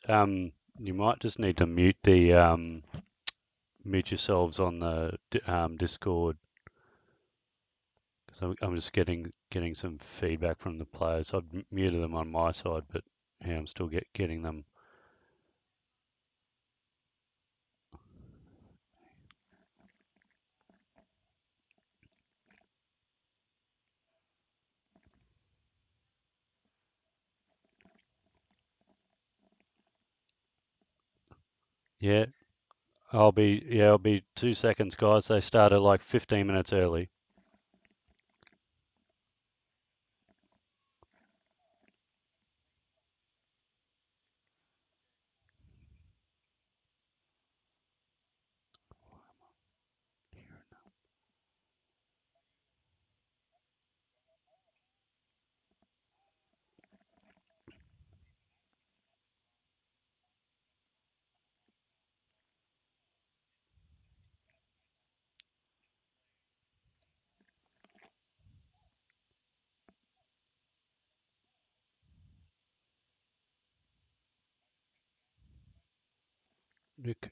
You might just need to mute the mute yourselves on the Discord because I'm just getting some feedback from the players. I've muted them on my side, but yeah, I'm still getting them. Yeah, I'll be 2 seconds, guys. They started like 15 minutes early. Nick,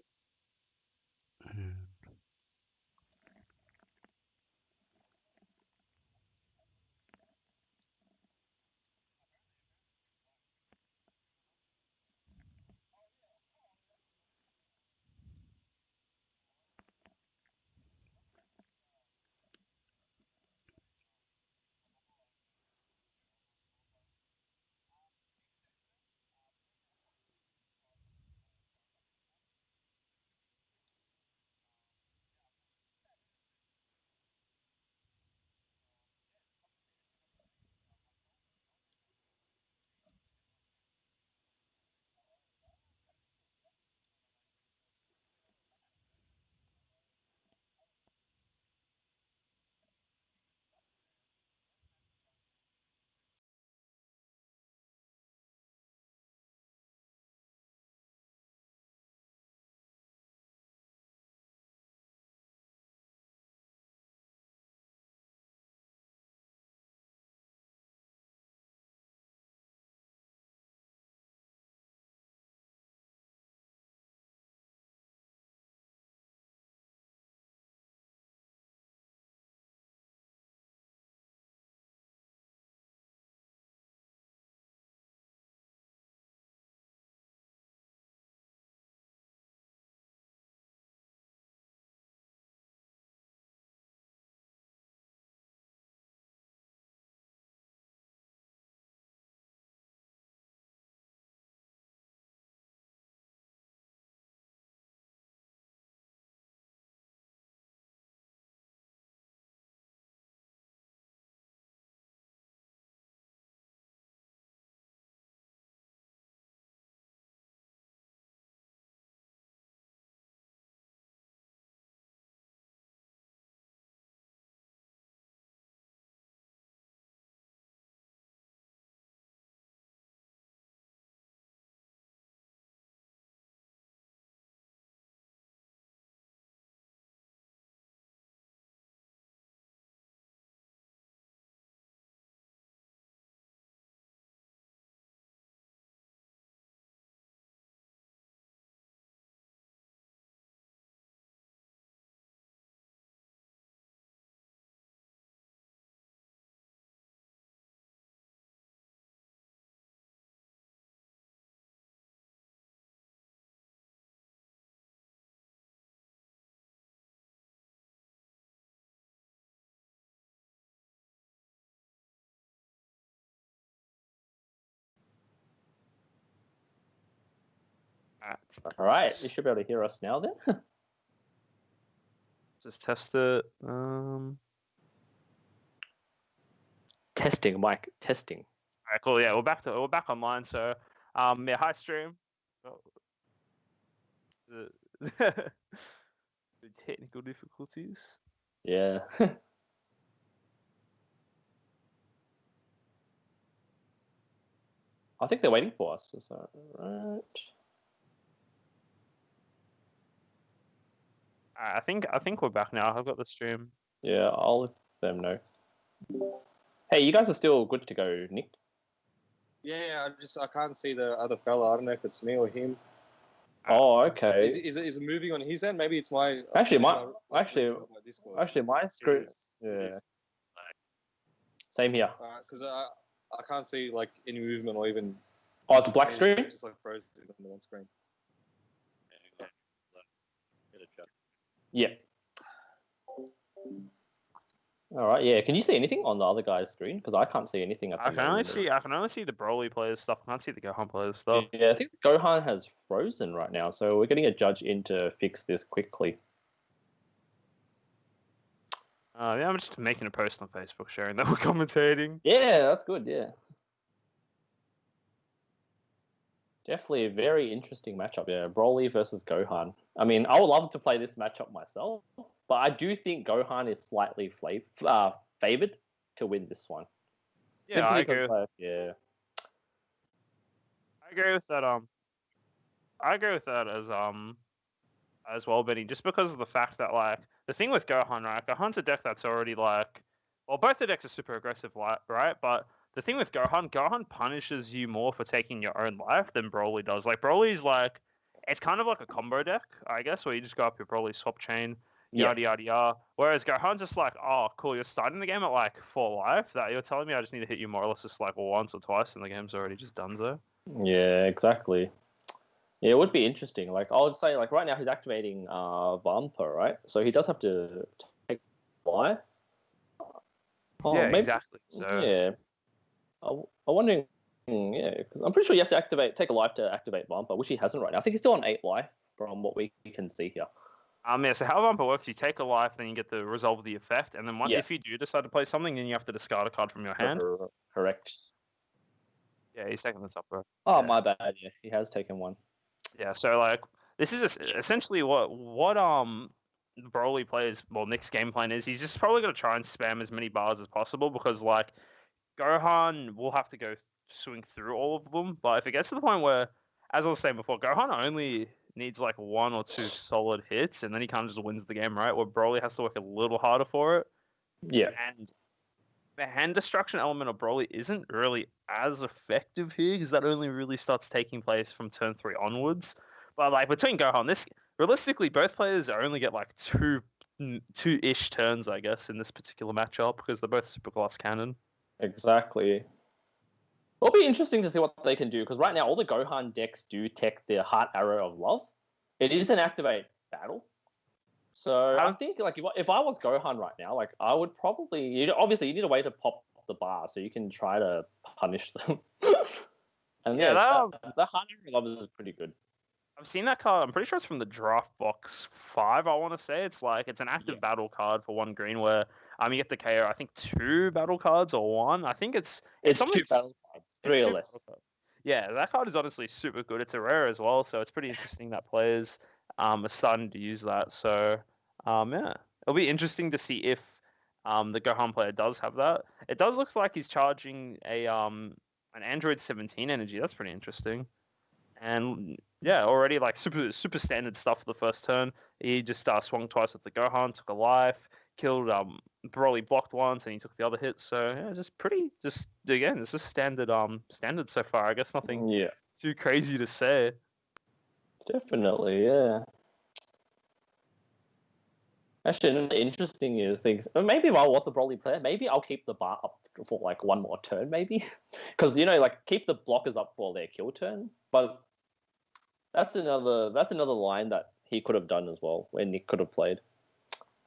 All right, you should be able to hear us now then. Just test it. Testing, Mike, testing. All right, cool. Yeah, we're back online. So, yeah, hi stream. The technical difficulties. Yeah. I think they're waiting for us. Is that right? I think we're back now. I've got the stream. Yeah, I'll let them know. Hey, you guys are still good to go, Nick. Yeah, I can't see the other fella. I don't know if it's me or him. Oh, okay. Is it moving on his end? Maybe it's my Actually, Discord. Actually, my screen. It Yeah. is. Same here. Because I can't see like any movement or even. Oh, it's a black screen. It's just like frozen on the one screen. Yeah. All right. Yeah. Can you see anything on the other guy's screen? Because I can't see anything at the I can only moment. see the Broly players stuff. I can't see the Gohan players stuff. Yeah, I think Gohan has frozen right now, so we're getting a judge in to fix this quickly. Yeah, I'm just making a post on Facebook sharing that we're commentating. Yeah, that's good. Yeah. Definitely a very interesting matchup. Yeah, Broly versus Gohan. I mean, I would love to play this matchup myself, but I do think Gohan is slightly favored to win this one. Yeah, I Simply agree. because, yeah. I agree with that. I agree with that as well, Benny. Just because of the fact that like the thing with Gohan, right? Gohan's a deck that's already like, well, both the decks are super aggressive, right? But the thing with Gohan punishes you more for taking your own life than Broly does. Like Broly's like, it's kind of like a combo deck, I guess, where you just go up your Broly swap chain, yada yada yada. Whereas Gohan's just like, oh, cool, you're starting the game at like 4 life. That you're telling me I just need to hit you more or less just like once or twice, and the game's already just done so. Yeah, exactly. Yeah, it would be interesting. Like I would say, like right now he's activating Vampa, right? So he does have to take life. Oh, Yeah, maybe, exactly. So yeah. I'm wondering, yeah, because I'm pretty sure you have to take a life to activate Vampa, which he hasn't right now. I think he's still on 8 life from what we can see here. yeah, so how Vampa works, you take a life, then you get to resolve the effect, and then Yeah. if you do decide to play something, then you have to discard a card from your hand. Correct. Yeah, he's taking the top row. Oh, Yeah. my bad. Yeah, he has taken one. Yeah, so like this is essentially what Broly plays. Well, Nick's game plan is he's just probably gonna try and spam as many bars as possible because like Gohan will have to go swing through all of them. But if it gets to the point where, as I was saying before, Gohan only needs like 1 or 2 solid hits, and then he kind of just wins the game, right? Where Broly has to work a little harder for it. Yeah. And the hand destruction element of Broly isn't really as effective here because that only really starts taking place from turn 3 onwards. But like between Gohan, this realistically both players only get like two-ish turns, I guess, in this particular matchup because they're both super glass cannon. Exactly. It'll be interesting to see what they can do because right now all the Gohan decks do tech the Heart Arrow of Love. It is an activate battle. So I think like if I was Gohan right now, like I would probably obviously you need a way to pop the bar so you can try to punish them. And Yeah, the Heart Arrow of Love is pretty good. I've seen that card. I'm pretty sure it's from the draft box 5. I want to say it's an active battle card for 1 green where you get the KO. I think 2 battle cards or 1. I think it's 2 battle cards, 3 or less. Yeah, that card is honestly super good. It's a rare as well, so it's pretty interesting that players are starting to use that. So yeah, it'll be interesting to see if the Gohan player does have that. It does look like he's charging an Android 17 energy. That's pretty interesting. And yeah, already like super standard stuff for the first turn. He just swung twice with the Gohan, took a life, killed Broly blocked once, and he took the other hit. So yeah, again, it's just standard so far. I guess nothing too crazy to say. Definitely, yeah. Actually, the interesting is things. Maybe if I was the Broly player, maybe I'll keep the bar up for like 1 more turn, maybe, because like keep the blockers up for their kill turn. But that's another line that he could have done as well when he could have played.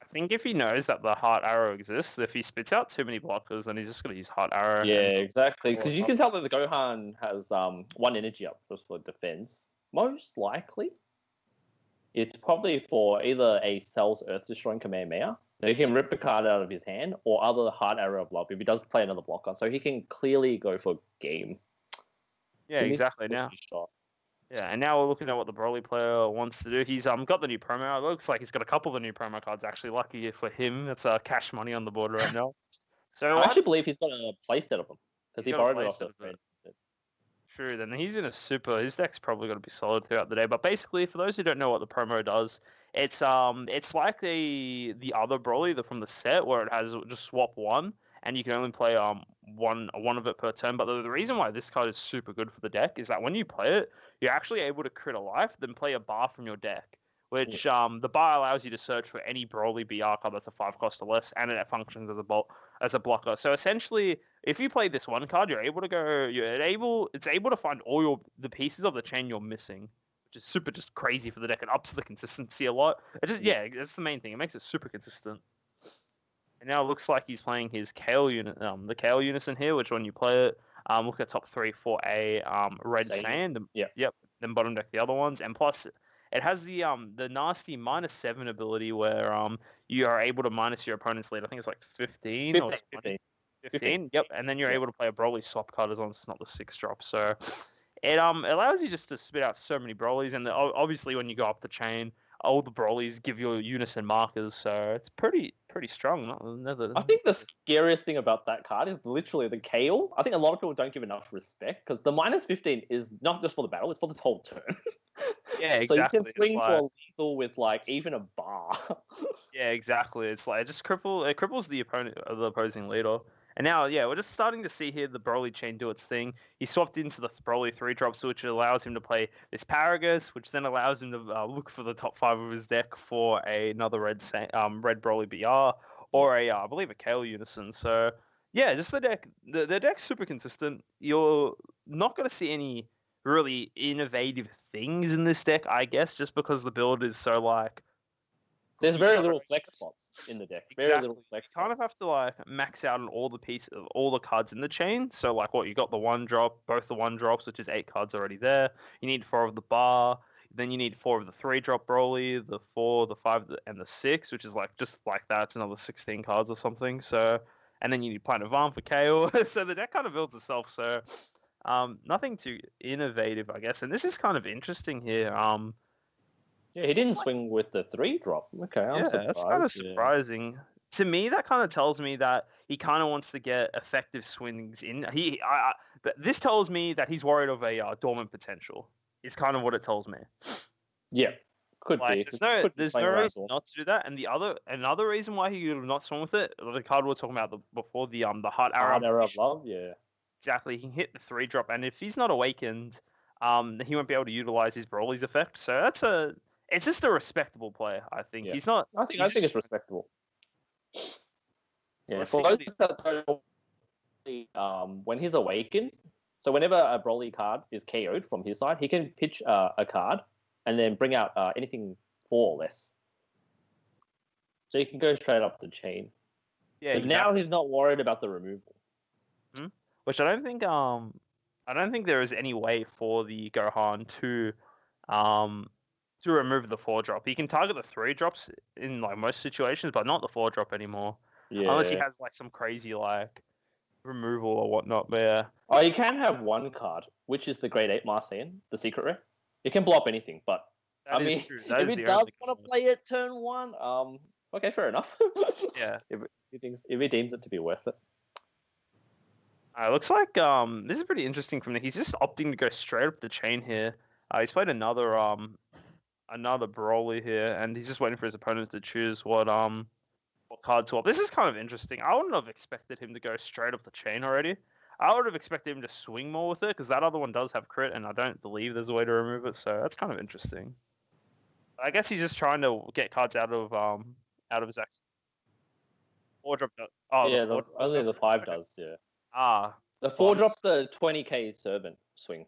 I think if he knows that the Heart Arrow exists, if he spits out too many blockers, then he's just gonna use Heart Arrow. Yeah, exactly. Because you can tell that the Gohan has 1 energy up just for defense. Most likely, it's probably for either a Cell's Earth Destroying Kamehameha. So he can rip the card out of his hand, or other Heart Arrow of Love if he does play another blocker. So he can clearly go for game. Yeah, exactly. Now. Yeah, and now we're looking at what the Broly player wants to do. He's got the new promo. It looks like he's got a couple of the new promo cards. Actually, lucky for him, it's cash money on the board right now. So I actually believe he's got a playset of them because he borrowed it off a friend. True. Then he's in a super. His deck's probably going to be solid throughout the day. But basically, for those who don't know what the promo does, it's like the other Broly from the set where it has just swap 1, and you can only play one of it per turn. But the reason why this card is super good for the deck is that when you play it, you're actually able to crit a life, then play a bar from your deck. Which the bar allows you to search for any Broly BR card that's a 5 cost or less, and it functions as a blocker. So essentially, if you play this one card, it's able to find all the pieces of the chain you're missing, which is super just crazy for the deck. It ups the consistency a lot. That's the main thing. It makes it super consistent. And now it looks like he's playing his Kale unit, the Kale unison here, which when you play it, look at top 3 for a red sand. Yep. Then bottom deck the other ones, and plus it has the nasty -7 ability where you are able to minus your opponent's lead. I think it's like 15 or 20. 15. Yep, and then you're able to play a Broly swap card as long as it's not the 6-drop. So it allows you just to spit out so many Brolys, and obviously when you go up the chain, all the Brolys give you unison markers, so it's pretty strong. I think the scariest thing about that card is literally the Kale. I think a lot of people don't give enough respect because the -15 is not just for the battle; it's for the whole turn. Yeah, exactly. So you can swing for lethal with like even a bar. Yeah, exactly. It's like it cripples the opposing leader. And now, yeah, we're just starting to see here the Broly chain do its thing. He swapped into the Broly 3-drops, which allows him to play this Paragus, which then allows him to look for the top 5 of his deck for another red Broly BR or I believe a Kale Unison. So yeah, just the deck. The deck's super consistent. You're not going to see any really innovative things in this deck, I guess, just because the build is so like. There's very little flex spots in the deck. Very little flex spots. You kind of have to like max out on all the cards in the chain. So like what you got the 1-drop, both the 1-drops, which is 8 cards already there. You need 4 of the bar. Then you need 4 of the 3-drop Broly, the 4, the 5, and the 6, which is like just like that. It's another 16 cards or something. So and then you need Planet Varn for Kale. So the deck kind of builds itself. So nothing too innovative, I guess. And this is kind of interesting here. Yeah, he didn't swing with the 3-drop. Okay, I'm surprised. That's kind of surprising. To me, that kind of tells me that he kind of wants to get effective swings in. But this tells me that he's worried of a dormant potential. Is kind of what it tells me. Yeah, could be. There's no reason not to do that. And another reason why he would not swing with it, the card we were talking about before, the Heart Arrow of Love. Yeah, exactly. He can hit the 3-drop, and if he's not awakened, he won't be able to utilize his Broly's effect. So it's just a respectable play, I think. He's not. I think it's respectable. Yeah, for those that don't know, when he's awakened, so whenever a Broly card is KO'd from his side, he can pitch a card and then bring out anything 4 or less. So he can go straight up the chain. Yeah, so exactly. Now he's not worried about the removal. Which I don't think there is any way for the Gohan to remove the 4-drop. He can target the 3-drops in like most situations, but not the 4-drop anymore. Yeah. Unless he has like some crazy like removal or whatnot. But yeah. Oh, you can have one card, which is the Grade 8 Marseille, the secret rare. It can blow up anything, but that is true. If it does want to play it turn 1, okay, fair enough. Yeah. If he deems it to be worth it. It looks like this is pretty interesting from he's just opting to go straight up the chain here. He's played another Broly here, and he's just waiting for his opponent to choose what card to swap. This is kind of interesting. I wouldn't have expected him to go straight up the chain already. I would have expected him to swing more with it, because that other one does have crit, and I don't believe there's a way to remove it, so that's kind of interesting. I guess he's just trying to get cards out of his axe. 4-drop. Only the 5 does, yeah. The 4-drop's the 20k servant swing.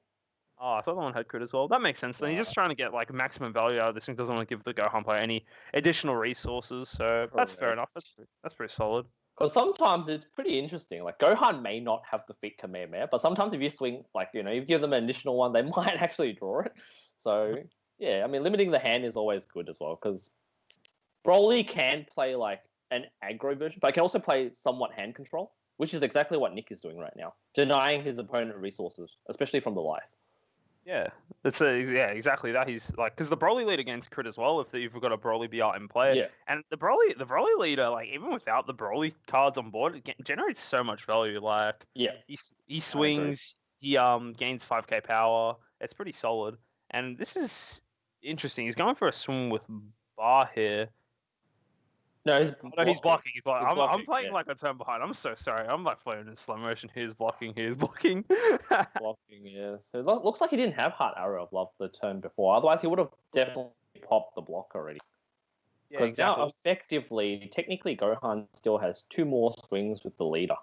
Oh, I thought that one had crit as well. That makes sense. Then he's just trying to get like maximum value out of this thing. Doesn't want to give the Gohan player any additional resources. So that's fair enough. That's pretty solid. Because sometimes it's pretty interesting. Like Gohan may not have the fit Kamehameha, but sometimes if you swing, like you give them an additional one, they might actually draw it. So yeah, I mean, limiting the hand is always good as well, because Broly can play like an aggro version, but it can also play somewhat hand control, which is exactly what Nick is doing right now, denying his opponent resources, especially from the life. Yeah, exactly that. He's like, because the Broly leader gains crit as well if you've got a Broly BR in play. Yeah. And the Broly leader, like even without the Broly cards on board, it generates so much value. Like, yeah, he swings, he gains 5k power. It's pretty solid. And this is interesting. He's going for a swing with bar here. No, he's No, he's blocking. He's blocking. He's I'm blocking, playing yeah. like a turn behind. I'm so sorry. I'm like playing in slow motion. He's blocking. He's blocking. Blocking, yeah. So it looks like he didn't have Heart Arrow of Love the turn before. Otherwise, he would have definitely popped the block already. Yeah, Because exactly. now, effectively, technically, Gohan still has 2 more swings with the leader.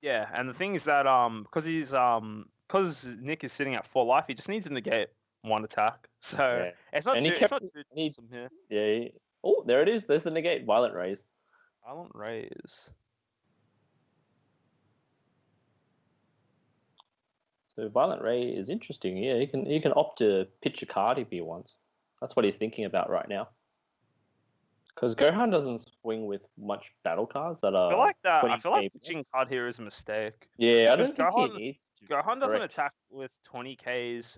Yeah, and the thing is that because Nick is sitting at 4 life, he just needs to negate 1 attack. So Yeah. it's not And he too kept- it's not too and he- awesome here. Yeah. Oh, there it is. There's the negate. Violent Rays. Violent Rays. So Violent Ray is interesting. Yeah, he can opt to pitch a card if he wants. That's what he's thinking about right now. Because Gohan doesn't swing with much battle cards that I are feel like that. I 20K feel like plus. pitching card here is a mistake. Yeah, I Because don't think he Gohan- needs to. Gohan doesn't Correct. attack with 20Ks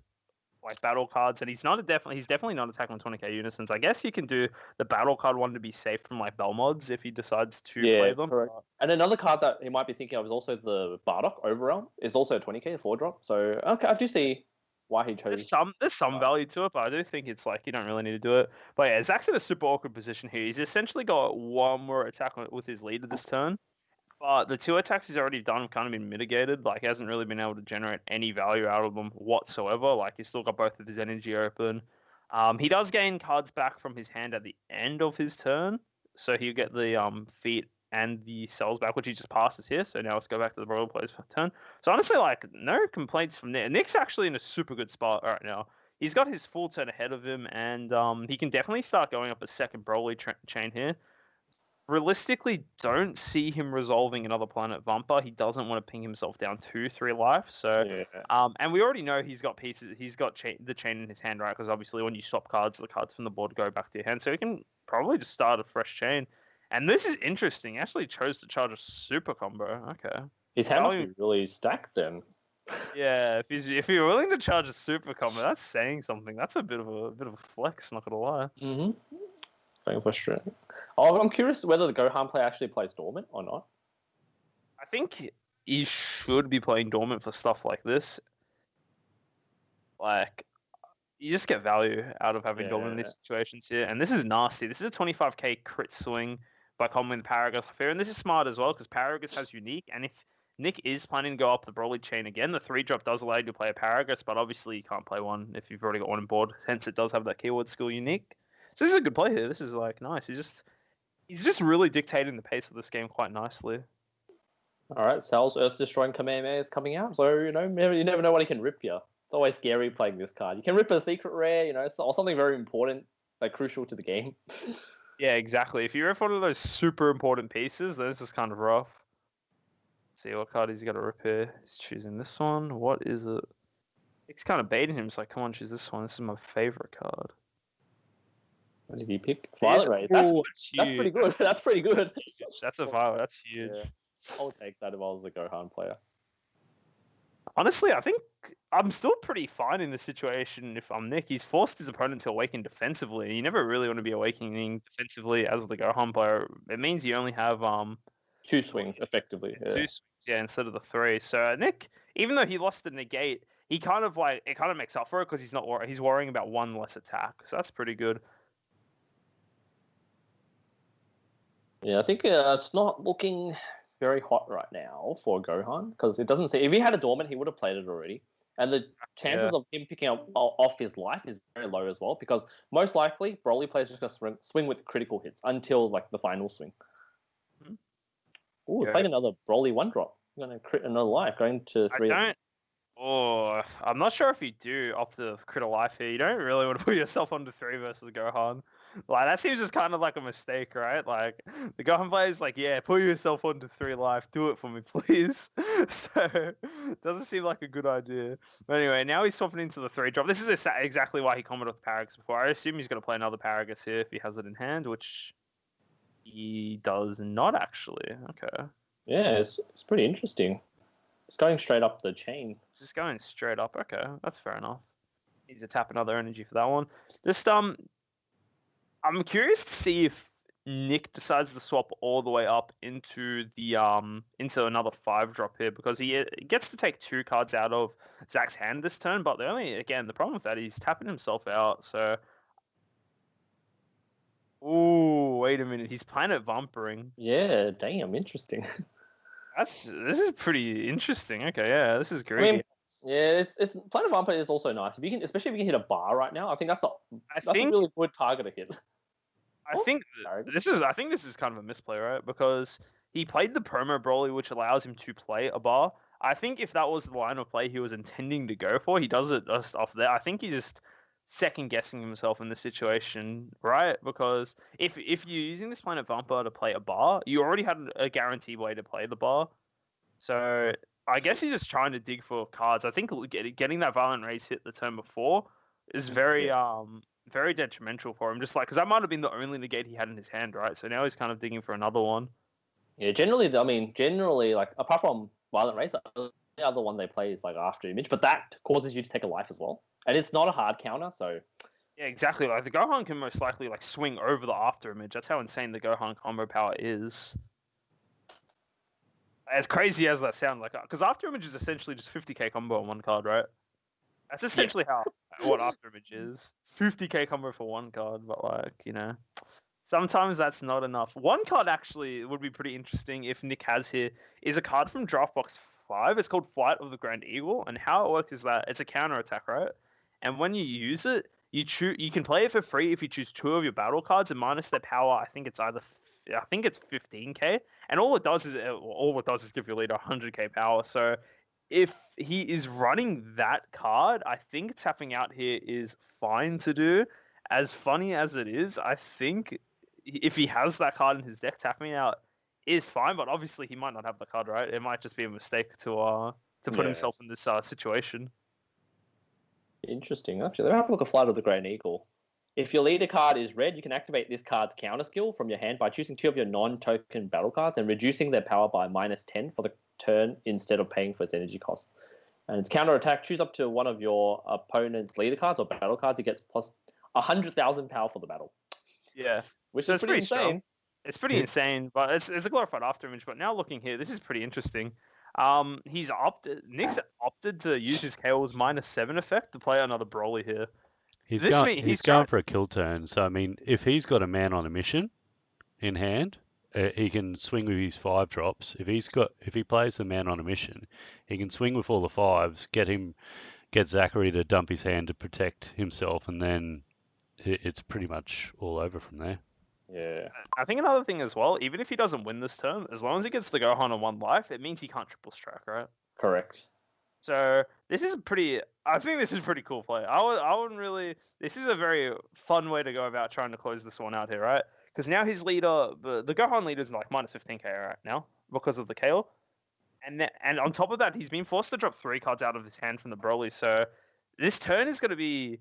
like battle cards, and he's definitely not attacking with 20K unisons. I guess he can do the battle card one to be safe from like Bell mods if he decides to play them. Correct. And another card that he might be thinking of is also the Bardock Overrealm. It's also a 20K 4-drop. So okay, I do see why he chose. There's some value to it, but I do think it's like you don't really need to do it. But yeah, Zach's in a super awkward position here. He's essentially got 1 more attack with his leader this turn, but the 2 attacks he's already done have kind of been mitigated. Like he hasn't really been able to generate any value out of them whatsoever. Like he's still got both of his energy open. He does gain cards back from his hand at the end of his turn, so he'll get the feet and the cells back, which he just passes here. So now let's go back to the Royal Players turn. So honestly, like no complaints from Nick. Nick's actually in a super good spot right now. He's got his full turn ahead of him, and he can definitely start going up a second Broly chain here. Realistically, don't see him resolving another Planet Vampa. He doesn't want to ping himself down 2-3 life. So, Yeah. and we already know he's got pieces. He's got the chain in his hand, right? Because obviously, when you swap cards, the cards from the board go back to your hand. So he can probably just start a fresh chain. And this is interesting. He actually chose to charge a super combo. Okay. His hand must be really stacked then. Yeah, if you're willing to charge a super combo, that's saying something. That's a bit of a flex. Not gonna lie. Mm-hmm. Going for straight. Oh, I'm curious whether the Gohan player actually plays Dormant or not. I think he should be playing Dormant for stuff like this. Like, you just get value out of having Dormant in these situations here. And this is nasty. This is a 25k crit swing by comboing the Paragus Fair. And this is smart as well because Paragus has Unique. And if Nick is planning to go up the Broly chain again, the 3-drop does allow you to play a Paragus, but obviously you can't play one if you've already got one on board. Hence, it does have that keyword skill Unique. So this is a good play here. This is like nice. He's just really dictating the pace of this game quite nicely. All right, Sal's Earth Destroying Kamehameha is coming out, so you never know what he can rip here. It's always scary playing this card. You can rip a secret rare, or something very important, like crucial to the game. Yeah, exactly. If you rip one of those super important pieces, then this is kind of rough. Let's see what card he's got to rip here. He's choosing this one. What is it? It's kind of baiting him. It's like, come on, choose this one. This is my favorite card. What did he pick? Violet Ray. That's pretty good. That's pretty good. That's a Violet. That's huge. Yeah. I'll take that if I was the Gohan player. Honestly, I think I'm still pretty fine in this situation if I'm Nick. He's forced his opponent to awaken defensively. You never really want to be awakening defensively as the Gohan player. It means you only have 2 swings, effectively. Yeah. 2 swings, yeah, instead of the 3. So Nick, even though he lost the negate, he it kind of makes up for it because he's worrying about 1 less attack. So that's pretty good. Yeah, I think it's not looking very hot right now for Gohan because it doesn't seem. If he had a Dormant, he would have played it already, and the chances of him picking up off his life is very low as well because most likely Broly players just gonna swing with critical hits until like the final swing. Ooh, playing another Broly 1-drop. You're gonna crit another life, going to 3. I'm not sure if you do opt the crit a life here. You don't really want to put yourself onto 3 versus Gohan. Like, that seems just kind of like a mistake, right? Like, the Gohan player's like, yeah, put yourself onto 3 life. Do it for me, please. So, doesn't seem like a good idea. But anyway, now he's swapping into the 3-drop. This is exactly why he comboed with Paragus before. I assume he's going to play another Paragus here if he has it in hand, which he does not actually. Okay. Yeah, it's pretty interesting. It's going straight up the chain. It's just going straight up. Okay, that's fair enough. Needs to tap another energy for that one. Just I'm curious to see if Nick decides to swap all the way up into the into another 5-drop here because he gets to take 2 cards out of Zach's hand this turn. But the problem with that is he's tapping himself out. So Ooh, wait a minute. He's Planet Bumpering. Yeah, damn, interesting. This is pretty interesting. Okay, yeah, this is I greedy. mean, yeah, it's Planet Vampire is also nice. If you can, especially if you can hit a bar right now, I think that's a think really good target to hit. I Oh, think sorry. this is kind of a misplay, right? Because he played the promo Broly, which allows him to play a bar. I think if that was the line of play he was intending to go for, he does it just off there. I think he's just second guessing himself in this situation, right? Because if you're using this Planet Vampire to play a bar, you already had a guaranteed way to play the bar. So I guess he's just trying to dig for cards. I think getting that Violent Race hit the turn before is very very detrimental for him. Just like because that might have been the only negate he had in his hand, right? So now he's kind of digging for another one. Yeah, generally, like apart from Violent Race, the other one they play is like After Image, but that causes you to take a life as well, and it's not a hard counter. So Yeah, exactly. Like the Gohan can most likely like swing over the After Image. That's how insane the Gohan combo power is. As crazy as that sounds, like because After Image is essentially just 50k combo on one card, right? That's essentially how what After Image is. 50k combo for one card, but like sometimes that's not enough. One card actually would be pretty interesting if Nick has here is a card from Draft Box 5. It's called Flight of the Grand Eagle, and how it works is that it's a counter attack, right? And when you use it, you can play it for free if you choose 2 of your battle cards and minus their power. I think it's 15k, and all it does is give your leader 100k power. So if he is running that card, I think tapping out here is fine to do. As funny as it is, I think if he has that card in his deck, tapping out is fine. But obviously, he might not have the card, right? It might just be a mistake to put himself in this situation. interesting. Actually, let me have a look at Flight of the Great Eagle. If your leader card is red, you can activate this card's counter skill from your hand by choosing 2 of your non-token battle cards and reducing their power by -10 for the turn instead of paying for its energy cost. And its counter attack, choose up to one of your opponent's leader cards or battle cards. It gets plus 100,000 power for the battle. Yeah, Which so is pretty insane. strong. It's pretty insane, but it's a glorified After Image. But now looking here, this is pretty interesting. Nick's opted to use his KO's -7 effect to play another Broly here. He's going for a kill turn. So I mean, if he's got a man on a mission in hand, he can swing with his 5 drops. If he plays the man on a mission, he can swing with all the 5s, get Zachary to dump his hand to protect himself, and then it's pretty much all over from there. Yeah. I think another thing as well, even if he doesn't win this turn, as long as he gets the Gohan on 1 life, it means he can't triple strike, right? Correct. So I think this is a pretty cool play. I wouldn't really. This is a very fun way to go about trying to close this one out here, right? Because now his leader, the Gohan leader, is like -15k right now because of the KO, and on top of that, he's been forced to drop 3 cards out of his hand from the Broly. So this turn is going to be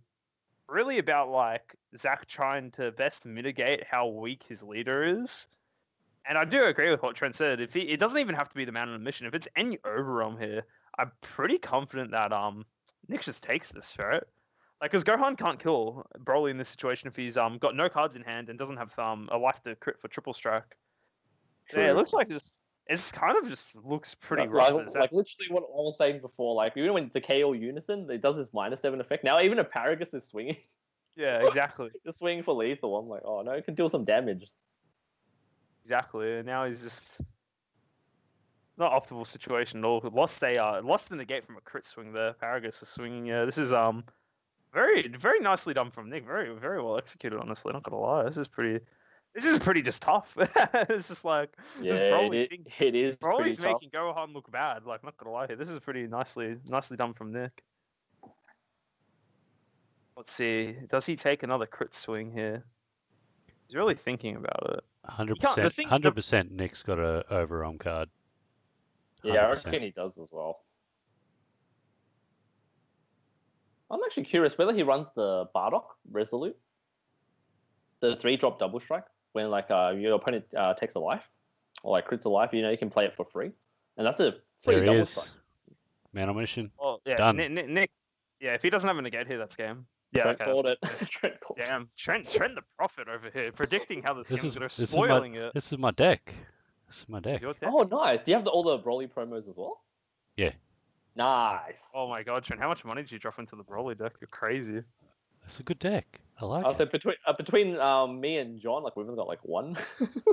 really about like Zach trying to best mitigate how weak his leader is. And I do agree with what Trent said. It doesn't even have to be the man on a mission. If it's any overrealm here, I'm pretty confident that Nick just takes this, right? Like, because Gohan can't kill Broly in this situation if he's got no cards in hand and doesn't have a life to crit for triple strike. True. Yeah, it looks like it's kind of just looks pretty like, rough. like literally what I was saying before. Like even when the KO Unison, it does this -7 effect. Now even Paragus is swinging. Yeah, exactly. The swing for lethal. I'm like, oh no, it can deal some damage. Exactly. And now he's just not optimal situation at all. Lost the negate from a crit swing there. Paragus is swinging. Yeah, this is very very nicely done from Nick. Very very well executed. Honestly, not gonna lie. This is pretty just tough. It's just like Yeah, it is. Broly's making Gohan look bad. Like, not gonna lie here. This is pretty nicely done from Nick. Let's see. Does he take another crit swing here? He's really thinking about it. 100%. 100%. Nick's got a overarm card. 100%. Yeah, I reckon he does as well. I'm actually curious whether he runs the Bardock Resolute, the 3-drop double strike when like your opponent takes a life or like crits a life. You can play it for free, and that's a free There he double is. strike. Man on mission. Well, yeah, Done. Nick. Yeah, if he doesn't have a negate here, that's game. Yeah, Trent okay. called it. Trent called it. Damn, Trent the prophet over here, predicting how this game's This going is to spoiling it. This is my deck. This is my This is deck. your deck? Oh, nice. Do you have all the Broly promos as well? Yeah. Nice. Oh my god, Trent, how much money did you drop into the Broly deck? You're crazy. It's a good deck. I like I it. said between me and John, like we've only got like one.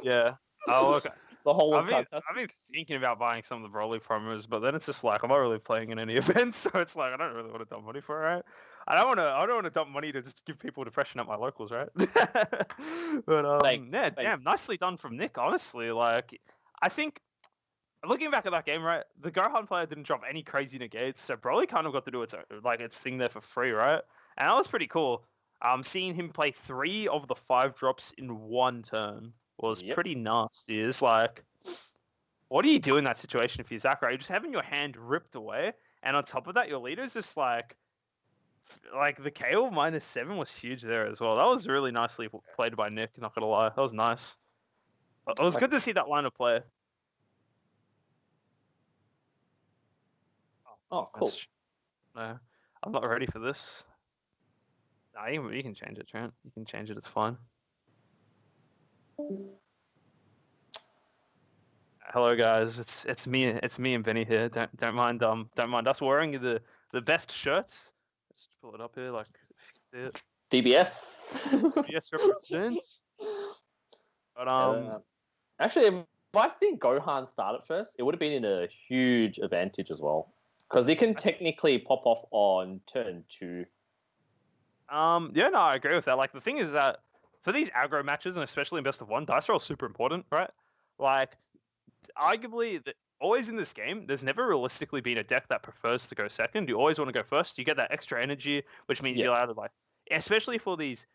Yeah. Oh, look, The whole of I've been Fantastic. thinking about buying some of the Broly promos, but then it's just like I'm not really playing in any event, so it's like I don't really want to dump money for it, right? I don't want to dump money to just give people depression at my locals, right? But Thanks, yeah, thanks. damn, nicely done from Nick. Honestly, like I think looking back at that game, right, the Gohan player didn't drop any crazy negates, so Broly kind of got to do its thing there for free, right? And that was pretty cool. Seeing him play 3 of the 5 drops in one turn was Yep. pretty nasty. It's like, what do you do in that situation if you're Zach, right? You're just having your hand ripped away, and on top of that, your leader's just like the KO -7 was huge there as well. That was really nicely played by Nick, not gonna lie. That was nice. It was good to see that line of play. Oh, cool. No, I'm not ready for this. Nah, you can change it, Trent. You can change it. It's fine. Hello, guys. It's me. It's me and Benny here. Don't mind us wearing the best shirts. Let's pull it up here, like DBS. yes represents. But actually, if I think Gohan started first, it would have been in a huge advantage as well, because he can technically pop off on turn 2. Yeah, no, I agree with that. Like the thing is that for these aggro matches, and especially in best of 1, dice roll is super important, right? Like, arguably, always in this game, there's never realistically been a deck that prefers to go second. You always want to go first. You get that extra energy, which means you're allowed to, like, especially for these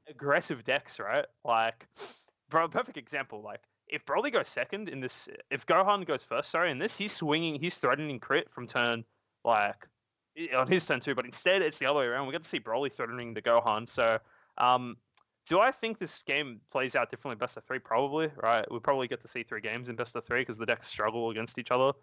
aggressive decks, right? Like, bro, perfect example. Like, if Broly goes second in this, if Gohan goes first, sorry, in this, he's threatening crit from turn, like, on his turn 2, but instead it's the other way around. We get to see Broly threatening the Gohan. So, do I think this game plays out differently best of 3? Probably, right? We probably get to see 3 games in best of 3 because the decks struggle against each other.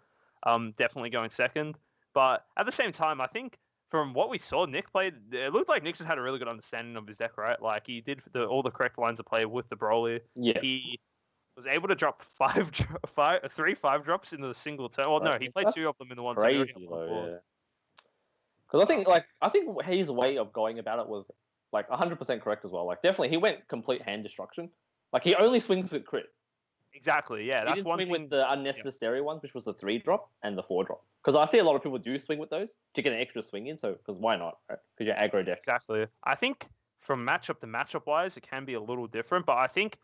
Definitely going second. But at the same time, I think from what we saw, Nick played. It looked like Nick just had a really good understanding of his deck, right? Like he did all the correct lines of play with the Broly. Yeah. He was able to drop 3 5 drops into the single turn. Well, no, he played 2 of them in the one turn. Crazy though, yeah. Because I think his way of going about it was like 100% correct as well. Like definitely, he went complete hand destruction. Like he only swings with crit. Exactly, yeah. He That's didn't one swing thing. with the unnecessary ones, which was the 3 drop and the 4 drop. Because I see a lot of people do swing with those to get an extra swing in. So because why not? Right? Because you're aggro deck. Exactly. I think from matchup to matchup wise, it can be a little different. But I think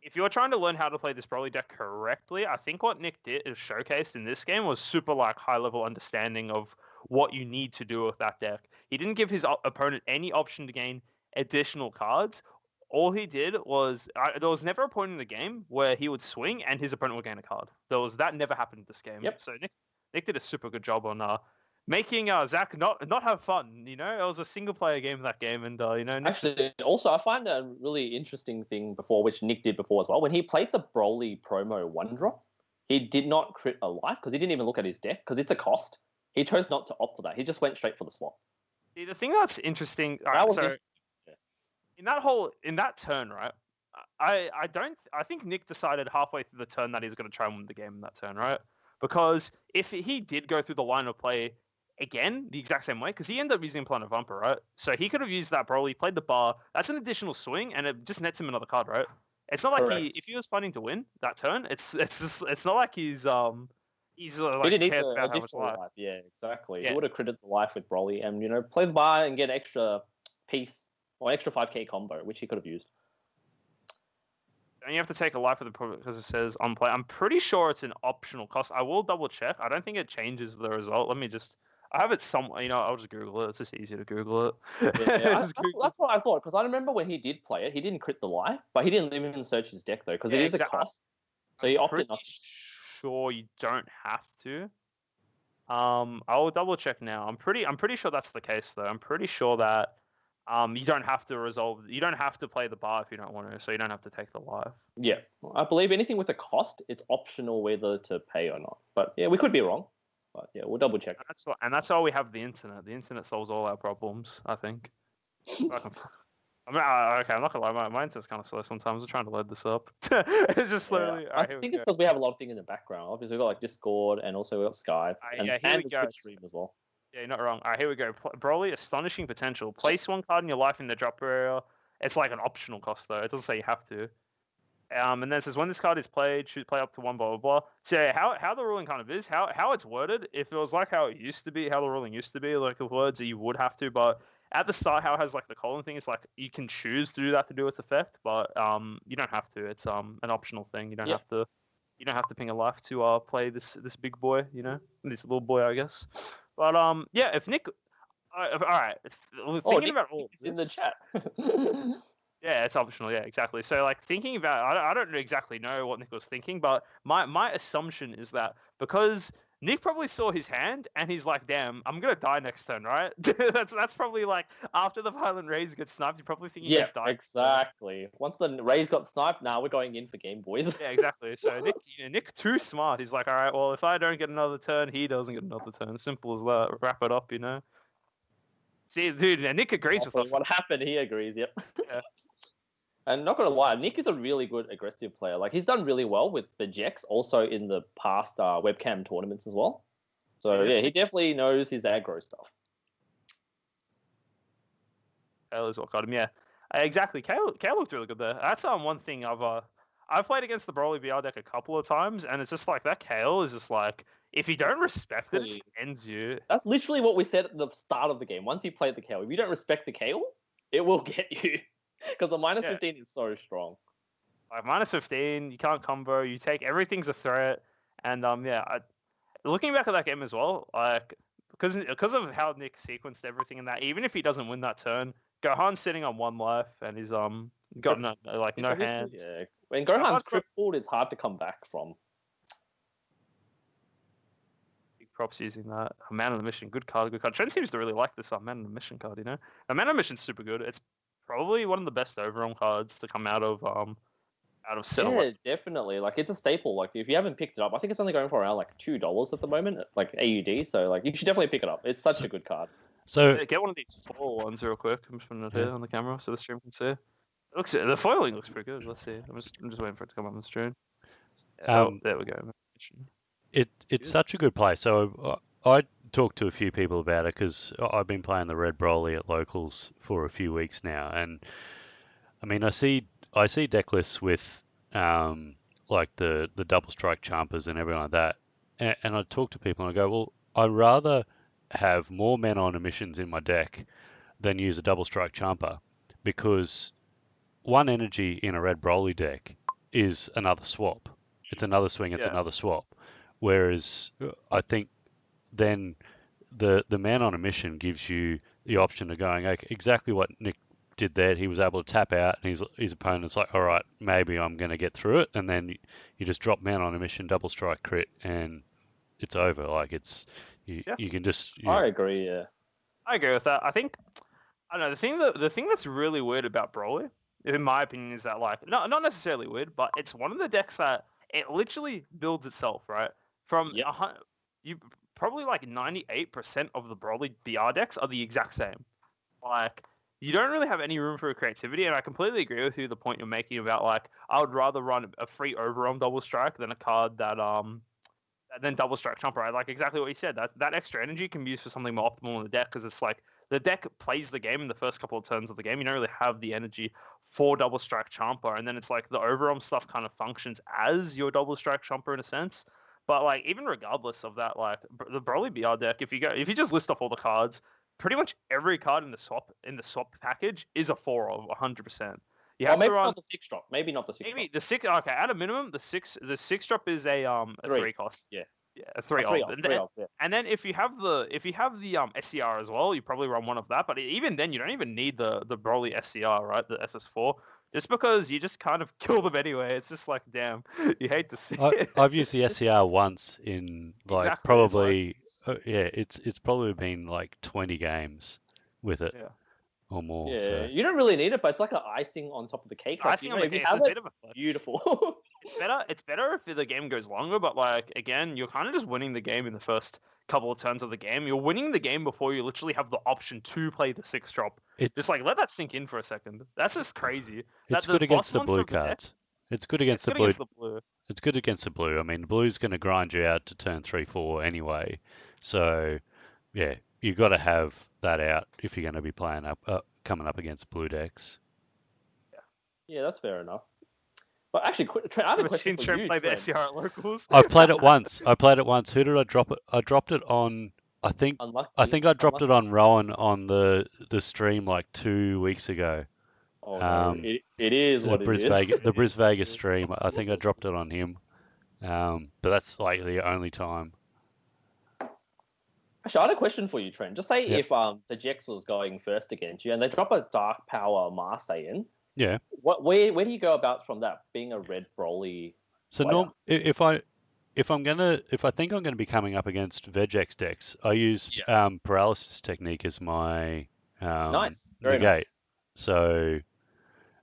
if you're trying to learn how to play this Broly deck correctly, I think what Nick did is showcased in this game was super like high level understanding of what you need to do with that deck. He didn't give his opponent any option to gain additional cards. All he did was there was never a point in the game where he would swing and his opponent would gain a card. That never happened in this game. Yep. So Nick did a super good job on making Zach not have fun. You know, it was a single player game that game, and Nick Actually, also I find a really interesting thing before, which Nick did before as well. When he played the Broly promo 1 drop, he did not crit a life because he didn't even look at his deck because it's a cost. He chose not to opt for that. He just went straight for the swap. See, the thing that's interesting. In that turn, right? I think Nick decided halfway through the turn that he's going to try and win the game in that turn, right? Because if he did go through the line of play again the exact same way, because he ended up using Planet Vamper, right? So he could have used that Broly, played the bar. That's an additional swing, and it just nets him another card, right? It's not like if he was planning to win that turn, it's not like he's like he didn't need cares about how much additional life. life. Yeah, exactly. Yeah. He would have critted the life with Broly and play the bar and get extra piece or extra 5k combo, which he could have used. And you have to take a life with it because it says on play. I'm pretty sure it's an optional cost. I will double check. I don't think it changes the result. Let me just. I have it somewhere. I'll just Google it. It's just easier to Google it. Yeah, that's what I thought. Because I remember when he did play it, he didn't crit the life, but he didn't even search his deck though, because it is a cost. So he opted not. Sure, you don't have to. I will double check now. I'm pretty sure that's the case though. I'm pretty sure that you don't have to play the bar if you don't want to, so you don't have to take the life. Yeah, I believe anything with a cost, it's optional whether to pay or not. But yeah, we could be wrong. But yeah, we'll double check. That's why we have the internet. The internet solves all our problems, I think. Okay, I'm not gonna lie, my internet's kind of slow sometimes. I'm trying to load this up. It's just slowly. Yeah. I think it's because we have a lot of things in the background. Obviously, we've got like Discord and also we've got Skype and the Twitch stream as well. Yeah, you're not wrong. All right, here we go. Broly, Astonishing Potential. Place one card in your life in the drop area. It's like an optional cost, though. It doesn't say you have to. And then it says when this card is played, choose play up to one, blah, blah, blah. So yeah, how the ruling kind of is, how it's worded, if it was like how it used to be, how the ruling used to be, like the words that you would have to, but at the start, how it has like the colon thing, it's like you can choose to do that to do its effect, but you don't have to. It's an optional thing. You don't have to. You don't have to ping a life to play this big boy, you know, this little boy, I guess. But yeah, if Nick, all right, thinking about all this, in the chat. Yeah, it's optional. Yeah, exactly. So like thinking about, I don't exactly know what Nick was thinking, but my assumption is that because Nick probably saw his hand and he's like, damn, I'm gonna die next turn, right? that's probably like after the violent rays get sniped, you're probably thinking he's dying. Exactly. Once the rays got sniped, now we're going in for game, boys. Yeah, exactly. So Nick too smart. He's like, all right, well, if I don't get another turn, he doesn't get another turn. Simple as that. Wrap it up, you know. See, dude, Nick agrees with us. What happened? He agrees. Yep. Yeah. And not gonna lie, Nick is a really good aggressive player. Like he's done really well with the Jex, also in the past webcam tournaments as well. So yeah, he definitely knows his aggro stuff. Kale is what got him. Yeah, exactly. Kale looked really good there. That's one thing I've played against the Broly BR deck a couple of times, and it's just like that Kale is just like if you don't respect it, it just ends you. That's literally what we said at the start of the game. Once you play the Kale, if you don't respect the Kale, it will get you. Because the minus 15 is so strong. Like minus 15, you can't combo. You take everything's a threat, and looking back at that game as well, like because of how Nick sequenced everything in that, even if he doesn't win that turn, Gohan's sitting on 1 life and he's got no hands. Yeah, when Gohan's crippled, it's hard to come back from. Big props using that. Man on the Mission, good card. Trent seems to really like this Man on the Mission card. You know, Man on the Mission's super good. It's probably one of the best overall cards to come out of set. Yeah, definitely. Like it's a staple. Like if you haven't picked it up, I think it's only going for around like $2 at the moment, like AUD. So like you should definitely pick it up. It's such a good card. So get one of these foil ones real quick. I'm just putting it here on the camera so the stream can see. The foiling looks pretty good. Let's see. I'm just waiting for it to come up on the stream. There we go. It's such a good play. So I talked to a few people about it because I've been playing the Red Broly at locals for a few weeks now, and I mean I see deck lists with like the double strike chompers and everything like that, and I talk to people and I go, well, I'd rather have more men on emissions in my deck than use a double strike chomper, because one energy in a Red Broly deck is another swap. It's another swing. It's another swap. Whereas I think then the man on a mission gives you the option of going, okay, exactly what Nick did there. He was able to tap out, and his opponent's like, all right, maybe I'm going to get through it, and then you just drop man on a mission, double strike crit, and it's over. Like you can just. I agree. Yeah, I agree with that. I think I don't know the thing that's really weird about Broly, in my opinion, is that like not necessarily weird, but it's one of the decks that it literally builds itself, right? From you probably like 98% of the Broly BR decks are the exact same. Like you don't really have any room for creativity, and I completely agree with you. The point you're making about like I would rather run a free overarm double strike than a card that than double strike chomper. Right? Like exactly what you said. That extra energy can be used for something more optimal in the deck because it's like the deck plays the game in the first couple of turns of the game. You don't really have the energy for double strike chomper, and then it's like the overarm stuff kind of functions as your double strike chomper in a sense. But like even regardless of that, like the Broly BR deck, if you just list off all the cards, pretty much every card in the swap package is a 4 of 100%. You have maybe to run not the 6 drop. Maybe not the 6 maybe drop. the 6. Okay, at a minimum, the six drop is a 3 cost. Yeah. Yeah, a 3 off. And then if you have the SCR as well, you probably run one of that. But even then, you don't even need the Broly SCR, right? The SS4. Just because you just kind of kill them anyway. It's just like, damn, you hate to see it. I've used the SCR once in like Exactly, probably it's probably been like 20 games with it or more. Yeah, so. you don't really need it, but it's like an icing on top of the cake. Like, Icing on the cake. It's a bit of a flex. Beautiful. It's better if the game goes longer, but like again, you're kind of just winning the game in the first couple of turns of the game. You're winning the game before you literally have the option to play the 6 drop. Just like let that sink in for a second. That's just crazy. It's good against the blue cards. It's good against the blue. It's good against the blue. I mean, the blue's going to grind you out to turn 3-4 anyway. So, yeah, you got to have that out if you're going to be playing coming up against blue decks. Yeah, that's fair enough. But actually, Trent, I have a I've question seen for Trent you, play the Trent. SCR at locals. I played it once. Who did I drop it? I dropped it on. I think Unlucky. I dropped it on Rowan on the stream like 2 weeks ago. Oh no, it is what it is. The Bris Vegas stream. I think I dropped it on him. But that's like the only time. Actually, I had a question for you, Trent. Just say Yep. if the Jex was going first against you and they drop a Dark Power Marseille in, Yeah. where do you go about from that? Being a red Broly So player? if I think I'm gonna be coming up against Vegex decks, I use paralysis technique as my Nice, very negate. nice. So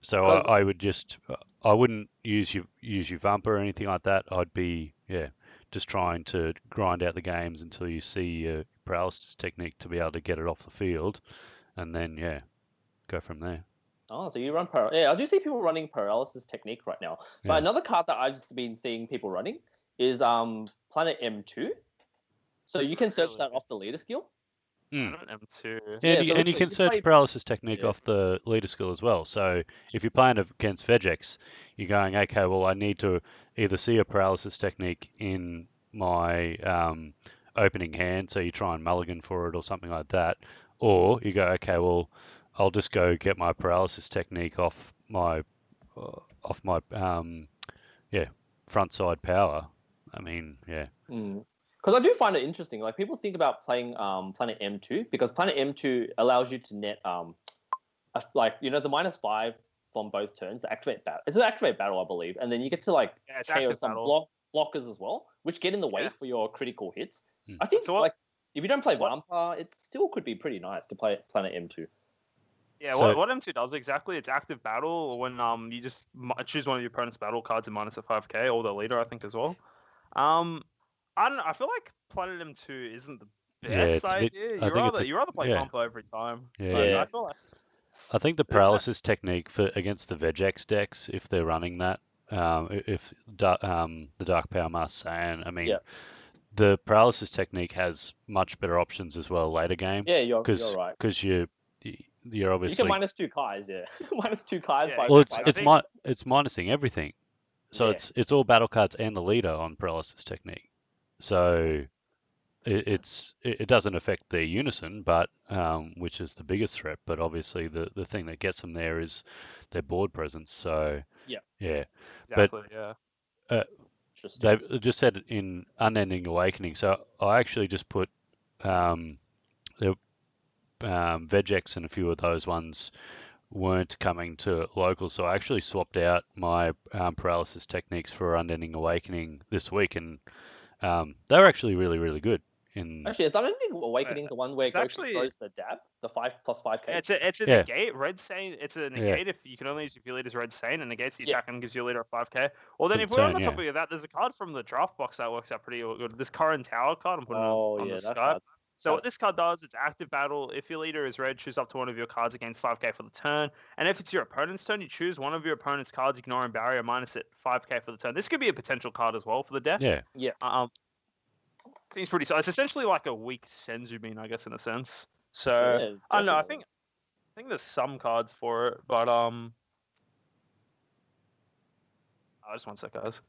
Because I would just I wouldn't use your Vampa or anything like that. I'd be just trying to grind out the games until you see your paralysis technique to be able to get it off the field, and then go from there. oh, so you run yeah, I do see people running paralysis technique right now. But Yeah. another card that I've just been seeing people running is Planet M2. So you can search that off the leader skill. M2. Yeah, Yeah, so and you can you search play- paralysis technique yeah. off the leader skill as well. So if you're playing against Vegex, you're going, okay, well, I need to either see a paralysis technique in my opening hand, so you try and mulligan for it or something like that, or you go, okay, well, I'll just go get my paralysis technique off my front side power. I mean, yeah. Because I do find it interesting. Like people think about playing Planet M2 because Planet M2 allows you to net the -5 from both turns to activate battle. It's an activate battle, I believe, and then you get to like it's KO active some battle. blockers as well, which get in the way Yeah. for your critical hits. Hmm. I think So what- like if you don't play what- Vampa, it still could be pretty nice to play Planet M2. Yeah, So- what M2 does exactly, it's active battle when you just choose one of your opponent's battle cards and minus a 5k, or the leader, I think, as well. I don't know, I feel like Planet M2 isn't the Yeah, best it's a bit- idea. I think it's a- You rather play yeah. Vampa every time. Yeah, Like, yeah. I feel like I think the There's no- paralysis technique for against the Vegex decks, if they're running that, if the Dark Power Marseille, I mean, Yeah. the paralysis technique has much better options as well later game. Yeah, you're right. Because you're You obviously can -2 Kais, yeah. -2 Kais Yeah, by well, I it's think- it's minusing everything. So Yeah. it's all battle cards and the leader on paralysis technique. So it doesn't affect their unison, but which is the biggest threat. But obviously the thing that gets them there is their board presence. So Yeah. exactly, yeah. Interesting. they've just said it in Unending Awakening. So I actually just put the Vegex and a few of those ones weren't coming to local, so I actually swapped out my paralysis techniques for Unending Awakening this week, and they were actually really, really good. Actually, is Unending Awakening the one where It's Goku actually- throws the dab, the 5+5k? It's a Yeah. negate, Red Sane. It's a negate if you can only use if your leader's Red Sane and negates the attack and gives your leader a 5k. Well, then For if the we're on turn, the yeah. topic of that, there's a card from the draft box that works out pretty good. This current tower card, I'm putting it on the that Skype. card. So what this card does, it's active battle. If your leader is red, choose up to one of your cards against 5k for the turn. And if it's your opponent's turn, you choose one of your opponent's cards, ignoring barrier, minus it 5k for the turn. This could be a potential card as well for the deck. Yeah, Seems pretty solid. It's essentially like a weak Senzubin, I guess, in a sense. So Yeah, I don't know. I definitely. think there's some cards for it, but just one sec, guys.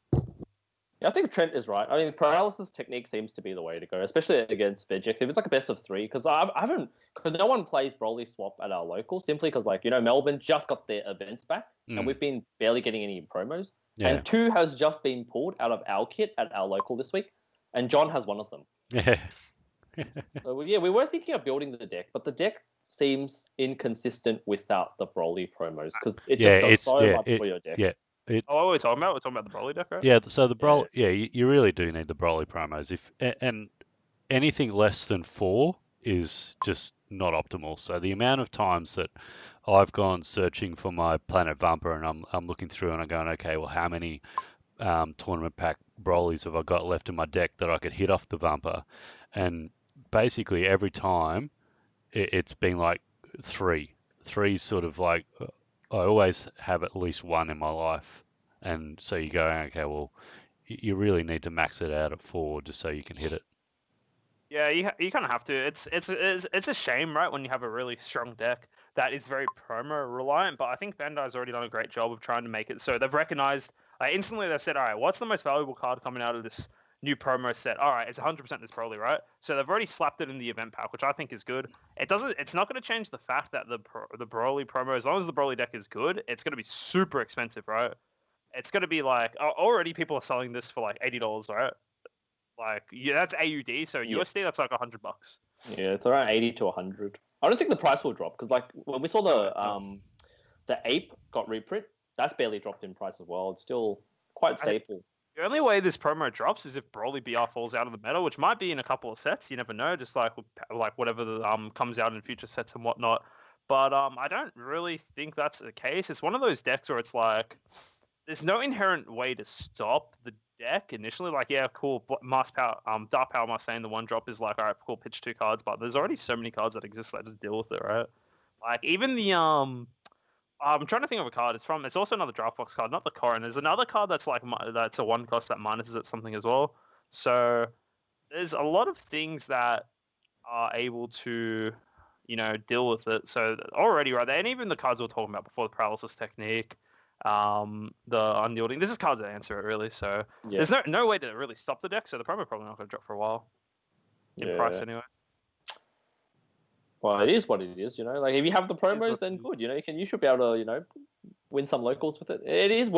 Yeah, I think Trent is right. I mean, paralysis technique seems to be the way to go, especially against Vegex. If it's like a best of 3, because I haven't, because no one plays Broly Swap at our local, simply because Melbourne just got their events back, and we've been barely getting any promos. Yeah. And 2 has just been pulled out of our kit at our local this week, and John has one of them. yeah. So we were thinking of building the deck, but the deck seems inconsistent without the Broly promos because it just does so much for your deck. Yeah. What are we talking about? We're talking about the Broly deck, right? Yeah, so the Broly, you really do need the Broly promos. And anything less than 4 is just not optimal. So the amount of times that I've gone searching for my Planet Vampa and I'm looking through and I'm going, okay, well, how many tournament pack Brolys have I got left in my deck that I could hit off the Vampa? And basically every time it's been like 3. 3's sort of like I always have at least 1 in my life, and so you go, okay, well, you really need to max it out at 4 just so you can hit it. Yeah, you kind of have to. It's a shame, right, when you have a really strong deck that is very promo reliant. But I think Bandai's already done a great job of trying to make it so they've recognized. Instantly they've said, all right, what's the most valuable card coming out of this new promo set? All right, it's 100% this Broly, right? So they've already slapped it in the event pack, which I think is good. It's not going to change the fact that the Broly promo, as long as the Broly deck is good, it's going to be super expensive, right? It's going to be like already people are selling this for like $80, right? Like, yeah, that's AUD, so Yeah. USD, that's like $100. Yeah, it's around 80 to 100. I don't think the price will drop because, like, when we saw the ape got reprint, that's barely dropped in price as well. It's still quite staple. The only way this promo drops is if Broly BR falls out of the meta, which might be in a couple of sets. You never know, just like whatever comes out in future sets and whatnot. But I don't really think that's the case. It's one of those decks where it's like there's no inherent way to stop the deck initially. Like, yeah, cool, Mass Power, Dark Power Mustang, the one drop is like, all right, cool, pitch 2 cards, but there's already so many cards that exist that just deal with it, right? Like, even the I'm trying to think of a card. It's also another draft box card, not the Corrin. There's another card that's like that's a 1 cost that minuses it something as well. So there's a lot of things that are able to, deal with it. So already right there, and even the cards we were talking about before, the paralysis technique, the unyielding. This is cards that answer it really. So there's no way to really stop the deck. So the promo probably not going to drop for a while in price anyway. Well, it is what it is, Like, if you have the promos, then good. You should be able to, win some locals with it. It is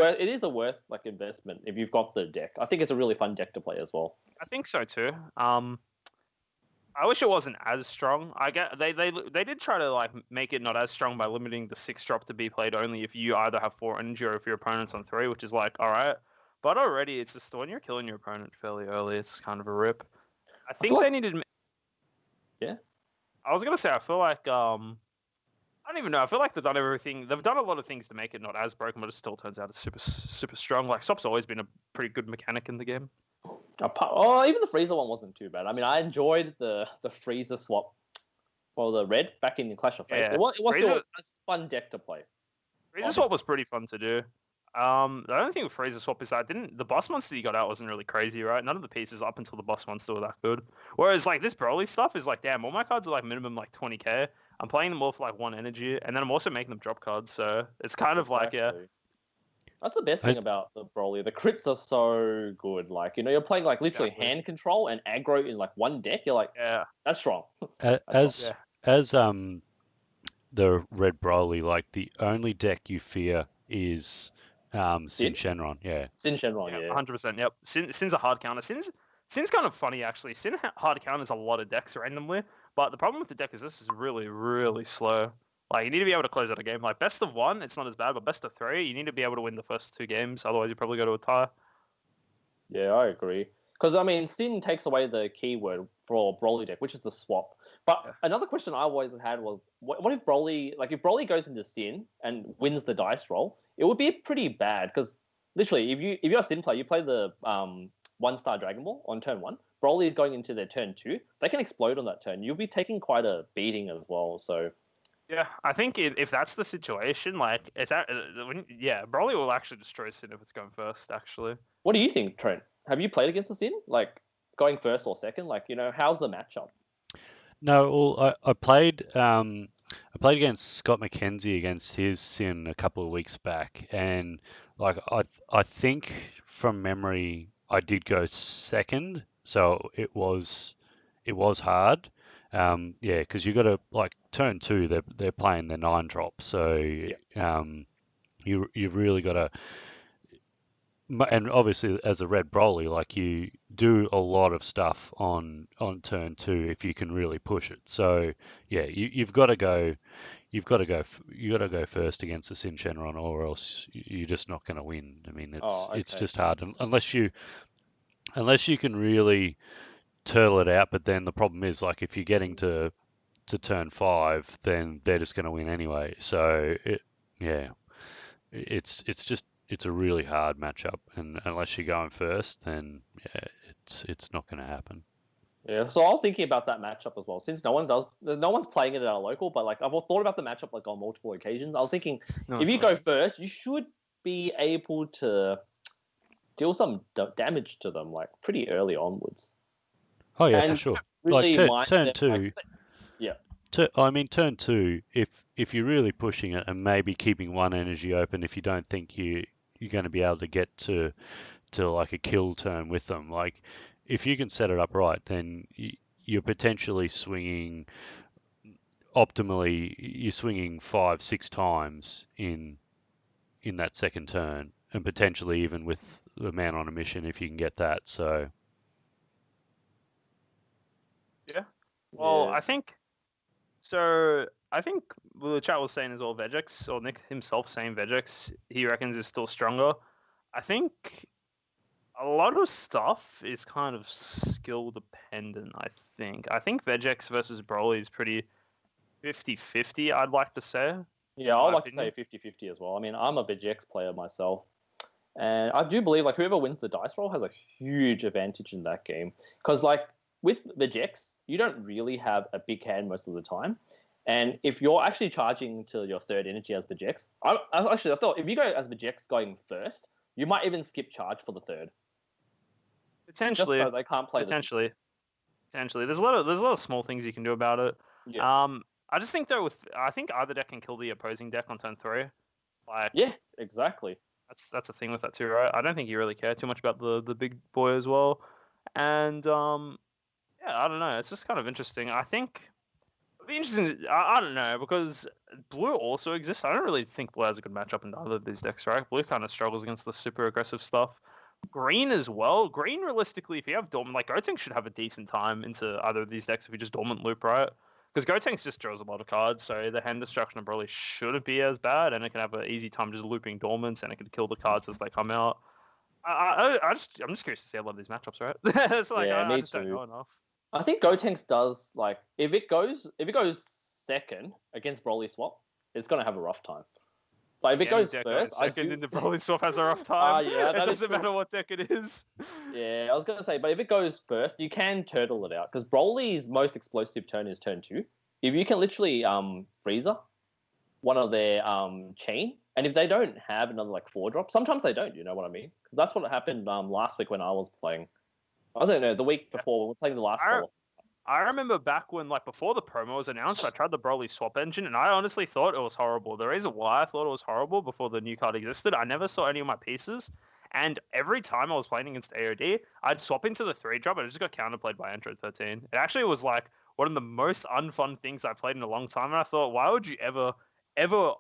a worth like investment if you've got the deck. I think it's a really fun deck to play as well. I think so too. I wish it wasn't as strong. I get they did try to like make it not as strong by limiting the 6 drop to be played only if you either have 4 energy or if your opponent's on 3, which is like all right. But already it's just when you're killing your opponent fairly early, it's kind of a rip. I think they needed. Yeah. I was gonna say, I feel like I don't even know. I feel like they've done everything. They've done a lot of things to make it not as broken, but it still turns out it's super, super strong. Like Stop's always been a pretty good mechanic in the game. Even the freezer one wasn't too bad. I mean, I enjoyed the freezer swap for the red back in Clash of Fates. Yeah. It was still a fun deck to play. Freezer swap was pretty fun to do. The only thing with Freezer Swap is that the boss monster you got out wasn't really crazy, right? None of the pieces up until the boss monster were that good. Whereas like this Broly stuff is like, damn, all my cards are like minimum like 20k. I'm playing them all for like 1 energy, and then I'm also making them drop cards. So it's kind of like, yeah. That's the best thing about the Broly. The crits are so good. Like, you're playing like literally hand control and aggro in like one deck. You're like, yeah, that's strong. As the red Broly, like the only deck you fear is Sin Shenron, Sin Shenron, 100%. Yep. Sin's a hard counter. Sin's kind of funny actually. Sin hard counters a lot of decks randomly, but the problem with the deck is this is really, really slow. Like you need to be able to close out a game. Like best of 1, it's not as bad, but best of 3, you need to be able to win the first 2 games. Otherwise, you probably go to a tie. Yeah, I agree. Because I mean, Sin takes away the keyword for Broly deck, which is the swap. But another question I always had was, what if Broly, if Broly goes into Sin and wins the dice roll, it would be pretty bad because literally, if you're a Sin player, you play the 1-star Dragon Ball on turn 1. Broly is going into their turn 2. They can explode on that turn. You'll be taking quite a beating as well. So yeah, I think if that's the situation, like Broly will actually destroy Sin if it's going first. Actually, what do you think, Trent? Have you played against a Sin, like going first or second? Like how's the matchup? No, well, I played against Scott McKenzie against his Sin a couple of weeks back, and like I think from memory I did go second, so it was hard. Because you got to like turn 2, they're playing their 9 drop, so you've really got to. And obviously, as a red Broly, like you do a lot of stuff on turn 2 if you can really push it. So yeah, you've got to go first against the Sin Shenron, or else you're just not going to win. I mean, it's just hard unless you can really turtle it out. But then the problem is like if you're getting to turn 5, then they're just going to win anyway. So it's a really hard matchup, and unless you're going first, then it's not going to happen. Yeah, so I was thinking about that matchup as well. Since no one's playing it at our local, but like I've thought about the matchup like on multiple occasions. I was thinking if you go first, you should be able to deal some damage to them like pretty early onwards. Oh yeah, for sure. really mind turn them, two. yeah. Turn two. If you're really pushing it and maybe keeping one energy open, if you don't think you're going to be able to get to like a kill turn with them, like if you can set it up right, then you're potentially swinging optimally. You're swinging 5-6 times in that second turn, and potentially even with the man on a mission if you can get that. So Yeah. Well, Yeah. I think the chat was saying as well, Vegex, or Nick himself saying Vegex, he reckons is still stronger. I think a lot of stuff is kind of skill dependent, I think. I think Vegex versus Broly is pretty 50-50, I'd like to say. Yeah, I'd my like to opinion. say 50-50 as well. I mean, I'm a VGX player myself. And I do believe like whoever wins the dice roll has a huge advantage in that game. Because like with VGX, you don't really have a big hand most of the time. And if you're actually charging to your third energy as VGX, I thought if you go as VGX going first, you might even skip charge for the third. Potentially. Just so they can't play Potentially. There's a lot of small things you can do about it. Yeah. I just think though I think either deck can kill the opposing deck on turn 3. Like Yeah, exactly. That's a thing with that too, right? I don't think you really care too much about the big boy as well. And yeah, I don't know. It's just kind of interesting. I think it'd be interesting. I don't know, because blue also exists. I don't really think blue has a good matchup in either of these decks, right? Blue kind of struggles against the super aggressive stuff. Green as well. Green, realistically, if you have dormant, like Gotenks should have a decent time into either of these decks if you just dormant loop, right? Because Gotenks just draws a lot of cards, so the hand destruction probably shouldn't be as bad, and it can have an easy time just looping dormants, and it can kill the cards as they come out. I'm just curious to see a lot of these matchups, right? It's like Yeah, I me just don't too. know enough. I think Gotenks does like if it goes second against Broly Swap, it's gonna have a rough time. But if it Any goes deck first, going second in the Broly swap has a rough time. yeah, It that is doesn't true. matter what deck it is. Yeah, I was gonna say, but if it goes first, you can turtle it out because Broly's most explosive turn is turn 2. If you can literally freezer one of their chain, and if they don't have another like 4-drop, sometimes they don't. You know what I mean? That's what happened last week when I was playing. I don't know, the week before we were playing the last call. I remember back when, like, before the promo was announced, I tried the Broly swap engine, and I honestly thought it was horrible. The reason why I thought it was horrible before the new card existed, I never saw any of my pieces, and every time I was playing against AOD, I'd swap into the 3-drop, and it just got counterplayed by Android 13. It actually was, like, one of the most unfun things I played in a long time, and I thought, why would you ever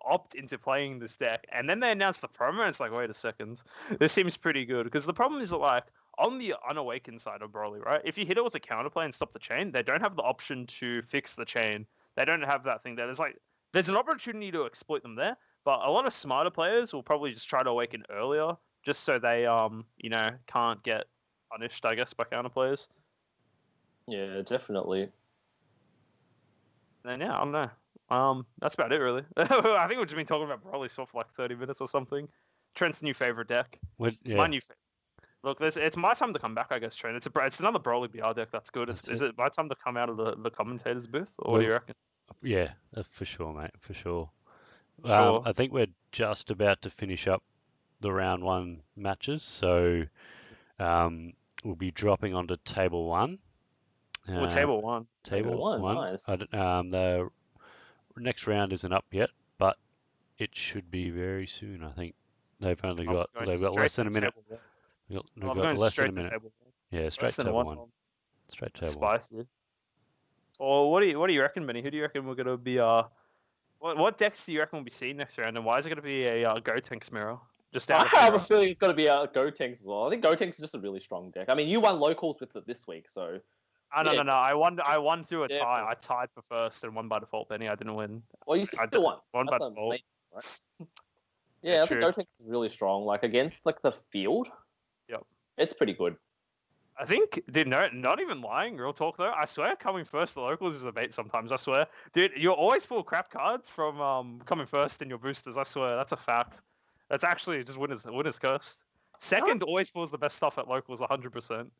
opt into playing this deck? And then they announced the promo, and it's like, wait a second, this seems pretty good. Because the problem is that, like, on the unawakened side of Broly, right? If you hit it with a counterplay and stop the chain, they don't have the option to fix the chain. They don't have that thing there. There's an opportunity to exploit them there, but a lot of smarter players will probably just try to awaken earlier, just so they can't get punished, I guess, by counterplayers. Yeah, definitely. And yeah, I don't know. That's about it, really. I think we've just been talking about Broly swap for like 30 minutes or something. Trent's new favorite deck. yeah. My new favorite. Look, it's my time to come back, I guess, Trent. It's another Broly BR deck that's good. Is it my time to come out of the commentator's booth, or what do you reckon? Yeah, for sure, mate, for sure. Sure. I think we're just about to finish up the round 1 matches, so we'll be dropping onto table 1. Table 1. Table 1. Nice. The next round isn't up yet, but it should be very soon. I think they've got less than a minute. They've got less than a minute. Yeah, straight table 1. Straight table 1. Spicy. Or what do you reckon, Benny? Who do you reckon we're gonna be? What decks do you reckon we'll be seeing next round, and why is it gonna be a Gotenks mirror? Just out I have a feeling it's got to be a Gotenks as well. I think Gotenks is just a really strong deck. I mean, you won locals with it this week, so. No. I won through a tie. I tied for first and won by default, Benny. I didn't win. Well, you still won. Won by default. Right? Yeah, I think Gotenks is really strong. Like against like the field. Yep. It's pretty good. I think, dude, no, not even lying, real talk though. I swear coming first to locals is a bait sometimes, I swear. Dude, you're always full of crap cards from coming first in your boosters, I swear. That's a fact. That's actually just winner's cursed. Second always pulls the best stuff at locals 100%.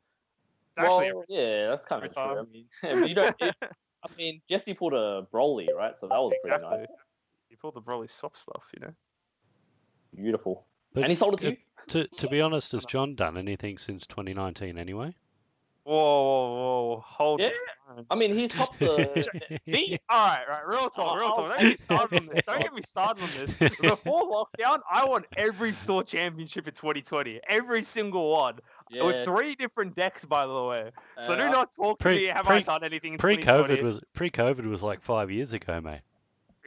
Yeah, that's kind of true. I mean, Jesse pulled a Broly, right? So that was pretty nice. He pulled the Broly swap stuff, you know. Beautiful. And he sold it to you? To be honest, has John done anything since 2019 anyway? Whoa. Hold Yeah. on. I mean, he's topped the. All right, real talk. Don't get me started on this. Don't get me started on this. Before lockdown, I won every store championship in 2020. Every single one. With 3 different decks, by the way. So do not talk to me. Have I done anything in 2020? Pre-COVID was like 5 years ago, mate.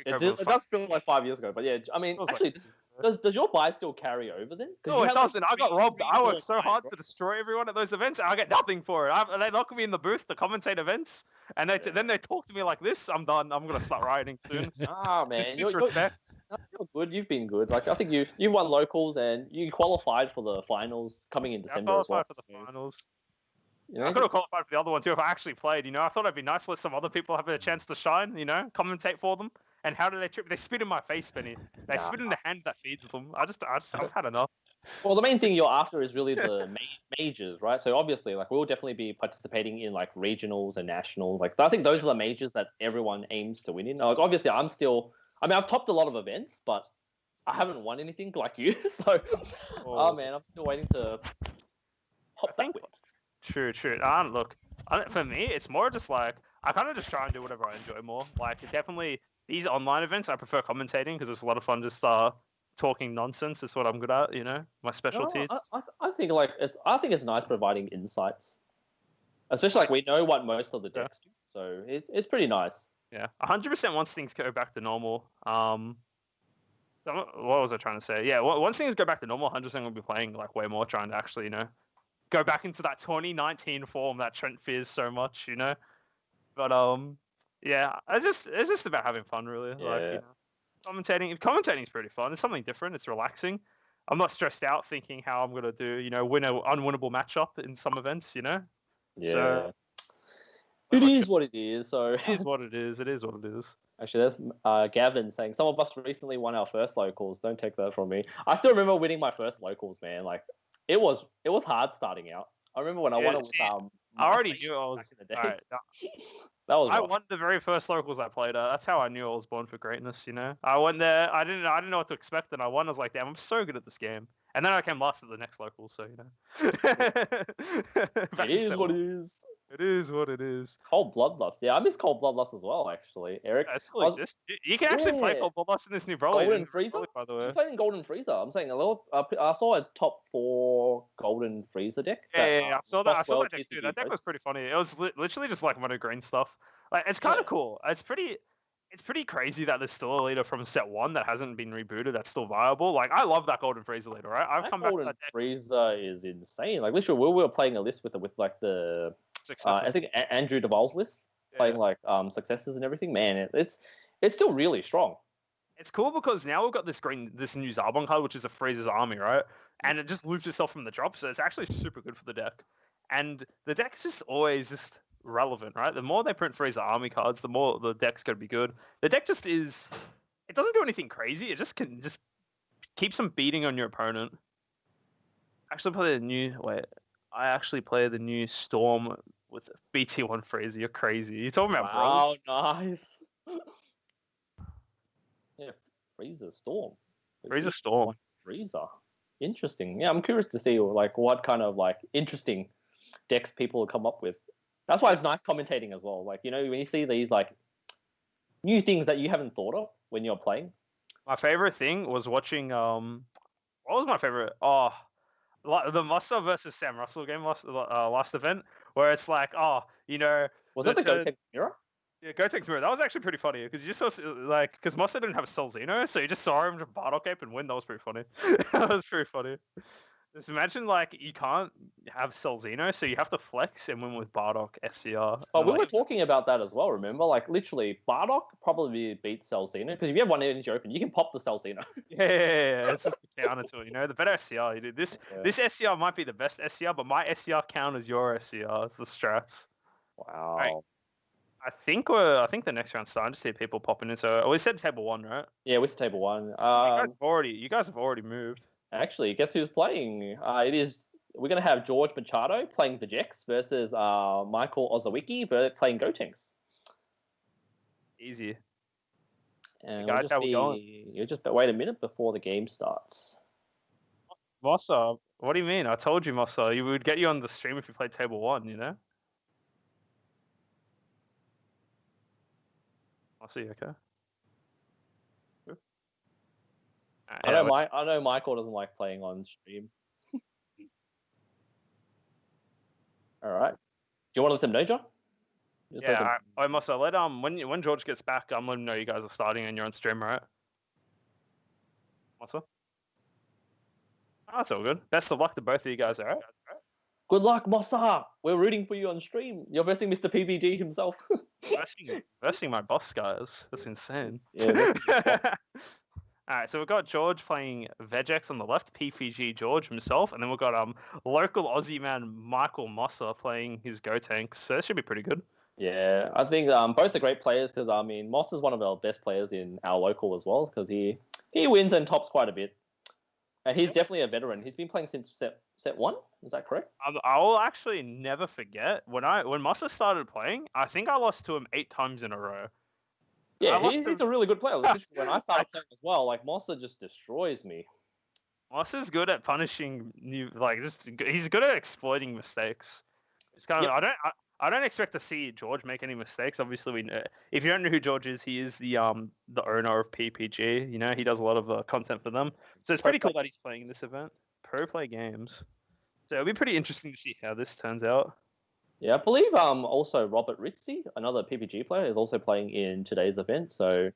It does feel like 5 years ago, but yeah, I mean, actually, does your buy still carry over then? No, it doesn't. I got robbed. I worked so hard to destroy everyone at those events, and I get nothing for it. They lock me in the booth to commentate events, and then they talk to me like this. I'm done. I'm gonna start rioting soon. Ah, man, disrespect. You're good. You've been good. Like I think you've won locals and you qualified for the finals coming in December as well. I qualified for the finals. I could have qualified for the other one too if I actually played. I thought it'd be nice to let some other people have a chance to shine. Commentate for them. And how do they trip? They spit in my face, Benny. They spit in the hand that feeds them. I've had enough. Well, the main thing you're after is really the majors, right? So obviously, like we'll definitely be participating in like regionals and nationals. Like I think those are the majors that everyone aims to win in. Like obviously, I've topped a lot of events, but I haven't won anything like you. So, man, I'm still waiting to pop that win. True. Look, for me, it's more just like I kind of just try and do whatever I enjoy more. Like definitely these online events, I prefer commentating because it's a lot of fun. Just talking nonsense. It's what I'm good at. My specialty. I think it's nice providing insights, especially like we know what most of the decks do, so it's pretty nice. Yeah, 100% once things go back to normal. What was I trying to say? Yeah, once things go back to normal, 100% we'll be playing like way more, trying to actually go back into that 2019 form that Trent fears so much. But yeah, it's just about having fun, really. Yeah. Like, commentating is pretty fun. It's something different. It's relaxing. I'm not stressed out thinking how I'm gonna do, win an unwinnable matchup in some events. Yeah. So, it is what it is. So it is what it is. It is what it is. Actually, that's Gavin saying some of us recently won our first locals. Don't take that from me. I still remember winning my first locals, man. Like it was hard starting out. I remember when I won it with I already knew I was. Right, I won the very first locals I played at. That's how I knew I was born for greatness. I went there. I didn't know what to expect, and I won. I was like, damn, I'm so good at this game. And then I came last at the next locals. So it is what it is. It is what it is. Cold Bloodlust. Yeah, I miss Cold Bloodlust as well, actually. Eric. Yeah, it still exists. You can actually play Cold Bloodlust in this new Broly. Golden Freezer? By the way. I'm playing Golden Freezer. I'm saying I saw a top 4 Golden Freezer deck. Yeah, I saw that deck too. That deck was pretty funny. It was literally just like mono green stuff. Like it's kind of cool. It's pretty crazy that there's still a leader from set 1 that hasn't been rebooted that's still viable. Like I love that Golden Freezer leader, right? I've come back to that deck. Golden Freezer is insane. Like literally we were playing a list with like the I think Andrew Duvall's list, playing like successes and everything. Man, it's still really strong. It's cool because now we've got this new Zarbon card, which is a Freezer's army, right? And it just loops itself from the drop, so it's actually super good for the deck. And the deck's just always just relevant, right? The more they print Freezer army cards, the more the deck's going to be good. The deck just is... It doesn't do anything crazy. It just can just keep some beating on your opponent. Actually play the new... Wait. I actually play the new Storm with BT1 Freezer. You're crazy. You're talking about bros? Nice. Yeah, Freezer Storm. Freezer Storm. Freezer. Interesting. Yeah, I'm curious to see like what kind of like interesting decks people will come up with. That's why it's nice commentating as well. Like, when you see these like new things that you haven't thought of when you're playing. My favorite thing was watching what was my favorite? Oh, the Musa versus Sam Russell game last event, where it's like, was that the Gotenks mirror? Yeah, Gotenks mirror. That was actually pretty funny because you just saw because Musa didn't have Solzino, so you just saw him just Bardock Ape and win. That was pretty funny. That was pretty funny. Just imagine you can't have Solzino, so you have to flex and win with Bardock SCR. Oh, we were talking about that as well. Remember, like literally, Bardock probably beats Solzino because if you have one energy open, you can pop the Solzino. Yeah. It's just the counter to it. The better SCR you do. This SCR might be the best SCR, but my SCR counters your SCR. It's the strats. Wow. Right. I think the next round's starting to see people popping in. So we said table 1, right? Yeah, with table 1. You guys have already moved. Actually, guess who's playing? We're going to have George Machado playing the Vejex versus Michael Ozawicki playing Gotenks. Easy. And guys, how we going? You just wait a minute before the game starts. Mossa, what do you mean? I told you, Mossa, we would get you on the stream if you played table 1, see. Okay. I know Michael doesn't like playing on stream. All right. Do you want to let them know, John? I must let when George gets back, let him know you guys are starting and you're on stream, right? What's up? Oh, that's all good. Best of luck to both of you guys, all right? Good luck, Mossa. We're rooting for you on stream. You're versing Mr. PVG himself. versing my boss, guys. That's insane. Yeah. All right, so we've got George playing Vegex on the left, PVG George himself, and then we've got local Aussie man Michael Mossa playing his Go Tanks. So that should be pretty good. Yeah, I think both are great players because Moss is one of our best players in our local as well because he wins and tops quite a bit, and he's definitely a veteran. He's been playing since set 1. Is that correct? I will actually never forget when Mossa started playing. I think I lost to him 8 times in a row. Yeah, he's a really good player. When I started playing as well, Mossa just destroys me. Mossa's good at punishing you, he's good at exploiting mistakes. It's kind of I don't expect to see George make any mistakes. Obviously, we know, if you don't know who George is, he is the owner of PPG. You know, he does a lot of content for them. So it's pretty cool that he's playing in this event. Pro Play Games. So it'll be pretty interesting to see how this turns out. Yeah, I believe also Robert Ritzy, another PPG player, is also playing in today's event. So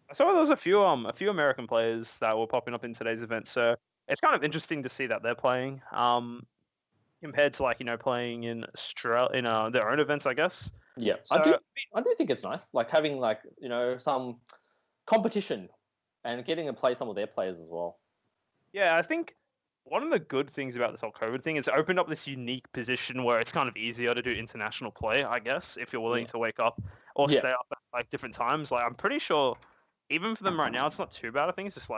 I saw there was a few American players that were popping up in today's event. So it's kind of interesting to see that they're playing. Compared to playing in their own events, I guess. Yeah, so, I do think it's nice, having some competition and getting to play some of their players as well. Yeah, I think one of the good things about this whole COVID thing is it opened up this unique position where it's kind of easier to do international play, I guess, if you're willing to wake up or stay up at different times. I'm pretty sure even for them right now, it's not too bad. I think it's just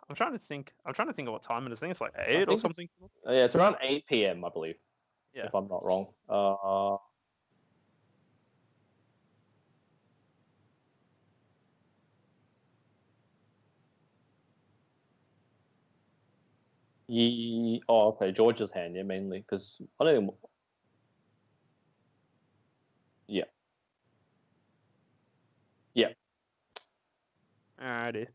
I'm trying to think of what time it is. I think it's 8 or something. Yeah, it's around 8 p.m. I believe. Yeah. If I'm not wrong. Okay. George's hand, yeah, mainly because I don't think. Yeah. Yeah. Alrighty.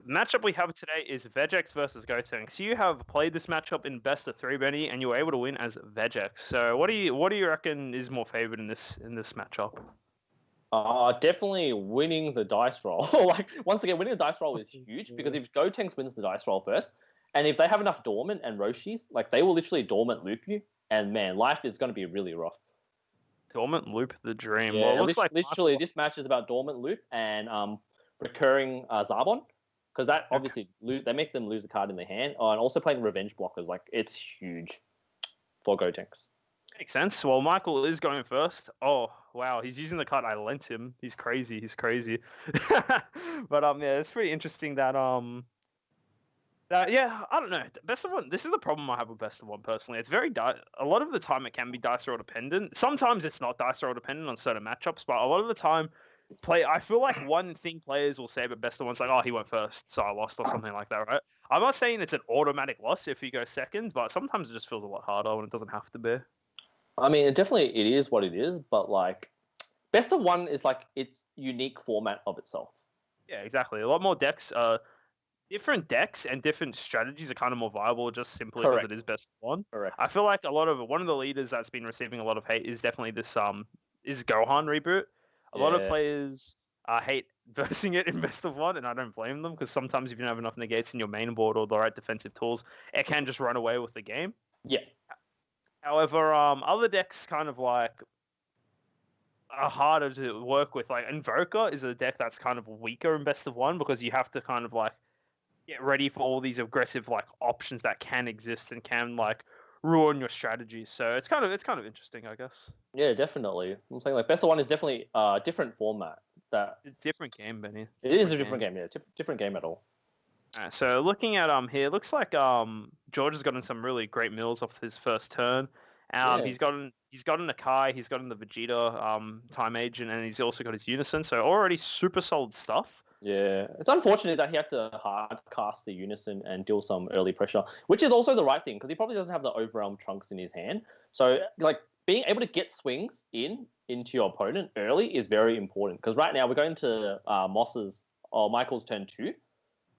The matchup we have today is Vegex versus Gotenks. You have played this matchup in best of 3, Benny, and you were able to win as Vegex. So what do you reckon is more favored in this matchup? Definitely winning the dice roll. Once again, winning the dice roll is huge because if Gotenks wins the dice roll first, and if they have enough dormant and Roshis, they will literally dormant loop you, and man, life is going to be really rough. Dormant loop the dream. Yeah, well, it looks literally this match is about dormant loop and recurring Zarbon. Because that obviously they make them lose a card in their hand, and also playing revenge blockers. It's huge for Gotenks. Makes sense. Well, Michael is going first. Oh wow, he's using the card I lent him. He's crazy. But yeah, it's pretty interesting that yeah, I don't know. Best of 1. This is the problem I have with best of 1 personally. It's very a lot of the time it can be dice roll dependent. Sometimes it's not dice roll dependent on certain matchups, but a lot of the time. I feel like one thing players will say about best of 1's oh, he went first, so I lost or something like that, right? I'm not saying it's an automatic loss if you go second, but sometimes it just feels a lot harder when it doesn't have to be. I mean, it is what it is, but best of 1 is its unique format of itself. Yeah, exactly. A lot more decks, different decks and different strategies are kind of more viable just simply because it is best of 1. Correct. I feel like one of the leaders that's been receiving a lot of hate is definitely this is Gohan reboot. A lot of players hate versing it in best of 1, and I don't blame them because sometimes if you don't have enough negates in your main board or the right defensive tools, it can just run away with the game. Yeah. However, other decks kind of are harder to work with. Invoker is a deck that's kind of weaker in best of 1 because you have to kind of get ready for all these aggressive options that can exist and can ruin your strategy. So it's kind of interesting, I guess. Yeah, definitely. I'm saying best of 1 is definitely a different format. It's a different game, Benny. It is a different game. Yeah, different game at all. Alright, so looking at here, looks like George has gotten some really great mills off his first turn. He's gotten the Kai, he's gotten the Vegeta time agent, and he's also got his Unison. So already super solid stuff. Yeah, it's unfortunate that he had to hard cast the Unison and deal some early pressure, which is also the right thing because he probably doesn't have the Overwhelm Trunks in his hand. So being able to get swings into your opponent early is very important because right now we're going to Michael's turn 2,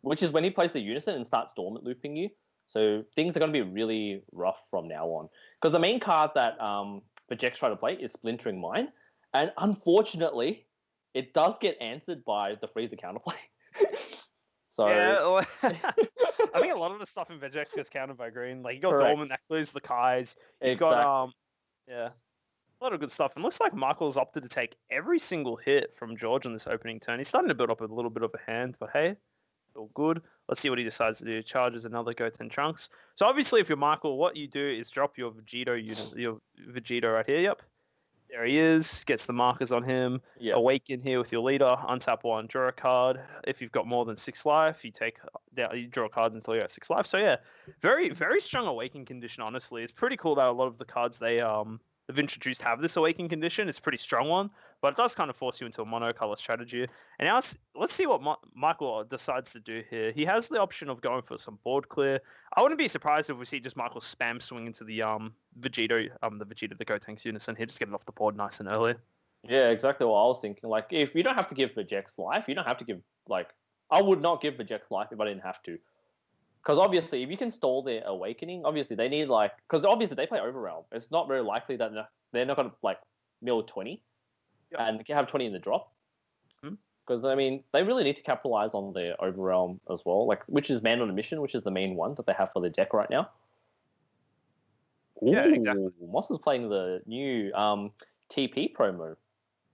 which is when he plays the Unison and starts dormant looping you. So things are going to be really rough from now on. Because the main card that the Jacks try to play is Splintering Mine. And unfortunately, it does get answered by the Freezer counterplay. So yeah, I think a lot of the stuff in Vegex gets countered by green. Like you got Correct. Dormant, that clears the Kais. You've Exactly. got yeah, a lot of good stuff. And looks like Michael's opted to take every single hit from George on this opening turn. He's starting to build up a little bit of a hand, but hey, all good. Let's see what he decides to do. Charges another Goten Trunks. So obviously, if you're Michael, what you do is drop your Vegito unit, your Vegito right here. Yep. There he is. Gets the markers on him. Yep. Awaken here with your leader. Untap 1, draw a card. If you've got more than 6 life, you draw cards until you're at 6 life. So yeah, very, very strong Awaken condition, honestly. It's pretty cool that a lot of the cards they have introduced have this Awaken condition. It's a pretty strong one, but it does kind of force you into a monocolor strategy. And now let's see what Michael decides to do here. He has the option of going for some board clear. I wouldn't be surprised if we see just Michael spam swing into the Vegito, the Gotenks Unison here, just get it off the board nice and early. Yeah, exactly what I was thinking. Like, if you don't have to give Vegex life, you don't have to give, like, I would not give Vegex life if I didn't have to. Because obviously, if you can stall their Awakening, obviously they need, like, because obviously they play Overrealm. It's not very likely that they're not going to, like, mill 20 and have 20 in the drop. Because, I mean, they really need to capitalize on their Overrealm as well, like, which is Man on a Mission, which is the main one that they have for their deck right now. Yeah, Ooh, exactly. Moss is playing the new TP promo.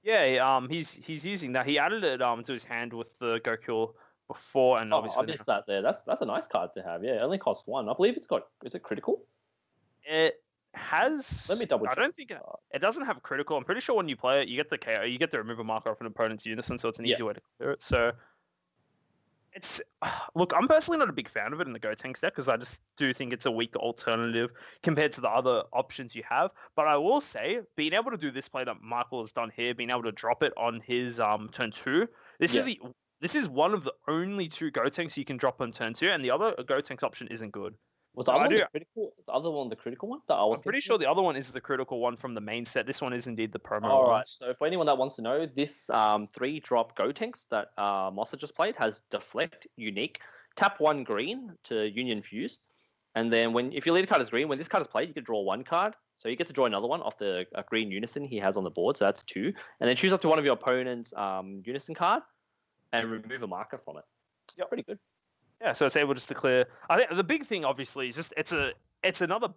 Yeah, he's using that. He added it to his hand with the Gokul before, and obviously I missed that there. That's a nice card to have. Yeah, it only costs 1. I believe it's got. Is it critical? It has. Let me double check. I don't think it doesn't have critical. I'm pretty sure when you play it, you get the KO, you get the removal marker off an opponent's Unison, so it's an easy way to clear it. So it's look, I'm personally not a big fan of it in the Gotenks deck because I just do think it's a weak alternative compared to the other options you have. But I will say, being able to do this play that Michael has done here, being able to drop it on his turn 2, this is one of the only 2 Gotenks you can drop on turn 2, and the other Gotenks option isn't good. Was the other one the critical? The other one the critical one? I'm pretty sure the other one is the critical one from the main set. This one is indeed the promo. All right. So for anyone that wants to know, this 3-drop Gotenks that Mossa just played has Deflect, Unique, tap 1 green to Union Fused, and then if your leader card is green, when this card is played, you can draw 1 card. So you get to draw another one off the green Unison he has on the board. So that's 2, and then choose up to one of your opponent's Unison card and remove a marker from it. Yeah, pretty good. Yeah, so it's able just to clear. I think the big thing, obviously, is just it's another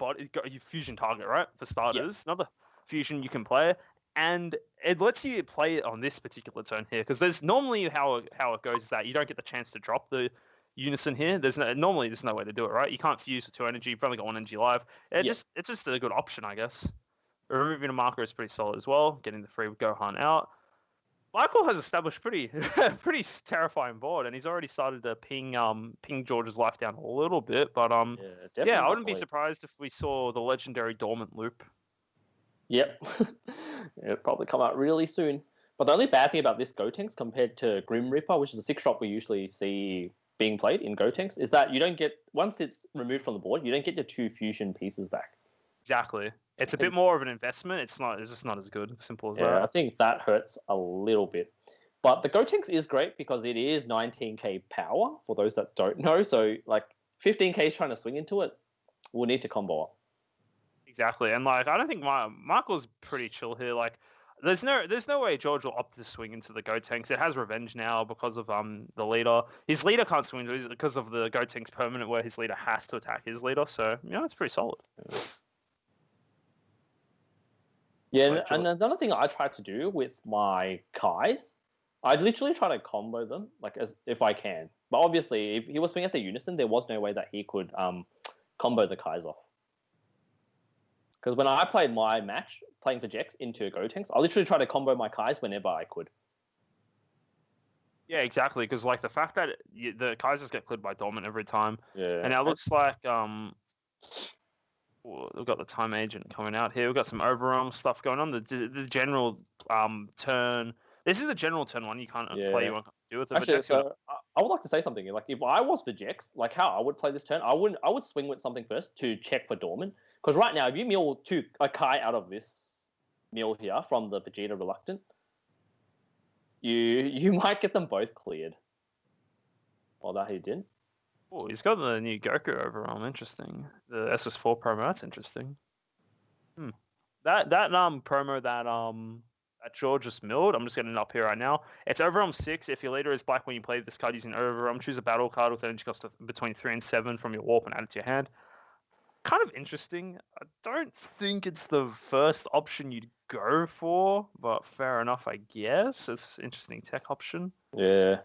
fusion target, right? For starters, another fusion you can play, and it lets you play it on this particular turn here. Because there's normally how it goes is that you don't get the chance to drop the Unison here. There's no way to do it, right? You can't fuse with 2 energy. You've only got 1 energy live. It's just a good option, I guess. Removing a marker is pretty solid as well. Getting the free Gohan out. Michael has established pretty terrifying board, and he's already started to ping George's life down a little bit. But I wouldn't be surprised if we saw the legendary Dormant loop. Yep, it'll probably come out really soon. But the only bad thing about this Gotenks compared to Grim Reaper, which is a 6-drop we usually see being played in Gotenks, is that you don't get, once it's removed from the board, you don't get your 2 fusion pieces back. Exactly. It's a bit more of an investment. It's just not as good. Simple as that. Yeah, I think that hurts a little bit. But the Gotenks is great because it is 19k power, for those that don't know. So, like, 15k is trying to swing into it, we'll need to combo up. Exactly. And, like, I don't think Michael's pretty chill here. Like, there's no way George will opt to swing into the Gotenks. It has revenge now because of the leader. His leader can't swing because of the Gotenks permanent where his leader has to attack his leader. So, it's pretty solid. Yeah, and another thing I tried to do with my Kais, I'd literally try to combo them, like, as if I can. But obviously, if he was swinging at the Unison, there was no way that he could combo the Kais off. Because when I played my match, playing for Jex into Gotenks, I literally tried to combo my Kais whenever I could. Yeah, exactly. Because, like, the fact that the Kaisers get cleared by Dormant every time. Yeah. And it looks like we've got the Time Agent coming out here. We've got some Overrealm stuff going on. The general turn. This is the general turn one. You can't play. You won't do with it. Actually, so I would like to say something. Like, if I was for Jex, like how I would play this turn, I would swing with something first to check for Dormant. Because right now, if you mill a Kai out of this mill here from the Vegeta Reluctant, you might get them both cleared. Well, that he did. Oh, he's got the new Goku overarm. Interesting. The SS4 promo. That's interesting. That promo that George just milled. I'm just getting it up here right now. It's overarm 6. If your leader is black when you play this card using overarm, choose a battle card with energy cost of between 3 and 7 from your warp and add it to your hand. Kind of interesting. I don't think it's the first option you'd go for, but fair enough, I guess. It's an interesting tech option. Yeah.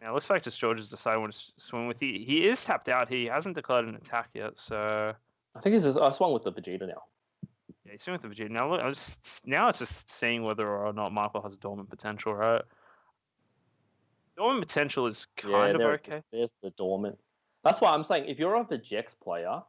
Now, it looks like just George has decided what to swing with. He is tapped out. He hasn't declared an attack yet, so... I think I swung with the Vegeta now. Yeah, he's swinging with the Vegeta. Now it's just seeing whether or not Michael has dormant potential, right? Dormant potential is kind of okay. There's the dormant. That's why I'm saying, if you're a Vegex player,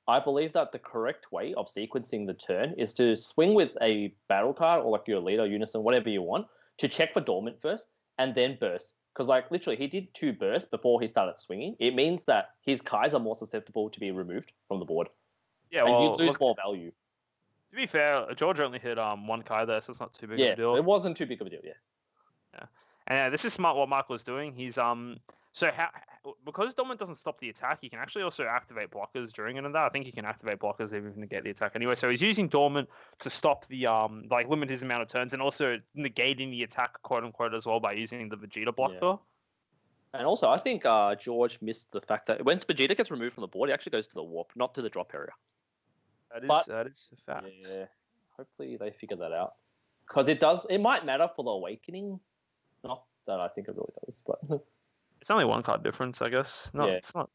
I believe that the correct way of sequencing the turn is to swing with a battle card or like your leader, unison, whatever you want, to check for dormant first and then burst. Because like literally he did 2 bursts before he started swinging. It means that his Kais are more susceptible to be removed from the board. Yeah, and you lose more value. To be fair, George only hit 1 Kai there, so it's not too big of a deal. It wasn't too big of a deal, Yeah. And this is smart what Michael is doing. He's so because Dormant doesn't stop the attack, he can actually also activate blockers during it and that. I think he can activate blockers even to get the attack anyway. So he's using Dormant to stop the like limit his amount of turns and also negating the attack quote unquote as well by using the Vegeta blocker. Yeah. And also I think George missed the fact that when Vegeta gets removed from the board, he actually goes to the warp, not to the drop area. That is a fact. Yeah. Hopefully they figure that out. Because it might matter for the awakening. Not that I think it really does, but it's only 1 card difference, I guess. It's not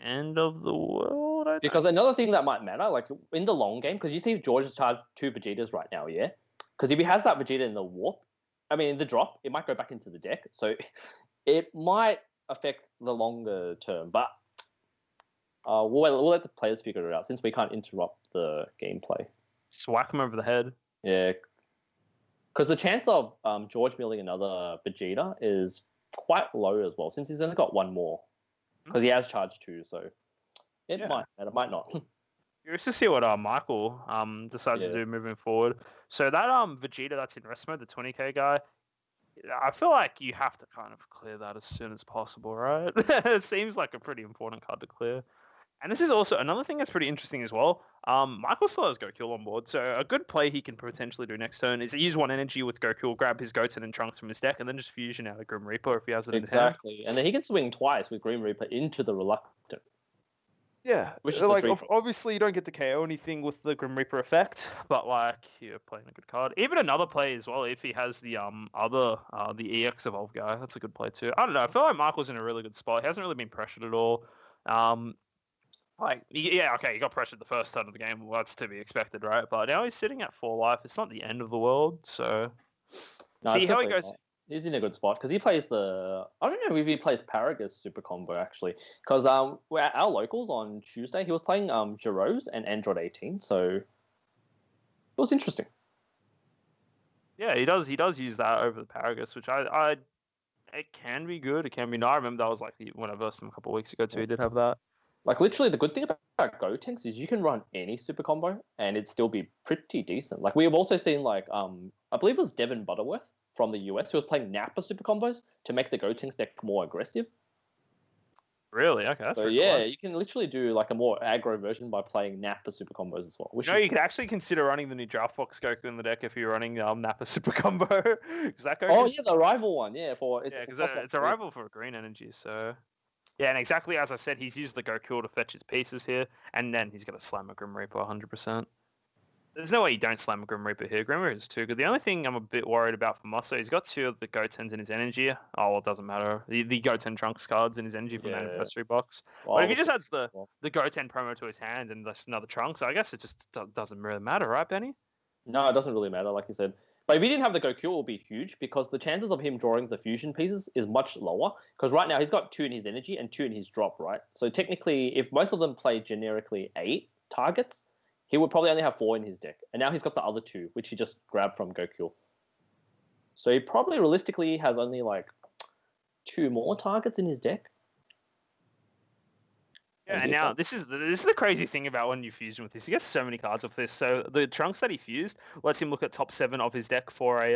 end of the world. Because another thing that might matter, like in the long game, because you see George has charged 2 Vegetas right now, yeah? Because if he has that Vegeta in the warp, in the drop, it might go back into the deck. So it might affect the longer term, but we'll let the players figure it out since we can't interrupt the gameplay. Just whack him over the head. Yeah. Because the chance of George milling another Vegeta is quite low as well, since he's only got 1 more. Because he has charged 2, so it might matter, might not. Curious to see what Michael decides to do moving forward. So that Vegeta that's in rest mode, the 20k guy, I feel like you have to kind of clear that as soon as possible, right? It seems like a pretty important card to clear. And this is also another thing that's pretty interesting as well. Michael still has Goku on board, so a good play he can potentially do next turn is use 1 energy with Goku, grab his Goten and Trunks from his deck, and then just fusion out a Grim Reaper if he has it in hand. Exactly, and then he can swing twice with Grim Reaper into the Reluctant. Yeah, which like obviously you don't get to KO anything with the Grim Reaper effect, but like you're playing a good card. Even another play as well if he has the the EX Evolve guy, that's a good play too. I don't know. I feel like Michael's in a really good spot. He hasn't really been pressured at all. He got pressured the first turn of the game. Well, that's to be expected, right? But now he's sitting at 4 life. It's not the end of the world, so see how he goes. Not. He's in a good spot because he plays I don't know if he plays Paragus Super Combo actually. Because our locals on Tuesday, he was playing Giroux and Android 18, so it was interesting. Yeah, he does use that over the Paragus, which it can be good. It can be. No, I remember that was like when I versed him a couple of weeks ago too. He did have that. Like, literally, the good thing about Gotenks is you can run any super combo and it'd still be pretty decent. Like, we have also seen, like, I believe it was Devin Butterworth from the US who was playing Nappa super combos to make the Gotenks deck more aggressive. Really? Okay, that's so, yeah, cool. You can literally do, like, a more aggro version by playing Nappa super combos as well. You could actually consider running the new Draft Box Goku in the deck if you're running Nappa super combo. That Goku? Oh, yeah, the rival one, yeah. Because it's a rival for green energy, so... Yeah, and exactly as I said, he's used the Goku to fetch his pieces here, and then he's going to slam a Grim Reaper 100%. There's no way you don't slam a Grim Reaper here. Grim Reaper is too good. The only thing I'm a bit worried about for Mosso, he's got 2 of the Gotens in his energy. Oh, well, it doesn't matter. The Goten Trunks cards in his energy from the anniversary box. Well, but if he just adds the Goten promo to his hand and just another Trunks, I guess it just doesn't really matter, right, Benny? No, it doesn't really matter, like you said. But if he didn't have the Goku, it would be huge because the chances of him drawing the fusion pieces is much lower. Because right now he's got 2 in his energy and 2 in his drop, right? So technically, if most of them play generically 8 targets, he would probably only have 4 in his deck. And now he's got the other 2, which he just grabbed from Goku. So he probably realistically has only like 2 more targets in his deck. Yeah, and now this is the crazy thing about when you fusion with this. He gets so many cards off this. So the trunks that he fused lets him look at top 7 of his deck for a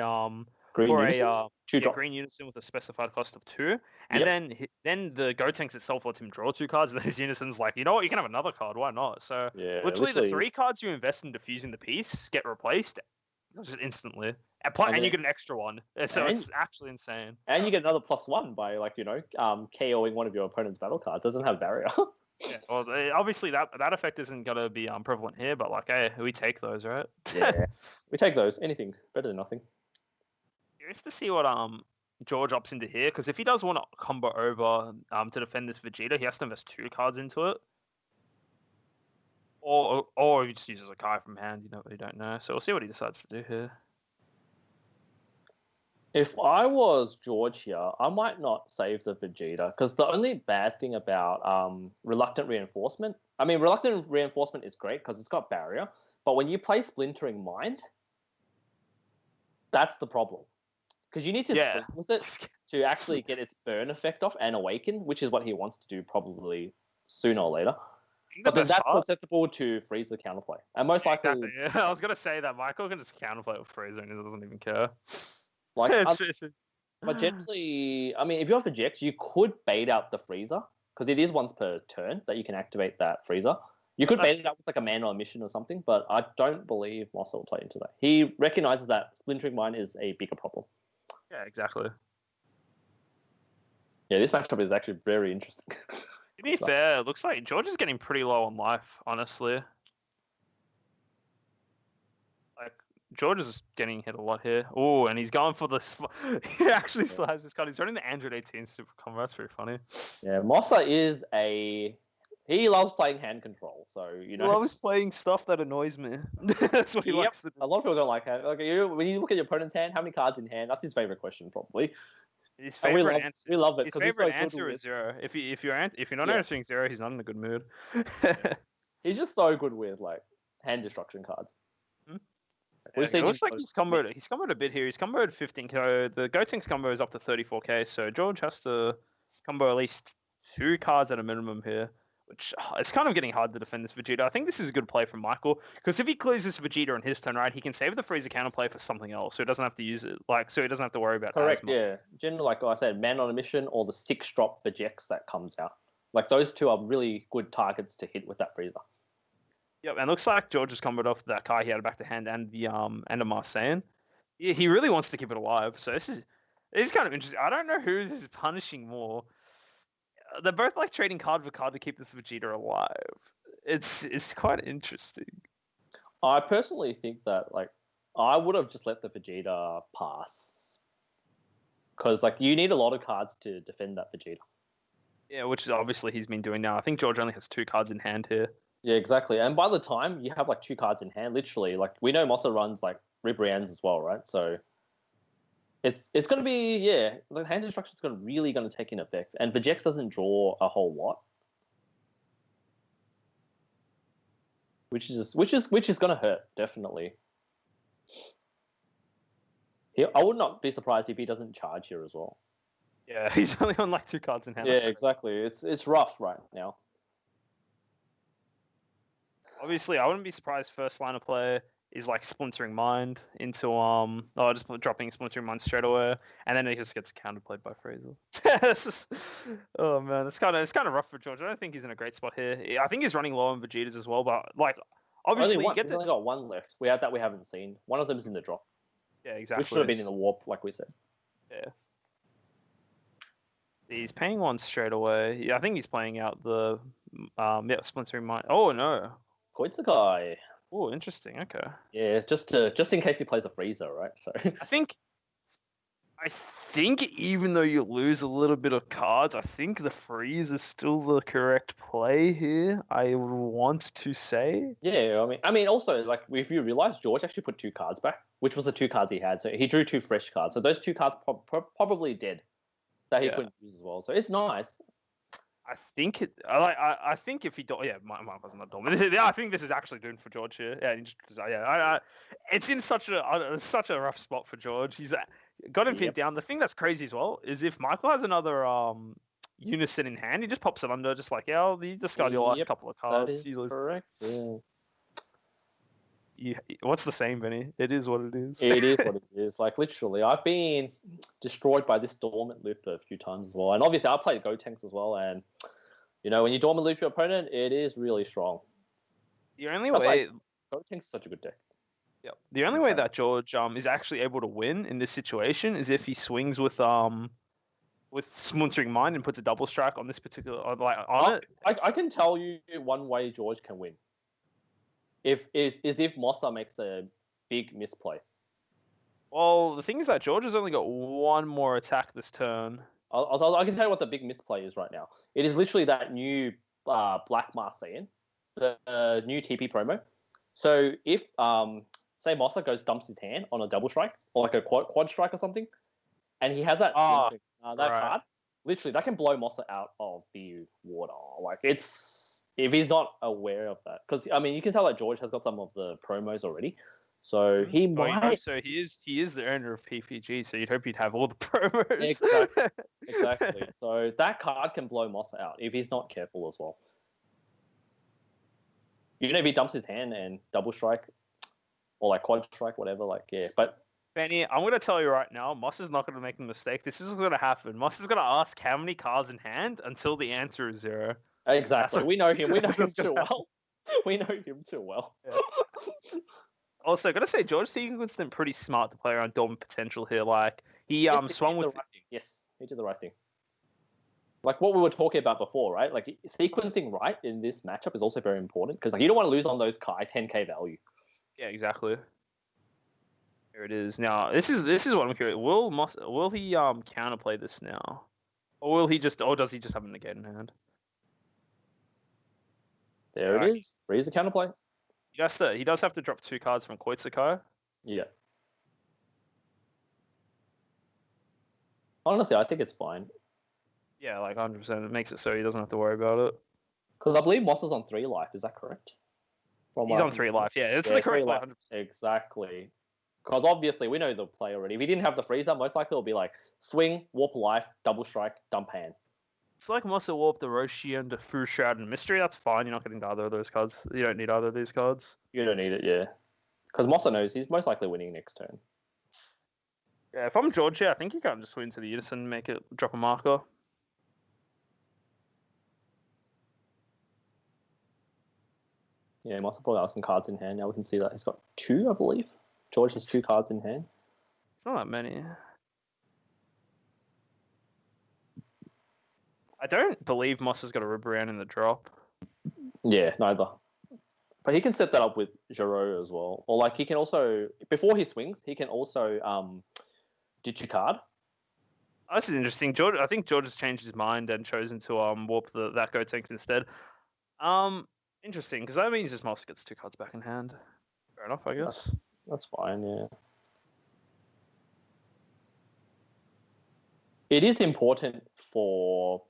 green unison with a specified cost of 2. And then the Gotenks itself lets him draw 2 cards, and his unison's like, you know what, you can have another card, why not? So literally the 3 cards you invest in defusing the piece get replaced just instantly. And you get an extra one. So it's actually insane. And you get another +1 by KOing one of your opponent's battle cards. Doesn't have barrier. Yeah, well, obviously that effect isn't gonna be prevalent here, but like, hey, we take those, right? Yeah, we take those. Anything better than nothing. Curious to see what George opts into here, because if he does want to combo over to defend this Vegeta, he has to invest 2 cards into it, or he just uses a Kai from hand. You don't know. So we'll see what he decides to do here. If I was George here, I might not save the Vegeta, because the only bad thing about Reluctant Reinforcement, Reluctant Reinforcement is great because it's got barrier, but when you play Splintering Mind, that's the problem. Because you need to sprint with it to actually get its burn effect off and awaken, which is what he wants to do probably sooner or later. But then that's susceptible to Frieza counterplay. And most likely... Exactly, yeah. I was going to say that Michael can just counterplay with Frieza and he doesn't even care. But generally, if you have Vegeta, you could bait out the Frieza, because it is once per turn that you can activate that Frieza. You could bait it out with like a man on a mission or something, but I don't believe Mossa will play into that. He recognizes that Splintering Mind is a bigger problem. Yeah, exactly. Yeah, this matchup is actually very interesting. To be fair, it looks like George is getting pretty low on life, honestly. Like, George is getting hit a lot here. Oh, and he's going for the... he actually still has this card. He's running the Android 18 Super Combo. That's pretty funny. Yeah, Mossa is a... He loves playing hand control, so, He loves playing stuff that annoys me. That's what he likes to do. A lot of people don't like hand. Like, when you look at your opponent's hand, how many cards in hand? That's his favorite question, probably. His favorite answer. We love it. His favorite answer is 0. If you're not answering 0, he's not in a good mood. He's just so good with hand destruction cards. It looks like he's comboed a bit here. He's comboed 15k. The Gotenks combo is up to 34k, so George has to combo at least 2 cards at a minimum here, which it's kind of getting hard to defend this Vegeta. I think this is a good play from Michael, because if he clears this Vegeta on his turn, right, he can save the Frieza counterplay for something else, so he doesn't have to use it. So he doesn't have to worry about. Correct. Yeah. Generally, like I said, Man on a Mission or the 6-drop Vegeks that comes out. Like those two are really good targets to hit with that Frieza. Yep, and looks like George has comboed off that Kai he had back to hand and the and a Marseille. He really wants to keep it alive. So this is kind of interesting. I don't know who this is punishing more. They're both like trading card for card to keep this Vegeta alive. It's quite interesting. I personally think that I would have just let the Vegeta pass, because you need a lot of cards to defend that Vegeta. Yeah, which is obviously he's been doing now. I think George only has 2 cards in hand here. Yeah, exactly. And by the time you have 2 cards in hand, literally, we know Mossa runs Ribrians as well, right? So it's going to be, the hand destruction is really going to take in effect. And Vegex doesn't draw a whole lot, which is going to hurt, definitely. I would not be surprised if he doesn't charge here as well. Yeah, he's only on 2 cards in hand. Yeah, exactly. It's rough right now. Obviously, I wouldn't be surprised first line of play is Splintering Mind into just dropping Splintering Mind straight away, and then it just gets counterplayed by Frieza. Oh man, it's kind of rough for George. I don't think he's in a great spot here. I think he's running low on Vegetas as well, but obviously he's only got 1 left. We haven't seen. One of them is in the drop. Yeah, exactly. Which should have been in the warp, like we said. Yeah. He's paying 1 straight away. Yeah, I think he's playing out the Splintering Mind. Oh no. Koitsukai. Oh, interesting. Okay. Yeah, just in case he plays a Frieza, right? So I think even though you lose a little bit of cards, I think the freeze is still the correct play here. I want to say. Yeah, also if you realize George actually put 2 cards back, which was the 2 cards he had. So he drew 2 fresh cards. So those 2 cards probably dead that he couldn't use as well. So it's nice. I think if he Mike was not dumb. I think this is actually doomed for George here. Yeah, it's in such a rough spot for George. He's got him pinned down. The thing that's crazy as well is if Michael has another Unison in hand, he just pops it under, just like, yeah, you discard your last couple of cards. That is correct. Yeah. What's the saying, Benny? It is what it is. It is what it is. Like, literally, I've been destroyed by this dormant loop a few times as well. And obviously, I played Gotenks as well. And, when you dormant loop your opponent, it is really strong. The only way... Gotenks is such a good deck. Yep. The only way that George is actually able to win in this situation is if he swings with Splintering Mind and puts a double strike on this particular... on it. I can tell you one way George can win. If Mossa makes a big misplay. Well, the thing is that George has only got one more attack this turn. I can tell you what the big misplay is right now. It is literally that new Black Marseille, the new TP promo. So if say Mossa dumps his hand on a double strike or like a quad strike or something, and he has that card, literally that can blow Mossa out of the water. Like if he's not aware of that, because you can tell that George has got some of the promos already, so he might. So he is the owner of PPG, so you'd hope he'd have all the promos. Exactly. So that card can blow Mossa out if he's not careful as well. Even if he dumps his hand and double strike, or like quad strike, whatever, but. Benny, I'm going to tell you right now, Moss is not going to make a mistake. This is what's going to happen. Moss is going to ask how many cards in hand until the answer is 0. Exactly. We know him. We know him too well. We know him too well. Yeah. Also, got to say, George Stevenson pretty smart to play around dormant potential here. Like, he swung with... Yes, he did the right thing. Like what we were talking about before, right? Like, sequencing right in this matchup is also very important, because you don't want to lose on those Kai 10k value. Yeah, exactly. Here it is. Now, this is what I'm curious. Will he counterplay this now, or does he just have a negate in hand? There it is. Freeze the counterplay. He does have to drop 2 cards from Koitsukai. Yeah. Honestly, I think it's fine. Yeah, like 100%. It makes it so he doesn't have to worry about it. Because I believe Moss is on 3 life. Is that correct? He's on 3 life. Yeah, it's the correct life. 100%. Exactly. Because obviously we know the play already. If he didn't have the freezer, most likely it'll be like swing, warp life, double strike, dump hand. It's like Mossa Warp, the Roshi, and the Fu Shroud and Mystery. That's fine. You're not getting either of those cards. You don't need either of these cards. You don't need it, yeah. Because Mossa knows he's most likely winning next turn. Yeah, if I'm George, I think you can't just swing to the Unison and make it drop a marker. Yeah, Mossa probably has some cards in hand. Now we can see that he's got 2, I believe. George has 2 cards in hand. It's not that many. I don't believe Moss has got a Ribrianne in the drop. Yeah, neither. But he can set that up with Giro as well. Or he can also, before he swings, he can also ditch a card. Oh, this is interesting. I think George has changed his mind and chosen to warp that Gotenks instead. Interesting, because that means this Moss gets 2 cards back in hand. Fair enough, I guess. That's fine, yeah. It is important for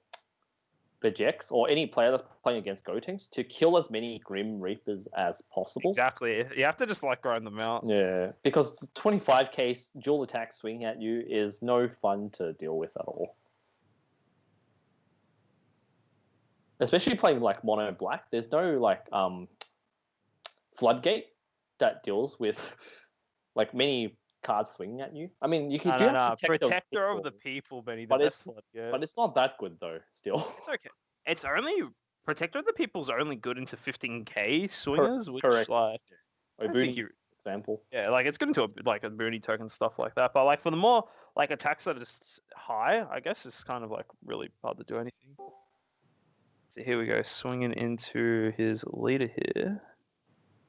the Jex, or any player that's playing against Gotenks, to kill as many Grim Reapers as possible. Exactly. You have to just grind them out. Yeah, because 25k dual attack swing at you is no fun to deal with at all. Especially playing mono black, there's no floodgate that deals with many cards swinging at you. You can do Protector of the People, Benny. But it's not that good though. Still, it's okay. It's only Protector of the People's only good into 15k swingers, which correct. Booney example. Yeah, it's good into a Booney token stuff like that. But for the more attacks that are just high, I guess it's kind of really hard to do anything. So here we go, swinging into his leader here.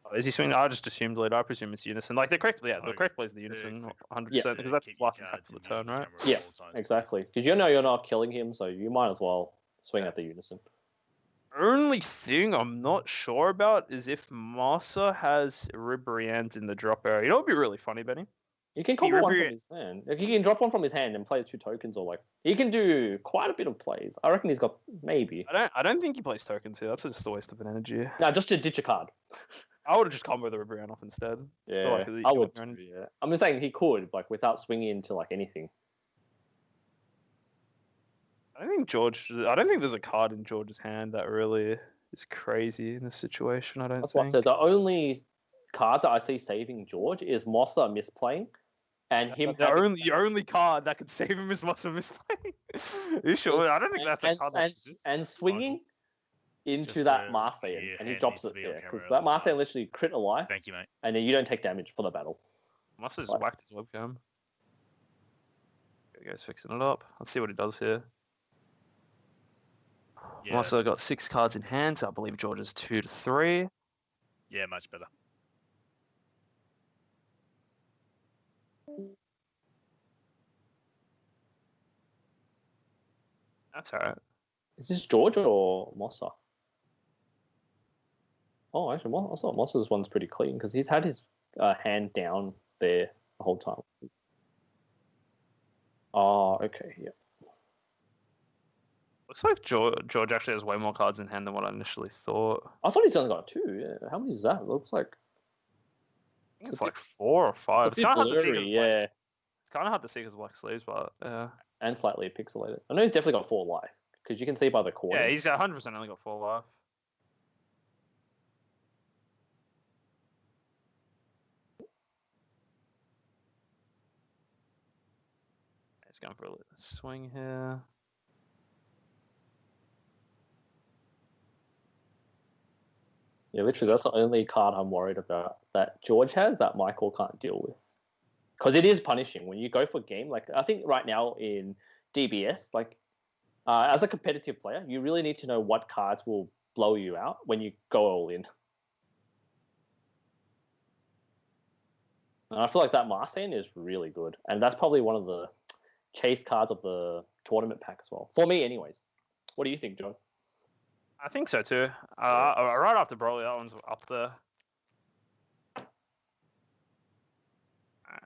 Oh, is he swinging? I just assumed leader. I presume it's Unison. The correct play is the Unison, 100%, because that's his last attack for the turn, right? Yeah, exactly. Because you're not killing him, so you might as well swing at the Unison. Only thing I'm not sure about is if Mossa has Ribrianne in the drop area. It would be really funny, Benny. He can combo one from his hand. He can drop one from his hand and play 2 tokens, or he can do quite a bit of plays. I reckon he's got maybe. I don't think he plays tokens here. That's just a waste of an energy. No, just to ditch a card. I would have just comboed the Ribrianne off instead. Yeah, I would. Yeah. I'm just saying he could, without swinging into anything. I don't think there's a card in George's hand that really is crazy in this situation. I don't That's what I think. said. The only card that I see saving George is Mossa misplaying, and him The only card that could save him is Mossa misplaying. You sure? I don't think that's a card that exists. and swinging into Just, that Marseille, your and he hand drops needs it to be on there camera because at that all Marseille times. literally crit a life, Thank you, mate. and then you don't take damage for the battle. Mossa's Right. whacked his webcam. There he goes, fixing it up. Let's see what he does here. Yeah, Mossa got 6 cards in hand, so I believe George is 2 to 3. yeah, much better. That's alright. Is this George or Mossa? Oh, actually, I thought Mossa's one's pretty clean because he's had his hand down there the whole time. Oh, okay, yeah. Looks like George actually has way more cards in hand than what I initially thought. I thought he's only got 2. Yeah. How many is that? It looks like I think it's like 4 or 5. It's kind of hard to see blurry, yeah, it's kind of hard to see because black sleeves, but and slightly pixelated. I know he's definitely got 4 life because you can see by the corner. yeah, he's got 100% only got 4 life. He's going for a little swing here. Yeah, literally, that's the only card I'm worried about that George has that Michael can't deal with. Because it is punishing when you go for game. Like, I think right now in DBS, like, as a competitive player, you really need to know what cards will blow you out when you go all in. And I feel like that Marseille is really good. And that's probably one of the chase cards of the tournament pack as well. For me, anyways. What do you think, John? I think so too. Right after Broly, that one's up there.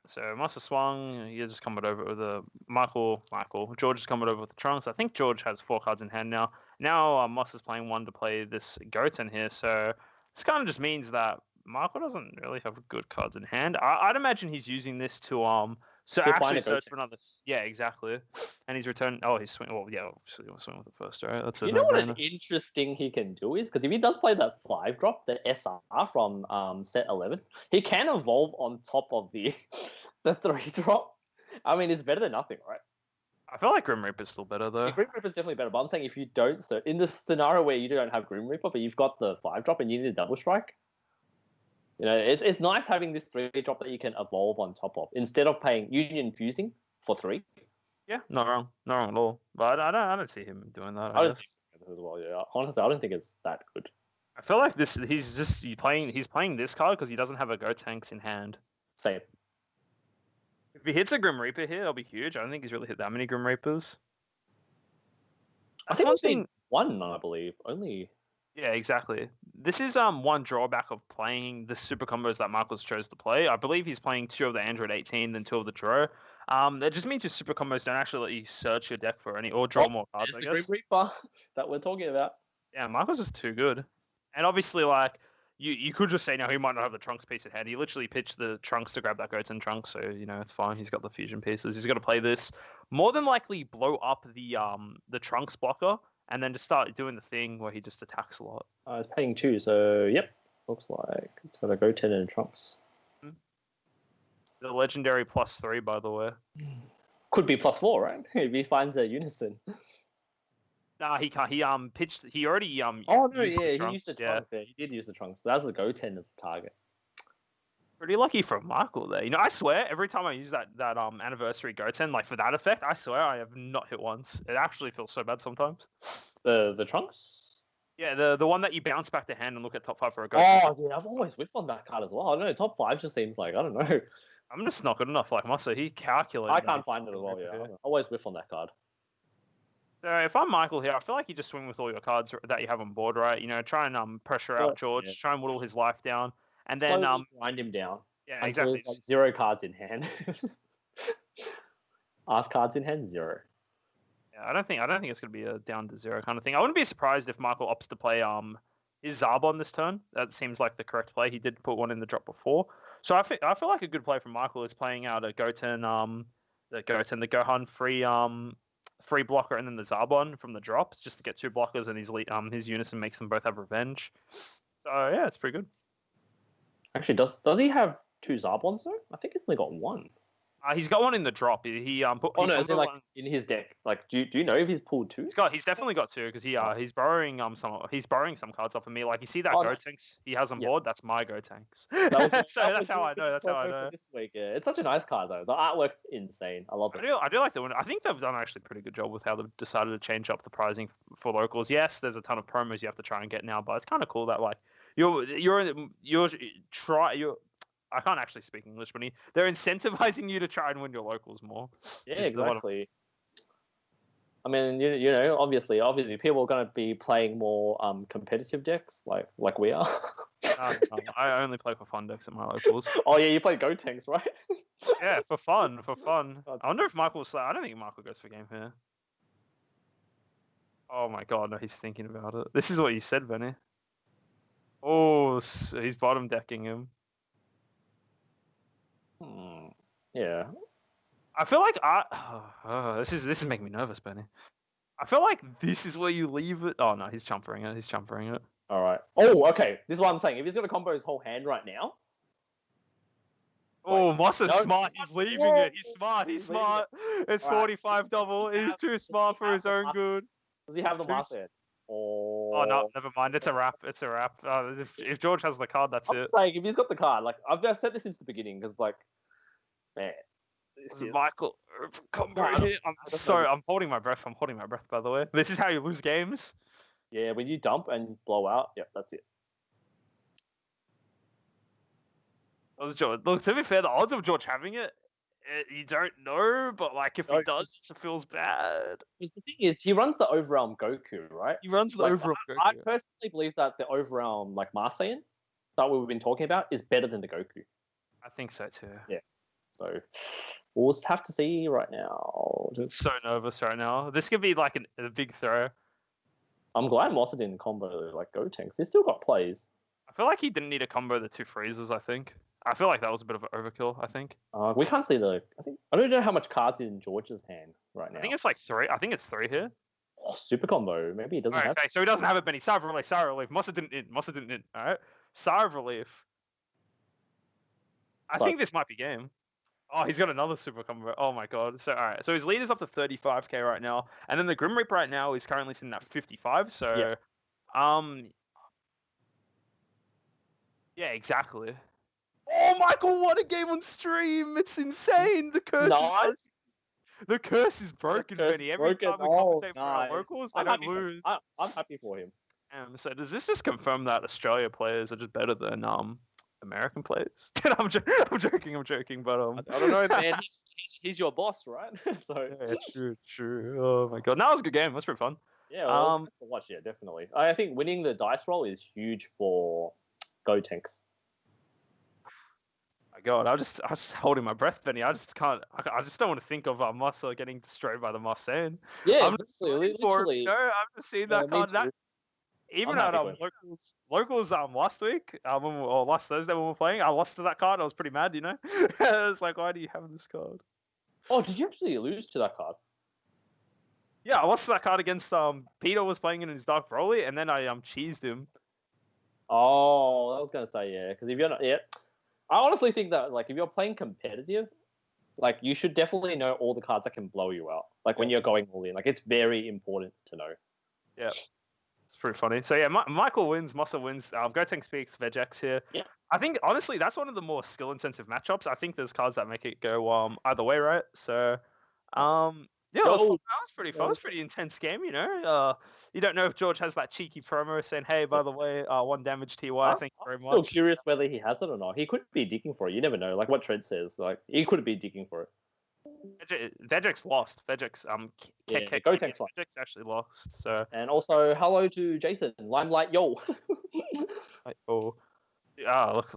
So Mossa swung. You just coming over with a Michael. George is coming over with the trunks. I think George has 4 cards in hand now. Now Moss is playing 1 to play this Goten here. So this kind of just means that Michael doesn't really have good cards in hand. I'd imagine he's using this to actually search for another. Yeah, exactly. And he's returned. Oh, he's swinging. Well, yeah, obviously he'll swing with the first, right? That's you know what an interesting he can do is because if he does play that 5-drop, the SR from set 11, he can evolve on top of the 3-drop. I mean, it's better than nothing, right? I feel like Grim Reaper's still better though. Yeah, Grim Reaper's definitely better, but I'm saying if you don't, so in the scenario where you don't have Grim Reaper, but you've got the 5-drop and you need a double strike, you know, it's nice having this 3-drop that you can evolve on top of instead of paying Union Fusing for 3. Yeah, not wrong at all. But I don't see him doing that. I don't think so as well. Yeah, honestly, I don't think it's that good. I feel like he's playing this card because he doesn't have a Go Tanks in hand. Same. If he hits a Grim Reaper here, that'll be huge. I don't think he's really hit that many Grim Reapers. I think I've seen one, I believe. Only. Yeah, exactly. This is one drawback of playing the super combos that Michael's chose to play. I believe he's playing 2 of the Android 18, then 2 of the Draw. That just means your super combos don't actually let you search your deck for any or draw more cards. I guess. The Grim Reaper that we're talking about. Yeah, Michael's just too good. And obviously, like you could just say now he might not have the Trunks piece at hand. He literally pitched the Trunks to grab that Goten Trunks, so you know it's fine. He's got the fusion pieces. He's got to play this. More than likely, blow up the Trunks blocker. And then just start doing the thing where he just attacks a lot. It's paying 2, so yep. Looks like it's got a Goten and Trunks. The legendary +3, by the way. Could be +4, right? If he finds a unison. Nah, he can't. He pitched. He already Oh no, used yeah, the he used the Trunks. Yeah, he did use the Trunks. That was a Goten as the target. Pretty lucky from Michael there. You know, I swear every time I use that anniversary Goten, like for that effect, I swear I have not hit once. It actually feels so bad sometimes. The Trunks? Yeah, the one that you bounce back to hand and look at top 5 for a Goten. Oh yeah, I've always whiffed on that card as well. I don't know, top 5 just seems like, I don't know. I'm just not good enough like Massa. He calculated. I can't find it as well, yeah. I always whiff on that card. So if I'm Michael here, I feel like you just swing with all your cards that you have on board, right? You know, try and pressure out George, yeah. try and whittle his life down, and then slowly grind him down. Yeah, exactly. Like 0 cards in hand. Ask cards in hand, 0. Yeah, I don't think it's gonna be a down to 0 kind of thing. I wouldn't be surprised if Michael opts to play his Zarbon this turn. That seems like the correct play. He did put one in the drop before, so I feel like a good play from Michael is playing out a Goten, the Gohan free 3 blocker and then the Zarbon from the drop, just to get 2 blockers, and his Unison makes them both have revenge. So yeah, it's pretty good. Actually, does he have 2 Zarbons though? I think he's only got 1. He's got one in the drop. He put. Oh he no, is it like one... in his deck? Like, do you know if he's pulled 2? He's definitely got 2 because he's borrowing some cards off of me. Like you see that Nice. Gotenks he has on board. That's my Gotenks. That's how I know. That's how I know. This week, yeah. It's such a nice card though. The artwork's insane. I love it. I do like the one. I think they've done actually a pretty good job with how they've decided to change up the pricing for locals. Yes, there's a ton of promos you have to try and get now, but it's kind of cool that like I can't actually speak English, but they're incentivizing you to try and win your locals more. Yeah, exactly. I mean, you know, obviously, people are going to be playing more competitive decks, like we are. I only play for fun decks at my locals. Oh yeah, you play Gotenks, right? Yeah, for fun. I wonder if Michael's. I don't think Michael goes for game here. Oh my god, no, he's thinking about it. This is what you said, Benny. Oh, he's bottom decking him. Yeah. I feel like this is making me nervous, Benny. I feel like this is where you leave it. Oh no, he's chumpering it. All right. Oh, okay. This is what I'm saying. If he's gonna combo his whole hand right now. Oh, Moss is smart. He's leaving it. He's smart. It's 45 double. He's too smart for his own good. Does he have the master hand? Oh no, never mind. It's a wrap. If George has the card, that's it. Like if he's got the card, like I've said this since the beginning, because like, man, Michael combo here. I'm holding my breath. By the way, this is how you lose games. Yeah, when you dump and blow out. Yep, that's it. Look, to be fair, the odds of George having it, you don't know, but like if he does, it feels bad. The thing is, he runs the Overrealm Goku, right? He runs the Overrealm Goku. I personally believe that the Overrealm, like Marseille, that we've been talking about, is better than the Goku. I think so too. Yeah. So we'll just have to see right now. So nervous right now. This could be like a big throw. I'm glad Mossa didn't combo like Gotenks. He's still got plays. I feel like he didn't need to combo the 2 freezes. I feel like that was a bit of an overkill. We can't see I don't know how much cards in George's hand right now. I think it's like 3. I think it's 3 here. Oh, super combo. Maybe he doesn't have. Okay, so he doesn't have it, Benny. Sire Relief. Mossa didn't in. All right. Sire Relief. I think this might be game. Oh, he's got another super combo. Oh my god. So all right. So his lead is up to 35k right now, and then the Grim Reaper right now is currently sitting at 55. So, yeah, exactly. Oh, Michael, what a game on stream! It's insane. The curse. Nice. The curse is broken, Benny. Every time we compensate for our locals, they don't lose. I'm happy for him. So does this just confirm that Australia players are just better than American players? I'm joking, but I don't know, man. He's your boss, right? So yeah, true. Oh my god, that was a good game. That's pretty fun. Yeah, well, watch. Yeah, definitely. I think winning the dice roll is huge for Gotenks. My god, I'm just holding my breath, Benny. I just don't want to think of Mossa getting destroyed by the Marseille. Yeah, I'm just literally. I'm just seeing that card. Even at locals last week, or last Thursday when we were playing, I lost to that card. I was pretty mad, you know. I was like, why do you have this card? Oh, did you actually lose to that card? Yeah, I lost to that card against Peter was playing it in his Dark Broly, and then I cheesed him. Oh, I was gonna say because if you're not I honestly think that like if you're playing competitive, like you should definitely know all the cards that can blow you out. Like when you're going all in, like it's very important to know. Yeah. It's pretty funny. So yeah, Michael wins, Mossa wins. Gotenks speaks, Vegex here. Yeah. I think honestly that's one of the more skill-intensive matchups. I think there's cards that make it go either way, right? So, yeah, that was pretty fun. It was a pretty intense game, you know. You don't know if George has that cheeky promo saying, "Hey, by the way, 1 damage TY." Thank you very much. I'm still curious whether he has it or not. He could be digging for it. You never know. Like what Tread says, like he could be digging for it. Vegex lost. Vegex Gotenks won. Vegex actually lost. So and also hello to Jason Limelight yo. Look,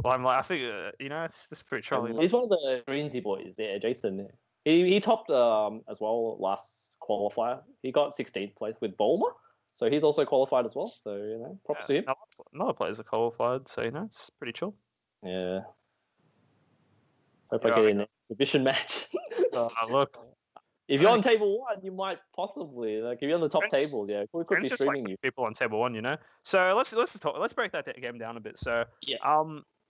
Limelight. I think it's just pretty trolling. He's one of the Greensy boys. Yeah, Jason. He topped as well last qualifier. He got 16th place with Bulma, so he's also qualified as well. So props to him. Another players are qualified, so it's pretty chill. Yeah. Hope I get an exhibition match. Look, If you're on table 1, you might possibly if you're on the top table, we could be just streaming like you. people on table 1, So let's break that game down a bit. So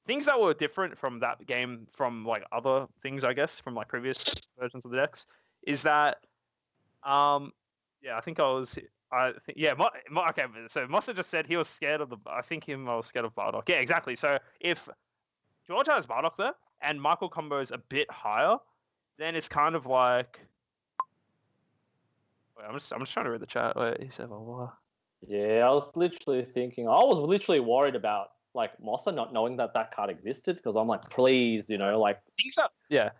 things that were different from that game from like other things, I guess, from like previous versions of the decks, is that okay. So Mossa just said he was scared of I was scared of Bardock. Yeah, exactly. So if George has Bardock there and Michael combos a bit higher, then it's kind of like. Wait, I'm just trying to read the chat. Wait, he said, Yeah, I was literally worried about like Mossa not knowing that card existed, because I'm like, please, like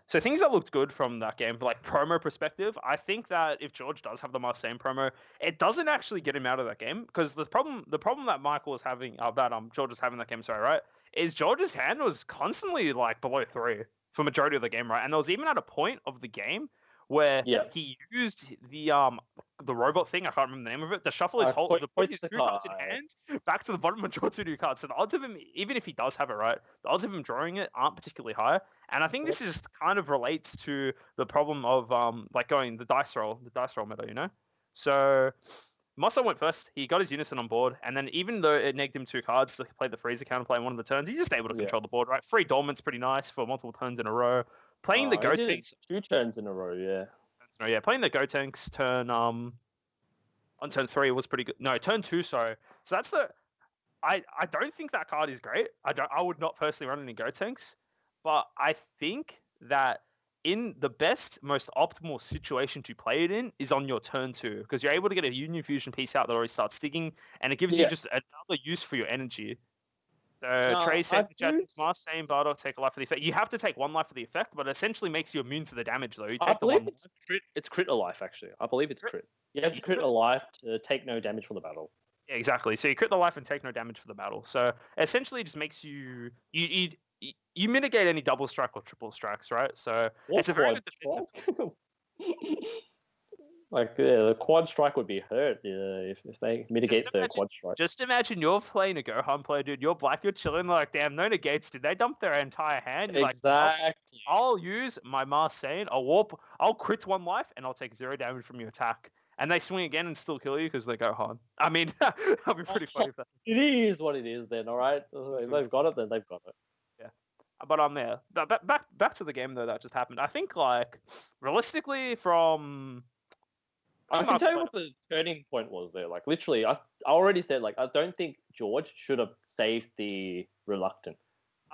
So things that looked good from that game, like promo perspective, I think that if George does have the Marseille promo, it doesn't actually get him out of that game, because the problem that Michael was having, George was having that game, sorry, right, is George's hand was constantly like below 3 for majority of the game, right, and there was even at a point of the game where he used the robot thing, I can't remember the name of it, to shuffle his put his 2 cards in hand back to the bottom and draw 2 new cards. So the odds of him, even if he does have it right, the odds of him drawing it aren't particularly high. And I think this is kind of relates to the problem of like going the dice roll meta, So Mossa went first. He got his unison on board, and then even though it negged him 2 cards to play the freezer counterplay in one of the turns, he's just able to control the board, right? 3 Dormant's pretty nice for multiple turns in a row. Playing the Gotenks 2 turns in a row, yeah. Playing the Gotenks turn on turn 3 was pretty good. No, turn 2, sorry. So that's I don't think that card is great. I would not personally run any Gotenks, but I think that in the best, most optimal situation to play it in is on your turn 2, because you're able to get a Union Fusion piece out that already starts digging, and it gives you just another use for your energy. So Trey said, Marseille, Bardock take a life for the effect. You have to take 1 life for the effect, but it essentially makes you immune to the damage, though. I believe it's crit a life, actually. I believe it's crit. You have to crit a life to take no damage for the battle. Yeah, exactly. So you crit the life and take no damage for the battle. So essentially it just makes you mitigate any double strike or triple strikes, right? So it's a very good defensive. Like, the quad strike would be hurt if they mitigate the quad strike. Just imagine you're playing a Gohan player, dude. You're black, you're chilling, like, damn, no negates. Did they dump their entire hand? You're exactly. Like, I'll use my Marseille, I'll crit 1 life, and I'll take 0 damage from your attack. And they swing again and still kill you because they Gohan. I mean, that'll be pretty funny. It is what it is then, all right? If they've got it, then they've got it. Yeah. But I'm there. Back to the game, though, that just happened. I think, like, realistically, from... I can tell you what the turning point was there. Like, literally, I already said, like, I don't think George should have saved the Reluctant.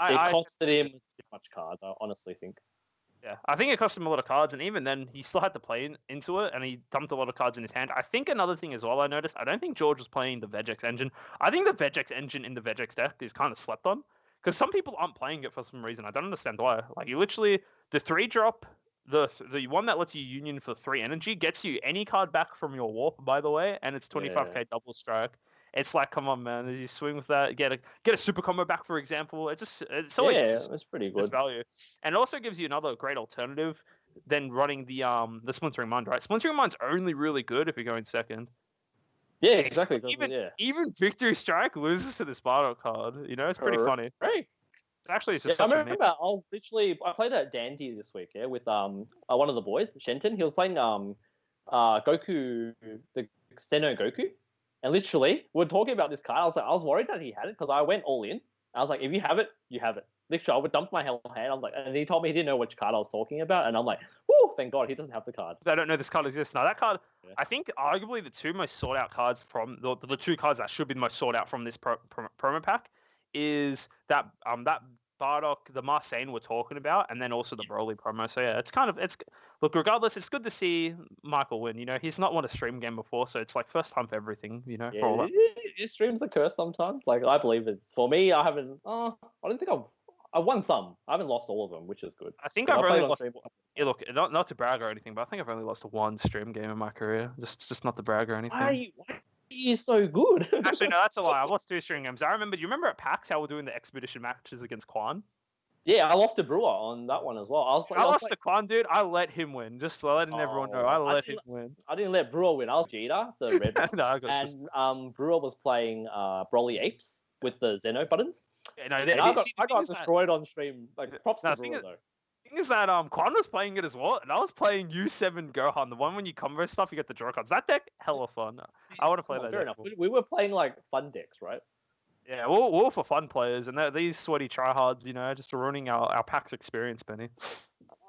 It costed him too much cards, I honestly think. Yeah, I think it cost him a lot of cards, and even then, he still had to play into it, and he dumped a lot of cards in his hand. I think another thing as well I noticed, I don't think George was playing the Vegex engine. I think the Vegex engine in the Vegex deck is kind of slept on, because some people aren't playing it for some reason. I don't understand why. Like, you literally, the 3-drop... The one that lets you union for 3 energy gets you any card back from your warp, by the way, and it's 25k double strike. It's like, come on, man, you swing with that, get a super combo back, for example. It's always it's pretty good value, and it also gives you another great alternative than running the Splintering Mind, right? Splintering Mind's only really good if you're going second. Yeah, exactly. Even Victory Strike loses to the Bardock card. It's pretty funny. Right. Actually, it's just I remember I played at Dandy this week, with one of the boys, Shenton. He was playing Goku, the Xeno Goku, and literally we're talking about this card. I was worried that he had it, because I went all in. I was like, if you have it, you have it. Literally, I would dump my hell hand. I'm like, and he told me he didn't know which card I was talking about, and I'm like, whoo, thank God he doesn't have the card. They don't know this card exists. Now that card, I think arguably the 2 most sought out cards from the 2 cards that should be the most sought out from this promo pack is that Bardock, the Marseille we're talking about, and then also the Broly promo. So yeah, look, regardless, it's good to see Michael win. He's not won a stream game before, so it's like first time for everything. For all that. His stream's a curse sometimes. Like, I believe it's for me. I haven't. I don't think I've won some. I haven't lost all of them, which is good. I think I've only lost. Yeah, look, not to brag or anything, but I think I've only lost 1 stream game in my career. Just not to brag or anything. Why are you so good? Actually, no, that's a lie. I've lost 2 stream games. Do you remember at PAX how we're doing the expedition matches against Quan? Yeah, I lost to Brewer on that one as well. I lost to Quan, dude. I let him win. Just letting everyone know. I let him win. I didn't let Brewer win. I was Jeter, the red one. No, and Brewer was playing Broly Apes with the Zeno buttons. Yeah, no, I got destroyed on stream. Like, props to Brewer, though. thing is that Quan was playing it as well, and I was playing U7 Gohan, the one when you combo stuff, you get the draw cards. That deck, hella fun. I want to play that Fair deck. enough. We were playing like fun decks, right? Yeah, we're all for fun players, and these sweaty tryhards, just ruining our PAX experience, Benny.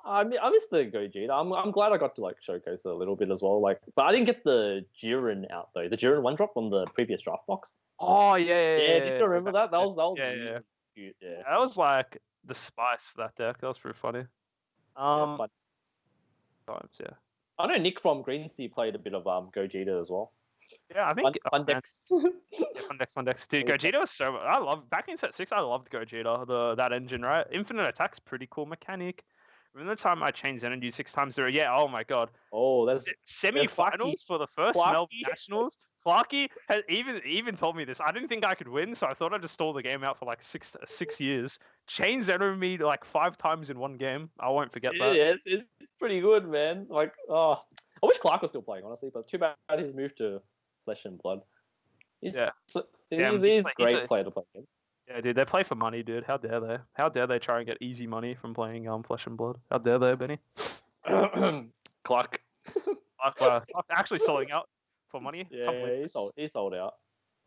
I miss the Gogeta. I'm glad I got to like showcase it a little bit as well. Like, but I didn't get the Jiren out though. The Jiren one drop on the previous draft box. Oh yeah. Do you still remember that? That was yeah, really yeah. cute. Yeah. That was like the spice for that deck. That was pretty funny. Fun. Times, yeah. I know Nick from Green Sea played a bit of Gogeta as well. Yeah, I think Fun decks. Fun decks. Dude, Gogeta was so. I love back in set 6. I loved Gogeta. That engine, right? Infinite attack's pretty cool mechanic. Remember the time I changed energy 6 times through? Yeah. Oh my god. Oh, that's Semi-finals for the first Melbourne Nationals. Clarky has even told me this. I didn't think I could win, so I thought I'd just stall the game out for like six years. Changed enemy like 5 times in one game. I won't forget that. Yeah, it's pretty good, man. Like, I wish Clark was still playing, honestly, but too bad he's moved to Flesh and Blood. He's a great player to play against. Yeah, dude, they play for money, dude. How dare they? How dare they try and get easy money from playing Flesh and Blood? How dare they, Benny? Clark actually selling out for money. Yeah, he sold out.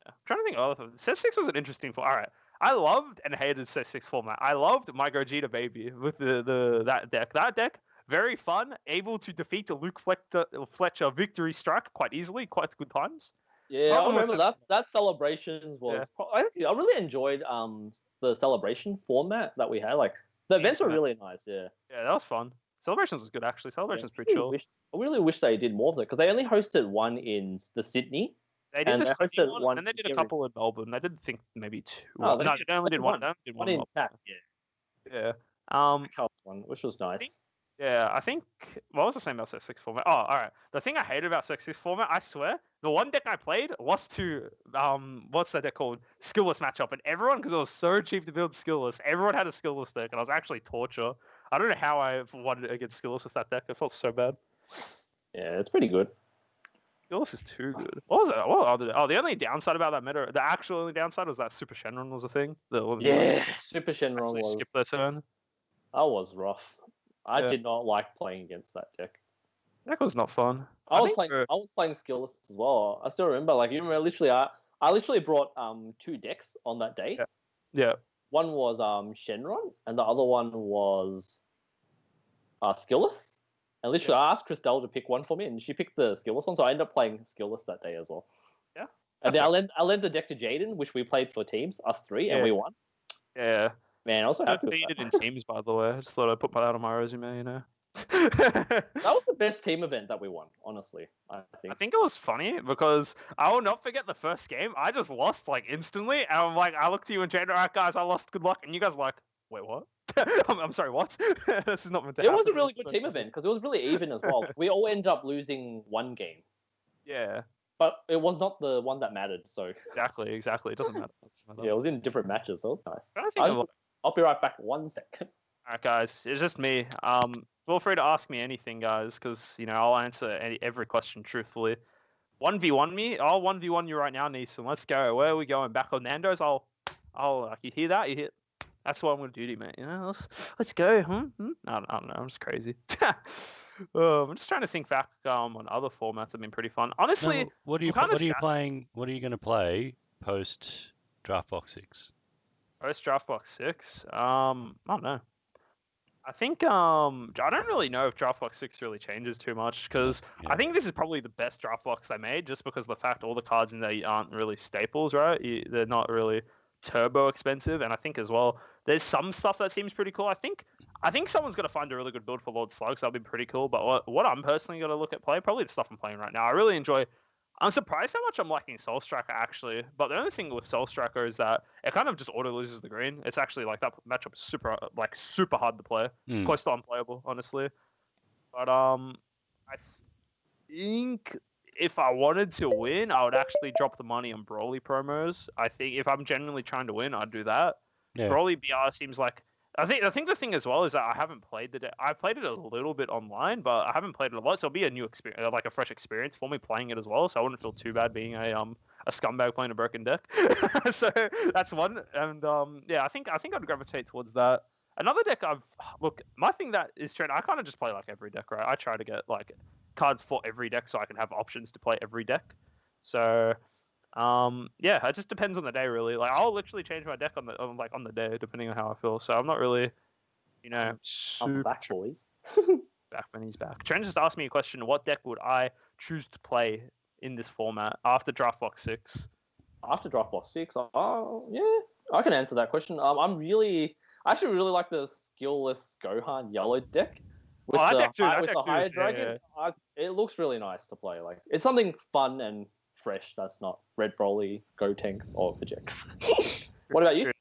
Yeah. I'm trying to think of other things. Set 6 was an interesting format. All right. I loved and hated Set 6 format. I loved my Gogeta baby with that deck. That deck, very fun, able to defeat the Luke Fletcher victory strike quite easily, quite good times. Yeah, I remember that celebrations was. I really enjoyed the celebration format that we had. Like the events were really nice. Yeah. Yeah, that was fun. Celebrations was good actually. Celebrations pretty chill. I really wish they did more of it because they only hosted one in the Sydney. They did the Sydney one, and they did a couple in Melbourne. They didn't think maybe 2. Oh, no, they only did one. They only did one in TAC. Yeah. One, which was nice. I think. What was the same about Set 6 format? Oh, all right. The thing I hated about Set 6 format, I swear, the one deck I played lost to what's that deck called? Skillless matchup, and everyone, because it was so cheap to build skillless, everyone had a skillless deck, and I was actually torture. I don't know how I won against skillless with that deck. It felt so bad. Yeah, it's pretty good. Skillless is too good. What was it? The only downside about that meta, the actual only downside was that Super Shenron was a thing. Super Shenron was. Skip their turn. That was rough. I did not like playing against that deck. That was not fun. I was playing skillless as well. I still remember. Like, you remember, I literally brought 2 decks on that day. Yeah. One was Shenron, and the other one was skillless. And literally, I asked Christelle to pick one for me, and she picked the skillless one. So I ended up playing skillless that day as well. Yeah. And then I lent the deck to Jaden, which we played for teams, us 3, and we won. Yeah. Man, I was so happy with that. In teams, by the way. I just thought I'd put that on my resume, That was the best team event that we won, honestly. I think it was funny because I will not forget the first game. I just lost like instantly, and I'm like, I looked at you and Jane, all right, guys, I lost. Good luck, and you guys were like, wait, what? I'm sorry, what? This is not meant to happen. It was a really good team event because it was really even as well. We all ended up losing one game. Yeah. But it was not the one that mattered, so. Exactly. It doesn't matter. Yeah, it was in different matches, so it was nice. I'll be right back 1 second. All right, guys, it's just me. Feel free to ask me anything, guys, because I'll answer every question truthfully. 1v1 me. I'll 1v1 you right now, Neeson. Let's go. Where are we going? Back on Nando's? I'll you hear that? You hear? That's what I'm gonna do to you, mate. Let's go. I don't know. I'm just crazy. I'm just trying to think back on other formats. Have been pretty fun. Honestly, what are you playing? What are you gonna play post Draft Box 6? Post Draft Box 6? I don't know. I think I don't really know if Draft Box 6 really changes too much because I think this is probably the best Draft Box they made just because of the fact all the cards in there aren't really staples, right? They're not really turbo expensive, and I think as well there's some stuff that seems pretty cool. I think someone's got to find a really good build for Lord Slugs. That'll be pretty cool. But what I'm personally going to look at probably the stuff I'm playing right now. I really enjoy. I'm surprised how much I'm liking Soul Striker actually. But the only thing with Soul Striker is that it kind of just auto loses the green. It's actually like that matchup is super hard to play, close to unplayable, honestly. But I think if I wanted to win, I would actually drop the money on Broly promos. I think if I'm genuinely trying to win, I'd do that. Yeah. Broly BR seems like I think the thing as well is that I haven't played the deck. I played it a little bit online, but I haven't played it a lot, so it'll be a new experience, like a fresh experience for me playing it as well. So I wouldn't feel too bad being a scumbag playing a broken deck. So that's one, and I think I'd gravitate towards that. Another deck my thing that is trend. I kind of just play like every deck, right? I try to get like cards for every deck so I can have options to play every deck. So, yeah, it just depends on the day, really. Like I'll literally change my deck on the day depending on how I feel. So I'm not really, I'm super back, boys. back when he's back. Trent just asked me a question: what deck would I choose to play in this format after Draft Box 6? After Draft Box 6, yeah, I can answer that question. I actually really like the skillless Gohan yellow deck with that the deck too. That with deck the too higher is- yeah, dragon. It looks really nice to play. Like it's something fun and fresh. That's not Red Broly, Gotenks, or Vegeks. What about you?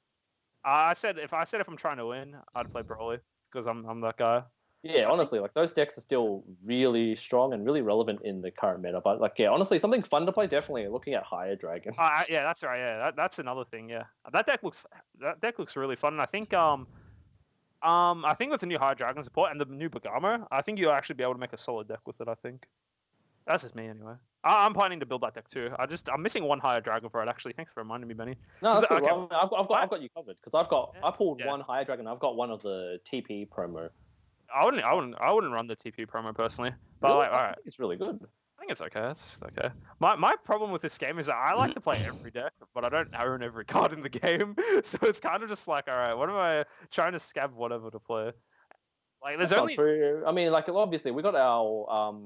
I said if I'm trying to win, I'd play Broly because I'm that guy. Yeah, honestly, like those decks are still really strong and really relevant in the current meta. But like, yeah, honestly, something fun to play. Definitely looking at higher dragon. Yeah, that's right. Yeah, that's another thing. Yeah, that deck looks really fun. And I think with the new High Dragon support and the new Bagamo, I think you'll actually be able to make a solid deck with it. I think that's just me anyway. I'm planning to build that deck too. I'm missing one Higher Dragon for it actually. Thanks for reminding me, Benny. No, that's good. Okay. Well, I've got you covered because I pulled one higher dragon. I've got one of the TP promo. I wouldn't run the TP promo personally, but Really? like, all I right. think it's really good. I think it's okay. It's okay. My problem with this game is that I like to play every deck, but I don't own every card in the game. So it's kind of just like, all right, what am I trying to scab whatever to play? Like, there's That's only not true. I mean, like obviously we got our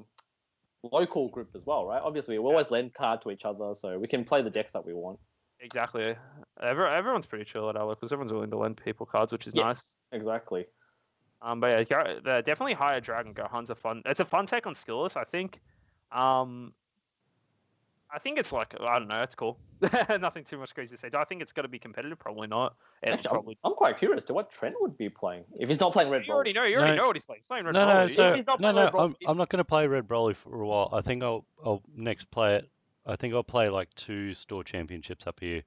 local group as well, right? Obviously we always lend card to each other, so we can play the decks that we want. exactly. Everyone's pretty chill at our because everyone's willing to lend people cards, which is nice. Exactly. But yeah, definitely Higher Dragon Gohan's It's a fun take on skillless. I think it's like I don't know. It's cool. Nothing too much crazy to say. Do I think it's going to be competitive? Probably not. Actually, I'm quite curious to what Trent would be playing if he's not playing Red Broly. You already know what he's playing. He's playing Red No, Broly. I'm not going to play Red Broly for a while. I think I'll next play it. I think I'll play like 2 store championships up here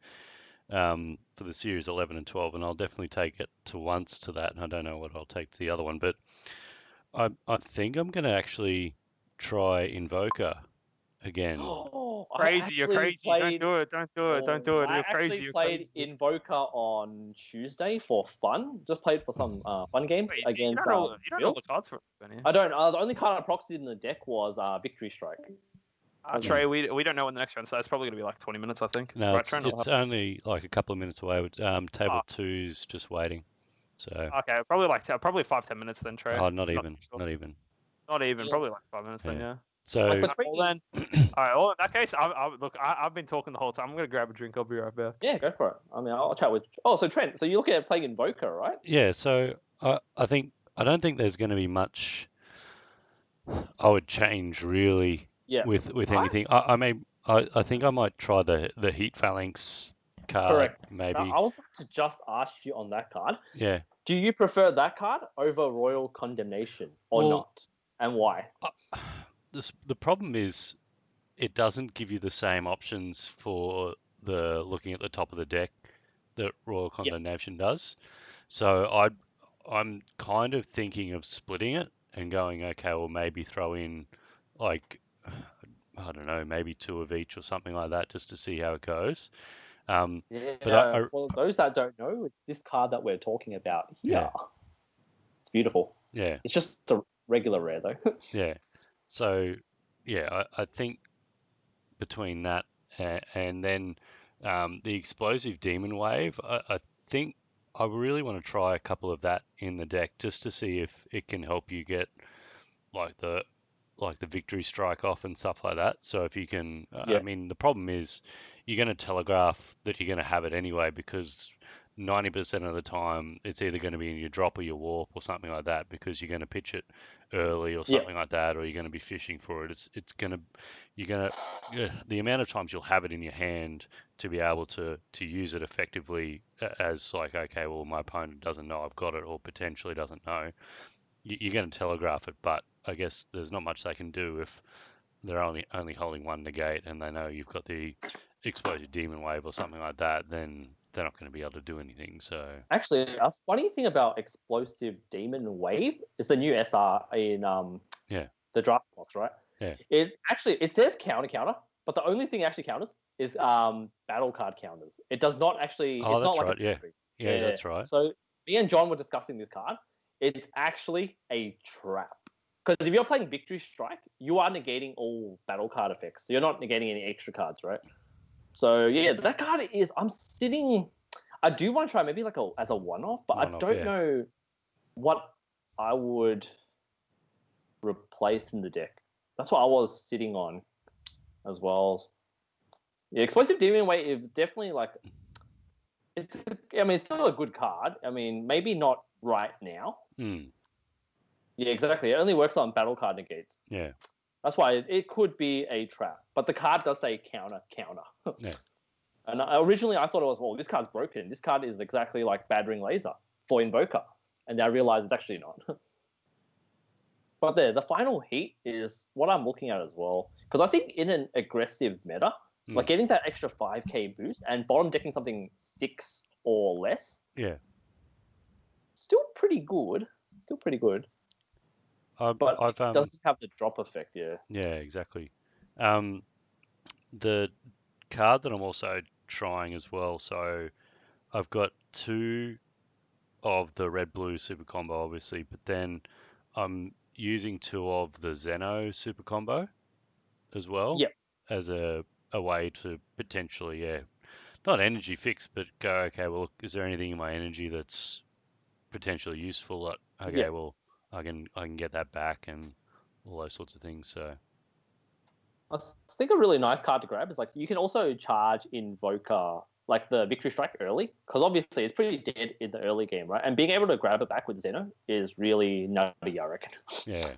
for the series 11 and 12, and I'll definitely take it to once to that. And I don't know what I'll take to the other one, but I think I'm going to actually try Invoker again. Crazy! You're crazy! Don't do it! Don't do it! You're crazy! I played Invoker on Tuesday for fun. Just played for some fun games against. You don't know the cards for it, Benny. I don't. The only card I proxied in the deck was Victory Strike. Trey, we don't know when the next round starts. It's probably going to be like 20 minutes, I think. No, right, it's only like a couple of minutes away. Table 2's just waiting. So. Okay, probably 5-10 minutes then, Trey. Oh, not even. Not even. Probably like 5 minutes then, yeah. So. All right. Well, in that case, I've been talking the whole time. I'm gonna grab a drink. I'll be right back. Yeah, go for it. I mean, I'll chat with. Oh, so Trent, so you're looking at playing Invoker, right? Yeah. So I don't think there's going to be much I would change really. Yeah. With anything. I think I might try the Heat Phalanx card. Correct. Maybe. Now, I was about to just ask you on that card. Yeah. Do you prefer that card over Royal Condemnation or not? And why? The problem is it doesn't give you the same options for the looking at the top of the deck that Royal Condemnation does. So I'm kind of thinking of splitting it and going, okay, well maybe throw in like I don't know, maybe 2 of each or something like that, just to see how it goes. But for those that don't know, it's this card that we're talking about here. Yeah. It's beautiful. Yeah. It's just a regular rare though. Yeah. So, yeah, I think between that and then the Explosive Demon Wave, I think I really want to try a couple of that in the deck just to see if it can help you get like the Victory Strike off and stuff like that. So if you can, I mean, the problem is you're going to telegraph that you're going to have it anyway because 90% of the time it's either going to be in your drop or your warp or something like that because you're going to pitch it early or something like that, or you're going to be fishing for it. The amount of times you'll have it in your hand to be able to use it effectively as like, okay, well, my opponent doesn't know I've got it or potentially doesn't know. You're going to telegraph it, but I guess there's not much they can do if they're only holding 1 negate and they know you've got the Explosive Demon Wave or something like that, then they're not going to be able to do anything. So actually, a funny thing about Explosive Demon Wave is the new SR in the draft box, right? Yeah. It says counter, but the only thing it actually counters is battle card counters. It does not actually. Oh, it's that's not right. Like yeah, that's right. So me and John were discussing this card. It's actually a trap. Because if you're playing Victory Strike, you are negating all battle card effects. So you're not negating any extra cards, right? So yeah, that card is. I'm sitting. I do want to try maybe like as a one-off, but I don't know what I would replace in the deck. That's what I was sitting on as well. Yeah, Explosive Demon Weight is definitely like. It's still a good card. I mean, maybe not right now. Yeah, exactly. It only works on battle card negates. Yeah. That's why it could be a trap. But the card does say counter. Yeah. And originally I thought it was, well, this card's broken. This card is exactly like Battering Laser for Invoker. And I realized it's actually not. But the final heat is what I'm looking at as well. Because I think in an aggressive meta, like getting that extra 5k boost and bottom decking something 6 or less. Yeah. Still pretty good. But it doesn't have the drop effect, yeah. Yeah, exactly. The card that I'm also trying as well, so I've got 2 of the red-blue super combo, obviously, but then I'm using 2 of the Zeno super combo as well. Yep. As a way to potentially, not energy fix, but go, okay, well, is there anything in my energy that's potentially useful? That, okay, well, I can get that back and all those sorts of things. So I think a really nice card to grab is like you can also charge Invoker, like the Victory Strike early, because obviously it's pretty dead in the early game, right? And being able to grab it back with Zeno is really nutty, I reckon. Yeah.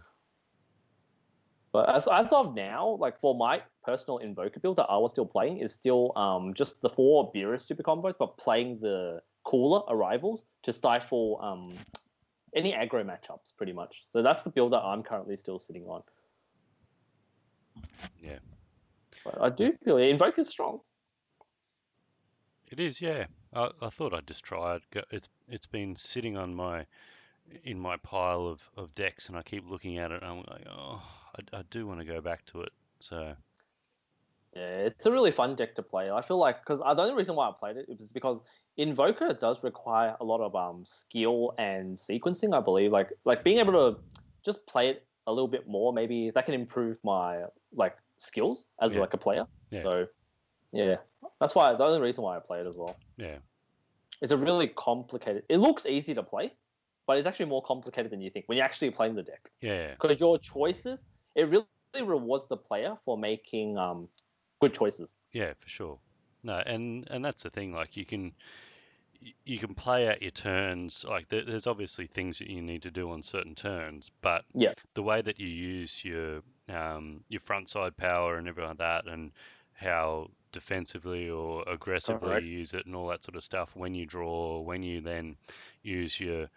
But as of now, like for my personal Invoker build that I was still playing is still just the 4 Beerus super combos, but playing the cooler arrivals to stifle any aggro matchups, pretty much. So that's the build that I'm currently still sitting on. Yeah. But I do feel Invoker's strong. It is, yeah. I thought I'd just try it. It's been sitting on in my pile of decks, and I keep looking at it, and I'm like, oh, I do want to go back to it. So yeah, it's a really fun deck to play. I feel like because the only reason why I played it was because Invoker does require a lot of skill and sequencing. I believe like being able to just play it a little bit more, maybe that can improve my like skills as like a player. Yeah. So yeah, that's why the only reason why I play it as well. Yeah, it's a really complicated. It looks easy to play, but it's actually more complicated than you think when you're actually playing the deck. Yeah. Because your choices, it really rewards the player for making good choices. Yeah, for sure. No, and that's the thing. Like you can play out your turns. Like there's obviously things that you need to do on certain turns, but the way that you use your front side power and everything like that, and how defensively or aggressively you use it, and all that sort of stuff. When you draw, when you then use your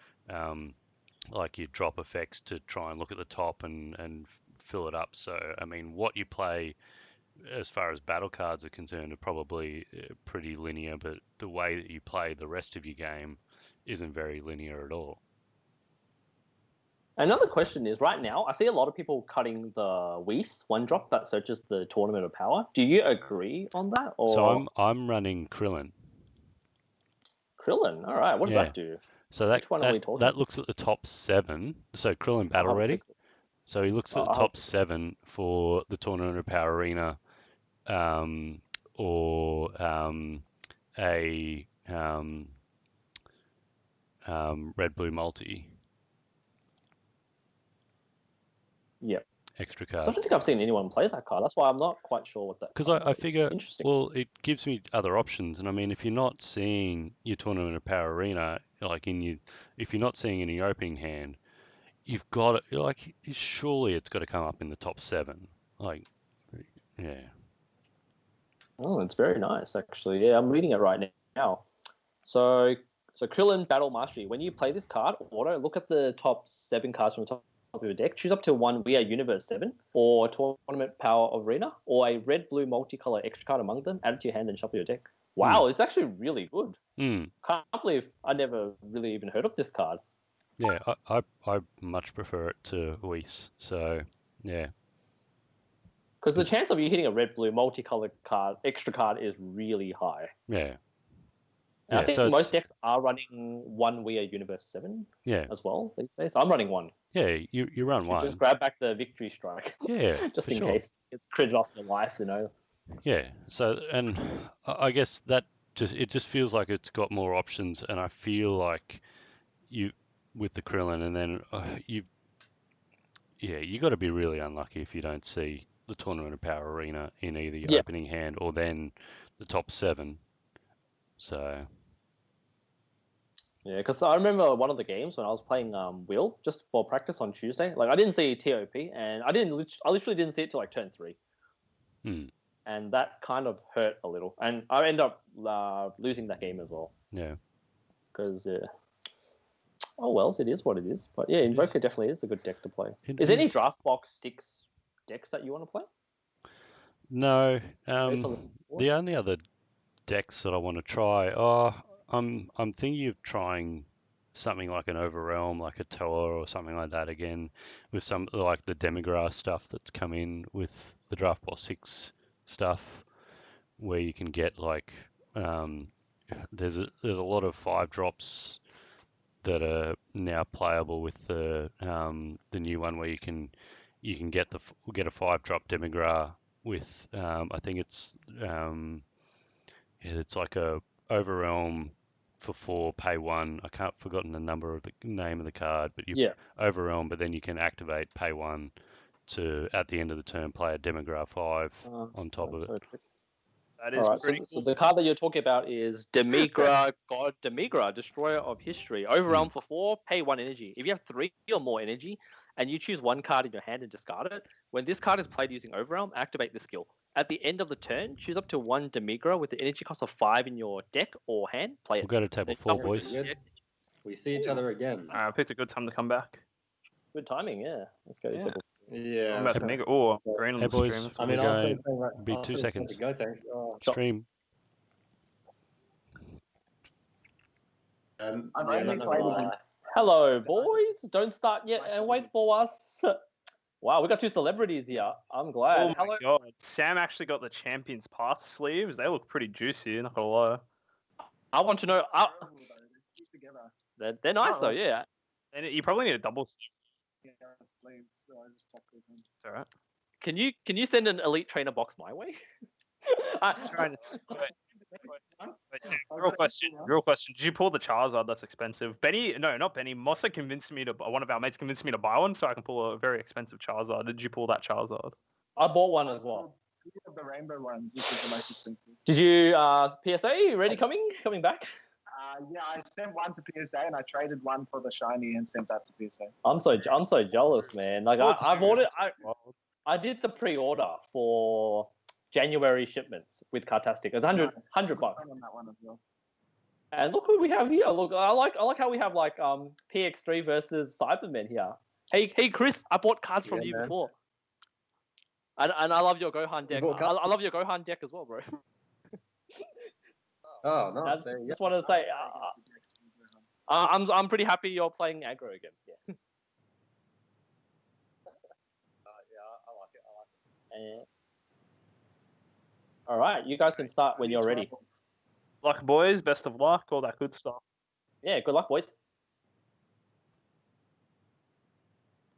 like your drop effects to try and look at the top and fill it up. So I mean, what you play as far as battle cards are concerned are probably pretty linear, but the way that you play the rest of your game isn't very linear at all. Another question is, right now, I see a lot of people cutting the Whis one drop that searches the Tournament of Power. Do you agree on that? Or... So I'm running Krillin. Krillin, all right. What does that do? So that looks at the top 7. So Krillin battle ready. So he looks at the top 7 for the Tournament of Power Arena, or a red-blue multi. Yep. Extra card. So I don't think I've seen anyone play that card. That's why I'm not quite sure what that. Because I figure, well, it gives me other options, and I mean, if you're not seeing your Tournament of Power Arena, like if you're not seeing any opening hand, you've got it. Like, surely it's got to come up in the top 7. Like, yeah. Oh, it's very nice, actually. Yeah, I'm reading it right now. So Krillin Battle Mastery. When you play this card, auto look at the top 7 cards from the top of your deck. Choose up to 1 We Are Universe 7 or Tournament Power Arena or a red-blue multicolor extra card among them. Add it to your hand and shuffle your deck. Wow, it's actually really good. Can't believe I never really even heard of this card. Yeah, I much prefer it to Whis. So yeah. Because the chance of you hitting a red-blue multicolored card, extra card, is really high. Yeah. And I Yeah, think so most it's decks are running one Weird Universe 7 yeah, as well these days. So I'm running one. yeah. You run Should just one. grab back the victory strike. Yeah, just for in sure. case it's critted off your life, you know. Yeah. So, and I guess that just feels like it's got more options, and I feel like you with the Krillin, and then you got to be really unlucky if you don't see the Tournament of Power Arena in either your Yeah. opening hand or then the top 7. So Yeah, because I remember one of the games when I was playing Will just for practice on Tuesday. Like I didn't see TOP, and I literally didn't see it till like turn 3, and that kind of hurt a little. And I ended up losing that game as well. yeah, Because oh well, it is what it is. But yeah, Invoker definitely is a good deck to play. It Is there any is. draft box 6 decks that you want to play? No. Based on the The only other decks that I want to try, I'm thinking of trying something like an Overrealm, like a Toa or something like that again, with some like the Demigrass stuff that's come in with the Draft Ball 6 stuff, where you can get like there's a lot of 5 drops that are now playable with the new one where you can get a 5 drop Demigra with I think it's like a Overrealm for 4, pay 1. I can't forgotten the name of the card, but you Overrealm, but then you can activate pay 1 to at the end of the turn play a Demigra 5 on top of it. That is pretty cool. So the card that you're talking about is Demigra, God Demigra, Destroyer of History. Overrealm for 4, pay 1 energy. If you have 3 or more energy, and you choose one card in your hand and discard it, when this card is played using Overrealm, activate the skill. At the end of the turn, choose up to 1 Demigra with the energy cost of 5 in your deck or hand. Play it. We'll go to table 4, boys. We see each other again. I picked a good time to come back. Good timing, yeah. Let's go to table. Yeah. I'm about to make it. Oh, green on Hey the boys, stream. I mean, we're I'll going say right, be 2 seconds. Go, thanks. Stream. Hello, boys. Don't start yet and wait for us. Wow, we got 2 celebrities here. I'm glad. Oh my god, Sam actually got the Champions Path sleeves. They look pretty juicy, not gonna lie. I want to know. They're nice though, yeah. And you probably need a double sleeve. It's alright. Can you send an Elite Trainer box my way? Wait, Sam, real question. Did you pull the Charizard that's expensive? Not Benny. Mossa convinced me to. One of our mates convinced me to buy one so I can pull a very expensive Charizard. Did you pull that Charizard? I bought one as well. The rainbow ones, which is the most expensive. Did you PSA ready coming back? Yeah, I sent one to PSA and I traded one for the shiny and sent that to PSA. I'm so jealous, man. Like I bought it. I did the pre-order for January shipments with Cartastic. It's $100. On that one as well. And look what we have here. Look, I like how we have like PX3 versus Cybermen here. Hey Chris, I bought cards from you before. And I love your Gohan deck. I love your Gohan deck as well, bro. Oh no! Just wanted to say, I'm pretty happy you're playing aggro again. Yeah. I like it. All right, you guys can start when you're ready. Luck, boys. Best of luck. All that good stuff. Yeah, good luck, boys.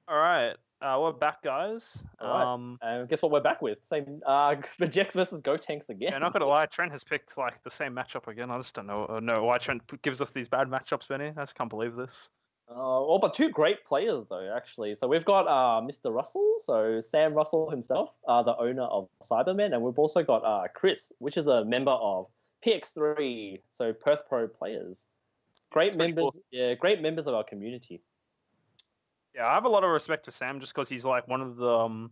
All right. We're back, guys. All right. Guess what we're back with? Same Vegex versus Gotenks again. Yeah, not gonna lie, Trent has picked like the same matchup again. I just don't know why Trent gives us these bad matchups, Benny. I just can't believe this. But 2 great players though, actually. So we've got Mr. Russell, so Sam Russell himself, the owner of Cybermen, and we've also got Chris, which is a member of PX3, so Perth Pro players. Great members, cool. Yeah, great members of our community. Yeah, I have a lot of respect for Sam just because he's like one of the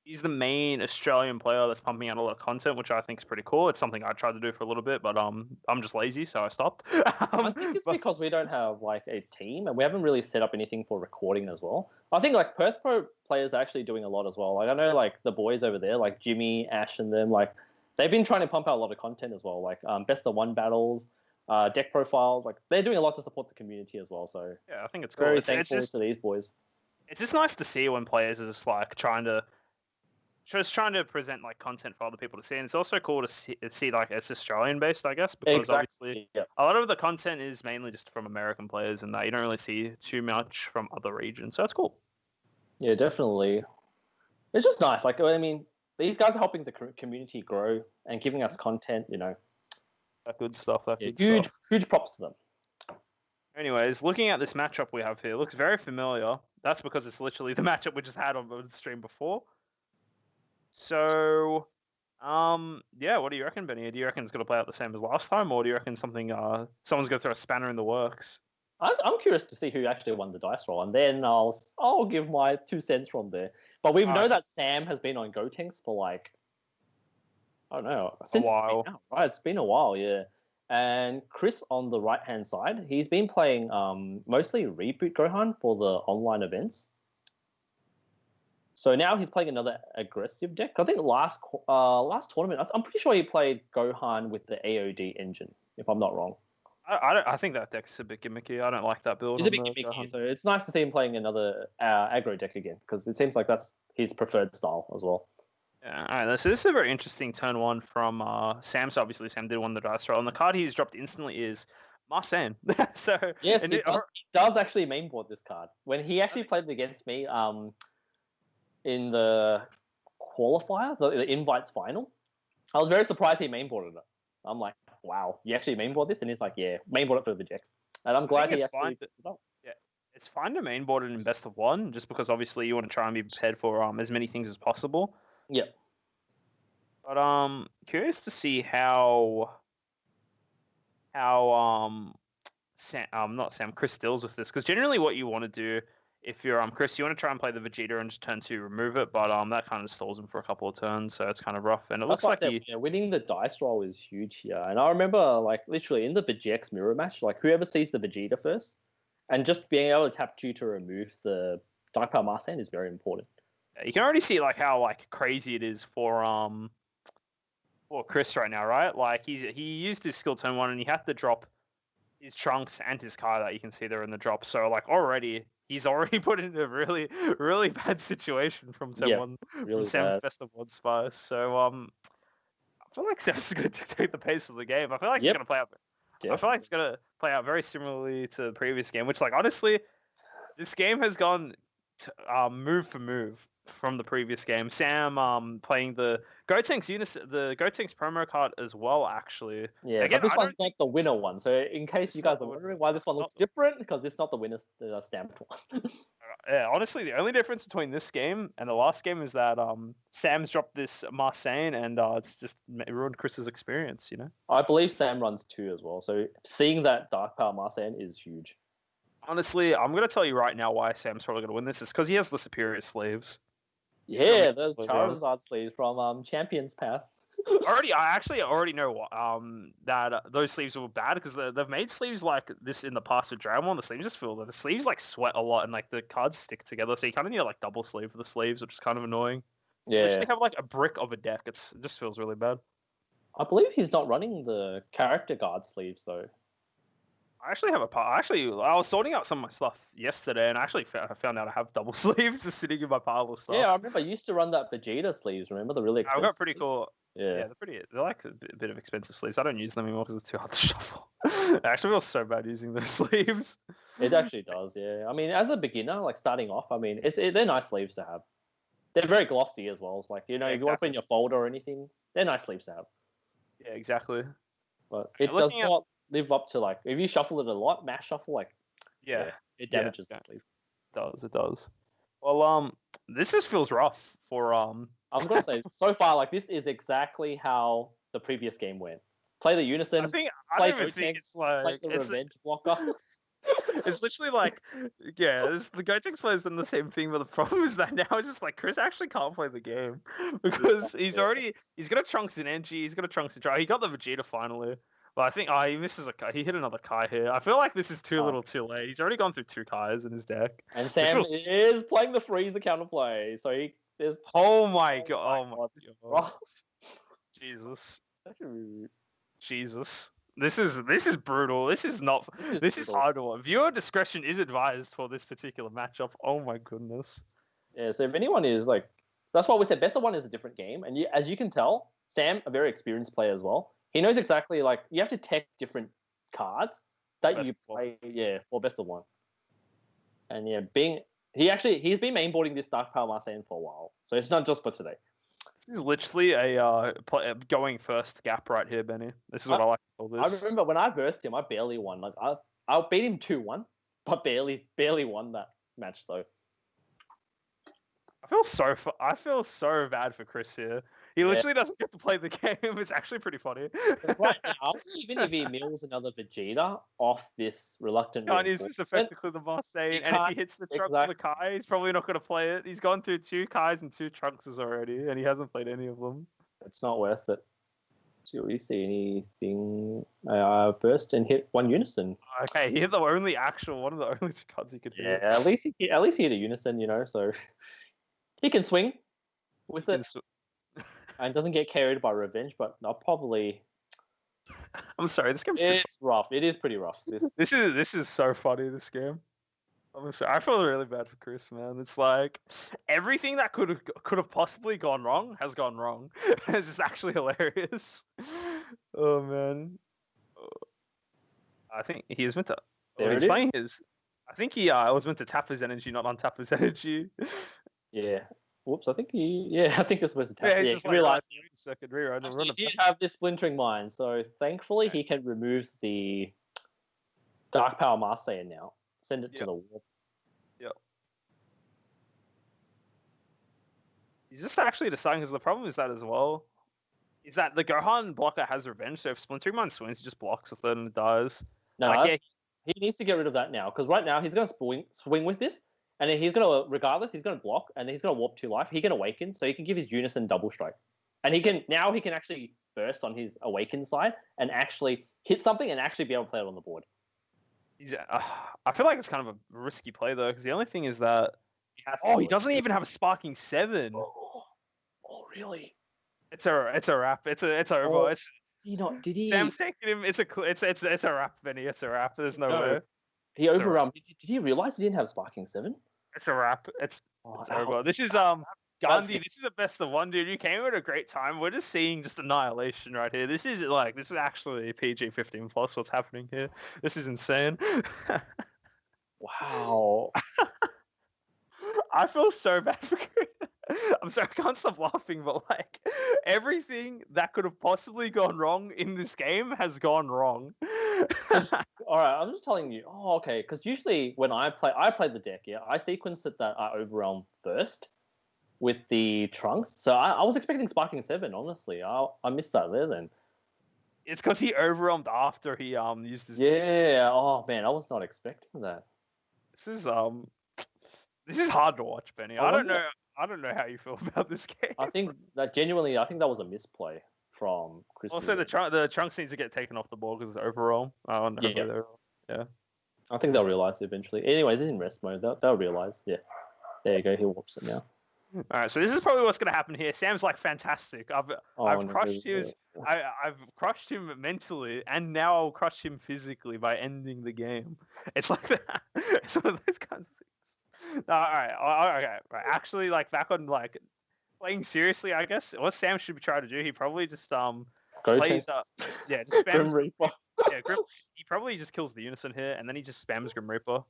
he's the main Australian player that's pumping out a lot of content, which I think is pretty cool. It's something I tried to do for a little bit, but I'm just lazy, so I stopped. I think it's because we don't have like a team, and we haven't really set up anything for recording as well. I think like Perth Pro players are actually doing a lot as well. Like I know like the boys over there, like Jimmy, Ash, and them, like they've been trying to pump out a lot of content as well, like best of 1 battles. Deck profiles, like they're doing a lot to support the community as well. So yeah, I think it's cool. Very thankful to these boys. It's just nice to see when players are just like trying to just trying to present like content for other people to see, and it's also cool to see like it's Australian based, I guess, because obviously a lot of the content is mainly just from American players, and that you don't really see too much from other regions. So it's cool. Yeah, definitely. It's just nice. Like, I mean, these guys are helping the community grow and giving us content. That good stuff. Huge props to them. Anyways, looking at this matchup we have here, looks very familiar. That's because it's literally the matchup we just had on the stream before. So, yeah, what do you reckon, Benny? Do you reckon it's going to play out the same as last time, or do you reckon someone's going to throw a spanner in the works? I'm curious to see who actually won the dice roll, and then I'll give my 2 cents from there. But we know that Sam has been on Gotenks for like, I don't know, since a while. Right, it's been a while, yeah. And Chris on the right-hand side, he's been playing mostly Reboot Gohan for the online events. So now he's playing another aggressive deck. I think last tournament, I'm pretty sure he played Gohan with the AOD engine, if I'm not wrong. I think that deck's a bit gimmicky. I don't like that build. It's a bit gimmicky, so it's nice to see him playing another aggro deck again, because it seems like that's his preferred style as well. Yeah, all right. So this is a very interesting turn one from Sam. So obviously Sam did win the dice roll, and the card he's dropped instantly is Marsan. So yes, he does actually mainboard this card. When he actually played it against me, in the qualifier, the invites final, I was very surprised he mainboarded it. I'm like, wow, you actually mainboard this? And he's like, yeah, mainboard it for the Jax. And I'm glad he actually did it. Yeah, it's fine to mainboard it in best of one, just because obviously you want to try and be prepared for as many things as possible. Yeah. But curious to see how Chris deals with this, because generally what you want to do if you're Chris, you want to try and play the Vegeta and just turn 2 remove it, but that kind of stalls him for a couple of turns, so it's kind of rough. And it looks like winning the dice roll is huge here. And I remember, like, literally in the VGX mirror match, like, whoever sees the Vegeta first, and just being able to tap 2 to remove the Dark Power Marsan is very important. Yeah, you can already see like how like crazy it is for Chris right now, right? Like he used his skill turn 1 and he had to drop his Trunks and his Kai that you can see there in the drop. So like he's already put in a really, really bad situation from Sam's best of 1 spice. So I feel like Sam's going to dictate the pace of the game. I feel like it's going to play out. Definitely. I feel like it's going to play out very similarly to the previous game, which like honestly, this game has gone move for move from the previous game. Sam playing the Gotenks promo card as well, actually. Yeah, again, but this one's not the winner one. So in case you guys are wondering why this one looks different, because it's not the winner stamped one. Yeah, honestly, the only difference between this game and the last game is that Sam's dropped this Marsan, and it's just ruined Chris's experience, you know? I believe Sam runs 2 as well, so seeing that Dark Power Marsan is huge. Honestly, I'm going to tell you right now why Sam's probably going to win this is because he has the superior sleeves. Yeah, those Charizard sleeves from Champion's Path. I actually already know that those sleeves were bad because they've made sleeves like this in the past with Dragon Ball. The sleeves just feel the sleeves like sweat a lot and like the cards stick together, so you kind of need like double sleeve for the sleeves, which is kind of annoying. Yeah, they have like a brick of a deck. It just feels really bad. I believe he's not running the character guard sleeves though. I actually have I was sorting out some of my stuff yesterday, and I actually found out I have double sleeves just sitting in my pile of stuff. Yeah, I remember I used to run that Vegeta sleeves. Remember the really expensive? I've got pretty cool. Yeah, they're like a bit of expensive sleeves. I don't use them anymore because they're too hard to shuffle. It actually feels so bad using those sleeves. It actually does. Yeah, I mean, as a beginner, like starting off, I mean, they're nice sleeves to have. They're very glossy as well. It's like if you want to put in your folder or anything, they're nice sleeves to have. Yeah, exactly. But it does not live up to like if you shuffle it a lot, mass shuffle, like it damages the sleeve. It does. Well, this just feels rough for I'm gonna say so far, like this is exactly how the previous game went. Play the Unison. I play don't think it's like play the Revenge blocker. It's literally like, the Gotenks players done the same thing, but the problem is that now it's just like Chris actually can't play the game because he's got a Trunks in Engie, he's got a Trunks in Dry. He got the Vegeta finally, but I think he misses he hit another Kai here. I feel like this is too little, too late. He's already gone through 2 Kais in his deck. And Sam is playing the Frieza counterplay, so there's. Oh my god! Jesus. This is brutal. This is hard to watch. Viewer discretion is advised for this particular matchup. Oh my goodness. Yeah, so if anyone is like That's why we said best of one is a different game, and as you can tell, Sam, a very experienced player as well. He knows exactly like you have to tech different cards that Best you of one. play, for best of one. And he's been mainboarding this Dark Power Marseille for a while, so it's not just for today. This is literally a going first gap right here, Benny. This is what I like to call this. I remember when I versed him, I barely won. Like I beat him 2-1, but barely won that match though. I feel so bad for Chris here. He literally doesn't get to play the game. It's actually pretty funny. Right now, even if he mills another Vegeta off this reluctant, He's just effectively the Marseille, and if he hits the Trunks of the Kai, he's probably not going to play it. He's gone through 2 Kais and 2 Trunkses already, and he hasn't played any of them. It's not worth it. Do we see anything? Burst and hit 1 Unison. Okay, he hit one of the only 2 cards he could hit. Yeah, at least he hit a Unison, so he can swing with it. And doesn't get carried by Revenge, but I'll probably. I'm sorry, this game's It's rough. It is pretty rough. This is so funny. This game. I feel really bad for Chris, man. It's like everything that could have possibly gone wrong has gone wrong. It's just actually hilarious. Oh man. I think he was meant to. He's playing his. I think he was meant to tap his energy, not untap his energy. Yeah. Whoops, I think I think you're supposed to tap. Yeah, he realized second reroll. He did have this splintering mind, so thankfully he can remove the Dark Power Marseille now. Send it to the warp. Yep. He's just actually deciding, because the problem is that as well, is that the Gohan blocker has Revenge, so if Splintering Mind swings, he just blocks with it and it dies. No, he needs to get rid of that now, because right now he's going to swing with this. And then he's going to, regardless, he's going to block, and then he's going to warp 2 life. He can awaken, so he can give his Unison double strike. And he can actually burst on his awaken side and actually hit something and actually be able to play it on the board. I feel like it's kind of a risky play, though, because the only thing is that... he doesn't even have a Sparking 7. Oh, really? It's a wrap. It's over. Did he? Sam's taking him. It's a wrap, Benny. It's a wrap. There's no way. He overwhelmed. Did he realize he didn't have Sparking 7? It's a wrap. It's terrible. This is Gandhi. This is the best of one, dude. You came at a great time. We're just seeing just annihilation right here. This is actually PG 15 plus. What's happening here? This is insane. Wow. I feel so bad for Chris. I'm sorry, I can't stop laughing, but like everything that could have possibly gone wrong in this game has gone wrong. All right, I'm just telling you. Oh, okay. Because usually when I play the deck. Yeah, I sequence it that I overwhelm first with the Trunks. So I was expecting Sparking 7. Honestly, I missed that there. Then it's because he overwhelmed after he used his. Yeah. Oh man, I was not expecting that. This is hard to watch, Benny. I don't know how you feel about this game. I think that was a misplay from Chris. Also, the Trunks needs to get taken off the board because it's overall. Yeah. I think they'll realize eventually. Anyways, he's in rest mode. They'll realize. Yeah. There you go. He warps it now. All right, so this is probably what's going to happen here. Sam's like fantastic. I've crushed him mentally, and now I'll crush him physically by ending the game. It's like that. It's one of those kinds of things. All right. Actually, like back on like playing seriously, I guess what Sam should try to do. He probably just plays just spams Grim Reaper. He probably just kills the Unison here, and then he just spams Grim Reaper.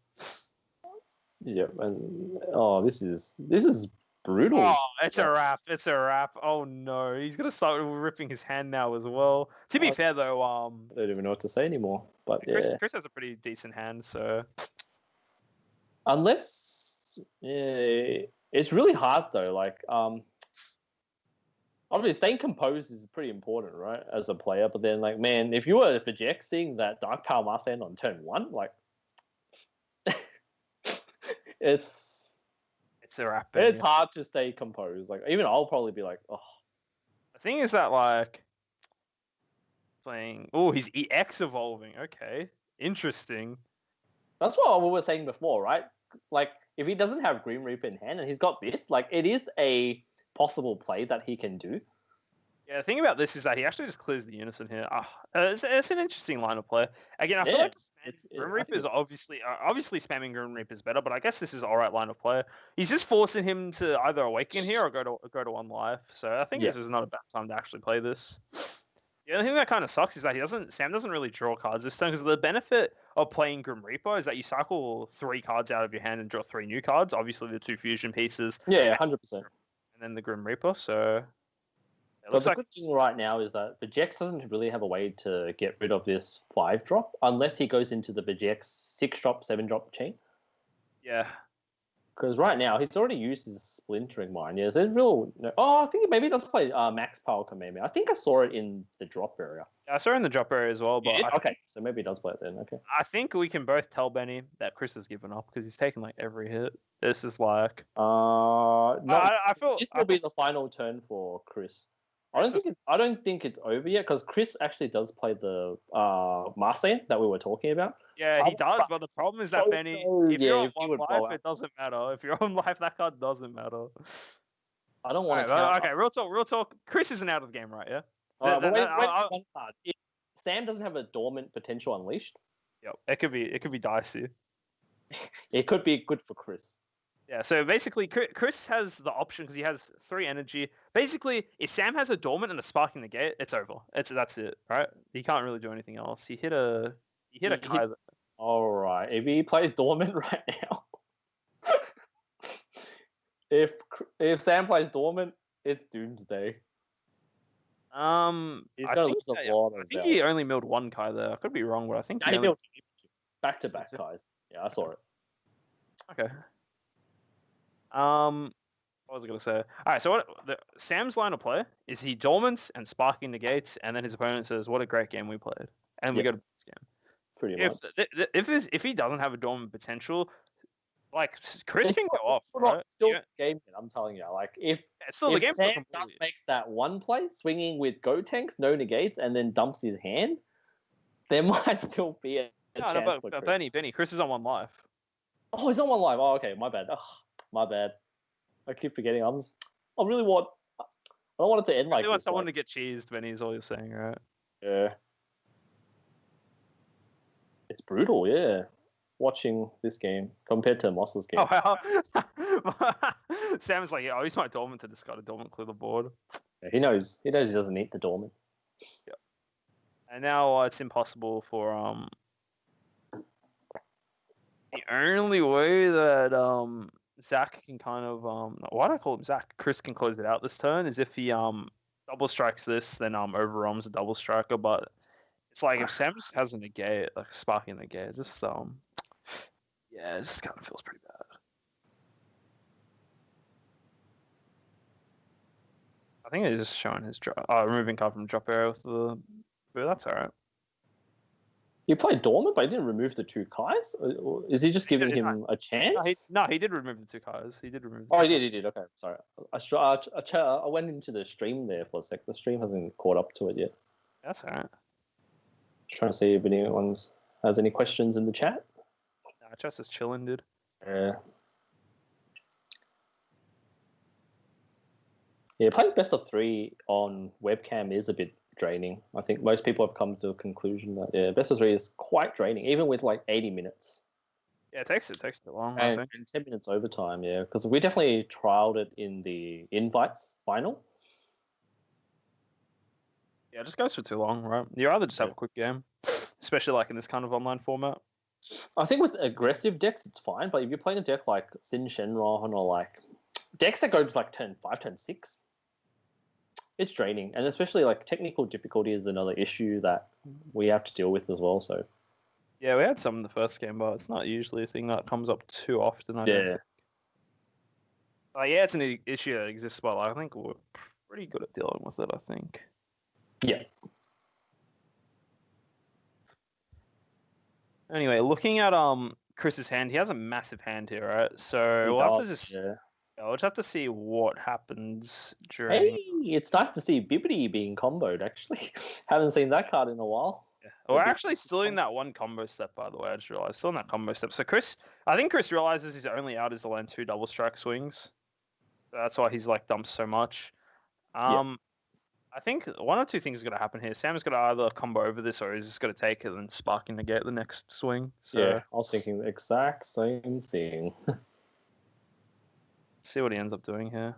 Yeah, and this is brutal. Oh, it's a wrap. It's a wrap. Oh no, he's gonna start ripping his hand now as well. To be fair though, I don't even know what to say anymore. But Chris has a pretty decent hand, so unless it's really hard though. Like obviously staying composed is pretty important, right, as a player. But then like man, if you were projecting that Dark Power Marseille on turn 1, like it's a wrap. It's hard to stay composed. Like even I'll probably be like, oh. The thing is that like playing. Oh, he's EX evolving. Okay, interesting. That's what we were saying before, right? Like if he doesn't have Green Reaper in hand and he's got this, like it is a possible play that he can do. Yeah, the thing about this is that he actually just clears the unison here. It's an interesting line of play. Again, I feel Yeah, like Grim I think Reaper's obviously spamming Grim Reaper's better, but I guess this is alright line of play. He's just forcing him to either awaken here or go to 1 life. So I think Yeah. this is not a bad time to actually play this. The only thing that kind of sucks is that Sam doesn't really draw cards this turn, because the benefit of playing Grim Reaper is that you cycle 3 cards out of your hand and draw 3 new cards. Obviously the 2 fusion pieces. Yeah, 100%. And then the Grim Reaper. So But the good thing right now is that Bajex doesn't really have a way to get rid of this 5-drop unless he goes into the Bajex 6-drop, 7-drop chain. Yeah. Because right now he's already used his Splintering Mine. Yeah, there's real. No, I think maybe he does play Max Power Kamehameha. I think I saw it in the drop area. Yeah, I saw it in the drop area as well. But Okay, so maybe he does play it then. Okay. I think we can both tell Benny that Chris has given up because he's taken like every hit. This is like. No, I feel this will be the final turn for Chris. I don't think it's over yet, because Chris actually does play the Marseille that we were talking about. Yeah, he does, but the problem is that Benny, if you're on 1 life, it doesn't matter. If you're on life, that card doesn't matter. I don't want to. Okay, real talk. Chris isn't out of the game, right? Yeah. But wait, one card. If Sam doesn't have a dormant potential unleashed, yep, it could be dicey. It could be good for Chris. Yeah, so basically, Chris has the option because he has 3 energy. Basically, if Sam has a dormant and a sparking the gate, it's over. That's it, right? He can't really do anything else. He hit a Kai. All right, if he plays dormant right now, if Sam plays dormant, it's doomsday. He's gonna lose a lot of. I think he only milled 1 Kai there. I could be wrong, but I think he milled back-to-back Kais. Yeah, I saw it. Okay. What was I gonna say? All right, so Sam's line of play is he dormants and sparking the gates, and then his opponent says, "What a great game we played," and we got a best game. Pretty much. If he doesn't have a dormant potential, like Chris can go off. Right? Still game. I'm telling you, like if the game Sam does make that one play, swinging with go tanks, no negates, and then dumps his hand, there might still be a chance. But Benny, Chris is on 1 life. Oh, he's on 1 life. Oh, okay, my bad. My bad. I keep forgetting. I don't want it to end like. You want someone to get cheesed, Benny, is all you're saying, right? Yeah. It's brutal, yeah. Watching this game compared to Moss's game. Oh, wow. Sam's like, yeah, I use my dormant to discard a dormant, clear the board. Yeah, he knows he doesn't need the dormant. Yeah. And now it's impossible for the only way that Zach can kind of why do I call him Zach? Chris can close it out this turn is if he double strikes this, then overwhelms a double striker. But it's like if Sam just has a negate, like sparking the negate, just yeah, it just kind of feels pretty bad. I think it's just showing his removing card from drop area with the, but that's alright. He played dormant, but he didn't remove the 2 Kais? Or is he just giving him a chance? He did remove the 2 Kais. He did remove. He did. Okay, sorry. I went into the stream there for a sec. The stream hasn't caught up to it yet. That's alright. Trying to see if anyone has any questions in the chat. Nah, chat's just chilling, dude. Yeah, playing best of 3 on webcam is a bit draining. I think most people have come to a conclusion that best of 3 is quite draining, even with like 80 minutes. Yeah, it takes too long. And 10 minutes overtime, yeah, because we definitely trialed it in the invites final. Yeah, it just goes for too long, right? You rather just have a quick game, especially like in this kind of online format. I think with aggressive decks, it's fine, but if you're playing a deck like Sin Shenron or like decks that go to like turn 5, turn 6, it's draining. And especially like technical difficulty is another issue that we have to deal with as well. So yeah, we had some in the first game, but it's not usually a thing that comes up too often. Yeah, it's an issue that exists, but I think we're pretty good at dealing with it, I think. Yeah. Anyway, looking at Chris's hand, he has a massive hand here, right? So we'll just have to see what happens during. Hey, it's nice to see Bibbidi being comboed. Actually, haven't seen that card in a while. Yeah. We're actually still in that one combo step, by the way. I just realized still in that combo step. So I think Chris realizes his only out is to land 2 double strike swings. That's why he's like dumps so much. Yeah. So that's why he's like, okay, well, I'm just gonna land 2 double strike swings. And then he's like, okay, I think one or two things are going to happen here. Sam's going to either combo over this or he's just going to take it and spark and negate the next swing. So Yeah, I was thinking the exact same thing. see what he ends up doing here.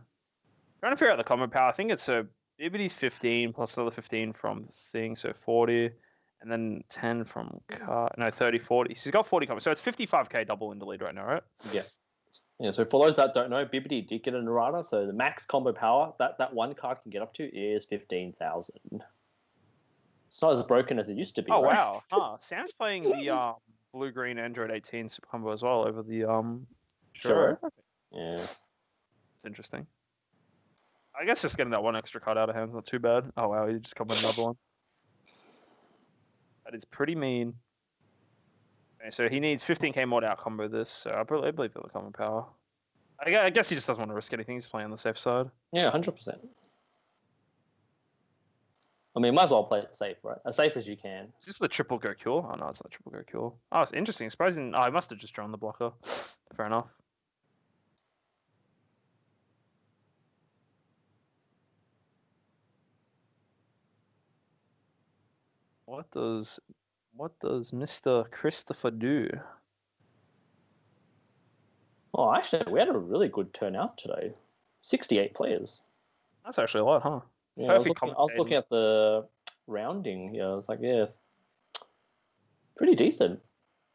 Trying to figure out the combo power. I think it's a Bibidi's 15 plus another 15 from the thing, so 40, and then 10 from no 30, 40. So he's got 40 combo. So it's 55k double in the lead right now, right? Yeah. Yeah, so for those that don't know, Bibbidi did get an errata, so the max combo power that one card can get up to is 15,000. It's not as broken as it used to be. Oh right? wow! Huh. Sam's playing the blue-green Android 18 super combo as well over the Sure. Yeah. It's interesting. I guess just getting that one extra card out of hand is not too bad. Oh wow, he just come with another one. That is pretty mean. Okay, so he needs 15k more to out combo this, so I believe the combo power. I guess he just doesn't want to risk anything. He's playing on the safe side. Yeah, 100%. I mean, might as well play it safe, right? As safe as you can. Is this the triple go cure? Oh no, it's not triple go cure. Oh, it's interesting. Surprising. Oh, he must have just drawn the blocker. Fair enough. What does Mr. Christopher do? Oh, actually, we had a really good turnout today. 68 players. That's actually a lot, huh? Yeah, I was looking at the rounding. Yeah, I was like, yeah, it's pretty decent.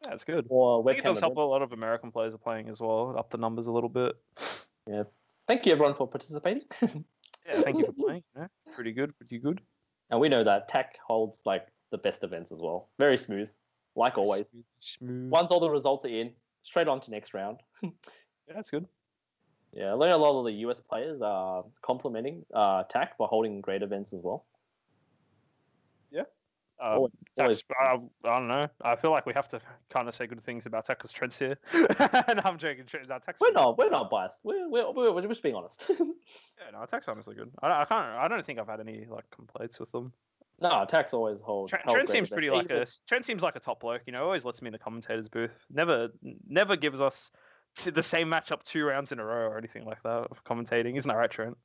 Yeah, it's good. Or I think it does help a lot of American players are playing as well, up the numbers a little bit. Yeah. Thank you, everyone, for participating. Yeah, thank you for playing. Yeah, pretty good. And we know that TAC holds like the best events as well. Very smooth, like always. Smooth. Once all the results are in, straight on to next round. Yeah, that's good. Yeah, I learned a lot of the US players are complimenting TAC by holding great events as well. Yeah. Always. I don't know. I feel like we have to kind of say good things about Tech because Trent's here. And I'm joking. We're not biased. We're just being honest. Yeah, no, Tech's honestly good. I don't think I've had any like complaints with them. No, TAC's always Trent seems pretty like Trent seems like a top bloke. You know, always lets me in the commentators booth. Never gives us the same matchup 2 rounds in a row or anything like that of commentating. Isn't that right, Trent?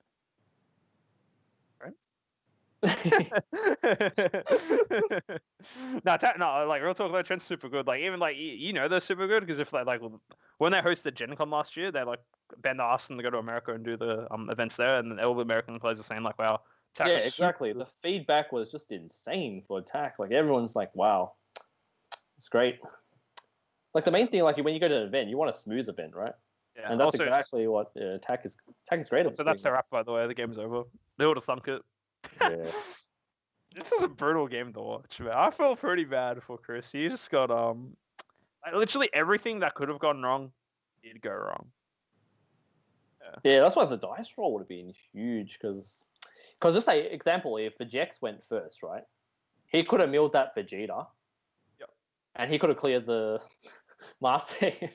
No, like real talk though, Trent's super good. Like even like you know they're super good because if they like when they hosted Gen Con last year, they like Ben asked them to go to America and do the events there, and all the American players are saying like, wow. TAC yeah, exactly. The feedback was just insane for TAC. Like everyone's like, wow, it's great. Like the main thing, like when you go to an event, you want a smooth event, right? Yeah. And that's also, exactly what TAC is. TAC is great. So that's their wrap, by the way. The game's over. They would have thunk it. Yeah. This was a brutal game to watch, man. I felt pretty bad for Chris. He just got like literally everything that could have gone wrong did go wrong. Yeah, that's why the dice roll would have been huge because just say example, if the Jex went first, right? He could have milled that Vegeta. Yep. And he could have cleared the master. I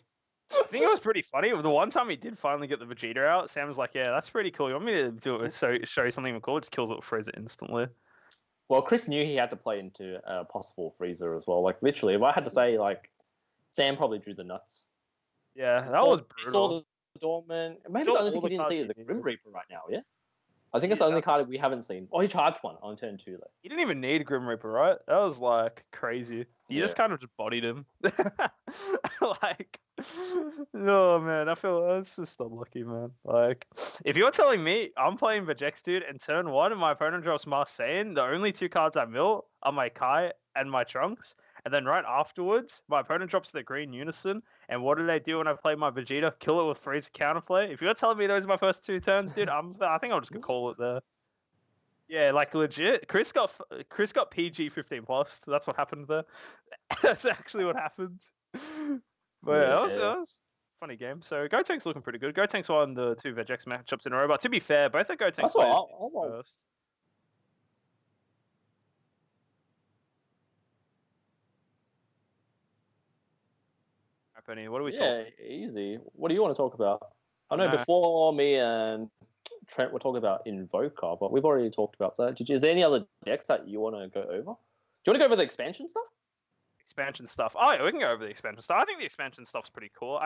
think it was pretty funny. The one time he did finally get the Vegeta out, Sam was like, "Yeah, that's pretty cool. You want me to do it? So show you something cool? It just kills it with Freezer instantly." Well, Chris knew he had to play into a possible Freezer as well. Like literally, if I had to say, like Sam probably drew the nuts. Yeah, that was brutal. He saw the Dorman. Maybe the only thing he didn't see is the Grim Reaper right now. Yeah. I think it's the only card we haven't seen. Oh, he charged one on turn 2 though. He didn't even need Grim Reaper, right? That was like crazy. You just kind of just bodied him. Like, oh man, I feel that's just unlucky, man. Like, if you're telling me I'm playing Vegex, dude, and turn 1 and my opponent drops Marseille, the only 2 cards I mill are my Kai and my Trunks. And then right afterwards, my opponent drops the green Unison. And what do they do when I play my Vegeta? Kill it with Freeze counterplay. If you're telling me those are my first 2 turns, dude, I think I'm just gonna call it there. Yeah, like legit. Chris got PG 15 plus. That's what happened there. That's actually what happened. But yeah, that was a funny game. So Gotank's looking pretty good. Gotank's won the 2 Vegex matchups in a row. But to be fair, both the Gotank players first. Penny, what are we talking? Yeah, easy. What do you want to talk about? I know before me and Trent were talking about Invoker, but we've already talked about that. Is there any other decks that you want to go over? Do you want to go over the expansion stuff? Expansion stuff. Oh yeah, we can go over the expansion stuff. I think the expansion stuff's pretty cool.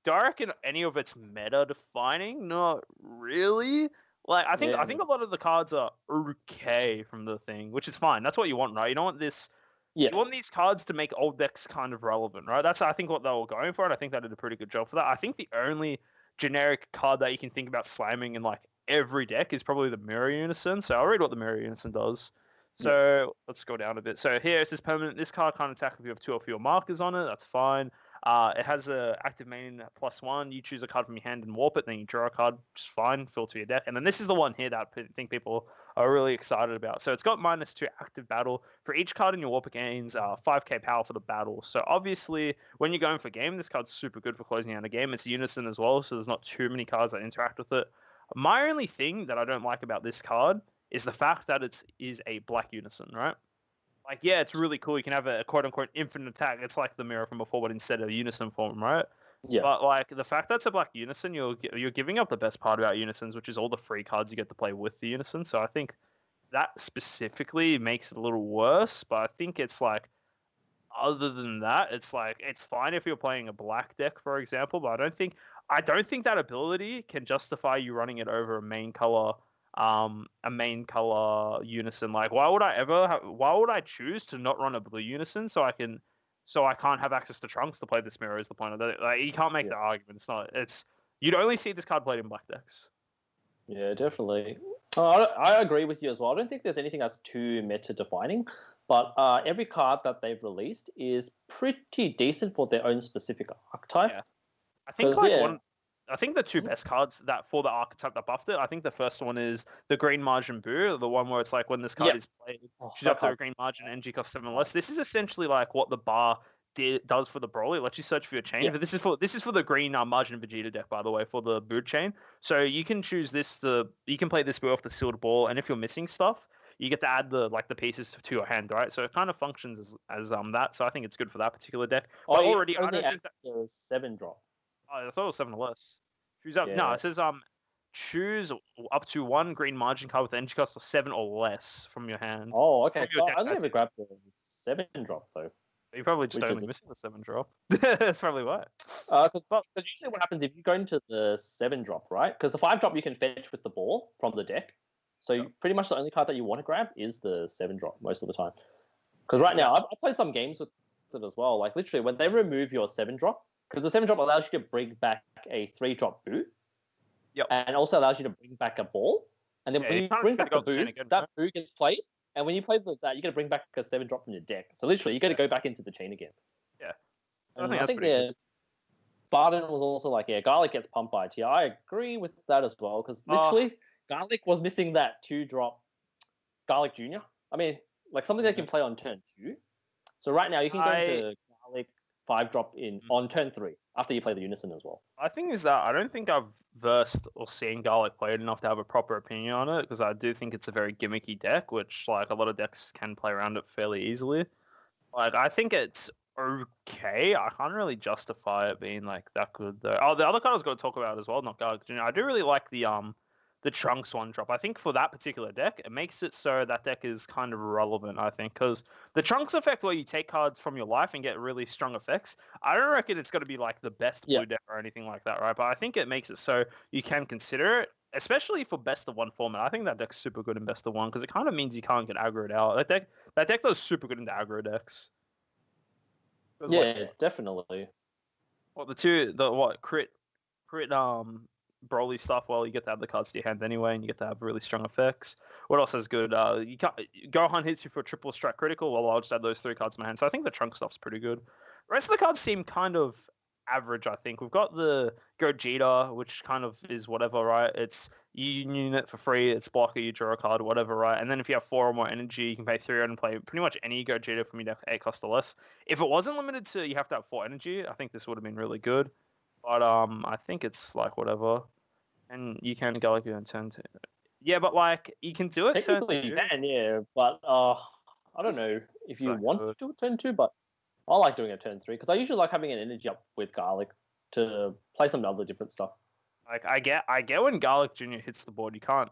Do I reckon any of it's meta defining? Not really. Like I think a lot of the cards are okay from the thing, which is fine. That's what you want, right? You don't want this. Yeah. You want these cards to make old decks kind of relevant, right? That's I think what they were going for, and I think they did a pretty good job for that. I think the only generic card that you can think about slamming in like every deck is probably the Mirror Unison. So I'll read what the Mirror Unison does. So let's go down a bit. So here it says permanent. This card can't attack if you have 2 or fewer markers on it. That's fine. It has a active main +1. You choose a card from your hand and warp it, then you draw a card, just fine, filter your deck. And then this is the one here that I think people are really excited about. So it's got -2 active battle. For each card in your warp, it gains 5k power for the battle. So obviously, when you're going for game, this card's super good for closing out a game. It's Unison as well, so there's not too many cards that interact with it. My only thing that I don't like about this card is the fact that it is a black Unison, right? Like, yeah, it's really cool. You can have a quote-unquote infinite attack. It's like the Mirror from before, but instead of Unison form, right? Yeah. But, like, the fact that it's a black Unison, you're giving up the best part about Unisons, which is all the free cards you get to play with the Unison. So I think that specifically makes it a little worse. But I think it's, like, other than that, it's, like, it's fine if you're playing a black deck, for example. But I don't think that ability can justify you running it over a main color Unison. Like, why would I choose to not run a blue Unison so I can't have access to Trunks to play this Mirror is the point of that. Like, you can't make the argument. You'd only see this card played in black decks. Yeah, definitely. I agree with you as well. I don't think there's anything that's too meta defining, but every card that they've released is pretty decent for their own specific archetype. Yeah. I think the 2 best cards that for the archetype that buffed it, I think the first one is the Green Margin Boo, the one where it's like when this card is played, choose up to a green margin, energy costs 7 less. This is essentially like what the bar does for the Broly. It lets you search for your chain. But this is for the Green Margin Vegeta deck, by the way, for the Boo chain. So you can choose you can play this Boo off the sealed ball, and if you're missing stuff, you get to add the pieces to your hand, right? So it kind of functions as that. So I think it's good for that particular deck. But I don't think that there was 7 drop. I thought it was 7 or less. Choose up. Yeah. No, it says choose up to 1 green margin card with energy cost of 7 or less from your hand. Oh, okay. So I never grabbed the 7 drop though. You're probably just only missing the 7 drop. That's probably why. Because usually what happens if you go into the 7 drop, right? Because the 5 drop you can fetch with the ball from the deck. So pretty much the only card that you want to grab is the 7 drop most of the time. Because right now I played some games with it as well. Like literally when they remove your 7 drop. Because the 7 drop allows you to bring back a 3 drop Boo. Yep. And also allows you to bring back a ball. And then when you bring back the Boo, that Boo gets played. And when you play that, you got to bring back a 7 drop from your deck. So literally, you got to go back into the chain again. Yeah. I think Barden was also like, Garlic gets pumped by TR. I agree with that as well. Because literally, Garlic was missing that 2-drop Garlic Jr. I mean, like something they can play on turn 2. So right now, you can go into Garlic 5-drop on turn 3 after you play the Unison as well. I think is that I don't think I've versed or seen Garlic played enough to have a proper opinion on it because I do think it's a very gimmicky deck, which like a lot of decks can play around it fairly easily. Like I think it's okay. I can't really justify it being like that good though. Oh, the other card I was going to talk about as well, not Garlic Jr. I do really like the Trunks 1-drop. I think for that particular deck, it makes it so that deck is kind of relevant, I think, because the Trunks effect where you take cards from your life and get really strong effects, I don't reckon it's going to be like the best blue deck or anything like that, right? But I think it makes it so you can consider it, especially for best of 1 format. I think that deck's super good in best of 1 because it kind of means you can't get aggroed out. That deck does super good into aggro decks. Yeah, definitely. Well, crit Broly stuff, well, you get to have the cards to your hand anyway, and you get to have really strong effects. What else is good? Gohan hits you for a triple strike critical. Well, I'll just add those 3 cards to my hand. So I think the Trunk stuff's pretty good. The rest of the cards seem kind of average, I think. We've got the Gogeta, which kind of is whatever, right? It's you unit for free, it's blocker, you draw a card, whatever, right? And then if you have 4 or more energy, you can pay 3 and play pretty much any Gogeta from your deck, 8 cost or less. If it wasn't limited to you have to have 4 energy, I think this would have been really good. But I think it's like whatever. And you can go like on turn 2. Yeah, but like you can do it technically turn 2. You can, yeah, but I don't know if you want to do it turn 2, but I like doing it turn 3 because I usually like having an energy up with Garlic to play some other different stuff. Like I get when Garlic Jr. hits the board, you can't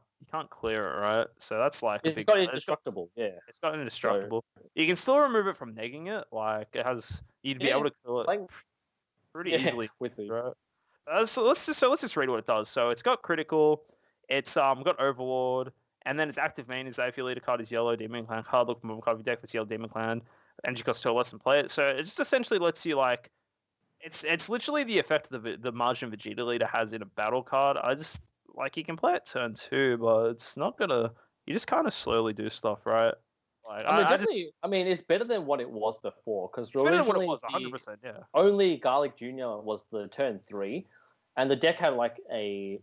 clear it, right? So that's like it's got indestructible, It's got indestructible. So, you can still remove it from negging it. Like it has, you'd be able to kill it pretty easily with the right? So let's just read what it does. So it's got critical. It's got Overlord, and then its active main is that if your leader card is yellow, Demon Clan card, look from card of your deck that's yellow Demon Clan, energy costs 2 or less and play it. So it just essentially lets you like, it's literally the effect the Margin Vegeta leader has in a battle card. I just like you can play it turn 2, but it's not gonna. You just kind of slowly do stuff, right? Like I mean, I just definitely. I mean, it's better than what it was before because it's better than what it originally was, 100%. Yeah. only Garlic Junior was the turn 3, and the deck had like a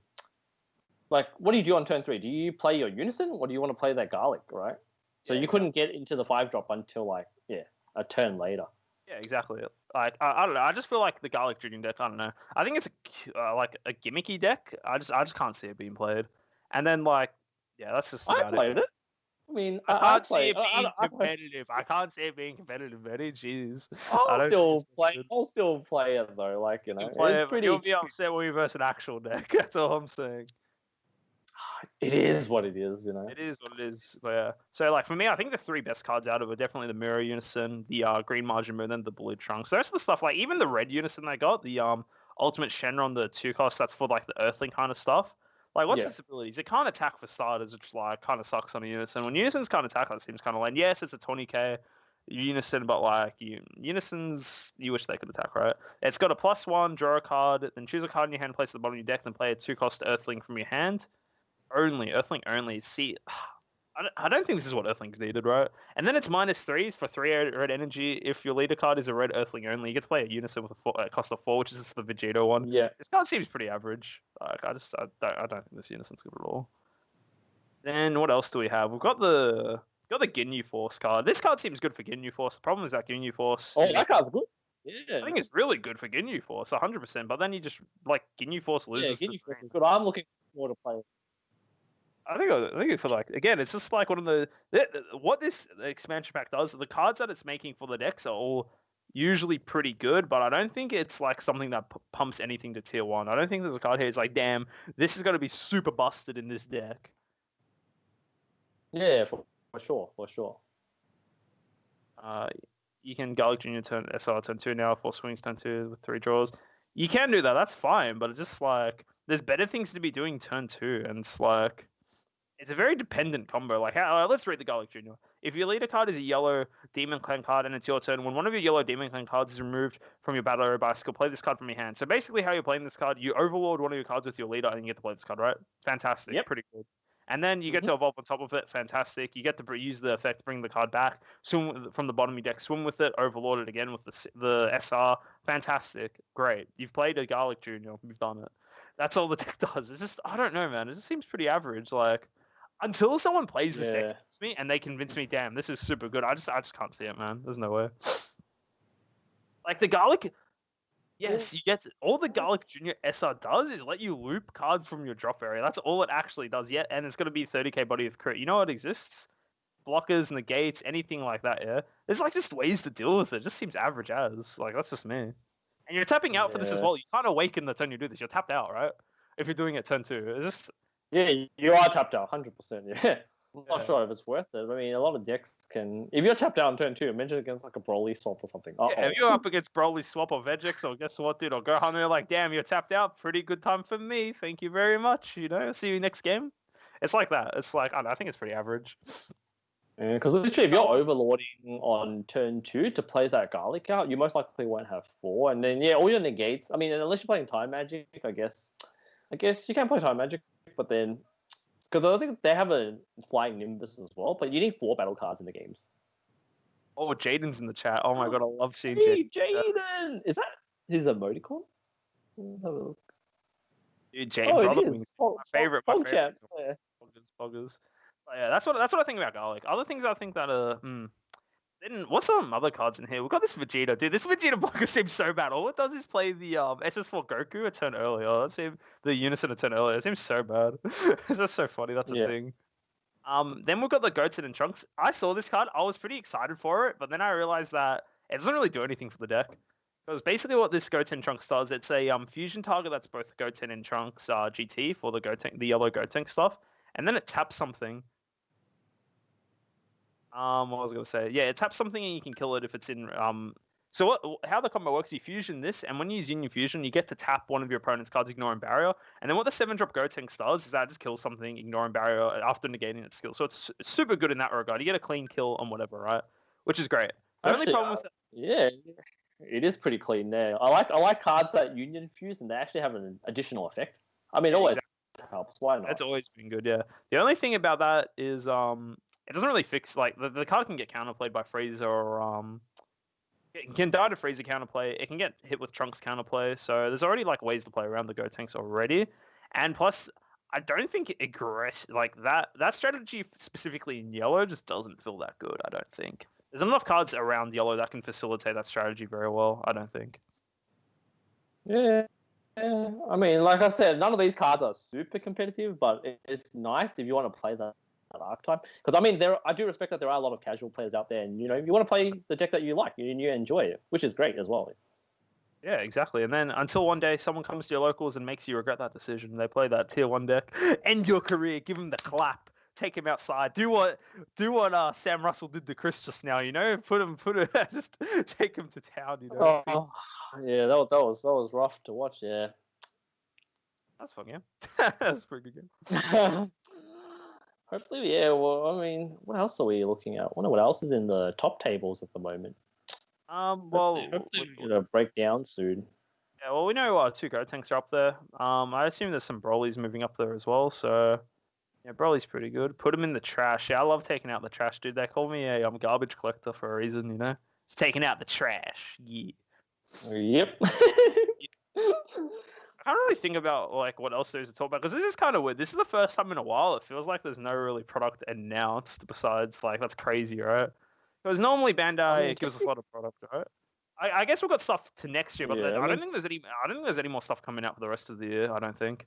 what do you do on turn 3? Do you play your Unison or do you want to play that Garlic, right? So Yeah, you couldn't get into the 5-drop until a turn later. Yeah, exactly. Like I don't know. I just feel like the Garlic Junior deck. I don't know. I think it's like a gimmicky deck. I just can't see it being played. And then like that's just I about played it. I mean, I can't see played. it being competitive. I can't see it being competitive, Benny. Jeez. I'll still play. Good. I'll still play it though. Like You'll play it's it, but pretty. you'll be upset when we versus an actual deck. That's all I'm saying. It is what it is, It is what it is. But yeah. So like for me, I think the 3 best cards out of it are definitely the Mirror Unison, the green Margin Moon, and the blue Trunks. So the rest of the stuff, like even the red Unison they got, the Ultimate Shenron, the 2 cost, that's for like the Earthling kind of stuff. Like what's its abilities? It can't attack for starters, which like kind of sucks on a Unison. When Unisons can't attack, that seems kind of lame. Yes, it's a 20k Unison, but like Unisons, you wish they could attack, right? It's got a +1, draw a card, then choose a card in your hand, place it at the bottom of your deck, then play a 2-cost Earthling from your hand. Earthling only. See, I don't think this is what Earthling's needed, right? And then it's -3 for 3 red energy. If your leader card is a red Earthling only, you get to play a Unison with a cost of 4, which is the Vegeta one. Yeah. This card seems pretty average. Like I don't think this Unison's good at all. Then what else do we have? We've got the Ginyu Force card. This card seems good for Ginyu Force. The problem is that Ginyu Force. Oh, that card's good. Yeah. I think it's really good for Ginyu Force, 100%. But then you just like Ginyu Force loses. Yeah, Ginyu Force is good. I'm looking forward to play. I think it's for like again, it's just like one of what this expansion pack does. The cards that it's making for the decks are all usually pretty good, but I don't think it's like something that pumps anything to tier 1. I don't think there's a card here. It's like, damn, this is going to be super busted in this deck. Yeah, for sure. You can Garlic Junior turn SR turn 2 now, 4 swings turn 2 with 3 draws. You can do that. That's fine, but it's just like there's better things to be doing turn 2, and it's like. It's a very dependent combo. Like, let's read the Garlic Junior. If your leader card is a yellow Demon Clan card and it's your turn, when one of your yellow Demon Clan cards is removed from your battle area by a skill, play this card from your hand. So basically, how you're playing this card, you overlord one of your cards with your leader and you get to play this card, right? Fantastic. Yep. Pretty good. And then you get to evolve on top of it. Fantastic. You get to use the effect, bring the card back, swim from the bottom of your deck, swim with it, overlord it again with the SR. Fantastic. Great. You've played a Garlic Junior. You've done it. That's all the deck does. It's just, I don't know, man. It just seems pretty average. Like, until someone plays this deck against me and they convince me, damn, this is super good. I just can't see it, man. There's no way. Like the Garlic, yes, you get all the Garlic Junior SR does is let you loop cards from your drop area. That's all it actually does. Yeah, and it's going to be 30k body of crit. You know what exists? Blockers, negates, anything like that. Yeah, there's like just ways to deal with it. It just seems average as. Like that's just me. And you're tapping out for this as well. You can't awaken the turn you do this. You're tapped out, right? If you're doing it turn 2, it's just. Yeah, you are tapped out, 100%. Yeah. I'm not sure if it's worth it. I mean, a lot of decks can. If you're tapped out on turn 2, imagine against like a Broly swap or something. Yeah, if you're up against Broly swap or Vegex, or guess what, dude, or Gohan, you're like, damn, you're tapped out. Pretty good time for me. Thank you very much. See you next game. It's like that. It's like, I don't know, I think it's pretty average. Yeah, because literally, if you're overlording on turn 2 to play that Garlic out, you most likely won't have 4. And then, all your negates. I mean, unless you're playing Time Magic, I guess you can play Time Magic. But then, because I think they have a Flying Nimbus as well, but you need 4 battle cards in the games. Oh, Jaden's in the chat. Oh my god, I love seeing Jaden! Is that his emoticon? Dude, Jaden, my favorite. Poggers. Yeah, that's what I think about Garlic. Other things I think that Then what's some other cards in here? We've got this Vegeta. Dude, this Vegeta blocker seems so bad. All it does is play the SS4 Goku a turn earlier. Let's see the Unison a turn earlier. It seems so bad. It's just so funny. That's a thing. Then we've got the Goten and Trunks. I saw this card. I was pretty excited for it, but then I realized that it doesn't really do anything for the deck. Because basically what this Goten Trunks does, it's a fusion target that's both Goten and Trunks GT for the yellow Goten stuff. And then it taps something. What was I going to say? Yeah, it taps something and you can kill it if it's in So how the combo works, you fusion this, and when you use Union Fusion, you get to tap one of your opponent's cards, ignoring barrier. And then what the 7-drop Gotenks does is that it just kills something, ignoring barrier after negating its skill. So it's super good in that regard. You get a clean kill on whatever, right? Which is great. The only problem with yeah, it is pretty clean there. I like cards that Union Fuse, and they actually have an additional effect. I mean, it always helps. Why not? That's always been good, yeah. The only thing about that is it doesn't really fix, like, the card can get counterplayed by Frieza, or it can die to Frieza counterplay. It can get hit with Trunks counterplay. So there's already like ways to play around the Gotenks already. And plus, I don't think that strategy specifically in yellow just doesn't feel that good, I don't think. There's enough cards around yellow that can facilitate that strategy very well, I don't think. Yeah. I mean, like I said, none of these cards are super competitive, but it's nice if you want to play that archetype. Because I mean, I do respect that there are a lot of casual players out there, and you want to play the deck that you like and you enjoy it, which is great as well. Yeah, exactly. And then until one day someone comes to your locals and makes you regret that decision, they play that tier 1 deck, end your career, give him the clap, take him outside, do what Sam Russell did to Chris just now, put him just take him to town, Oh, yeah, that was rough to watch. Yeah, that's fun, yeah. That's a pretty good game. Hopefully, yeah. Well, I mean, what else are we looking at? I wonder what else is in the top tables at the moment. Hopefully we're gonna break down soon. Yeah, well, we know 2 Gotenks are up there. I assume there's some Brolys moving up there as well. So, yeah, Broly's pretty good. Put them in the trash. Yeah, I love taking out the trash, dude. They call me a garbage collector for a reason, It's taking out the trash. Yeah. Yep. I can't really think about like what else there is to talk about, because this is kind of weird. This is the first time in a while it feels like there's no really product announced besides, like, that's crazy, right? Because normally Bandai gives us a lot of product, right? I guess we've got stuff to next year, but I don't think there's any more stuff coming out for the rest of the year. I don't think.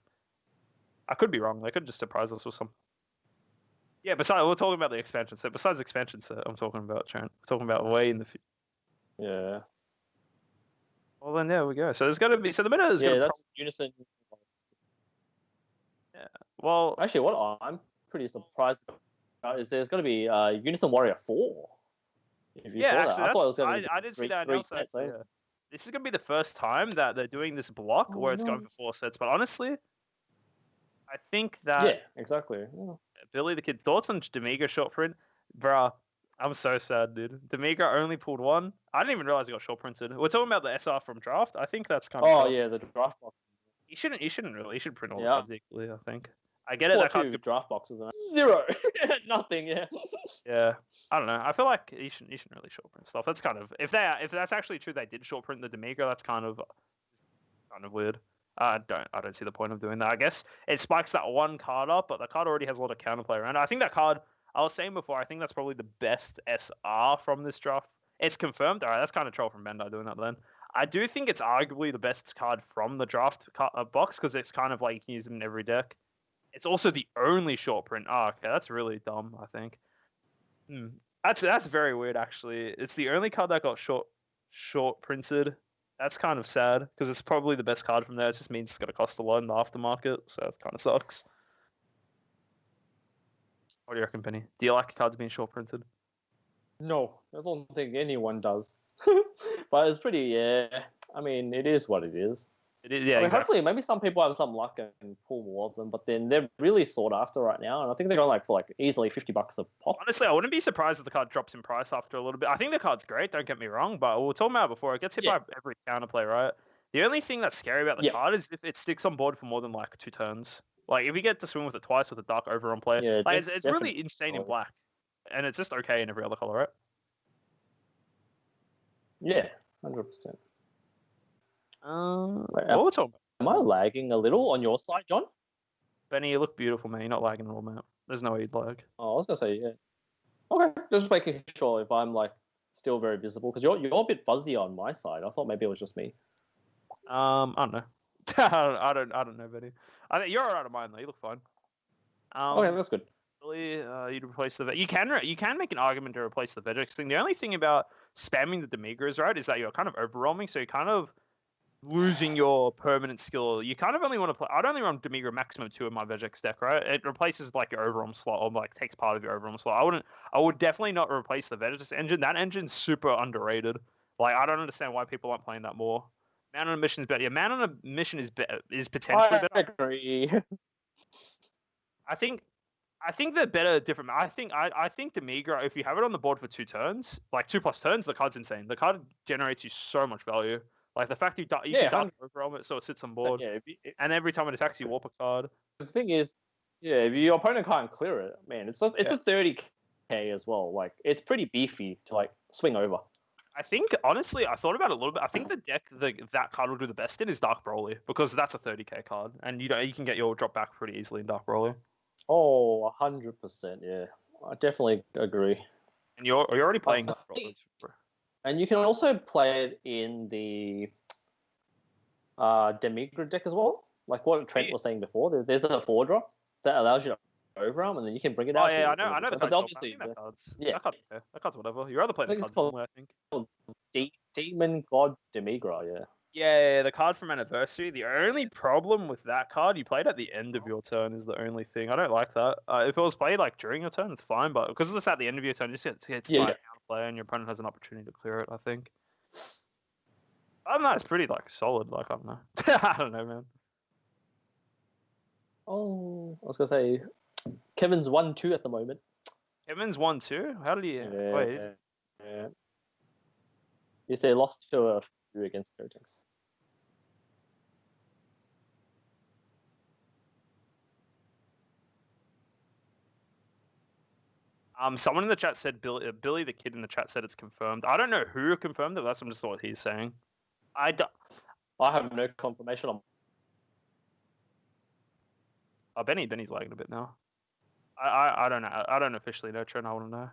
I could be wrong. They could just surprise us with some. Yeah, besides, we're talking about the expansion set. Besides the expansion set, I'm talking about Trent. We're talking about way in the future. Yeah. Well, then there we go. So there's going to be. So the meta is going to. Yeah, that's Unison. Yeah. Well, actually, what I'm pretty surprised about is there's going to be Unison Warrior 4. If you saw actually, that. I thought it was going to be I did see that announcement. Yeah. This is going to be the first time that they're doing this block where it's going for 4 sets. But honestly, I think that. Yeah, exactly. Yeah. Billy the Kid, thoughts on Demiga short print? Bruh, I'm so sad, dude. Demiga only pulled 1. I didn't even realize he got short printed. We're talking about the SR from draft. I think that's kind of. Oh, yeah, the draft box. He shouldn't really. He should print all the cards equally, I think. I get it. Or that card's 2 good. draft boxes. 0. Nothing, yeah. Yeah. I don't know. I feel like he shouldn't really short print stuff. That's kind of, if that's actually true, they did short print the Demiga, that's kind of weird. I don't see the point of doing that. I guess it spikes that 1 card up, but the card already has a lot of counterplay around it. I think that card, I was saying before, I think that's probably the best SR from this draft. It's confirmed. All right, that's kind of troll from Bandai doing that then. I do think it's arguably the best card from the draft box, because it's kind of like you can use it in every deck. It's also the only short print. Oh, okay, that's really dumb, I think. That's very weird, actually. It's the only card that got short printed. That's kind of sad, because it's probably the best card from there. It just means it's going to cost a lot in the aftermarket, so it kind of sucks. What do you reckon, Penny? Do you like cards being short printed? No, I don't think anyone does. But it's pretty, yeah. I mean, it is what it is. It is, yeah. I mean, exactly. Hopefully, maybe some people have some luck and pull more of them, but then they're really sought after right now, and I think they're going for easily $50 a pop. Honestly, I wouldn't be surprised if the card drops in price after a little bit. I think the card's great. Don't get me wrong, but we were talking about it before. It gets hit by every counterplay, right? The only thing that's scary about the card is if it sticks on board for more than 2 turns. Like if you get to swing with it twice with a dark over on play, it's really insane in black, and it's just okay in every other color, right? Yeah, 100%. What we're talking about? Am I lagging a little on your side, John? Benny, you look beautiful, man. You're not lagging at all, man. There's no way you'd lag. Oh, I was gonna say yeah. Okay, just making sure if I'm still very visible, because you're a bit fuzzy on my side. I thought maybe it was just me. I don't know. I don't know, Benny. I think you're alright of mine though. You look fine. Okay, that's good. Really, you'd replace the you can make an argument to replace the Vegex thing. The only thing about spamming the Demigas, right, is that you're kind of overwhelming, so you're kind of losing your permanent skill. You kind of only want to play. I'd only run Demiga maximum 2 in my Vegex deck, right? It replaces your overarm slot, or takes part of your overarm slot. I would definitely not replace the Vegex engine. That engine's super underrated. Like, I don't understand why people aren't playing that more. Man on a Mission is better. Yeah, Man on a Mission is potentially better. I agree. I think they're better different. I think Demigra, if you have it on the board for 2 turns, like 2+ turns, the card's insane. The card generates you so much value. Like the fact you can dark overwhelm it so it sits on board, Yeah, and every time it attacks you warp a card. the thing is, yeah, if your opponent can't clear it, man, it's a 30k as well. Like it's pretty beefy to like swing over. I think honestly, I thought about it a little bit. I think the deck that card will do the best in is Dark Broly, because that's a 30k card, and you can get your drop back pretty easily in Dark Broly. Oh, 100%, yeah. I definitely agree. And you're already playing Dark Broly. And you can also play it in the Demigra deck as well. Like what Trent was saying before, there's a 4-drop that allows you to overarm, and then you can bring it out. Oh yeah, I know the card. Obviously, that card's yeah, that card's whatever. You're rather playing the cards somewhere, I think. Demon God Demigra, yeah. Yeah, the card from Anniversary. The only problem with that card, you played at the end of your turn, is the only thing. I don't like that. If it was played like during your turn, it's fine, but because it's at the end of your turn, just it's time to play, and your opponent has an opportunity to clear it, I think. I don't know, it's pretty like solid. Like I don't know. I don't know, man. Oh, I was gonna say, Kevin's 1-2 at the moment. Kevin's 1-2. How did he? Wait. Yeah. Yes, they lost to a few against Coatings. Someone in the chat said Billy the Kid in the chat said it's confirmed. I don't know who confirmed it. That's just what he's saying. I have no confirmation on. Oh, Benny's lagging a bit now. I don't know. I don't officially know, Trent. I want to know.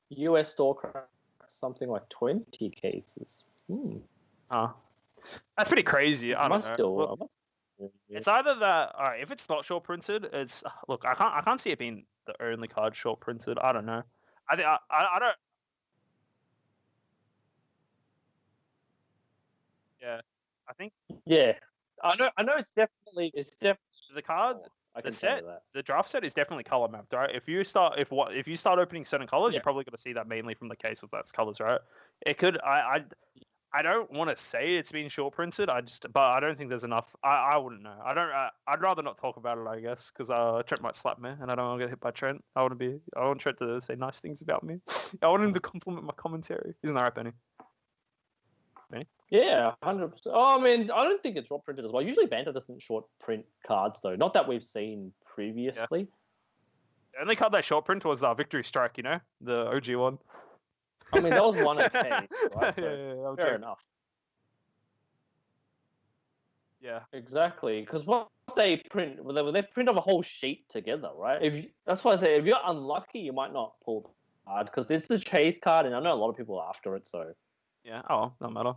US store cracked something like 20 cases. That's pretty crazy. I don't know. It's either that. All right, if it's not short printed, it's look. I can't see it being the only card short printed. I don't know. I don't. Yeah, I think. Yeah, I know. It's definitely the card. The set, the draft set is definitely color mapped, right? If you start opening certain colors, you're probably going to see that mainly from the case of that's colors, right? It could. I don't want to say it's been short printed. But I don't think there's enough. I wouldn't know. I'd rather not talk about it, I guess, because Trent might slap me, and I don't want to get hit by Trent. I want Trent to say nice things about me. I want him to compliment my commentary. Isn't that right, Benny? Yeah, 100%. Oh, I mean, I don't think it's short printed as well. Usually, Banter doesn't short print cards though. Not that we've seen previously. Yeah. The only card they short print was Victory Strike. You know, the OG one. I mean, that was one of case, right? Yeah, fair enough. Yeah, exactly. Because what they print, they print off a whole sheet together, right? That's why I say if you're unlucky, you might not pull the card because it's a chase card, and I know a lot of people are after it. So yeah. Oh, no matter.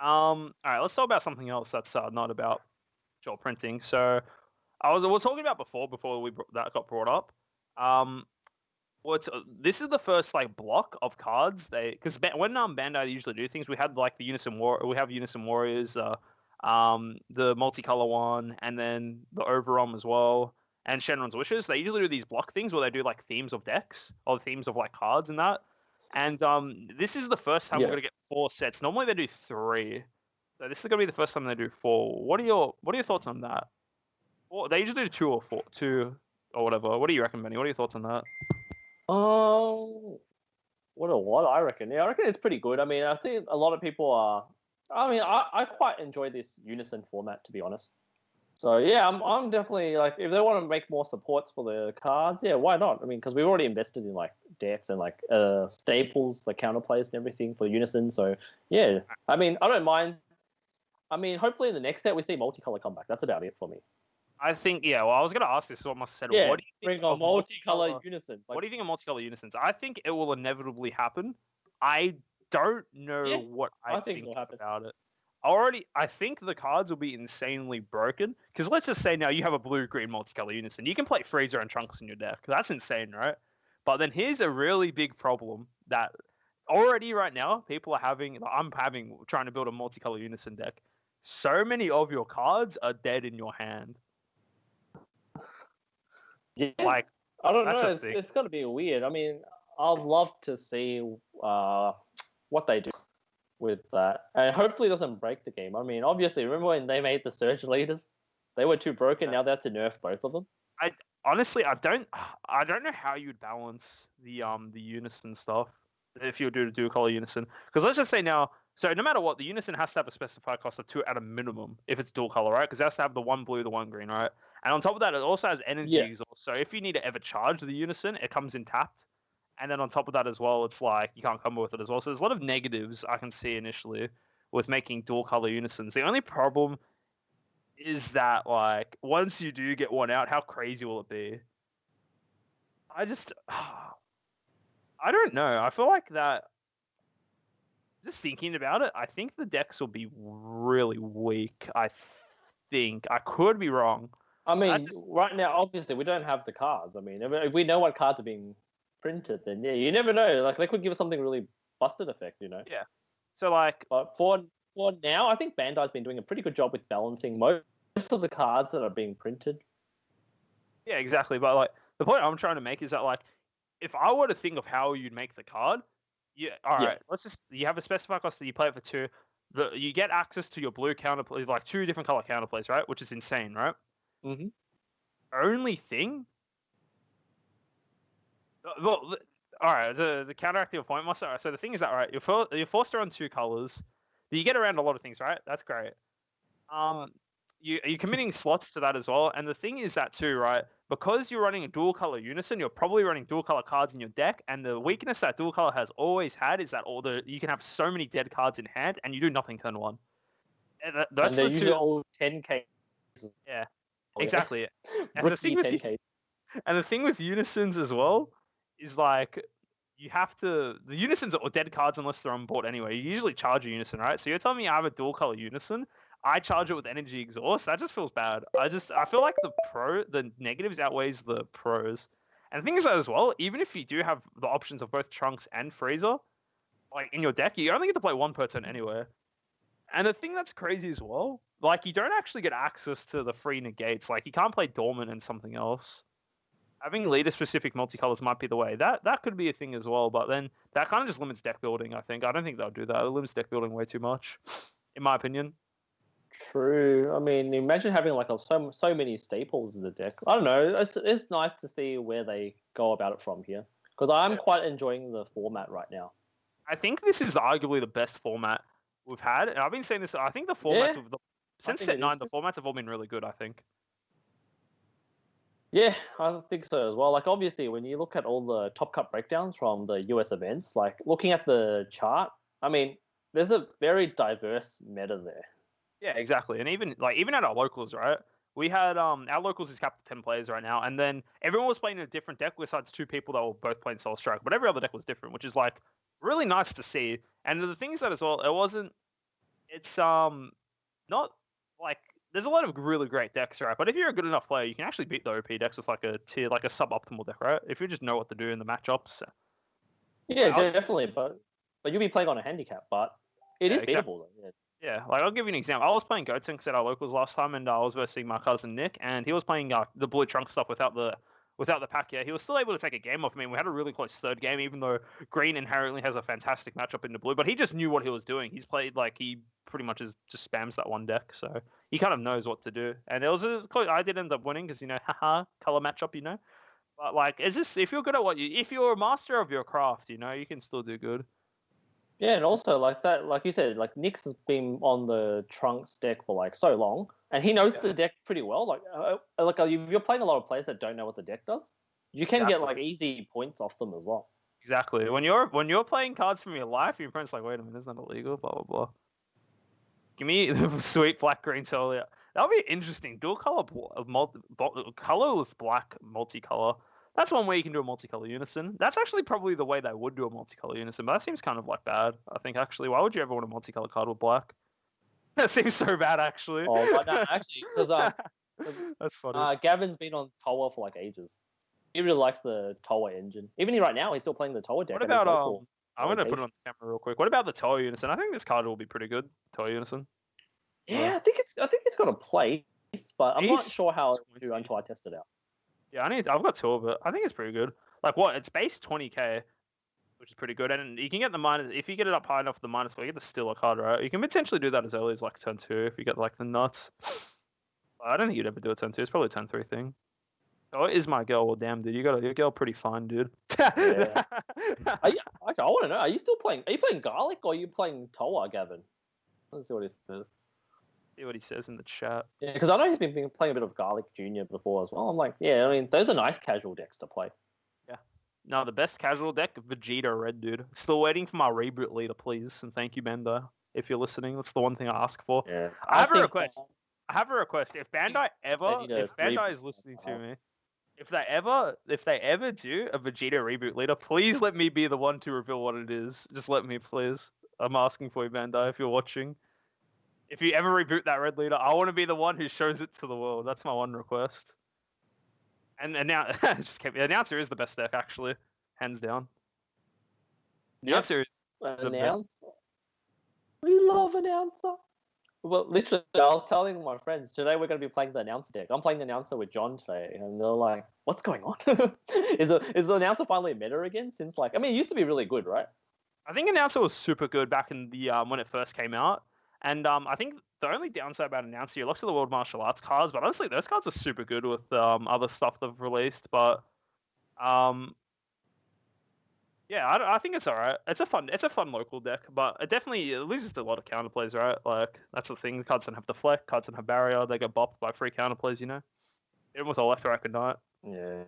All right, let's talk about something else that's not about short printing. So we were talking about before that got brought up. This is the first like block of cards because when Bandai usually do things, we had like the Unison Warriors, the multicolor one, and then the Overwhelm as well, and Shenron's Wishes. They usually do these block things where they do like themes of decks or themes of like cards and that. And this is the first time we're gonna get 4 sets. Normally they do 3, so this is gonna be the first time they do 4. What are your thoughts on that? Well, they usually do 2 or 4, 2 or whatever. What do you reckon, Benny? What are your thoughts on that? What I reckon. Yeah, I reckon it's pretty good. I mean, I think a lot of people are. I mean, I quite enjoy this Unison format, to be honest. So yeah, I'm definitely like, if they want to make more supports for the cards, yeah, why not? I mean, because we've already invested in like decks and like staples, like counterplays and everything for Unison. So yeah, I mean, I don't mind. I mean, hopefully in the next set we see multicolor come back. That's about it for me. I think, yeah. Well, I was going to ask this, so I must have said, yeah, what do you think of multicolor Unison? Like, what do you think of multicolor Unisons? I think it will inevitably happen. I don't know what I think will happen about it. I think the cards will be insanely broken. Because let's just say now you have a blue-green multicolor Unison. You can play Freezer and Trunks in your deck. That's insane, right? But then here's a really big problem that already right now people are having. Trying to build a multicolor Unison deck. So many of your cards are dead in your hand. Yeah. Like I don't That's know. a It's, thing. it's going to be weird. I mean, I'd love to see what they do with that. And hopefully it doesn't break the game. I mean, obviously, remember when they made the Surge Leaders? They were too broken. Now they have to nerf both of them. Honestly, I don't know how you'd balance the unison stuff if you do dual color unison. Because let's just say now, so no matter what, the unison has to have a specified cost of 2 at a minimum if it's dual color, right? Because it has to have the 1 blue, the 1 green, right? And on top of that, it also has energy Yeah. exhaust. So if you need to ever charge the unison, it comes in tapped. And then on top of that as well, it's like you can't combo with it as well. So there's a lot of negatives I can see initially with making dual color unisons. The only problem is that like once you do get one out, how crazy will it be? I just I don't know. I feel like that just thinking about it, I think the decks will be really weak. I think I could be wrong. I mean, right now, obviously, we don't have the cards. I mean, if we know what cards are being printed, then yeah, you never know. Like they could give us something really busted effect, you know. Yeah. So like, But for now, I think Bandai's been doing a pretty good job with balancing most of the cards that are being printed. yeah, exactly. But like the point I'm trying to make is that like if I were to think of how you'd make the card, all right, let's just you have a specified cost that you play it for 2. You get access to your blue counterplay, like 2 different color counterplays, right? Which is insane, right? Mm-hmm. Only thing. Well, all right. The counteractive point, master. So the thing is that right, you're forced to run 2 colors. You get around a lot of things, right? That's great. You're committing slots to that as well. And the thing is that too, right? Because you're running a dual color unison, you're probably running dual color cards in your deck. And the weakness that dual color has always had is that you can have so many dead cards in hand and you do nothing turn 1. And they're usually all 10k. Yeah, exactly. And the thing 10k. And the thing with unisons as well is like you have to the unisons are dead cards unless they're on board anyway. You usually charge a unison, right? So you're telling me I have a dual color unison, I charge it with energy exhaust. That just feels bad. I feel like the negatives outweighs the pros. And the thing is that as well, even if you do have the options of both Trunks and Freezer, like in your deck, you only get to play 1 per turn anyway. And the thing that's crazy as well, like you don't actually get access to the free negates. Like you can't play Dormant and something else. Having leader-specific multicolors might be the way. That could be a thing as well, but then that kind of just limits deck building, I think. I don't think they'll do that. It limits deck building way too much, in my opinion. True. I mean, imagine having like so many staples in the deck. I don't know. It's nice to see where they go about it from here because I'm quite enjoying the format right now. I think this is arguably the best format we've had, and I've been saying this. I think the formats since Set 9, the formats have all been really good. I think. Yeah, I think so as well. Like obviously, when you look at all the top cut breakdowns from the US events, like looking at the chart, I mean, there's a very diverse meta there. Yeah, exactly. And even at our locals, right? We had our locals is capped at 10 players right now, and then everyone was playing a different deck besides 2 people that were both playing Soul Strike, but every other deck was different, which is like really nice to see. And the thing is that as well, it's not like there's a lot of really great decks, right? But if you're a good enough player, you can actually beat the OP decks with like a suboptimal deck, right? If you just know what to do in the matchups. Yeah, definitely. But you'll be playing on a handicap, but it is beatable though. Yeah. Yeah, like I'll give you an example. I was playing Gotenks at our locals last time, and I was versing my cousin Nick, and he was playing the blue trunk stuff without the pack. Yeah, he was still able to take a game off me. We had a really close third game, even though green inherently has a fantastic matchup in the blue. But he just knew what he was doing. He's played he pretty much just spams that one deck, so he kind of knows what to do. And it was close. I did end up winning because haha, color matchup, But like, it's just if you're good at if you're a master of your craft, you can still do good. Yeah, and also like that, like you said, like Nick's has been on the Trunks deck for like so long, and he knows the deck pretty well. Like if you're playing a lot of players that don't know what the deck does, you can get like easy points off them as well. Exactly. When you're playing cards from your life, your opponent's like, wait a minute, isn't that illegal? Blah blah blah. Give me the sweet black green Solia. That'll be interesting. Dual color, colorless black multicolor. That's one way you can do a multicolor unison. That's actually probably the way they would do a multicolor unison, but that seems kind of like bad. I think actually, why would you ever want a multicolor card with black? That seems so bad actually. Oh, but no, actually, because that's funny. Gavin's been on Toa for like ages. He really likes the Toa engine. Even right now, he's still playing the Toa deck. What about I'm gonna put it on the camera real quick. What about the Toa unison? I think this card will be pretty good. Toa unison. Yeah, I think it's got a place, but I'm not sure how to do until I test it out. Yeah, I've got 2 of it. I think it's pretty good. Like what? It's base 20k, which is pretty good. And you can get the minus if you get it up high enough for the -4, you get the Stealer card, right? You can potentially do that as early as like turn 2 if you get like the nuts. I don't think you'd ever do a turn 2. It's probably a turn 3 thing. Oh, it is my girl. Well, damn, dude, you got your girl pretty fine, dude. Yeah. Actually, I want to know. Are you still playing? Are you playing Garlic or are you playing Toa, Gavin? Let's see what he says. See what he says in the chat. Yeah, because I know he's been playing a bit of Garlic Junior before as well. I'm like, yeah, I mean, those are nice casual decks to play. Yeah. No, the best casual deck, Vegeta Red, dude. Still waiting for my reboot leader, please. And thank you, Bender, if you're listening. That's the one thing I ask for. Yeah. I have a request. If Bandai if Bandai is listening to me, if they ever do a Vegeta reboot leader, please let me be the one to reveal what it is. Just let me, please. I'm asking for you, Bandai, if you're watching. If you ever reboot that red leader, I want to be the one who shows it to the world. That's my one request. And now, the announcer is the best deck, actually, hands down. The announcer is the best. We love announcer. Well, literally, I was telling my friends today we're going to be playing the announcer deck. I'm playing the announcer with John today, and they're like, "What's going on? Is the announcer finally meta again? Since like, I mean, it used to be really good, right?" I think announcer was super good back in the when it first came out, and I think the only downside about announcer, you're locked to the World Martial Arts cards, but honestly, those cards are super good with other stuff they've released. But yeah, I think it's alright. It's a fun local deck, but it definitely loses to a lot of counterplays, right? Like that's the thing. The cards don't have deflect, cards don't have barrier. They get bopped by free counterplays, you know. Even with a left right Ignite. Yeah.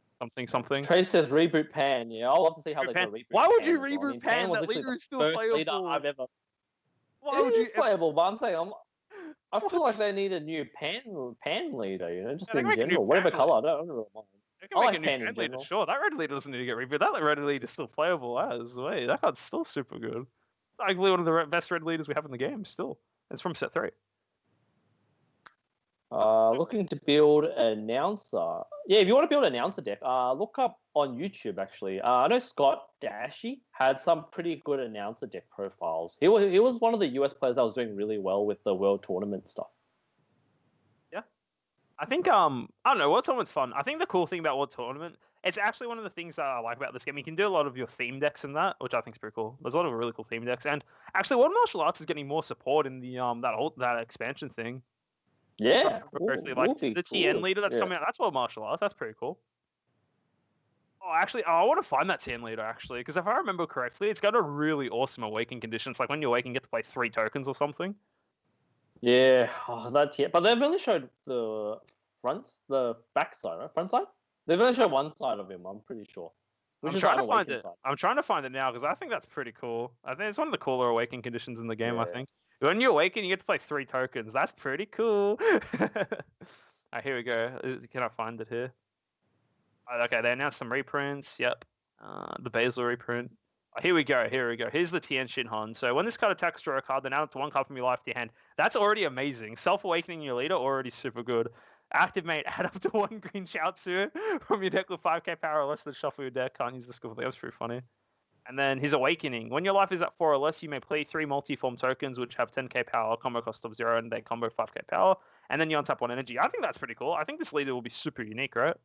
Something. Trey says reboot Pan. Yeah, I'll love to see how they go reboot. Why would you Pan as well. reboot I mean, Pan? was That literally leader is the still first playable. leader I've ever. Why would It you is playable, but I'm saying I feel like they need a new Pan leader. You know, just in general, whatever color. I don't really mind. They can I make like a new Pan in red leader, general. sure. That red leader doesn't need to get rebooted. That red leader is still playable as way. That card's still super good. Arguably one of the best red leaders we have in the game still. It's from set 3. Looking to build announcer. Yeah, if you want to build an announcer deck, look up on YouTube actually. I know Scott Dashy had some pretty good announcer deck profiles. He was one of the US players that was doing really well with the World Tournament stuff. Yeah. I think I don't know, World Tournament's fun. I think the cool thing about World Tournament, it's actually one of the things that I like about this game. You can do a lot of your theme decks in that, which I think is pretty cool. There's a lot of really cool theme decks, and actually World Martial Arts is getting more support in the that expansion thing. Yeah, like the TN leader that's coming out, that's World Martial Arts. That's pretty cool. Oh, actually, I want to find that TN leader actually, because if I remember correctly, it's got a really awesome awaken conditions. Like when you awaken, you get to play 3 tokens or something. Yeah, that's it. But they've only showed the back side, right? Front side. They've only showed one side of him. I'm pretty sure. I'm trying to find it. I'm trying to find it now because I think that's pretty cool. I think it's one of the cooler awaken conditions in the game. I think when you awaken, you get to play 3 tokens. That's pretty cool. Alright, here we go. Can I find it here? Okay, they announced some reprints. Yep, the Basil reprint. Oh, here we go. Here's the Tien Shinhan. So when this card attacks, draw a card, then add it to 1 card from your life to your hand. That's already amazing. Self-awakening your leader, already super good. Active mate, add up to 1 green Chaozu from your deck with 5k power or less than shuffle your deck. Can't use this skill. That was pretty funny. And then his Awakening. When your life is at 4 or less, you may play 3 multi-form tokens which have 10k power, combo cost of 0, and they combo 5k power. And then you untap 1 energy. I think that's pretty cool. I think this leader will be super unique, right?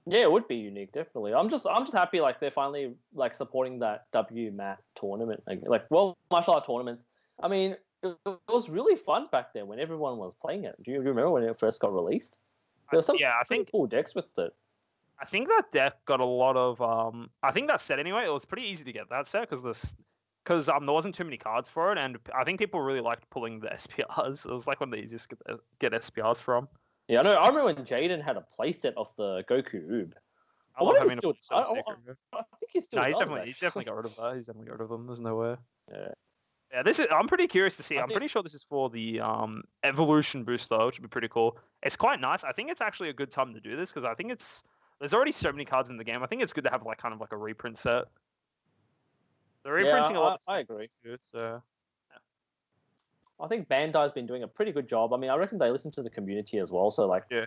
Yeah, it would be unique, definitely. I'm just happy like they're finally like supporting that WMAT tournament, like World Martial Art tournaments. I mean, it was really fun back then when everyone was playing it. Do you remember when it first got released? There were some pretty cool decks with it. I think that deck got a lot of I think that set anyway. It was pretty easy to get that set because there wasn't too many cards for it, and I think people really liked pulling the SPRs. It was like one of the easiest to get SPRs from. Yeah, I know. I remember when Jaden had a playset of the Goku Oob. I love having a I think he's still. No, he's definitely got rid of that. He's definitely got rid of them. There's no way. Yeah. I'm pretty curious to see. I'm pretty sure this is for the evolution booster, which would be pretty cool. It's quite nice. I think it's actually a good time to do this because I think there's already so many cards in the game. I think it's good to have like kind of like a reprint set. They're reprinting a lot. I agree. Too, so. I think Bandai's been doing a pretty good job. I mean, I reckon they listen to the community as well. So like, they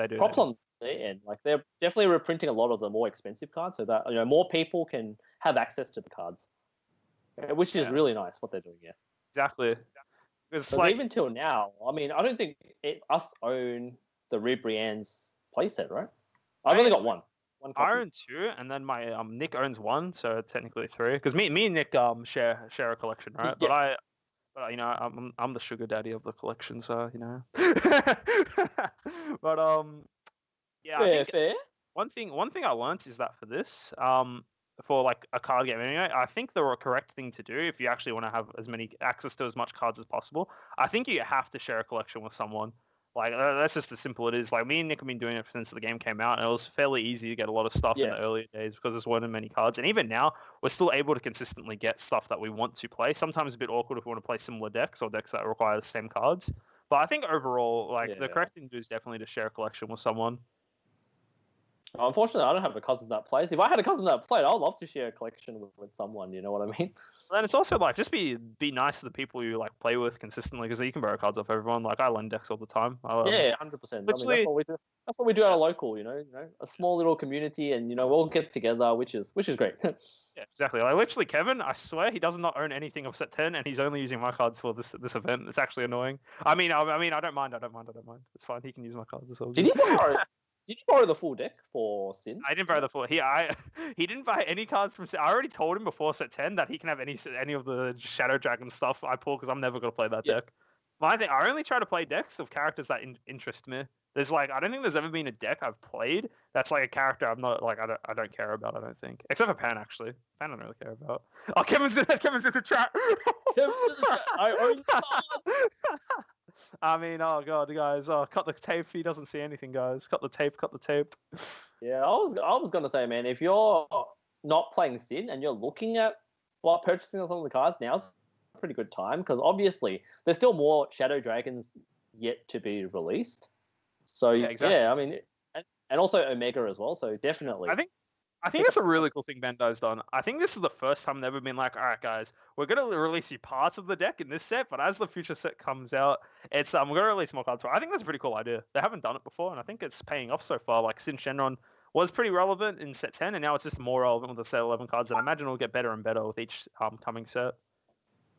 do. Props on their end. Like they're definitely reprinting a lot of the more expensive cards, so that more people can have access to the cards, which is really nice what they're doing. Yeah, exactly. It's like even till now, I mean, I don't think us own the Ribrianne's playset, right? I've only got one. One I copy. own 2, and then my Nick owns 1, so technically 3. Because me and Nick share a collection, right? Yeah. But you know, I'm the sugar daddy of the collection, so you know. But yeah, I think Fair. one thing I learned is that for this, for like a card game anyway, I think the correct thing to do if you actually want to have as many access to as much cards as possible, I think you have to share a collection with someone. Like that's just as simple it is. Like me and Nick have been doing it since the game came out, and it was fairly easy to get a lot of stuff in the earlier days because there's weren't many cards. And even now, we're still able to consistently get stuff that we want to play. Sometimes a bit awkward if we want to play similar decks or decks that require the same cards. But I think overall, like the correct thing to do is definitely to share a collection with someone. Unfortunately, I don't have a cousin that plays. If I had a cousin that played, I'd love to share a collection with someone. You know what I mean? And it's also like just be nice to the people you like play with consistently because you can borrow cards off everyone. Like I lend decks all the time. Yeah, 100%. I mean, that's what we do. That's what we do at a local. You know, a small little community, and we'll all get together, which is great. Yeah, exactly. Like literally, Kevin, I swear he does not own anything of set 10, and he's only using my cards for this event. It's actually annoying. I mean, I don't mind. It's fine. He can use my cards. It's all good. Did you borrow the full deck for Sin? I didn't borrow the full. He didn't buy any cards from. I already told him before set 10 that he can have any of the Shadow Dragon stuff I pull because I'm never gonna play that deck. My thing, I only try to play decks of characters that interest me. There's like I don't think there's ever been a deck I've played that's like a character I'm not like I don't care about. I don't think except for Pan actually. Pan I don't really care about. Oh, Kevin's in the chat. Kevin's in the chat. I own cards. I mean, oh god, guys, cut the tape. He doesn't see anything, guys. Cut the tape. Yeah, I was gonna say, man, if you're not playing Sin and you're looking at purchasing some of the cards, now's a pretty good time because obviously there's still more Shadow Dragons yet to be released. So exactly. I mean, and also Omega as well. So definitely, I think that's a really cool thing Bandai's done. I think this is the first time they've ever been like, all right, guys, we're going to release you parts of the deck in this set, but as the future set comes out, we're going to release more cards. I think that's a pretty cool idea. They haven't done it before, and I think it's paying off so far. Like, Sin Shenron was pretty relevant in set 10, and now it's just more relevant with the set 11 cards, and I imagine it'll get better and better with each coming set.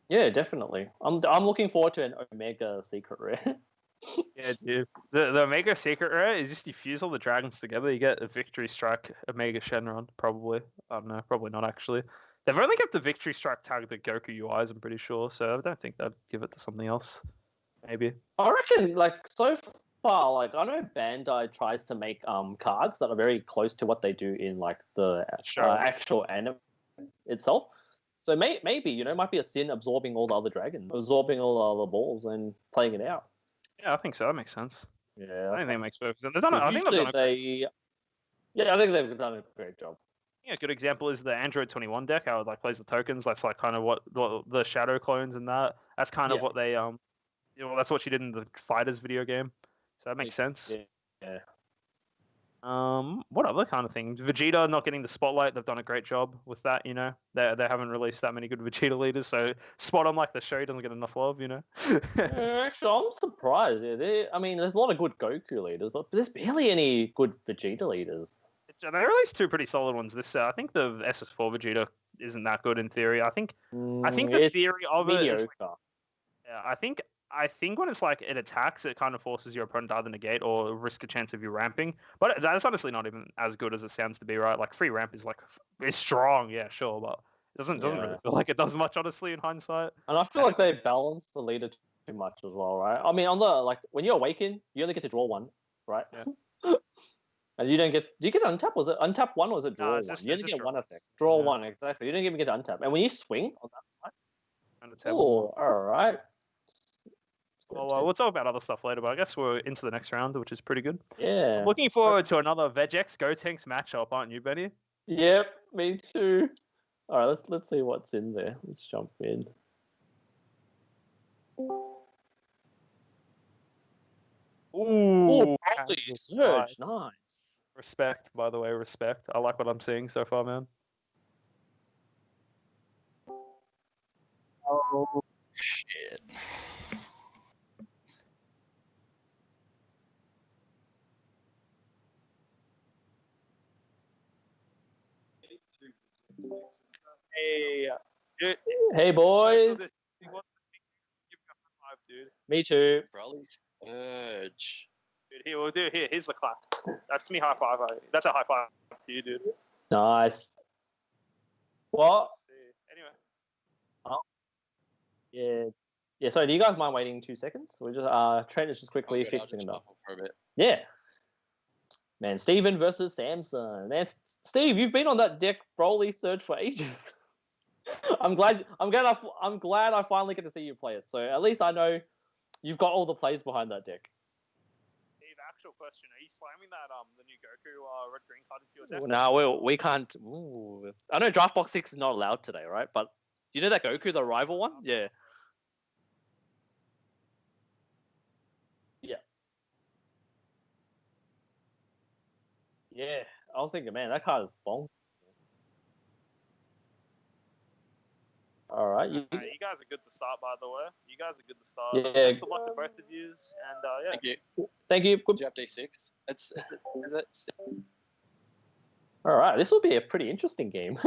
Yeah, definitely. I'm looking forward to an Omega Secret Rare. Yeah, dude. The Omega Secret Rare is just you fuse all the dragons together. You get a Victory Strike Omega Shenron, probably. I don't know, probably not actually. They've only kept the Victory Strike tag the Goku UIs, I'm pretty sure, so I don't think they'd give it to something else. Maybe. I reckon, like, so far, like, I know Bandai tries to make cards that are very close to what they do in, like, the actual anime itself. So maybe, might be a Sin absorbing all the other dragons, absorbing all the other balls and playing it out. Yeah, I think so. That makes sense. Yeah, I think it makes perfect sense. I think they've done a great job. Yeah, a good example is the Android 21 deck. How it like plays the tokens. That's like kind of what the Shadow clones and that. That's kind of what they that's what she did in the Fighters video game. So that makes sense. Yeah. What other kind of things? Vegeta not getting the spotlight. They've done a great job with that. They haven't released that many good Vegeta leaders. So spot on like the show doesn't get enough love. Actually, I'm surprised. I mean, there's a lot of good Goku leaders, but there's barely any good Vegeta leaders. They released 2 pretty solid ones this set. I think the SS4 Vegeta isn't that good in theory. I think the theory of it is I think when it's like it attacks, it kind of forces your opponent to either negate or risk a chance of you ramping. But that's honestly not even as good as it sounds to be, right? Like free ramp is it's strong, yeah, sure, but it doesn't really feel like it does much, honestly, in hindsight. And I feel like they balance the leader too much as well, right? I mean, on the when you awaken, you only get to draw 1, right? Yeah. And you don't get. Do you get untap? Was it untap 1 or was it draw 1? You only get 1 effect. Draw 1, exactly. You don't even get to untap. And when you swing on that side, all right. Well, we'll talk about other stuff later, but I guess we're into the next round, which is pretty good. Yeah. I'm looking forward to another Vegex Gotenks matchup, aren't you, Benny? Yep, me too. All right, let's see what's in there. Let's jump in. Ooh, holy surge, nice. Respect, by the way, respect. I like what I'm seeing so far, man. Oh, shit. Hey, boys. Me too. Probably Surge. Dude, here's the clap. That's me high five. That's a high five to you, dude. Nice. Well, Let's see. Anyway. yeah. Sorry, do you guys mind waiting 2 seconds? We're just Trent is just quickly fixing it up. For a bit. Yeah. Man, Steven versus Samson. Man, Steve, you've been on that deck Broly Surge for ages. I'm glad I finally get to see you play it. So at least I know you've got all the plays behind that deck. Steve, actual question: are you slamming that the new Goku red green card into your deck? No, we can't. Ooh. I know Draft Box 6 is not allowed today, right? But you know that Goku, the rival one? Yeah. Yeah, I was thinking, man, that card is bonk. All right, you guys are good to start, by the way. You guys are good to start. Yeah. Best of luck to both of you, and yeah. Thank you. Thank you. Do you have D6? Is it? All right, this will be a pretty interesting game.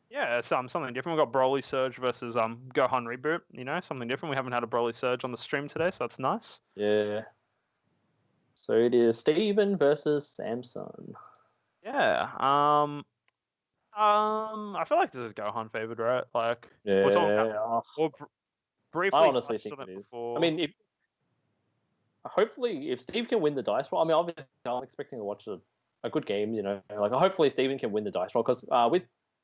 Yeah, it's something different. We've got Broly Surge versus Gohan Reboot. You know, something different. We haven't had a Broly Surge on the stream today, so that's nice. Yeah. So it is Steven versus Samson. Yeah. I feel like this is Gohan favored, right? Like, Yeah. Briefly I honestly touched think on it is. before. I mean, hopefully, if Steve can win the dice roll, I mean, obviously, I'm expecting to watch a good game. You know, like hopefully Steven can win the dice roll because with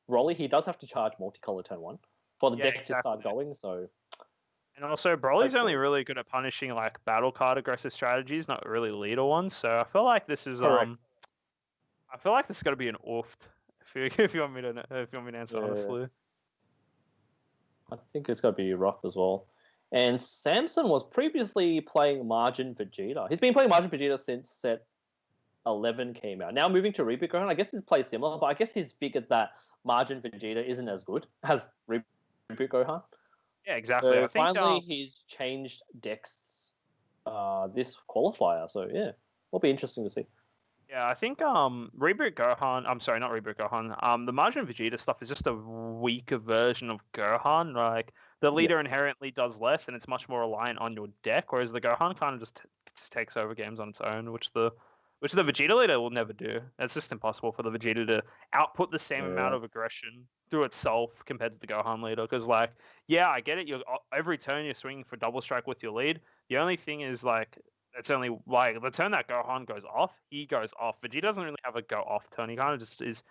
Broly, he does have to charge multicolor turn 1 for the deck to start going. So. And also, Broly's only really good at punishing like battle card aggressive strategies, not really leader ones. So I feel like this is Correct. I feel like this is gonna be an oofed. If you want me to answer honestly. I think it's going to be rough as well. And Samson was previously playing Margin Vegeta. He's been playing Margin Vegeta since set 11 came out. Now moving to Reboot Gohan, I guess he's played similar, but I guess he's figured that Margin Vegeta isn't as good as Reboot Gohan. Yeah, exactly. So I think, finally he's changed decks this qualifier. So yeah, it'll be interesting to see. Yeah, I think Reboot Gohan. I'm sorry, not Reboot Gohan. The Margin Vegeta stuff is just a weaker version of Gohan. Like the leader inherently does less, and it's much more reliant on your deck. Whereas the Gohan kind of just takes over games on its own, which the Vegeta leader will never do. It's just impossible for the Vegeta to output the same amount of aggression through itself compared to the Gohan leader. Because like, yeah, I get it. Every turn you're swinging for double strike with your lead. The only thing is like. It's only like the turn that Gohan goes off, he goes off. Vegeta doesn't really have a go off turn. He kind of just is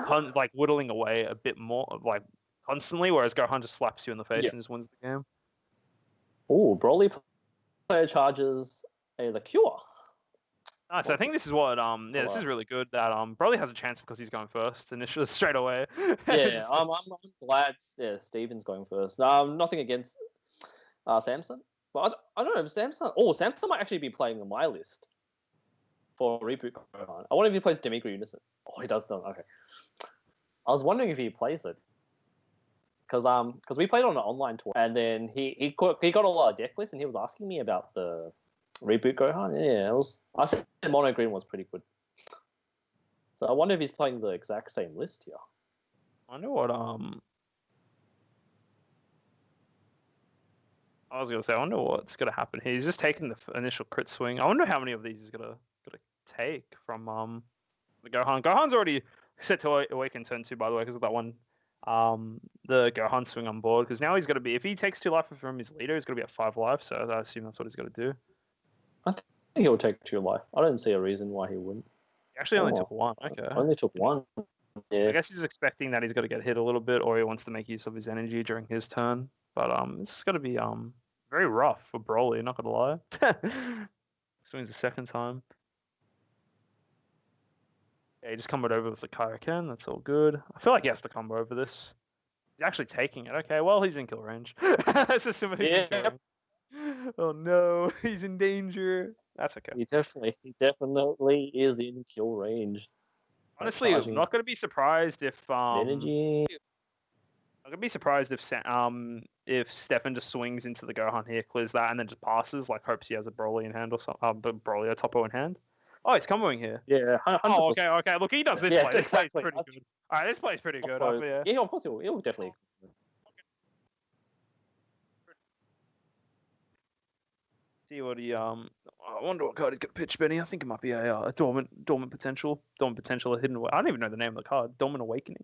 like whittling away a bit more, like constantly, whereas Gohan just slaps you in the face and just wins the game. Oh, Broly player charges the cure. Nice. I think this is what this is really good that Broly has a chance because he's going first initially straight away. Yeah, I'm glad Steven's going first. Nothing against Samson. But I don't know if Samson might actually be playing on my list for Reboot Gohan. I wonder if he plays Demigod Unison. Oh, he does. Okay. I was wondering if he plays it. Because we played on an online tour, and then he got a lot of deck lists, and he was asking me about the Reboot Gohan. Yeah, I think Mono Green was pretty good. So I wonder if he's playing the exact same list here. I wonder what I was gonna say. I wonder what's gonna happen here. He's just taking the initial crit swing. I wonder how many of these he's gonna take from the Gohan. Gohan's already set to awaken turn 2, by the way, because of that one the Gohan swing on board. Because now he's gonna be, if he takes 2 life from his leader, he's gonna be at 5 life. So I assume that's what he's gonna do. I think he'll take 2 life. I don't see a reason why he wouldn't. He actually only took 1. Okay. Only took 1. Yeah. I guess he's expecting that he's gonna get hit a little bit, or he wants to make use of his energy during his turn. But this is gonna be very rough for Broly, not gonna lie. Swings the second time. Yeah, he just comboed over with the Kaioken. That's all good. I feel like he has to combo over this. He's actually taking it. Okay, well, he's in kill range. That's assuming he's in kill range. Oh no, he's in danger. That's okay. He definitely is in kill range. Honestly, I'm not gonna be surprised if energy. I'm gonna be surprised if Stefan just swings into the Gohan here, clears that, and then just passes, like hopes he has a Broly in hand or something, but Broly a Topo in hand. Oh, he's comboing here. Yeah. 100%. Oh, okay. Look, he does this play. This play's pretty good. All right, this play's pretty good. Yeah, of course he'll definitely. See what he I wonder what card he's got to pitch, Benny. I think it might be a dormant potential, a hidden. I don't even know the name of the card. Dormant Awakening.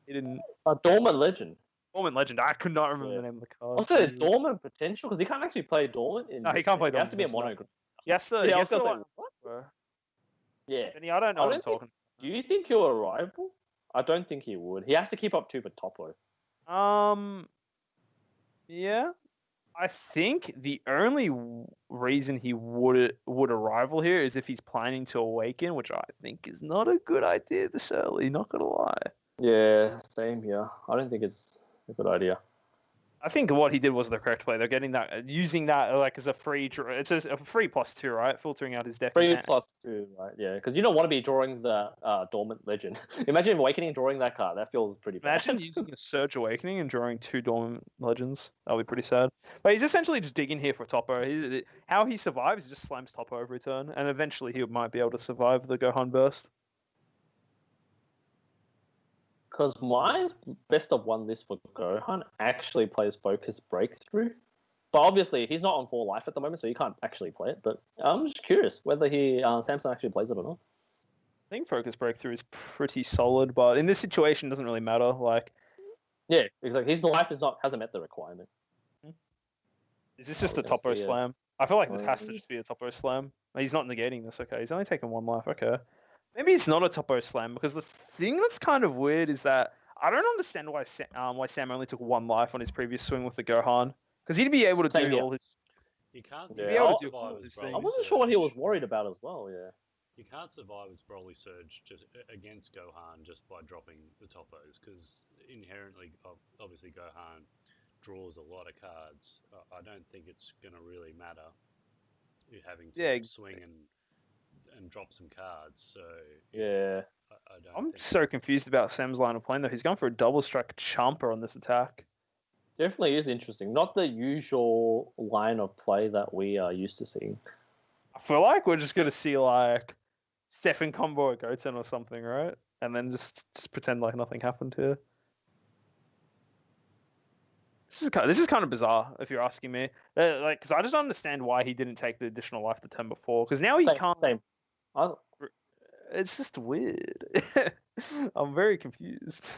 He didn't. Dormant Legend. Dormant Legend. I could not remember Yeah. the name of the card. Also, Dormant Potential, because he can't actually play Dormant. No, he can't play He has Dormant to be a Potential. mono. Yes, sir. Yeah, I Yes, was gonna sir. say, what? Yeah. Benny, I don't know what I'm talking. Do you think he'll rival? I don't think he would. He has to keep up 2 for Topo. Yeah. I think the only reason he would arrival here is if he's planning to awaken, which I think is not a good idea this early. Not gonna lie. Yeah, same here. I don't think it's a good idea. I think what he did was the correct play. They're getting that, using that like as a free draw. It's a free +2, right? Filtering out his deck. 3 +2, right? Yeah, because you don't want to be drawing the Dormant Legend. Imagine Awakening drawing that card. That feels pretty bad. Imagine using a Surge Awakening and drawing 2 Dormant Legends. That'll be pretty sad. But he's essentially just digging here for Topo. How he survives is just slams Topo every turn, and eventually he might be able to survive the Gohan Burst. Because my best of 1 list for Gohan actually plays Focus Breakthrough. But obviously, he's not on 4 life at the moment, so he can't actually play it. But I'm just curious whether Samson actually plays it or not. I think Focus Breakthrough is pretty solid, but in this situation, it doesn't really matter. Like, yeah, exactly. His life hasn't met the requirement. Is this just a we're gonna Topo see it. slam? I feel like this has to just be a Topo slam. He's not negating this, okay. He's only taken 1 life, okay. Maybe it's not a Topo slam, because the thing that's kind of weird is that I don't understand why Sam only took 1 life on his previous swing with the Gohan. Because he'd be able to Same do here. all his... You can't Yeah, be able to do survive all as these Broly things. I wasn't sure what he was Surge. worried about as well, yeah. You can't survive as Broly Surge just against Gohan just by dropping the topos, because inherently, obviously, Gohan draws a lot of cards. I don't think it's going to really matter you having to swing and drop some cards. So Yeah. I don't. I'm think so confused about Sam's line of playing, though. He's going for a double strike Champa on this attack. Definitely is interesting. Not the usual line of play that we are used to seeing. I feel like we're just going to see, like, Stefan combo or Goten or something, right? And then just pretend like nothing happened here. This is kind of bizarre, if you're asking me. Like, because I just don't understand why he didn't take the additional life the turn before. Because now he can't. Same. It's just weird. I'm very confused.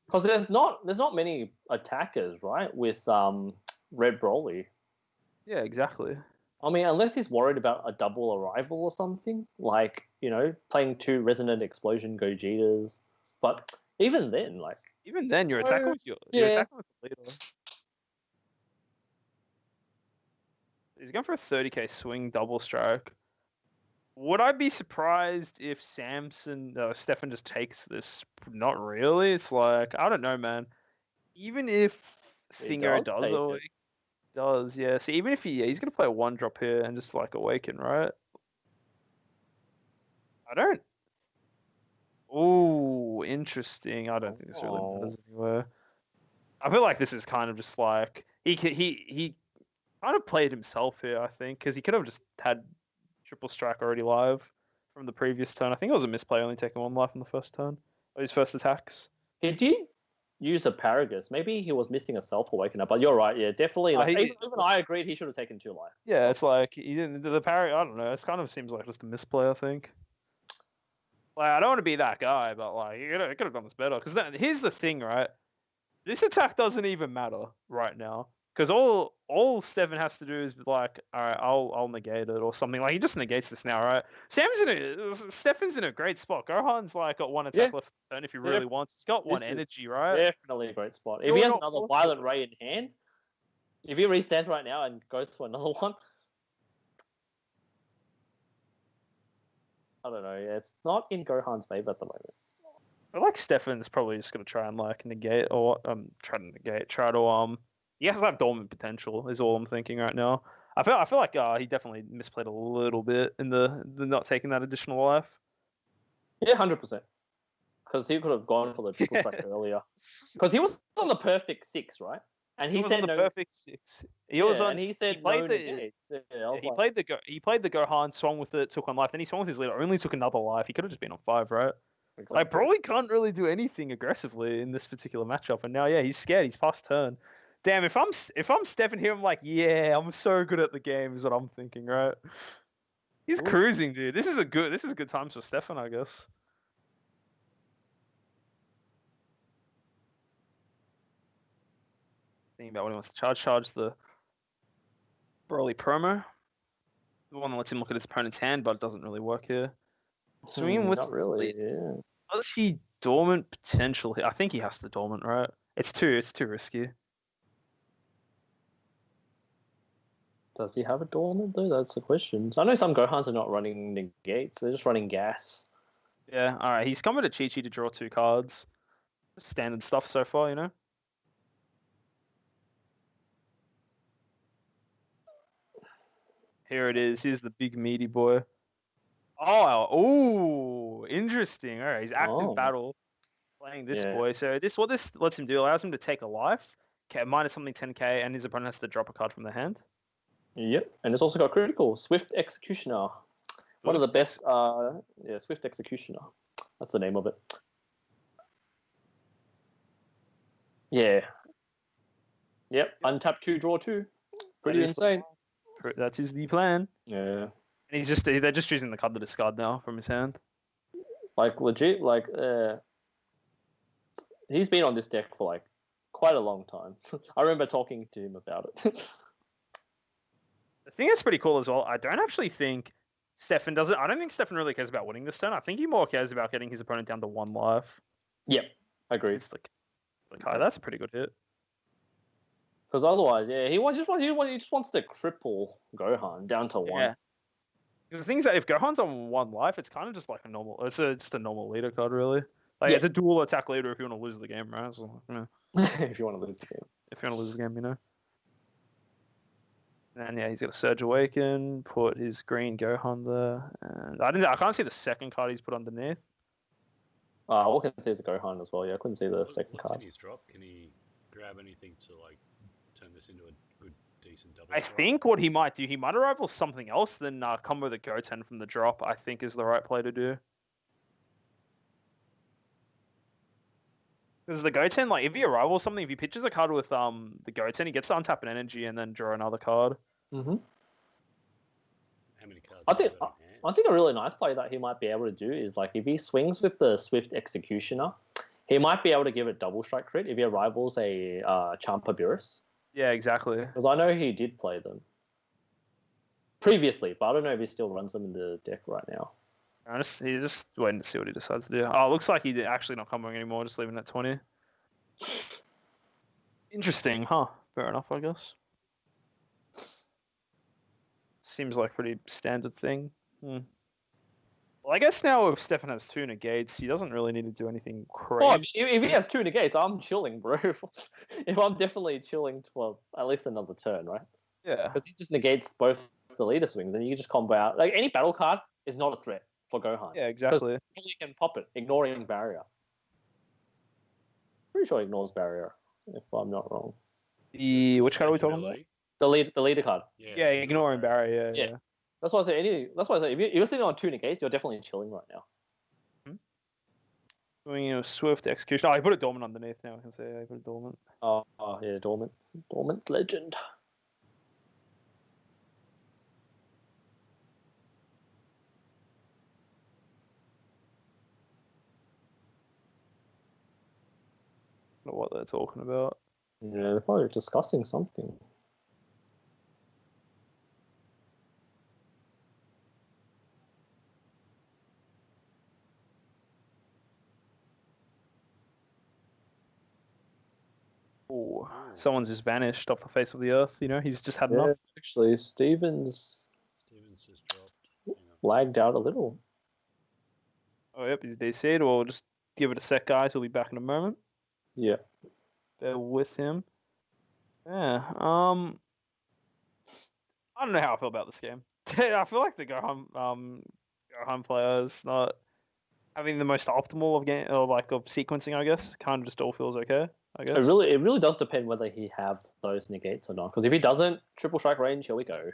Because there's not many attackers, right, with Red Broly. Yeah, exactly. I mean, unless he's worried about a double arrival or something, like, playing 2 Resonant Explosion Gogetas. But even then, you're attacking with you're attacking with the leader. He's going for a 30k swing double strike. Would I be surprised if Stefan just takes this? Not really. It's like, I don't know, man. Even if Thingo does, yeah. So even if he's going to play a 1-drop here and just like awaken, right? Oh, interesting. I don't think this really matters anywhere. I feel like this is kind of just like he kind of played himself here, I think, because he could have just had triple strike already live from the previous turn. I think it was a misplay, only taking 1 life in the first turn, or his first attacks. He did use a Paragus. Maybe he was missing a self-awakener, but you're right, yeah, definitely. Even I agreed he should have taken 2 life. Yeah, it's like he didn't. The Paragus, I don't know. It kind of seems like just a misplay, I think. Like, I don't want to be that guy, but like, he could have done this better. Because here's the thing, right? This attack doesn't even matter right now. Because all Stefan has to do is be like, all right, I'll negate it or something. Like, he just negates this now, right? Stefan's in a great spot. Gohan's like got 1 attack left to turn if he really wants. He's got 1 energy, right? Definitely a great spot. If he has another Violent Ray in hand, if he restands right now and goes for another one, I don't know. Yeah, it's not in Gohan's favor at the moment. I like Stefan's probably just gonna try and like negate or he has to have dormant potential is all I'm thinking right now. I feel like he definitely misplayed a little bit in the not taking that additional life. Yeah, 100%. Because he could have gone for the triple strike earlier. Because he was on the perfect 6, right? And he said no. Perfect 6. He was on. And he said no negates. He played the Gohan, swung with it, took 1 life. Then he swung with his leader, only took another life. He could have just been on 5, right? Exactly. Like, Broly can't really do anything aggressively in this particular matchup. And now, yeah, he's scared. He's past turn. Damn, if I'm Stefan here, I'm like, yeah, I'm so good at the game, is what I'm thinking, right? He's cruising, dude. This is a good time for Stefan, I guess. Thinking about what he wants to charge the Broly promo. The one that lets him look at his opponent's hand, but it doesn't really work here. Swinging with not really. Yeah. Does he dormant potential here? I think he has to dormant, right? It's too risky. Does he have a dormant though? That's the question. I know some Gohans are not running negates; they're just running gas. Yeah. All right. He's coming to Chi Chi to draw 2 cards. Standard stuff so far, you know. Here it is. Here's the big meaty boy. Oh, interesting. All right, he's active battle, playing this boy. So what this lets him do allows him to take a life, minus something 10k, and his opponent has to drop a card from the hand. Yep, and it's also got critical Swift Executioner. One of the best. Swift Executioner. That's the name of it. Yeah. Yep. Untap 2, draw 2. Pretty insane. That is the plan. Yeah. And they're just choosing the card to discard now from his hand. Like legit, he's been on this deck for like quite a long time. I remember talking to him about it. The thing that's pretty cool as well, I don't think Stefan really cares about winning this turn. I think he more cares about getting his opponent down to 1 life. Yep, I agree. It's like, that's a pretty good hit. Because otherwise, he just wants to cripple Gohan down to 1. Yeah. Because the thing is that if Gohan's on 1 life, it's kind of just like a normal. It's just a normal leader card, really. Like it's a dual attack leader if you want to lose the game, right? So, if you want to lose the game. If you want to lose the game, you know. And he's got a Surge Awaken, put his green Gohan there, and I can't see the second card he's put underneath. All I can see is a Gohan as well. Yeah, I couldn't see the second card. What's in his drop? Can he grab anything to like turn this into a good, decent double? I think what he might do, he might arrival something else than come with a Goten from the drop. I think is the right play to do. Because the Goten, like, if he arrivals something, if he pitches a card with the Goten, he gets to untap an energy and then draw another card. Mm-hmm. How many cards? I think a really nice play that he might be able to do is like if he swings with the Swift Executioner, he might be able to give it double strike crit if he arrivals a Champa Beerus. Yeah, exactly. Because I know he did play them previously, but I don't know if he still runs them in the deck right now. He's just waiting to see what he decides to do. Oh, it looks like he's actually not coming anymore, just leaving at 20. Interesting, huh? Fair enough, I guess. Seems like a pretty standard thing. Well, I guess now if Stefan has 2 negates, he doesn't really need to do anything crazy. Oh, if he has 2 negates, I'm chilling, bro. If I'm definitely chilling for at least another turn, right? Yeah. Because he just negates both the leader swings, and you can just combo out. Like, any battle card is not a threat for Gohan. Yeah, exactly. Because he can pop it, ignoring barrier. Pretty sure he ignores barrier, if I'm not wrong. Which card are we talking about? The leader card. Yeah, ignoring barrier. Yeah. That's why I say if you're sitting on 2 negates, you're definitely chilling right now. Doing a Swift Execution. Oh, he put a dormant underneath now. I can say I put a dormant. Oh yeah, dormant legend. I don't know what they're talking about. Yeah, they're probably discussing something. Oh, someone's just vanished off the face of the earth. You know, he's just had enough. Actually, Steven's just dropped. Lagged out a little. Oh, yep, he's DC'd. We'll just give it a sec, guys. He'll be back in a moment. Yeah. Bear with him. Yeah. I don't know how I feel about this game. I feel like the Gohan player is not having the most optimal of game or like of sequencing. I guess kind of just all feels okay. I guess it really does depend whether he have those negates or not. Because if he doesn't, triple strike range, here we go.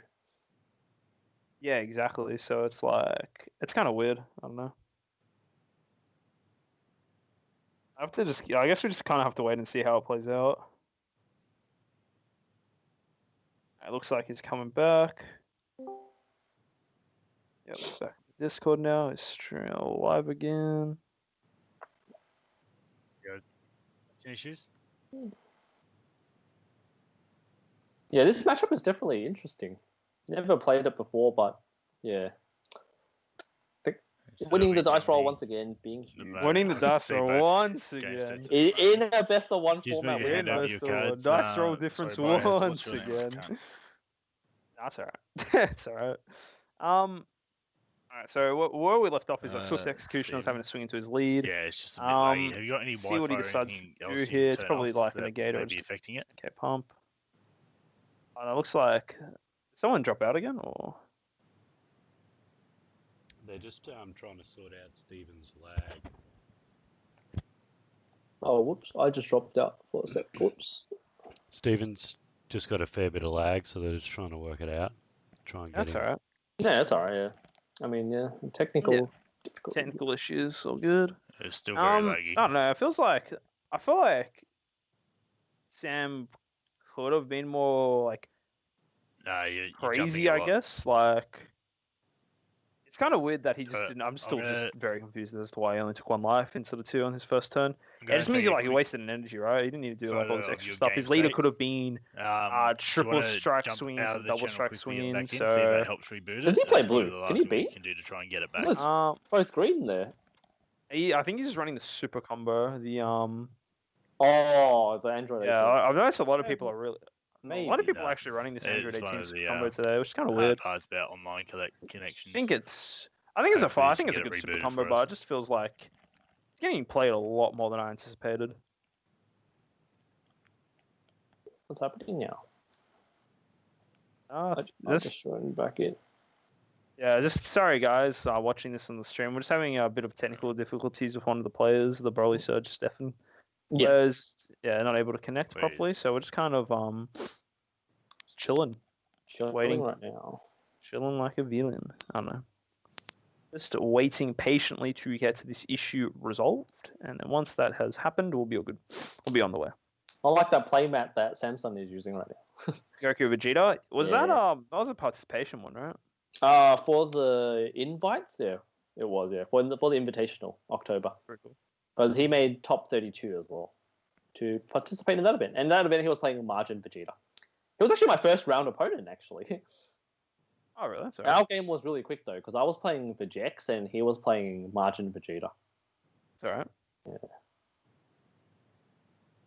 Yeah, exactly. So it's like it's kind of weird. I don't know. I guess we just kind of have to wait and see how it plays out. It looks like he's coming back. Yep, he's back in the Discord now. He's streaming live again. Issues? Yeah, this matchup is definitely interesting. Never played it before, but yeah. Winning the dice roll once again, being huge. Winning the dice roll once again. In a best of one Excuse format. me, Winning hand over your cards. dice roll difference sorry, Brian, once what's your name? again. That's alright. That's alright. Alright, so where we left off is that Swift Executioner was having to swing into his lead. Yeah, it's just a bit laggy. Have you got any See what he Wi-Fi or decides anything to else do you here. can It's turn probably off like a that negator. may be affecting it? Okay, pump. It looks like someone drop out again, or They're just trying to sort out Steven's lag. Oh, whoops. I just dropped out for a sec. Whoops. Steven's just got a fair bit of lag, so they're just trying to work it out. Try and get that's him. alright. Yeah, that's alright, yeah. I mean, yeah, technical. Technical issues, all good. It's still very laggy. I don't know. I feel like Sam could have been more like No, you're crazy. jumping a I lot. guess like it's kind of weird that he just Uh, didn't. I'm still I'm gonna- just very confused as to why he only took one life instead of two on his first turn. I'm It gonna just means take a he quick wasted an energy, right? He didn't need to do like all this photo of extra your stuff. game His leader state. could have been do you triple wanna strike jump swings out and of the double channel strike quickly and swings. back in, see if that So helps reboot it. Does he play That's probably blue? the Can last he thing we beat? can do to try and get it back. Look, both green there. I think he's just running the super combo. The Oh, the Android 18. yeah, I've noticed a lot of people are really. Maybe. A lot of people no. are actually running this Android It's one 18 of super the, combo today, which is kind of Hard weird. parts about online connections. I think it's a Hopefully I this think can it's a get good it super rebooted combo, for but us. it just feels like it's getting played a lot more than I anticipated. What's happening now? Uh, I just run back in. yeah, just sorry guys, watching this on the stream. We're just having a bit of technical difficulties with one of the players, the Broly Surge Stefan. Yeah. Players, not able to connect Wait, properly, so we're just kind of just chilling waiting. Right now. Chilling like a villain. I don't know. Just waiting patiently to get this issue resolved, and then once that has happened, we'll be all good. We'll be on the way. I like that playmat that Samsung is using right now. Goku Vegeta, was Yeah. that was a participation one, right? For the invites, yeah, it was, yeah. For the Invitational, October. Very cool. Because he made top 32 as well to participate in that event. And that event, he was playing Margin Vegeta. He was actually my first round opponent, actually. Oh, really? That's all right. Our game was really quick, though, because I was playing Vegex and he was playing Margin Vegeta. That's all right. Yeah.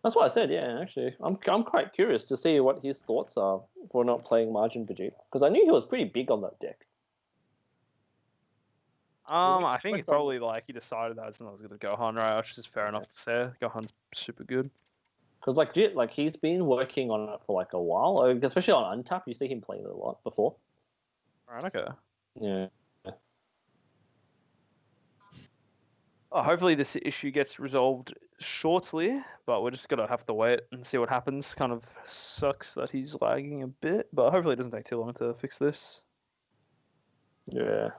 That's what I said, yeah, actually. I'm quite curious to see what his thoughts are for not playing Margin Vegeta. Because I knew he was pretty big on that deck. I think he probably he decided that it's not as good as Gohan, right? Which is fair enough to say. Gohan's super good. Because he's been working on it for a while, especially on Untap. You see him playing it a lot before. Right, okay. Yeah. Oh, hopefully this issue gets resolved shortly, but we're just gonna have to wait and see what happens. Kind of sucks that he's lagging a bit, but hopefully it doesn't take too long to fix this. Yeah.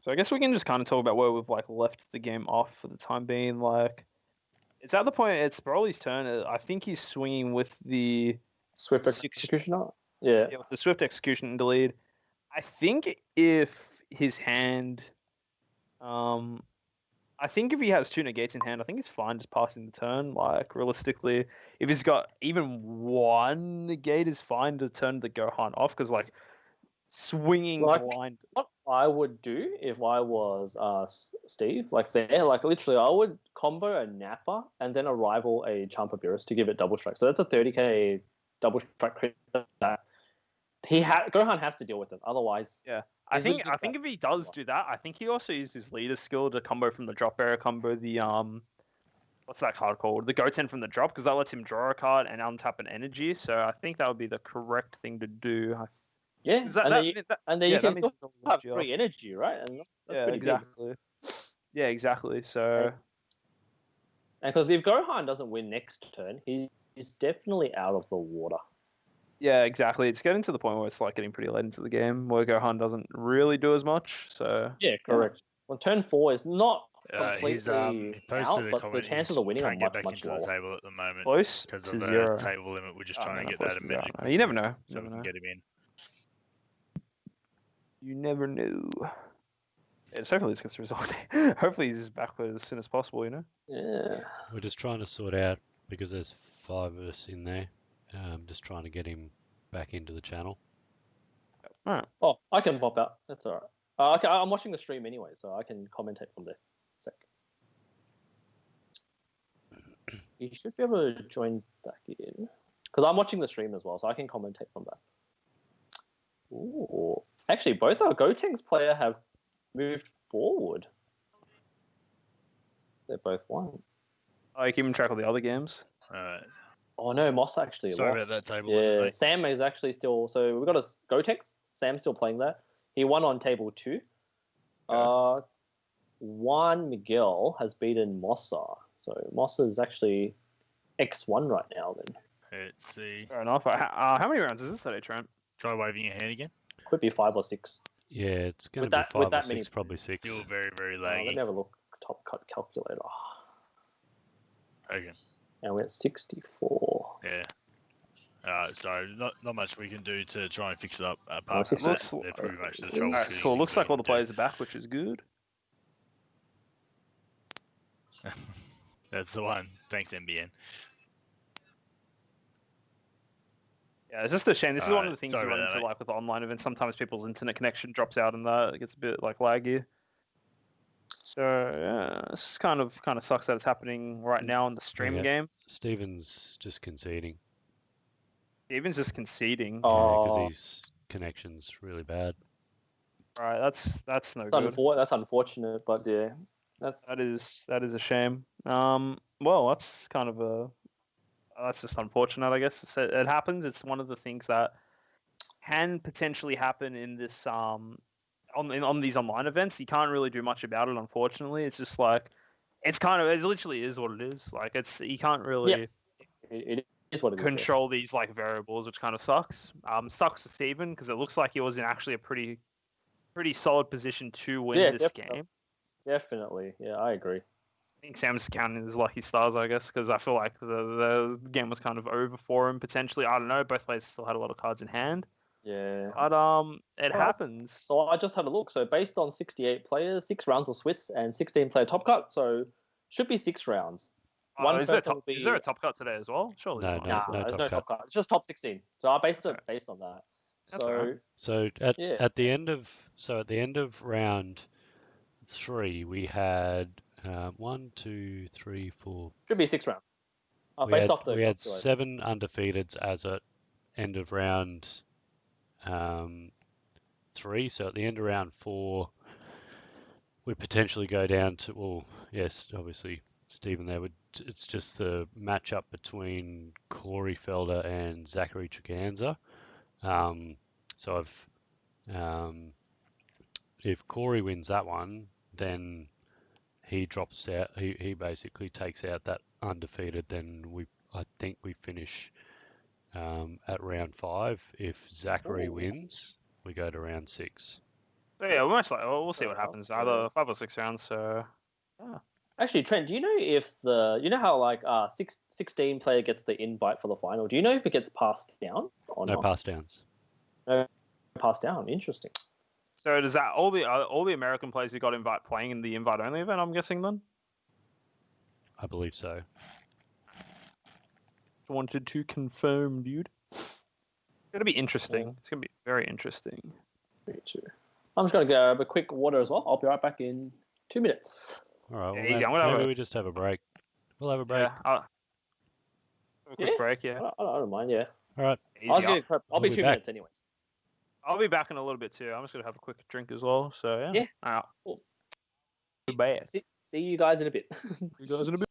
So I guess we can just kind of talk about where we've left the game off for the time being. It's at the point it's Broly's turn. I think he's swinging with the Swift Executioner? Yeah. with the Swift Execution in the lead. I think if his hand, I think if he has two negates in hand, I think he's fine just passing the turn. Realistically, if he's got even one negate, is fine to turn the Gohan off because swinging blind. What I would do if I was Steve, literally, I would combo a Nappa and then a rival a Champa-Beerus to give it double strike. So that's a 30k double strike crit. That Gohan has to deal with it. Otherwise, yeah. I think if he does do that, I think he also uses his leader skill to combo from the drop area, combo the what's that card called? The Goten from the drop, because that lets him draw a card and untap an energy. So I think that would be the correct thing to do. Yeah, and then you can still have free energy, right? And that's pretty exactly. Big. Yeah, exactly. So, and because if Gohan doesn't win next turn, he's definitely out of the water. Yeah, exactly. It's getting to the point where it's getting pretty late into the game where Gohan doesn't really do as much. So yeah, correct. Well, turn 4 is not He's completely he posted out, a but the comment. chances He of winning are can't get much, back much into the lower. table at the moment Close because to of the 0. table limit. We're just Oh, trying no, to no, get close that to 0. amended. No, you never know. So You we never can know. get him in. You never know. It's hopefully this gets resolved. Hopefully he's back as soon as possible, you know? Yeah. We're just trying to sort out, because there's 5 of us in there, just trying to get him back into the channel. Alright. Oh, I can pop out. That's all right. Okay, I'm watching the stream anyway, so I can commentate from there. Sec. You should be able to join back in. Because I'm watching the stream as well, so I can commentate from that. Ooh. Actually, both our Gotenks player have moved forward. They both won. Oh, you keeping track of the other games? Alright. Oh no, Moss actually Sorry lost. about that table limit, Yeah, mate. Sam is actually still. So we've got a Gotenks. Sam's still playing that. He won on table 2. Juan Miguel has beaten Mossa. So Mossa is actually X1 right now then. Let's see. Fair enough. How many rounds is this today, Trent? Try waving your hand again. Could be 5 or 6. Yeah, it's going With to be that- with 5 or that 6, many- probably 6. Still very, very Let me laggy. have a look. Top cut calculator. Okay. And we're at 64. Yeah. Sorry, not much we can do to try and fix it up. Oh, Apart from that, looks- they're pretty much the Alright, Alright, troubleshooting. cool. Looks things like we all the can do. players are back, which is good. That's the one. Thanks, NBN. Yeah, it's just a shame. This is one of Alright, the things sorry you run about that, into mate. like with online events. Sometimes people's internet connection drops out and it gets a bit like laggy. So yeah, this kind of sucks that it's happening right now on the stream Yeah. game. Stephen's just conceding. Steven's just conceding. Because Oh, his connection's really bad. Right, that's no that's, good. that's unfortunate, but yeah, that's That is a shame. Well, that's kind of that's just unfortunate, I guess. It happens. It's one of the things that can potentially happen in this on these online events. You can't really do much about it, unfortunately. It's just like it literally is what it is. Like you can't really it is what it is. control these like variables, which kind of sucks. Sucks to Steven because it looks like he was in actually a pretty solid position to win this game. Definitely, yeah, I agree. I think Sam's counting his lucky stars, I guess, because I feel like the game was kind of over for him potentially. I don't know. Both players still had a lot of cards in hand, Yeah. but it happens. So I just had a look. So based on 68 players, 6 rounds of Swiss and 16 player top cut. So should be 6 rounds. Is there person a top cut today as well? Surely No, it's no, not. Nah, no there's top no cut. top cut. It's just top 16. So I based it Okay. based on that. That's So alright. So Yeah. at the end of round 3, we had 1, 2, 3, 4. should be 6 rounds. We Based had, off the we had calculation. 7 undefeateds as at end of round 3. So at the end of round 4, we potentially go down to, well, yes, obviously Stephen there would. It's just the matchup between Corey Felder and Zachary Treganza. So if Corey wins that one, then he drops out. He basically takes out that undefeated. Then I think we finish at round 5. If Zachary Ooh. wins, we go to round 6. So yeah, we'll see what happens. Yeah. Either 5 or 6 rounds. So Actually, Trent, do you know if you know how like 16 player gets the invite for the final? Do you know if it gets passed down or No not? pass downs. No passed down. Interesting. so does that all the American players who got invite playing in the invite only event? I'm guessing then. I believe so. Wanted to confirm, dude. It's gonna be interesting. Yeah. It's gonna be very interesting. Me too. I'm just gonna grab a quick water as well. I'll be right back in 2 minutes. All right. Well, Yeah, easy. I'm gonna have maybe a- we just have a break. We'll have a break. Yeah. Have a quick Yeah. break. Yeah. I don't mind. Yeah. All right. Easy. I was I'll, getting prep. I'll We'll be be 2 back. minutes anyways. I'll be back in a little bit too. I'm just gonna have a quick drink as well. So yeah. Yeah. All right. Cool. Goodbye. See you guys in a bit. You guys in a bit.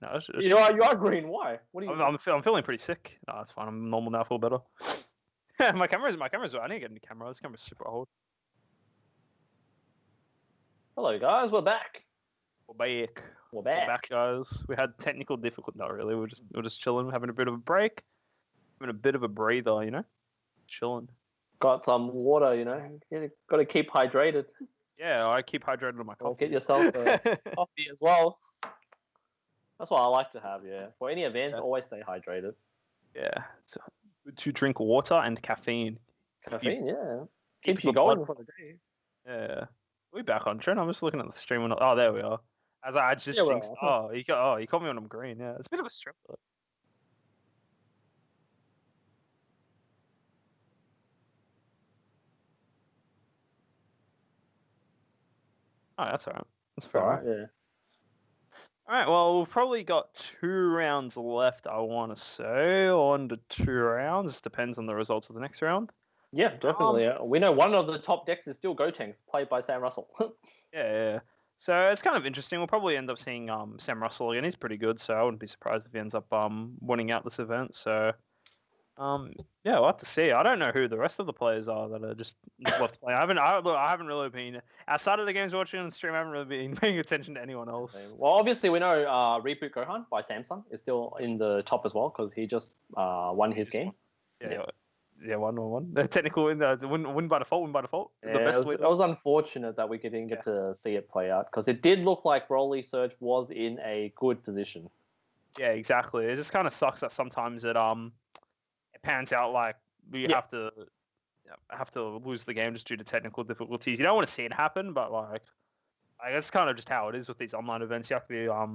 No, You are green. Why? What do you? I'm feeling pretty sick. No, that's fine. I'm normal now. I feel better. my camera's. I need to get a new camera. This camera's super old. Hello, guys. We're back. We're back. We're We're back. back, guys. We had technical difficulty. Not really. We're just chilling, having a bit of a break, having a bit of a breather. Chilling. Got some water. You got to keep hydrated. Yeah, I keep hydrated on my Or coffee. get yourself a coffee as well. That's what I like to have. Yeah. For any events, Yeah. always stay hydrated. Yeah, so to drink water and caffeine. Caffeine, yeah, keep keeps you the blood- going for the day. Yeah, we back on trend. I'm just looking at the stream. Oh, there we are. As I just Yeah, well, jinxed. Oh, you caught me when I'm green. Yeah, it's a bit of a strip. Oh, that's alright. That's It's fair alright. enough. Yeah. All right, well, we've probably got 2 rounds left, I want to say. 1 to 2 rounds. Depends on the results of the next round. Yeah, definitely. We know one of the top decks is still Gotenks, played by Sam Russell. Yeah. So it's kind of interesting. We'll probably end up seeing Sam Russell again. He's pretty good, so I wouldn't be surprised if he ends up winning out this event. So yeah, we'll have to see. I don't know who the rest of the players are that are just left to play. I haven't really been outside of the games watching on the stream. I haven't really been paying attention to anyone else. Well, obviously we know Reboot Gohan by Samsung is still in the top as well because he just won his game. Yeah, 1-1. The technical win by default. Win by default. Yeah, The best it was unfortunate that we didn't get to see it play out because it did look like Broly Surge was in a good position. Yeah, exactly. It just kind of sucks that sometimes it pans out like we have to lose the game just due to technical difficulties. You don't want to see it happen, but like it's kind of just how it is with these online events. You have to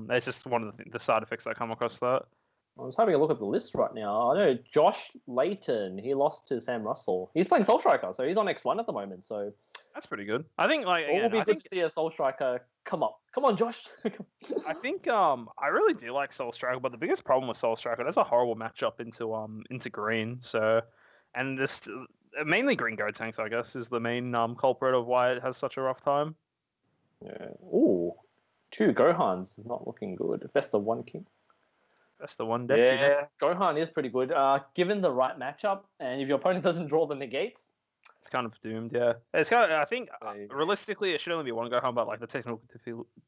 be it's just one of the side effects that come across that. I was having a look at the list right now. I know Josh Layton, he lost to Sam Russell. He's playing Soul Striker, so he's on X1 at the moment. So that's pretty good. I think it will be good to see a Soul Striker come up. Come on, Josh. I think I really do like Soul Striker, but the biggest problem with Soul Striker, that's a horrible matchup into green. So, and this mainly green Gotenks, I guess, is the main culprit of why it has such a rough time. Yeah. Ooh, 2 Gohans is not looking good. Best of 1 king. That's the one deck. Yeah, Gohan is pretty good. Given the right matchup, and if your opponent doesn't draw the negates, it's kind of doomed. Yeah, it's kind of. I think realistically, it should only be 1 Gohan, but like the technical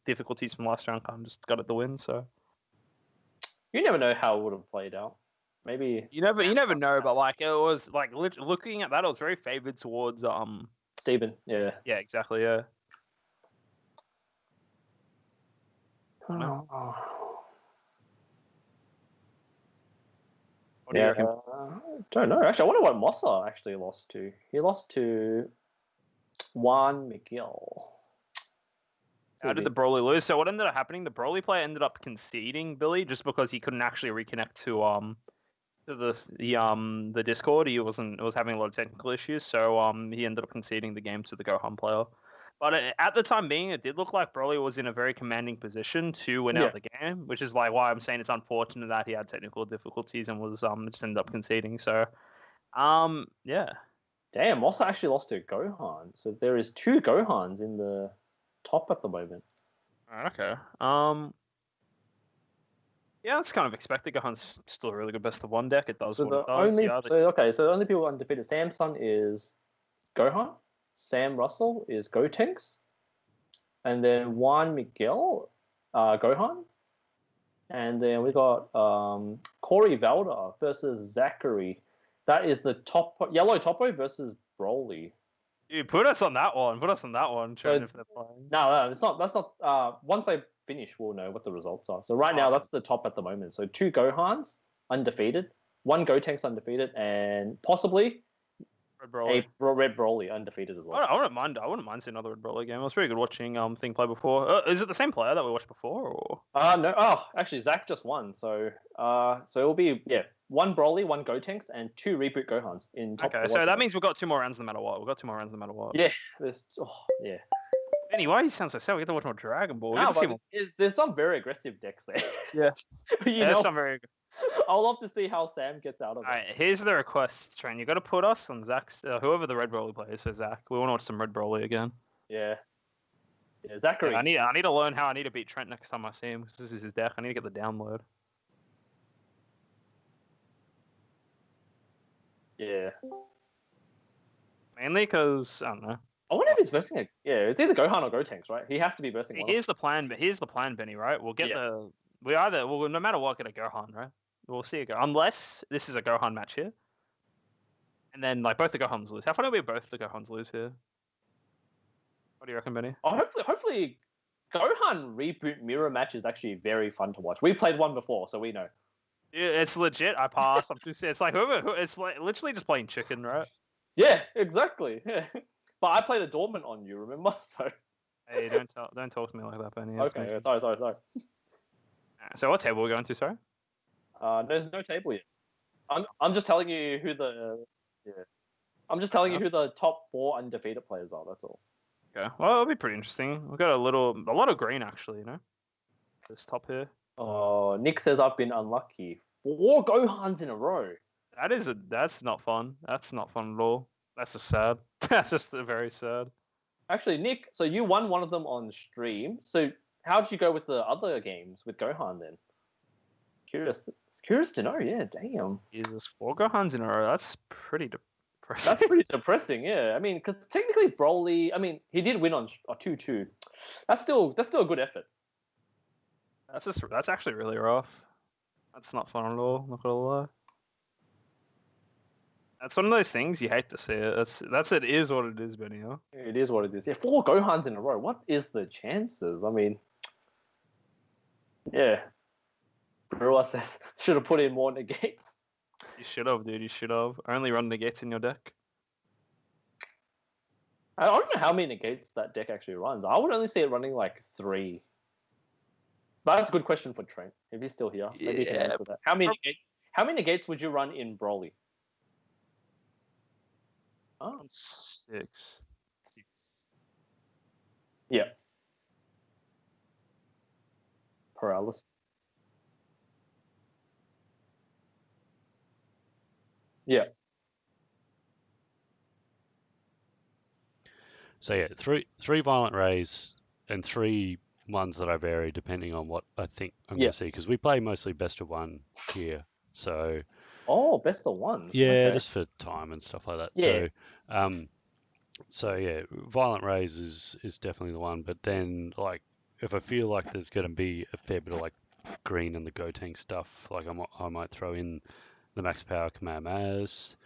difficulties from last round kind of just got it the win. So you never know how it would have played out. Maybe you never know, but like it was like looking at that, it was very favored towards Steven. Yeah. Yeah, exactly. Yeah. What do you reckon? Don't know. Actually, I wonder what Mossa actually lost to. He lost to Juan Miguel. How did the Broly lose? So what ended up happening? The Broly player ended up conceding Billy just because he couldn't actually reconnect to the Discord. He was having a lot of technical issues, so he ended up conceding the game to the Gohan player. But at the time being, it did look like Broly was in a very commanding position to win out the game, which is like why I'm saying it's unfortunate that he had technical difficulties and was just ended up conceding. So, yeah. Damn, Mossa actually lost to Gohan. So there is 2 Gohans in the top at the moment. Okay. Yeah, that's kind of expected. Gohan's still a really good best of 1 deck. It does So what it does. So the only people undefeated. Samsung is Gohan. Sam Russell is Gotenks. And then Juan Miguel, Gohan. And then we got Corey Valda versus Zachary. That is the yellow Topo versus Broly. Dude, put us on that one. Showing if they're playing. No, it's not. That's not. Once they finish, we'll know what the results are. So right now, that's the top at the moment. So 2 Gohans undefeated, 1 Gotenks undefeated, and possibly a Red Broly undefeated as well. I wouldn't mind seeing another Red Broly game. It was pretty good watching Thing play before. Is it the same player that we watched before? Or? No. Oh, actually, Zach just won. So it'll be 1 Broly, 1 Gotenks, and 2 Reboot Gohans in top. Okay, so that means we've got 2 more rounds no matter what. Yeah. Anyway, you sound so sad. We get to watch more Dragon Ball. There's some very aggressive decks there. Yeah. There's some very. I'll love to see how Sam gets out of it. Alright, here's the request, Train. You got to put us on Zach's, whoever the Red Broly player is for Zach. We want to watch some Red Broly again. Yeah. Yeah, Zachary. Yeah, I need to learn how I need to beat Trent next time I see him because this is his deck. I need to get the download. Yeah. Mainly because I don't know. I wonder if he's bursting it. Yeah, it's either Gohan or Gotenks, right? He has to be bursting one. Here's the plan. But here's the plan, Benny. Right? We'll get we'll no matter what get a Gohan, right? We'll see a Gohan unless this is a Gohan match here, and then like both the Gohans lose. How fun will be both the Gohans lose here? What do you reckon, Benny? Oh, hopefully, Gohan reboot mirror match is actually very fun to watch. We played one before, so we know. Yeah, it's legit. I pass. I'm just. It's like it's like literally just playing chicken, right? Yeah, exactly. Yeah. But I played a dormant on you, remember? So. Hey, don't talk to me like that, Benny. Okay, sorry. So what table are we going to? Sorry. There's no table yet. I'm just telling you who the I'm just telling you who the top 4 undefeated players are. That's all. Okay. Well, it'll be pretty interesting. We've got a lot of green actually. You know, this top here. Oh, Nick says I've been unlucky. 4 Gohans in a row. That's not fun. That's not fun at all. That's just sad. That's just very sad. Actually, Nick, so you won one of them on stream. So how did you go with the other games with Gohan then? Curious to know. Yeah, damn. Jesus, 4 Gohans in a row. That's pretty depressing. That's pretty depressing. Yeah, I mean, because technically Broly, I mean, he did win on 2-2. That's still a good effort. That's actually really rough. That's not fun at all. Not gonna lie. That's one of those things you hate to see it. It is what it is, Benny. Huh? It is what it is. Yeah, 4 Gohans in a row. What is the chances? I mean, yeah. Brewer says should have put in more negates. You should have, dude. You should have. Only run negates in your deck. I don't know how many negates that deck actually runs. I would only see it running like 3. But that's a good question for Trent. If he's still here, maybe he can answer that. How many negates would you run in Broly? Oh. 6. Yeah. Paralysis. Yeah. So yeah, three violent rays and 3 ones that I vary depending on what I think I'm going to see, because we play mostly best of 1 here. So. Oh, best of 1. Yeah, okay. just for time and stuff like that. Yeah. So yeah, violent rays is definitely the one. But then like if I feel like there's going to be a fair bit of like green and the Gotenks stuff, like I might throw in the max power Kamehamehas.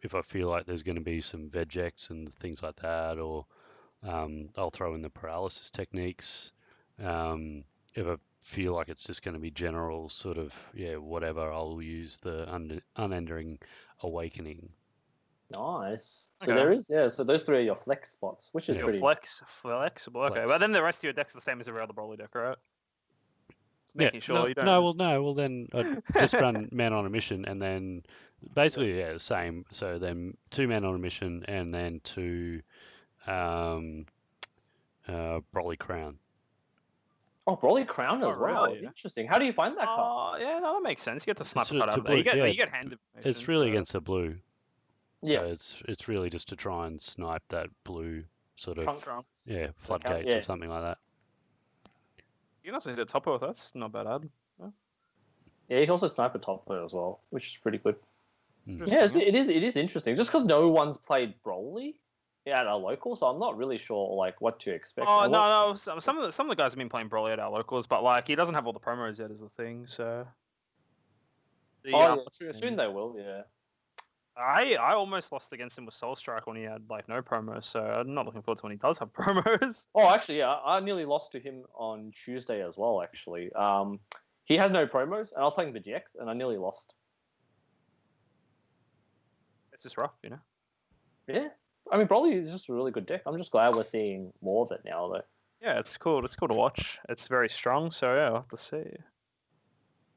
If I feel like there's going to be some Vegex and things like that, or I'll throw in the paralysis techniques. If I feel like it's just going to be general sort of, whatever, I'll use the unending awakening. Nice. So Okay. there is, so those 3 are your flex spots, which is Your pretty flexible. Okay, Flex. but then the rest of your deck's the same as every other Broly deck, right? Making sure you don't. Well then I'd just run man on a mission and then basically the same. So then 2 men on a mission and then 2 Broly Crown. Oh, Broly Crown as well. really? Interesting. How do you find that card? Oh, yeah, no, that makes sense. You get the sniper to card out of blue, there. yeah. You get hand information. It's really so- against the blue. Yeah. So it's really just to try and snipe that blue sort of Trunks. floodgates yeah. or something like that. You can also hit a topper with that. That's not bad. Yeah, you can also snipe a top player as well, which is pretty good. Mm. Yeah, it is interesting. Just because no one's played Broly at our local, so I'm not really sure like what to expect. Oh no. Some of the guys have been playing Broly at our locals, but like he doesn't have all the promos yet, is the thing. So. Soon they will. Yeah. I almost lost against him with Soul Strike when he had like no promos, so I'm not looking forward to when he does have promos. Oh, actually, yeah, I nearly lost to him on Tuesday as well. Actually, he has no promos, and I was playing the GX, and I nearly lost. It's just rough, you know. Yeah, I mean, Broly is just a really good deck. I'm just glad we're seeing more of it now, though. Yeah, it's cool. It's cool to watch. It's very strong, so yeah, we'll have to see.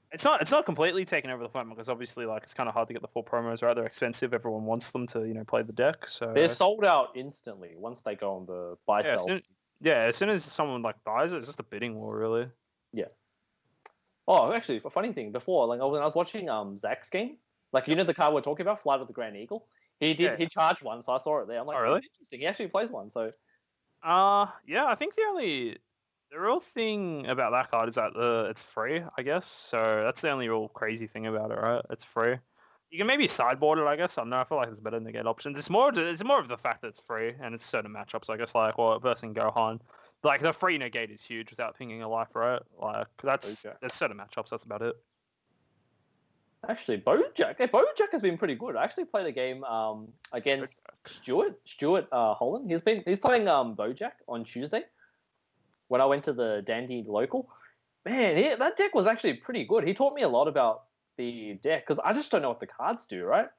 It's not completely taken over the format because obviously like it's kind of hard to get the full promos right. They're expensive. Everyone wants them to play the deck. So they're sold out instantly once they go on the buy sell. As soon as someone like buys it, it's just a bidding war, really. Yeah. Oh, actually, a funny thing before, like when I was watching Zach's game, like the card we're talking about, Flight of the Grand Eagle. He charged one, so I saw it there. I'm like, oh really? That's interesting. He actually plays one, so Yeah, I think the real thing about that card is that it's free, I guess. So that's the only real crazy thing about it, right? It's free. You can maybe sideboard it, I guess. I don't know. I feel like it's better to get options. It's more of the fact that it's free and it's certain matchups, I guess, like versing Gohan. Like the free negate is huge without pinging a life, right? Like that's certain matchups. That's about it. Actually, Bojack has been pretty good. I actually played a game against Stuart Holland. He's playing Bojack on Tuesday when I went to the Dandy local. Man, that deck was actually pretty good. He taught me a lot about the deck because I just don't know what the cards do, right?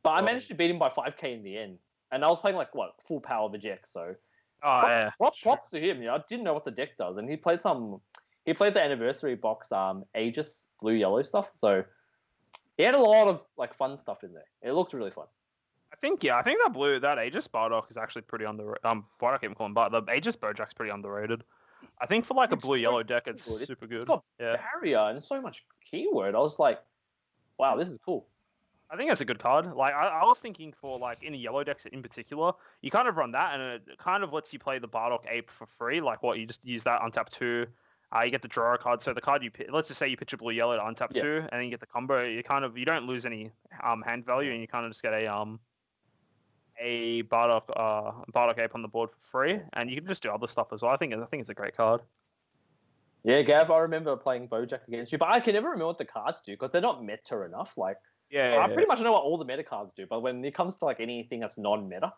But I managed to beat him by 5k in the end, and I was playing like what full power Vegek. So props to him. I didn't know what the deck does, and he played the anniversary box Aegis blue yellow stuff. So he had a lot of like fun stuff in there. It looked really fun. I think that Aegis Bardock is actually pretty underrated. Bardock even calling, but the Aegis Bojack's pretty underrated. I think for like a blue yellow deck, it's super good. It's got barrier and so much keyword. I was like, wow, this is cool. I think that's a good card. Like I was thinking for like in a yellow decks in particular, you kind of run that and it kind of lets you play the Bardock Ape for free. Like you just use that on tap 2. You get the draw card. So the card let's just say you pitch a blue yellow to untap 2, and then you get the combo. You don't lose any hand value, and you kind of just get a Bardock Ape on the board for free, and you can just do other stuff as well. I think it's a great card. Yeah, Gav, I remember playing Bojack against you, but I can never remember what the cards do because they're not meta enough. Like, I pretty much know what all the meta cards do, but when it comes to like anything that's non-meta,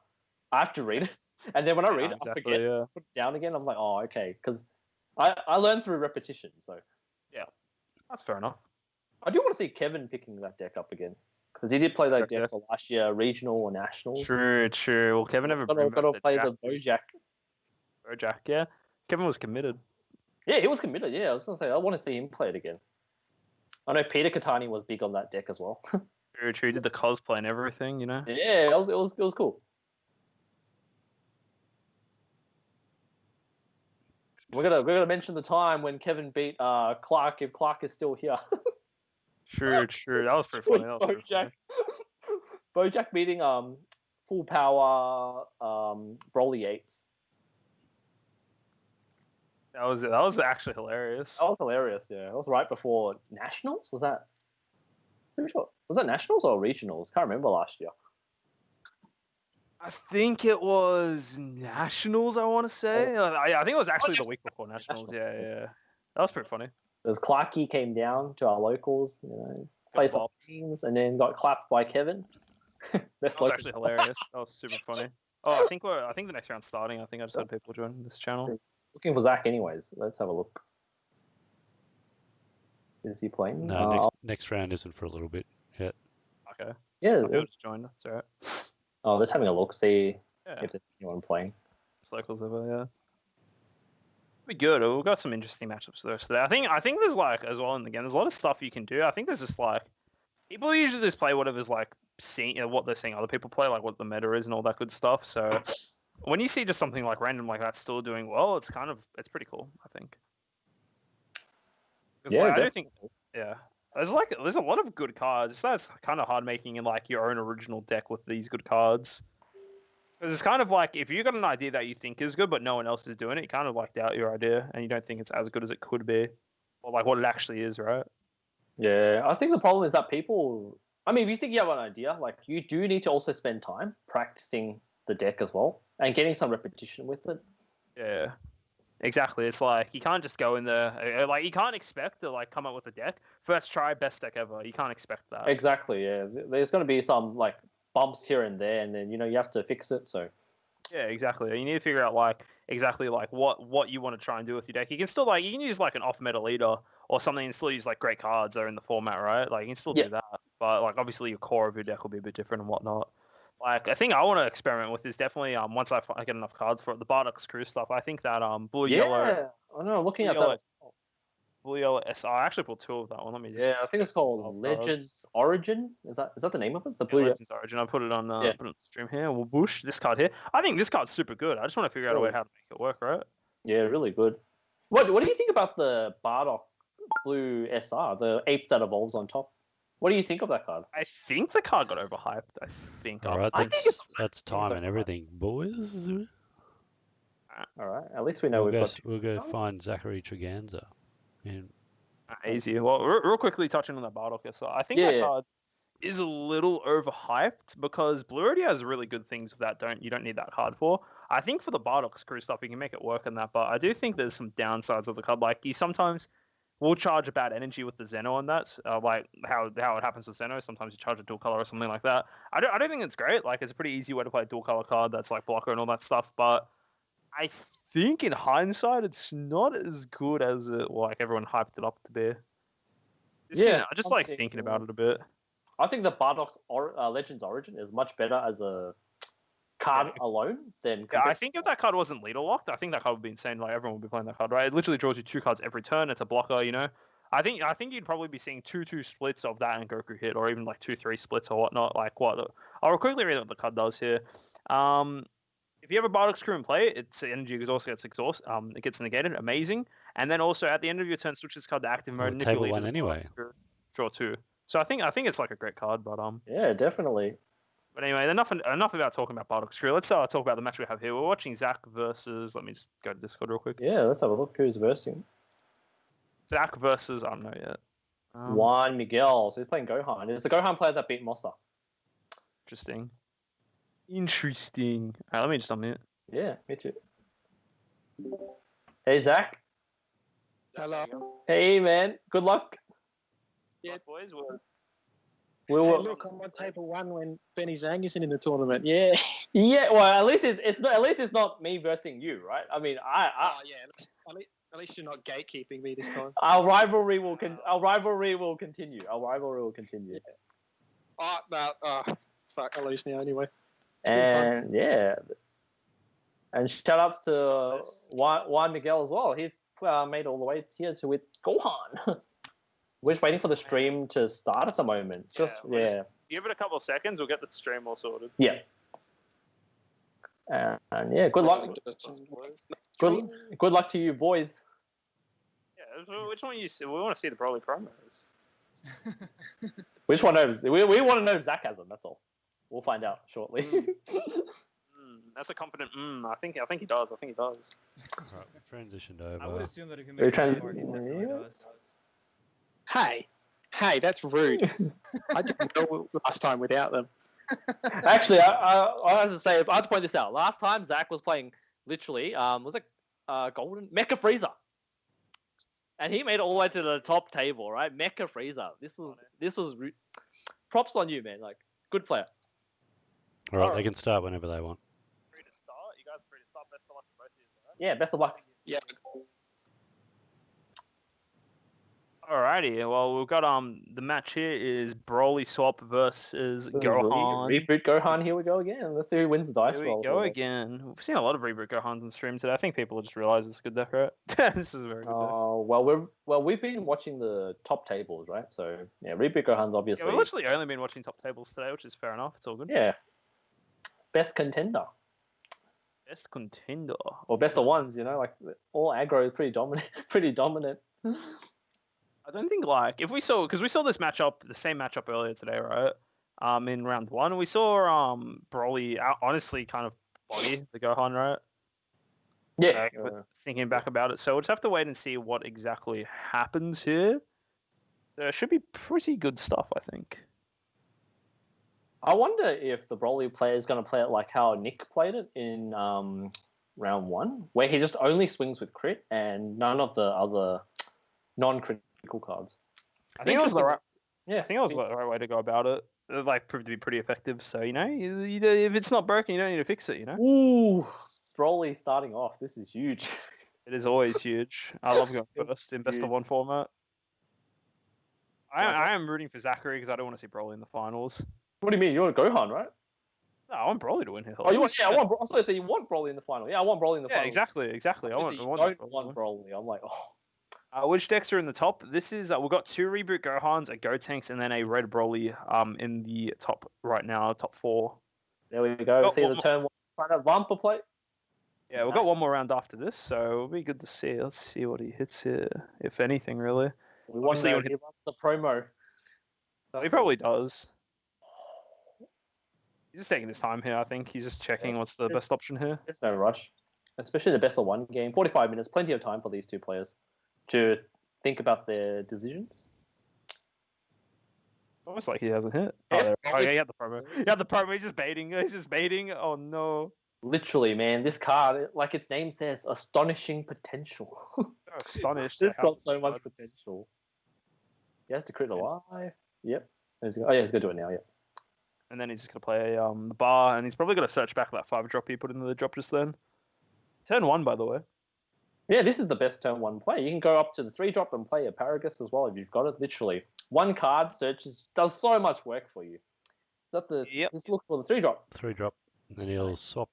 I have to read it, and then when I read it, I forget. Put it down again. I'm like, oh, okay, because I learned through repetition. So yeah, that's fair enough. I do want to see Kevin picking that deck up again because he did play that deck for last year, regional or national. True. Well, Kevin never got to play the Bojack. Bojack, yeah. Kevin was committed. Yeah, he was committed. Yeah, I was gonna say I want to see him play it again. I know Peter Katani was big on that deck as well. True. He did the cosplay and everything, you know. Yeah, it was cool. We're gonna mention the time when Kevin beat Clark if Clark is still here. True. That was pretty funny. Bojack. Bojack beating full power Broly Apes. That was actually hilarious. That was hilarious. Yeah, it was right before nationals. Was that? Pretty sure. Was that nationals or regionals? Can't remember last year. I think it was nationals. I want to say. I think it was actually the week before nationals. Yeah. That was pretty funny. Because Clarky came down to our locals, played some teams, and then got clapped by Kevin. That was actually hilarious. That was super funny. Oh, I think the next round's starting. I think I just had people join this channel. Looking for Zach, anyways. Let's have a look. Is he playing? No, next round isn't for a little bit yet. Okay. Yeah. He'll just join. That's all right. Oh, let's having a look. See if there's anyone playing. It's locals over, yeah. Be good. We've got some interesting matchups there. So I think there's like as well, and again, there's a lot of stuff you can do. I think there's just like people usually just play whatever's like seeing what they're seeing other people play, like what the meta is and all that good stuff. So when you see just something like random like that still doing well, it's pretty cool. I think. Yeah, I do think. Yeah. There's a lot of good cards. That's kind of hard making in like your own original deck with these good cards. Because it's kind of like if you got an idea that you think is good, but no one else is doing it, you kind of like doubt your idea and you don't think it's as good as it could be, or like what it actually is, right? Yeah, I think the problem is that people. I mean, if you think you have an idea, like you do need to also spend time practicing the deck as well and getting some repetition with it. Yeah. Exactly. It's like you can't just go in there. Like you can't expect to like come up with a deck first try, best deck ever. You can't expect that. Exactly. Yeah. There's going to be some like bumps here and there, and then you have to fix it. So. Yeah, exactly. You need to figure out like exactly like what you want to try and do with your deck. You can still you can use like an off meta leader or something and still use like great cards that are in the format, right? Like you can still do that, but like obviously your core of your deck will be a bit different and whatnot. Like I think I want to experiment with is definitely once I get enough cards for it, the Bardock's Crew stuff. I think that blue yellow. Yeah, I know. Looking at that. Blue yellow SR. I actually put 2 of that one. Let me just. Yeah, I think it's called Legends Origin. Is that the name of it? The blue Legends Origin. I put it on put it on the stream here. Well, Bush. This card here. I think this card's super good. I just want to figure out a way how to make it work, right? Yeah, really good. What do you think about the Bardock Blue SR, the ape that evolves on top? What do you think of that card? I think the card got overhyped. I think. All right, that's time and everything, boys. All right. At least we know We'll we've go, got. we'll go find Zachary Treganza. And Easy. Well, real quickly touching on that Bardock, so I think that card is a little overhyped because Blue already has really good things with that. You don't need that card for. I think for the Bardock screw stuff, you can make it work on that, but I do think there's some downsides of the card. Like you sometimes will charge a bad energy with the Zeno on that, like how it happens with Zeno. Sometimes you charge a dual color or something like that. I don't think it's great. Like it's a pretty easy way to play a dual color card that's like blocker and all that stuff. But I think in hindsight, it's not as good as like everyone hyped it up to be. I just like thinking about it a bit. I think the Bardock Legends Origin is much better as a card alone than. Yeah, I think if that card wasn't leader locked, I think that card would be insane. Like everyone would be playing that card, right? It literally draws you 2 cards every turn. It's a blocker, you know. I think you'd probably be seeing 2-2 splits of that and Goku hit, or even like 2-3 splits or whatnot. Like what? I'll quickly read what the card does here. If you have a Bardock Screw in play, its energy also gets exhaust. It gets negated. Amazing. And then also at the end of your turn, switch this card to active mode. And if table you one anyway. Draw 2. So I think it's like a great card, but Yeah, definitely. But anyway, enough about talking about Bardock Screw. Let's talk about the match we have here. We're watching Zach versus. Let me just go to Discord real quick. Yeah, let's have a look who's versing. Zach versus I don't know yet. Juan Miguel. So he's playing Gohan. It's the Gohan player that beat Mossa. Interesting. All right, let me just unmute. Yeah, me too. Hey Zach. Hello. Hey man. Good luck. Yeah, boys. We Hey, will. look, I'm on table 1 when Benny Zhang isn't in the tournament. Yeah. Yeah. Well, at least it's not me versing you, right? I mean, Yeah. At least you're not gatekeeping me this time. Our rivalry will continue. Our rivalry will continue. Oh, no. Oh, fuck. I lose now anyway. And yeah, and shout outs to Juan Miguel as well. He's made all the way here to with Gohan. We're just waiting for the stream to start at the moment. Just give it a couple of seconds. We'll get the stream all sorted. Yeah. And yeah, good luck. Good luck to you, boys. Yeah, which one you see? We want to see the Broly promos. Which one knows? We want to know if Zach has them. That's all. We'll find out shortly. That's a confident. I think he does. Right, transitioned over. I would assume that if you make it more, he definitely does. Hey, that's rude. I didn't go last time without them. Actually, I have to say, I have to point this out. Last time Zach was playing, literally, was it Golden Mecha Frieza, and he made it all the way to the top table, right? Mecha Frieza. This was props on you, man. Like, good player. All right, they can start whenever they want. Free to start. You guys are free to start. Best of luck to both of you. Right? Yeah, best of luck. Yeah. Alrighty, well we've got the match here is Broly Swap versus Gohan. Reboot Gohan, here we go again. Let's see who wins the dice roll. Here we go again. We've seen a lot of Reboot Gohans on stream today. I think people just realize it's a good deck, right? This is a very good deck. Oh, well we've been watching the top tables, right? So yeah, Reboot Gohan's obviously. Yeah, we've literally only been watching top tables today, which is fair enough. It's all good. Yeah. Best contender. Best contender. Or best of ones, you know, like all aggro is pretty dominant. I don't think because we saw this matchup, the same matchup earlier today, right? In round 1, we saw Broly honestly kind of body the Gohan, right? Yeah. Thinking back about it, so we'll just have to wait and see what exactly happens here. There should be pretty good stuff, I think. I wonder if the Broly player is going to play it like how Nick played it in round 1, where he just only swings with crit and none of the other non-critical cards. I think it was the right. Yeah, I think it was the right way to go about it. It like proved to be pretty effective. So you know, if it's not broken, you don't need to fix it. You know. Ooh, Broly starting off. This is huge. It is always huge. I love going first in best of 1 format. I am rooting for Zachary because I don't want to see Broly in the finals. What do you mean? You want Gohan, right? No, I want Broly to win here. Oh, you want? Yeah, I want. Also, so you want Broly in the final? Yeah, I want Broly in the final. Exactly. I want Broly. I'm like, which decks are in the top? This is we've got 2 Reboot Gohans, a Gotenks, and then a Red Broly in the top right now, top 4. There we go. See the turn 1 kind of bumper play. Yeah, we've got one more round after this, so it'll be good to see. Let's see what he hits here, if anything, really. We want to know if he runs the promo. He probably does. He's just taking his time here, I think. He's just checking what's the best option here. There's no rush. especially the best of one game. 45 minutes, plenty of time for these two players to think about their decisions. Almost like he hasn't hit. Yeah. Oh, yeah, he had the promo. He had the promo. He's just baiting. He's just baiting. Oh no. Literally, man, this card, like its name says, astonishing potential. Astonished. It's got so much potential. He has to crit alive. Yep. He's gonna do it now. Yep. And then he's just gonna play the bar, and he's probably gonna search back that 5-drop he put into the drop just then. Turn 1, by the way. Yeah, this is the best turn 1 play. You can go up to the 3-drop and play a Paragus as well if you've got it. Literally, one card does so much work for you. Let's look for the 3-drop. 3-drop, and then he'll swap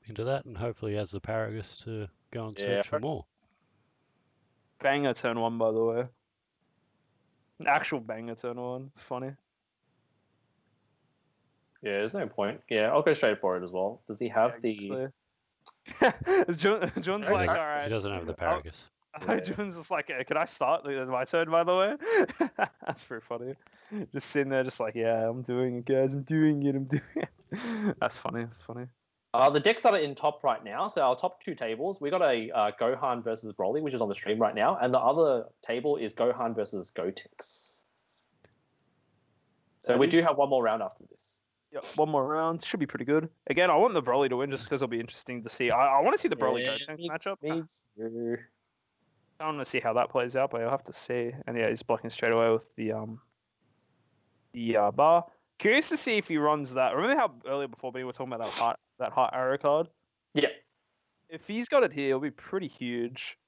into that, and hopefully he has the Paragus to go and search for more. Banger turn 1, by the way. An actual banger turn 1. It's funny. Yeah, there's no point. Yeah, I'll go straight for it as well. Does he have the... John's like, all right. He doesn't have the Paragus. John's just like, can I start my turn, by the way? That's pretty funny. Just sitting there, just like, yeah, I'm doing it, guys. I'm doing it. That's funny. That's funny. The decks that are in top right now, so our top 2 tables, we got a Gohan versus Broly, which is on the stream right now, and the other table is Gohan versus Gotenks. So we do have one more round after this. Yep, one more round. Should be pretty good. Again, I want the Broly to win just because it'll be interesting to see. I want to see the Broly Gotenks matchup. I want to see how that plays out, but I'll have to see. And yeah, he's blocking straight away with the bar. Curious to see if he runs that. Remember how earlier before we were talking about that heart arrow card? Yeah. If he's got it here, it'll be pretty huge.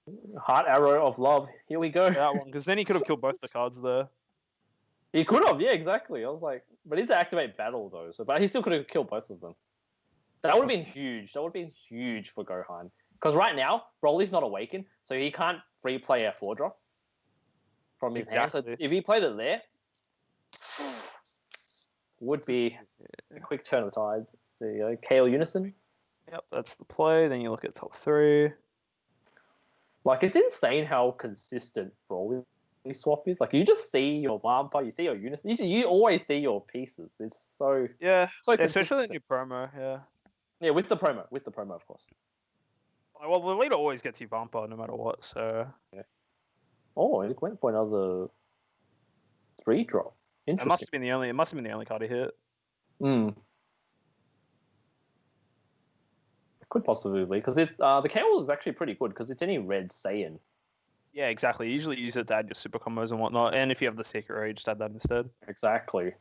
Heart arrow of love. Here we go. That one, because then he could have killed both the cards there. He could have, yeah, exactly. I was like, but he's an activate battle though, so but he still could have killed both of them. That would have been huge. That would have been huge for Gohan. Because right now, Broly's not awakened, so he can't free play a 4-drop from his hand. So if he played it there, would be a quick turn of the tides. There you go. KO Unison. Yep, that's the play. Then you look at top 3. Like, it's insane how consistent Broly swap is. Like, you just see your Wampa, you see your Unison. You always see your pieces. It's so... Yeah, so especially the new promo, yeah. Yeah, with the promo, of course. Well, the leader always gets you Wampa no matter what, so... Yeah. Oh, it went for another 3-drop. Interesting. It must have been the only card he hit. It could possibly be, because the KO is actually pretty good, because it's any red Saiyan. Yeah, exactly. You usually use it to add your super combos and whatnot, and if you have the Secret Rage, just add that instead. Exactly.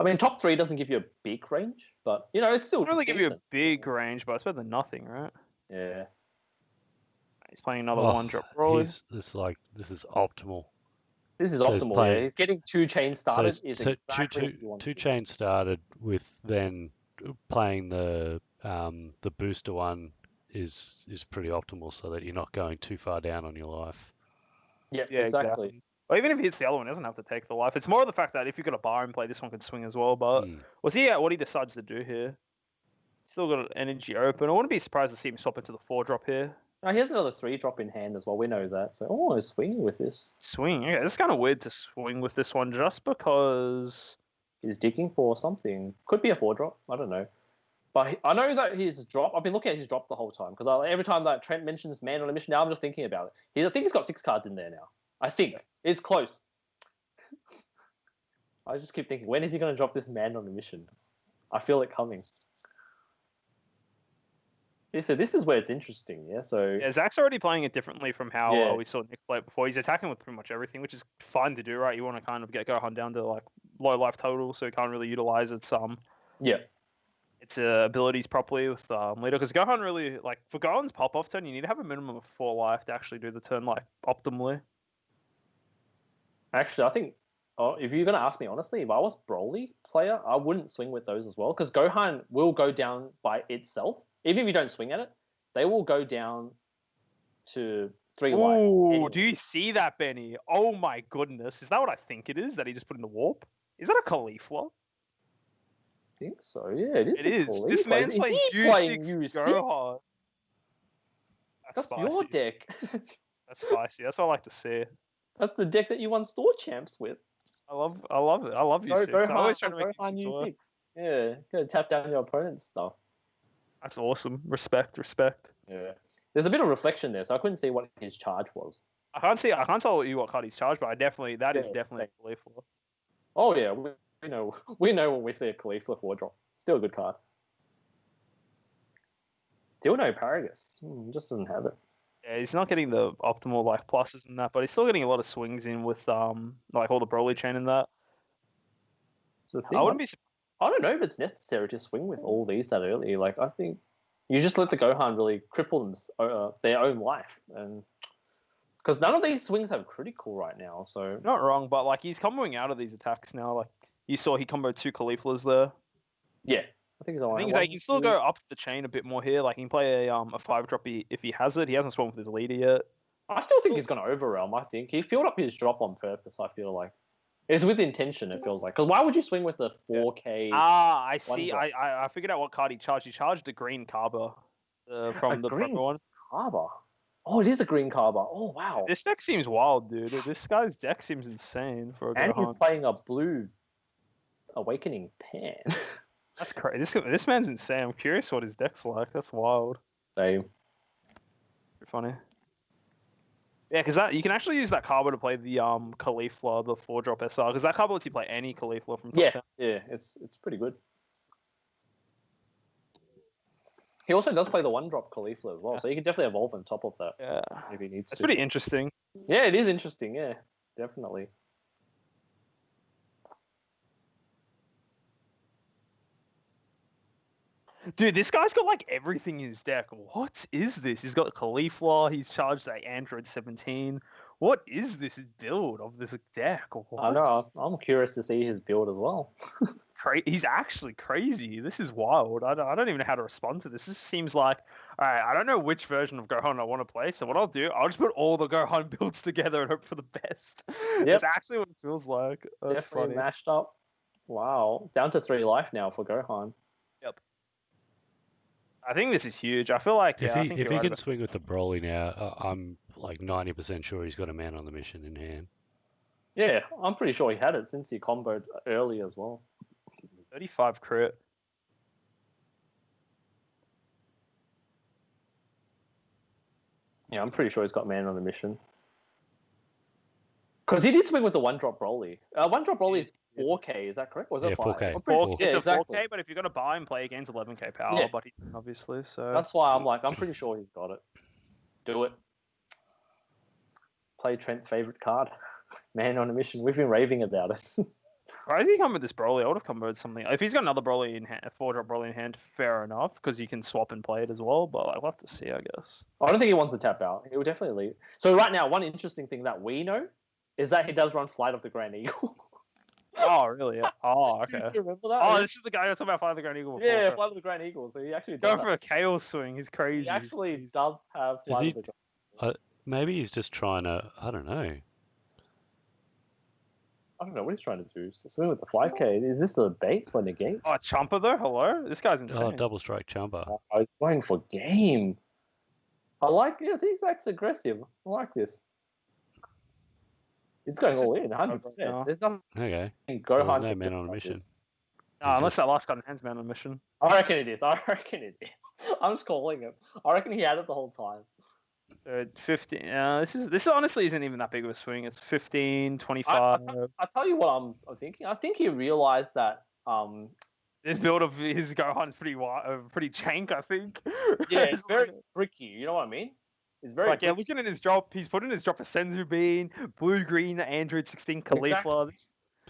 I mean, top 3 doesn't give you a big range, but, you know, it's still It doesn't really give you a big range, but it's better than nothing, right? Yeah. He's playing another 1-drop Broly. This is optimal. This is optimal, yeah. Getting 2 chains started is exactly what you want. 2 chains started with then playing the booster one is pretty optimal, so that you're not going too far down on your life. Yeah, exactly. Well, even if he hits the other one, he doesn't have to take the life. It's more the fact that if you've got a bar in play, this one could swing as well. But we'll see what he decides to do here. Still got energy open. I wouldn't be surprised to see him swap into the 4-drop here. Oh, he has another 3-drop in hand as well. We know that. So, he's swinging with this. Swing. Okay, it's kind of weird to swing with this one just because... He's digging for something. Could be a 4-drop. I don't know. But I know that his drop... I've been looking at his drop the whole time. Because every time that Trent mentions man on a mission, now I'm just thinking about it. I think he's got 6 cards in there now. I think. It's close. I just keep thinking, when is he going to drop this man on a mission? I feel it coming. Yeah, so this is where it's interesting, yeah? So yeah, Zach's already playing it differently from how we saw Nick play it before. He's attacking with pretty much everything, which is fine to do, right? You want to kind of get Gohan down to like low life total, so he can't really utilize its its abilities properly with leader. Because Gohan really, like, for Gohan's pop-off turn, you need to have a minimum of 4 life to actually do the turn, like, optimally. Actually, I think, if you're going to ask me honestly, if I was Broly player, I wouldn't swing with those as well, because Gohan will go down by itself. Even if you don't swing at it, they will go down to 3 life. Ooh, do you see that, Benny? Oh my goodness. Is that what I think it is that he just put in the warp? Is that a Cauliflower? I think so, yeah. It is. This man's playing U6 Gohan. That's your deck. That's spicy. That's what I like to see. That's the deck that you won store champs with. I love it. I love U6. I'm always trying to make U6 work. Yeah, gotta tap down your opponent's stuff. That's awesome. Respect. Yeah. There's a bit of reflection there, so I couldn't see what his charge was. I can't tell you what card he's charged, but that is definitely a Cauliflower. Oh yeah, we know when we see a Cauliflower 4-drop. Still a good card. Still no Paragus. Just doesn't have it. Yeah, he's not getting the optimal like pluses and that, but he's still getting a lot of swings in with like all the Broly chain and that. So I wouldn't be. I don't know if it's necessary to swing with all these that early. Like I think you just let the Gohan really cripple them, their own life, and because none of these swings have critical right now. So Not wrong, but like he's comboing out of these attacks now. Like you saw, he comboed 2 Cauliflowers there. yeah, I think he's He can still go up the chain a bit more here. Like he can play a 5-drop if he has it. He hasn't swung with his leader yet. I still think he's going to overrealm. I think he filled up his drop on purpose. I feel like it's with intention. It feels like, because why would you swing with a 4K? I see. I figured out what card he charged. He charged a green Carver from the proper one. Carver. Oh, it is a green Carver. Oh wow. This deck seems wild, dude. This guy's deck seems insane for a And Gohan. he's playing a blue Awakening Pan. That's crazy. This man's insane. I'm curious what his deck's like. That's wild. Same. Pretty funny. Yeah, because you can actually use that Carbo to play the Cauliflower, the 4-drop SR, because that Carbo lets you play any Cauliflower from top 10. Yeah, it's pretty good. He also does play the 1-drop Cauliflower as well, so you can definitely evolve on top of that. Yeah, if he needs to. It's pretty interesting. Yeah, it is interesting. Yeah, definitely. Dude, this guy's got like everything in his deck. What is this? He's got Cauliflower. He's charged like Android 17. What is this build of this deck? What? I know. I'm curious to see his build as well. He's actually crazy. This is wild. I don't even know how to respond to this. This seems like, all right, I don't know which version of Gohan I want to play. So what I'll do, I'll just put all the Gohan builds together and hope for the best. Yep. That's actually what it feels like. That's Definitely funny. mashed up. Wow. Down to 3 life now for Gohan. Yep. I think this is huge. I feel like if I he think if you're he right can about- swing with the Broly now, I'm like 90% sure he's got a man on the mission in hand. Yeah, I'm pretty sure he had it since he comboed early as well. 35 crit. Yeah, I'm pretty sure he's got man on the mission. Because he did swing with the 1-drop Broly. 1-drop Broly is 4K, is that correct? Or was it 5? 4K. I'm pretty sure- It's yeah, a exactly. 4K, but if you're gonna buy and play against 11K power, Yeah. but he didn't, obviously. So That's why I'm pretty sure he's got it. Do it. Play Trent's favorite card. Man on a mission. We've been raving about it. why does he come with this Broly? I would have come with something. If he's got another Broly in hand, a 4-drop Broly in hand, fair enough, because you can swap and play it as well. But I'll have to see, I guess. I don't think he wants to tap out. He will definitely leave. So right now, one interesting thing that we know is that he does run Flight of the Grand Eagle. Oh, really? Yeah. Oh, Do okay. you remember that? Oh, this is the guy who was talking about Fly the Grand Eagle before. yeah, Okay. Flight of the Grand Eagle. So he actually does Going for a chaos swing. He's crazy. He actually does have Flight he- of the Grand Maybe he's just trying to, I don't know. I don't know what he's trying to do. So something with the 5K. Is this the bait for the game? Oh, Champa though. Hello, this guy's insane. Oh, double strike Chumba. Oh, he's going for game. I like this. He's actually aggressive. I like this. He's going all in, 100%. There's nothing Okay. So Gohan there's no can man do on a about mission. this. Unless that last guy in hand's man on a mission. I reckon it is. I'm just calling it. I reckon he had it the whole time. 15. This honestly isn't even that big of a swing. It's 15, 25. I tell you what I'm thinking. I think he realized that. This build of his Gohan is pretty chank, I think. Yeah, it's very bricky. You know what I mean? It's very like, yeah, bricky. looking at his drop, he's put in his drop a Senzu Bean, blue green, Android 16 Cauliflower.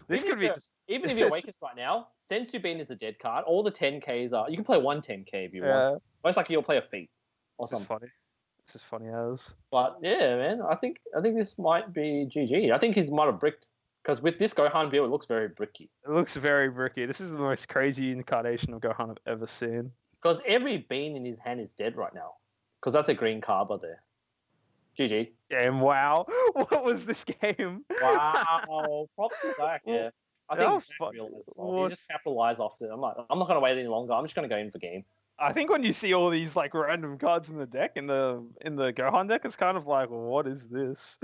This Even could be if just. Even if he awakens right now, Sensu Bean is a dead card. All the 10Ks are. You can play one 10K if you want. Most likely you'll play a feat or This is something. funny. This is funny as. But yeah, man, I think this might be GG. I think he might have bricked because with this Gohan build, it looks very bricky. It looks very bricky. This is the most crazy incarnation of Gohan I've ever seen. Because every bean in his hand is dead right now. Because that's a green Carver there. GG. Game, wow. What was this game? Wow. Props to Zach, yeah. I That think was Zach fun. realized as well. He just capitalized off it. I'm not going to wait any longer. I'm just going to go in for game. I think when you see all these like random cards in the deck in the Gohan deck, it's kind of like, what is this?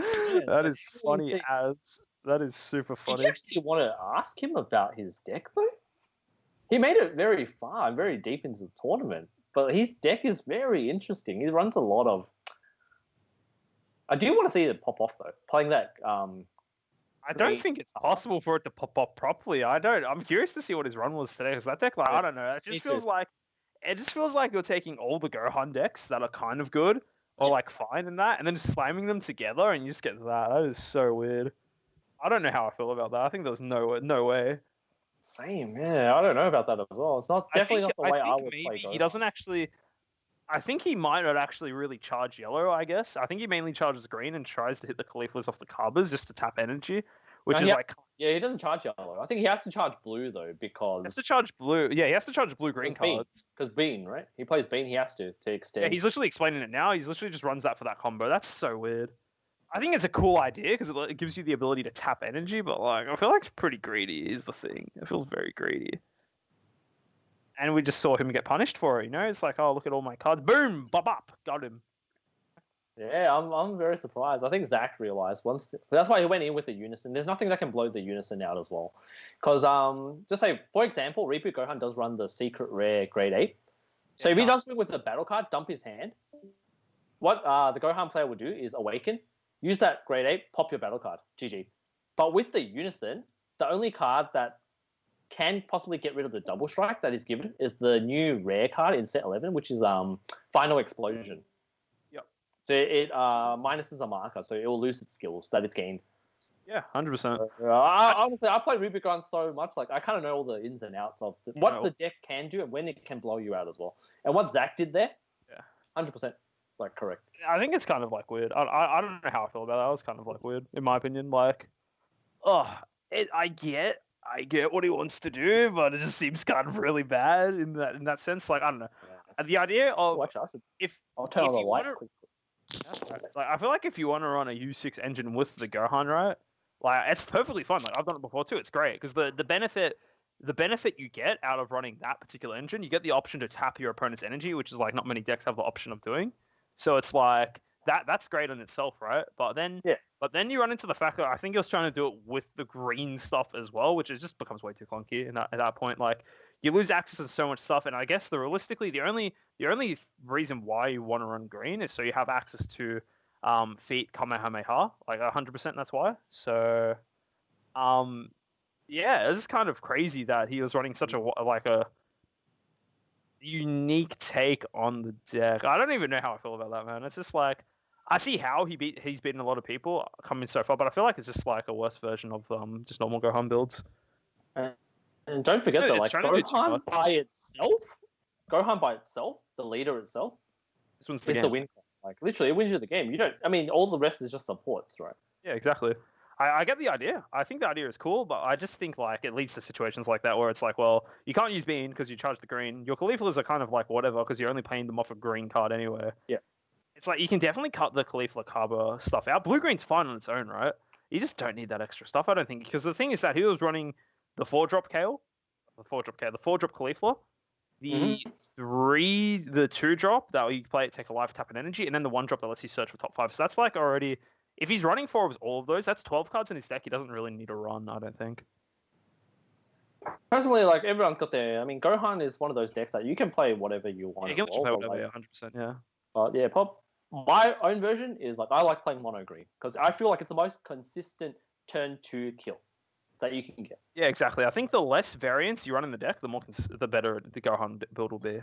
That is funny as. That is super Did funny. you actually want to ask him about his deck though? He made it very far and very deep into the tournament. But his deck is very interesting. He runs a lot of. I do want to see it pop off though. Playing that. I don't think it's possible for it to pop up properly. I don't. I'm curious to see what his run was today because that deck, like, I don't know. It just feels like you're taking all the Gohan decks that are kind of good or like fine in that, and then just slamming them together, and you just get that. That is so weird. I don't know how I feel about that. I think there was no way. Same, yeah. I don't know about that as well. It's not definitely not the way I would play maybe Gohan. He doesn't actually. I think he might not actually really charge yellow, I guess. I think he mainly charges green and tries to hit the Cauliflowers off the carbers just to tap energy, which is like... Yeah, he doesn't charge yellow. I think he has to charge blue, though, because... He has to charge blue. Yeah, he has to charge blue-green cards. Because Bean, right? He plays Bean, he has to extend. Yeah, he's literally explaining it now. He's literally just runs that for that combo. That's so weird. I think it's a cool idea because it gives you the ability to tap energy, but like I feel like it's pretty greedy is the thing. It feels very greedy. And we just saw him get punished for it, you know? It's like, oh, look at all my cards. Boom! Bop up! Got him. Yeah, I'm very surprised. I think Zach realized that's why he went in with the Unison. There's nothing that can blow the Unison out as well. Because, just say, for example, Reboot Gohan does run the secret rare grade 8. So if he does it with the battle card, dump his hand, what the Gohan player will do is awaken, use that grade 8, pop your battle card. GG. But with the Unison, the only card that can possibly get rid of the double strike that is given is the new rare card in set 11, which is Final Explosion. Yep. So it minuses a marker, so it will lose its skills that it's gained. Yeah, 100%. Honestly, I play Rubicon so much, like I kind of know all the ins and outs of what the deck can do and when it can blow you out as well. And what Zach did there, 100% like correct. I think it's kind of like weird. I don't know how I feel about that. It was kind of like weird, in my opinion. Like, I get what he wants to do, but it just seems kind of really bad in that sense. Like, I don't know. Yeah. The idea of I'll turn on the lights quickly. Like, I feel like if you want to run a U6 engine with the Gohan, right? Like, it's perfectly fun. Like, I've done it before too. It's great because the benefit you get out of running that particular engine, you get the option to tap your opponent's energy, which is like not many decks have the option of doing. So it's like that's great in itself, right? But then you run into the fact that I think he was trying to do it with the green stuff as well, which just becomes way too clunky at that point. Like, you lose access to so much stuff, and I guess realistically the only reason why you want to run green is so you have access to feat Kamehameha, like 100%. That's why. So, yeah, it's kind of crazy that he was running such a unique take on the deck. I don't even know how I feel about that, man. It's just like I see how he's beaten a lot of people coming so far, but I feel like it's just like a worse version of just normal Gohan builds. And don't forget that, like Gohan by itself, the leader itself, is the win. Like literally, it wins you the game. You don't. I mean, all the rest is just supports, right? Yeah, exactly. I get the idea. I think the idea is cool, but I just think like it leads to situations like that where it's like, well, you can't use Bean because you charge the green. Your Cauliflowers are kind of like whatever because you're only paying them off a green card anyway. Yeah. It's like you can definitely cut the Cauliflower Carver stuff out. Blue-green's fine on its own, right? You just don't need that extra stuff, I don't think. Because the thing is that he was running the 4-drop Kale, the 4-drop Cauliflower, the 2-drop that you play it, take a life, tap an energy, and then the 1-drop that lets you search for top 5. So that's like already... If he's running 4 of all of those, that's 12 cards in his deck. He doesn't really need a run, I don't think. Personally, like everyone's got their... I mean, Gohan is one of those decks that you can play whatever you want. Yeah, you can play whatever, 100%, yeah. Yeah, my own version is like I like playing mono green because I feel like it's the most consistent turn 2 kill that you can get. Yeah, exactly. I think the less variance you run in the deck, the better the Gohan build will be.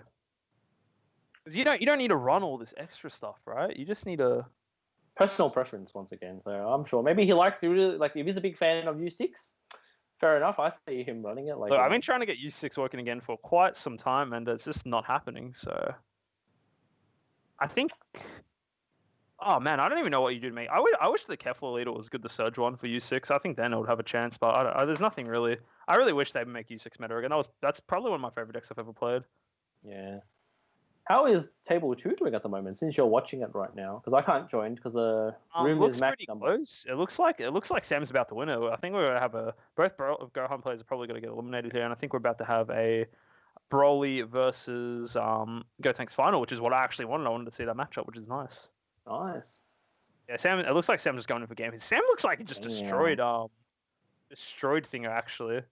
Because you don't need to run all this extra stuff, right? You just need a personal preference once again. So I'm sure maybe he really like if he's a big fan of U6. Fair enough. I see him running it. Like, look, I've been trying to get U6 working again for quite some time, and it's just not happening. So I think. Oh man, I don't even know what you do to me. I wish the Kefla leader was good, the Surge one for U6. I think then it would have a chance, but there's nothing really. I really wish they'd make U6 meta again. That's probably one of my favorite decks I've ever played. Yeah. How is Table 2 doing at the moment? Since you're watching it right now, because I can't join because the room is max number. Close. It looks like Sam's about to win it. I think we're gonna have both Gohan players are probably gonna get eliminated here, and I think we're about to have a Broly versus Gotenks final, which is what I actually wanted. I wanted to see that matchup, which is nice. Nice. Yeah, Sam. It looks like Sam's just going in for game. Sam looks like he just destroyed Thinger actually.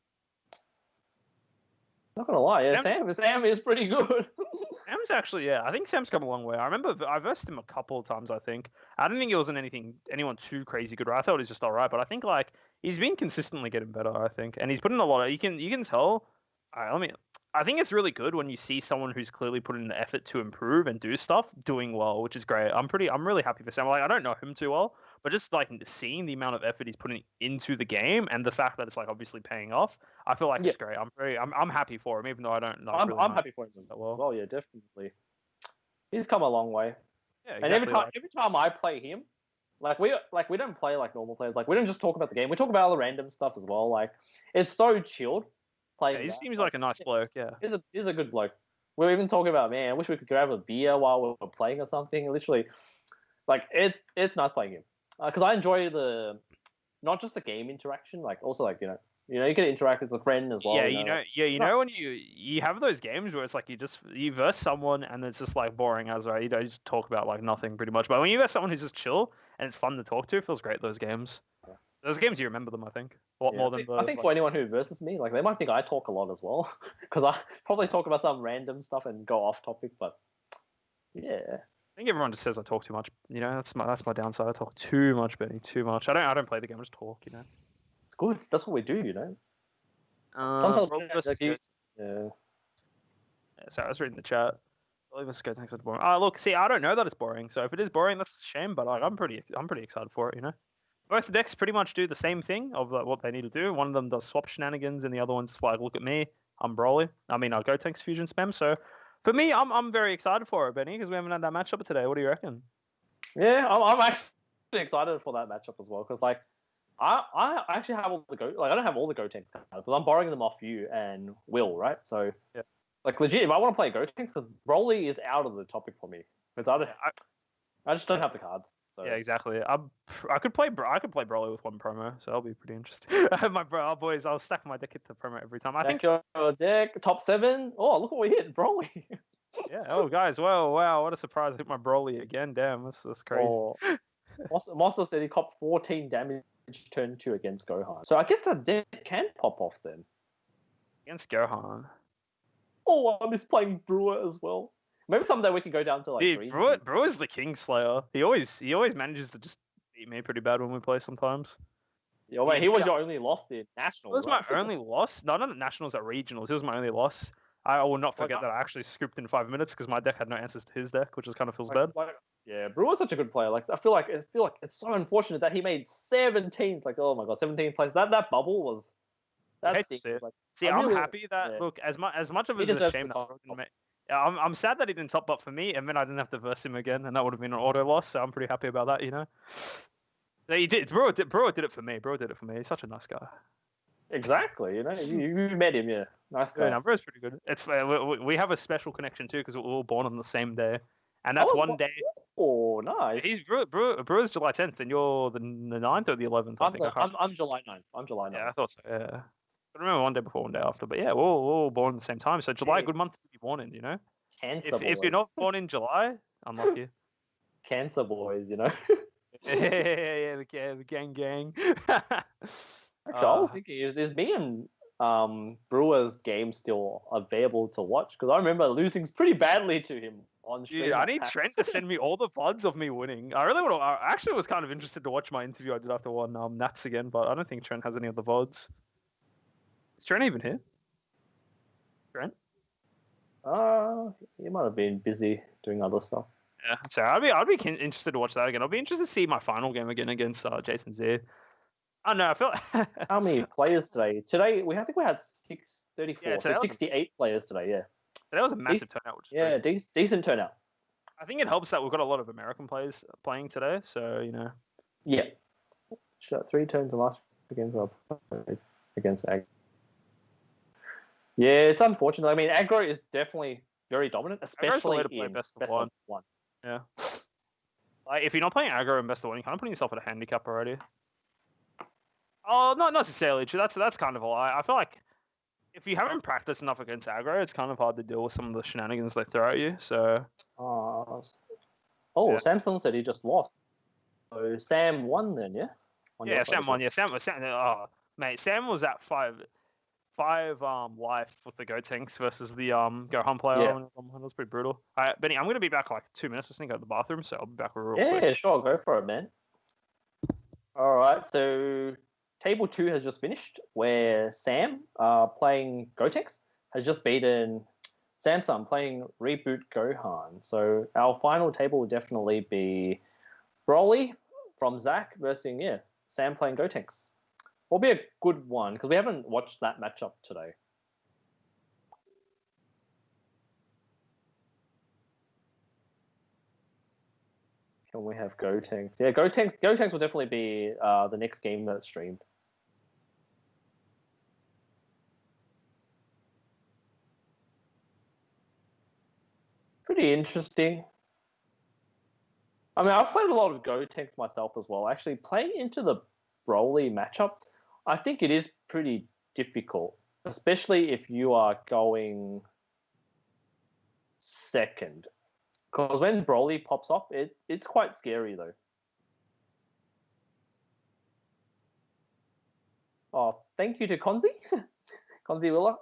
Not gonna lie, yeah, Sam is pretty good. Sam's actually, yeah, I think Sam's come a long way. I remember I versed him a couple of times. I think I don't think it wasn't anyone too crazy good. I thought he was just all right, but I think like he's been consistently getting better. I think, and he's put in a lot of. You can tell. I think it's really good when you see someone who's clearly put in the effort to improve and do stuff doing well, which is great. I'm really happy for Sam. Like I don't know him too well, but just like seeing the amount of effort he's putting into the game and the fact that it's like obviously paying off, I feel like it's great. I'm happy for him, even though I don't know. I'm happy for him that well. Well, yeah, definitely. He's come a long way. Yeah, exactly. And every time I play him, like we don't play like normal players. Like we don't just talk about the game. We talk about all the random stuff as well. Like it's so chilled. Yeah, he seems like a nice bloke. Yeah, he's a good bloke. We're even talking about, man, I wish we could grab a beer while we're playing or something. Literally, like it's nice playing him because I enjoy not just the game interaction, like also like you can interact with a friend as well. Yeah, when you have those games where it's like you verse someone and it's just like boring as right. You just talk about like nothing pretty much. But when you verse someone who's just chill and it's fun to talk to, it feels great. Those games. Those games, you remember them, I think. A lot more than I think for anyone who versus me, like they might think I talk a lot as well, because I probably talk about some random stuff and go off topic. But yeah, I think everyone just says I talk too much. That's my downside. I talk too much, Benny, too much. I don't play the game. I just talk. It's good. That's what we do. Sometimes yeah. So I was reading the chat. Thanks for boring. Oh, look, see, I don't know that it's boring. So if it is boring, that's a shame. But like, I'm pretty excited for it. Both decks pretty much do the same thing of what they need to do. One of them does swap shenanigans, and the other one's like, look at me, I'm Broly. I mean, I'll go tanks fusion spam. So for me, I'm very excited for it, Benny, because we haven't had that matchup today. What do you reckon? Yeah, I'm actually excited for that matchup as well, because like I actually have all the go. Like I don't have all the go tanks because I'm borrowing them off you and Will, right? So yeah, like legit, if I want to play go tanks, because Broly is out of the topic for me. Because I just don't have the cards. So. Yeah, exactly. I could play Broly with one promo, so that'll be pretty interesting. Our boys, I'll stack my deck hit the promo every time. I think your deck top 7. Oh, look what we hit, Broly. Yeah. Oh, guys, wow, what a surprise! I hit my Broly again. Damn, that's crazy. Oh. Monster said he copped 14 damage turn 2 against Gohan. So I guess that deck can pop off then. Against Gohan. Oh, I miss playing Brewer as well. Maybe someday we can go down to like 3. Brewer's the Kingslayer. He always manages to just beat me pretty bad when we play sometimes. Yeah, wait, he was your only loss in Nationals. It was my only loss. No, not at Nationals, at Regionals. It was my only loss. I will not forget that I actually scooped in 5 minutes because my deck had no answers to his deck, which just kind of feels bad. Yeah, Brewer's such a good player. Like I feel like it's so unfortunate that he made 17th. Like oh my god, 17th place. That bubble was. That's I'm happy that look as much of it is a shame that I'm sad that he didn't top up for me, and then I didn't have to verse him again, and that would have been an auto loss. So I'm pretty happy about that, He did. Brewer did it for me. He's such a nice guy. Exactly. You met him, yeah. Nice guy. Yeah, Brewer's pretty good. It's we have a special connection too because we're all born on the same day, and that's one day. Oh, nice. He's Brewer's July 10th, and you're the 9th or the 11th. I'm July 9th. I'm July 9th. Yeah, I thought so. Yeah. I remember one day before, one day after, but yeah, we're all born at the same time. So July, good month to be born in, Cancer if you're not born in July, unlucky. Cancer boys, yeah, the gang. Actually, I was thinking, is me and Brewer's game still available to watch? Because I remember losing pretty badly to him on stream. Dude, I need Trent to send me all the VODs of me winning. I really want to. I actually was kind of interested to watch my interview I did after one Nats again, but I don't think Trent has any of the VODs. Is Trent even here? Trent? He might have been busy doing other stuff. Yeah, so I'd be interested to watch that again. I'll be interested to see my final game again against Jason Z. I don't know. I feel. How many players today? Today I think we had 634. Yeah, so 68 players today. Yeah. Today was a massive turnout. Which is decent turnout. I think it helps that we've got a lot of American players playing today, so Yeah. 3 turns the last game against Ag. Yeah, it's unfortunate. I mean, aggro is definitely very dominant, especially in best of one. Yeah. Like, if you're not playing aggro in best of one, you're kind of putting yourself at a handicap already. Oh, not necessarily true. That's kind of a lie. I feel like if you haven't practiced enough against aggro, it's kind of hard to deal with some of the shenanigans they throw at you. So. Yeah. Samson said he just lost. So Sam won then, yeah? Yeah, Sam won. Yeah, Sam. Oh, mate, Sam was at 5 life with the Go Tanks versus the Gohan player. Yeah. That was pretty brutal. All right, Benny, I'm going to be back like 2 minutes. I just need to go to the bathroom, so I'll be back real quick. Yeah, sure, go for it, man. All right, so table 2 has just finished, where Sam, playing Gotex, has just beaten Samsung playing Reboot Gohan. So our final table will definitely be Broly from Zach versus Sam playing Gotex. Will be a good one because we haven't watched that matchup today. Can we have Gotenks? Yeah, Gotenks will definitely be the next game that's streamed. Pretty interesting. I mean, I've played a lot of Gotenks myself as well. Actually, playing into the Broly matchup, I think it is pretty difficult, especially if you are going second. Because when Broly pops off, it's quite scary though. Oh, thank you to Konzi, Konzi Willa.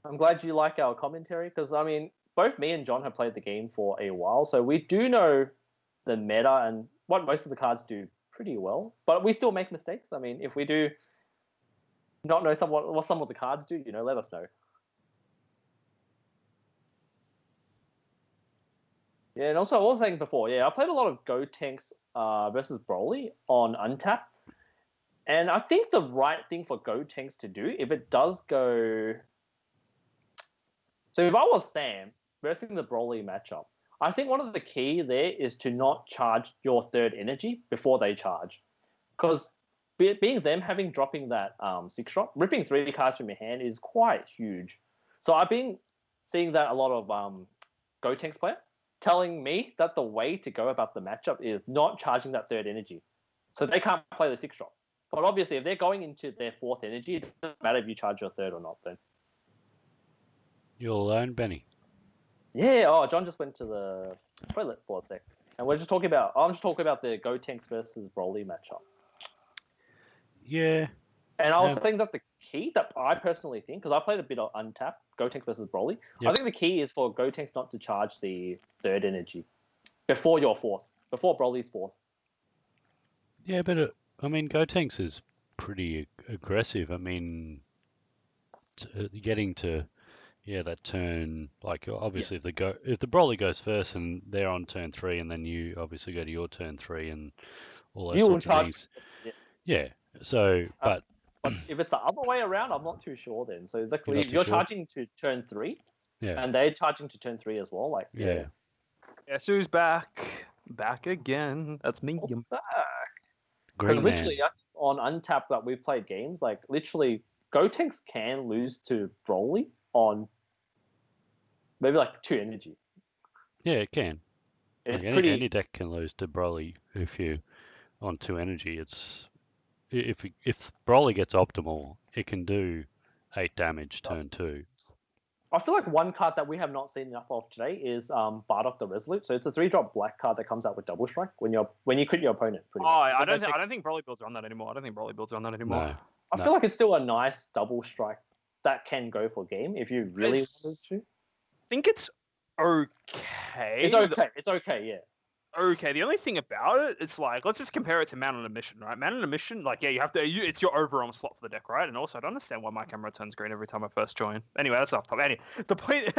I'm glad you like our commentary because I mean, both me and John have played the game for a while, so we do know the meta and what most of the cards do pretty well. But we still make mistakes. I mean, if we do not know what some of the cards do, let us know. Yeah, and also I was saying before, I played a lot of Gotenks versus Broly on Untap. And I think the right thing for Gotenks to do, if it does go... So if I was Sam versus the Broly matchup, I think one of the key there is to not charge your third energy before they charge. Because being them dropping that 6-drop, ripping 3 cards from your hand is quite huge. So I've been seeing that a lot of Gotenks player telling me that the way to go about the matchup is not charging that third energy. So they can't play the 6-drop. But obviously, if they're going into their 4th energy, it doesn't matter if you charge your 3rd or not then. You're alone, Benny? Yeah, John just went to the toilet for a sec. And I'm just talking about the Gotenks versus Broly matchup. Yeah. And I was saying that the key that I personally think, because I played a bit of Untap, Gotenks versus Broly, I think the key is for Gotenks not to charge the 3rd energy before your 4th, before Broly's 4th. Yeah, but I mean, Gotenks is pretty aggressive. I mean, getting to that turn, like obviously if the Broly goes first and they're on turn 3, and then you obviously go to your turn 3 and all those sorts of things. Yeah. So, but if it's the other way around, I'm not too sure then. So you're sure? charging to turn 3, and they're charging to turn 3 as well. Like Guess who's back? Back again. That's me. Back. Green literally on Untap that we've played games, like literally Gotenks can lose to Broly on maybe like 2 energy. Yeah, it can. It's like any deck can lose to Broly if you on 2 energy. It's if Broly gets optimal, it can do 8 damage turn 2. I feel like one card that we have not seen enough of today is Bardock the Resolute. So it's a 3-drop black card that comes out with double strike when you crit your opponent. I don't think Broly builds are on that anymore. No, I feel like it's still a nice double strike that can go for game if you really wanted to. I think it's okay. It's okay, yeah. Okay, the only thing about it, it's like, let's just compare it to Man on a Mission, right? Man on a Mission, like, yeah, it's your overarm slot for the deck, right? And also, I don't understand why my camera turns green every time I first join. Anyway, that's off top. Anyway, the point,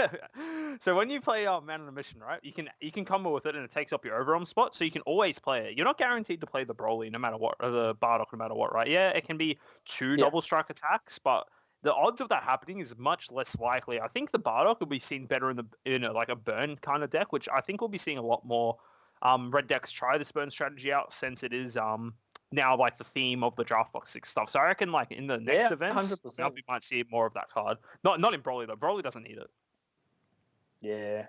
so when you play Man on a Mission, right, you can combo with it and it takes up your overarm spot, so you can always play it. You're not guaranteed to play the Broly no matter what, or the Bardock no matter what, right? Yeah, it can be 2 double strike attacks, but the odds of that happening is much less likely. I think the Bardock will be seen better in like a burn kind of deck, which I think we'll be seeing a lot more red decks try this burn strategy out, since it is now like the theme of the Draft Box 6 stuff. So I reckon like in the next events, we might see more of that card. Not in Broly though. Broly doesn't need it. Yeah,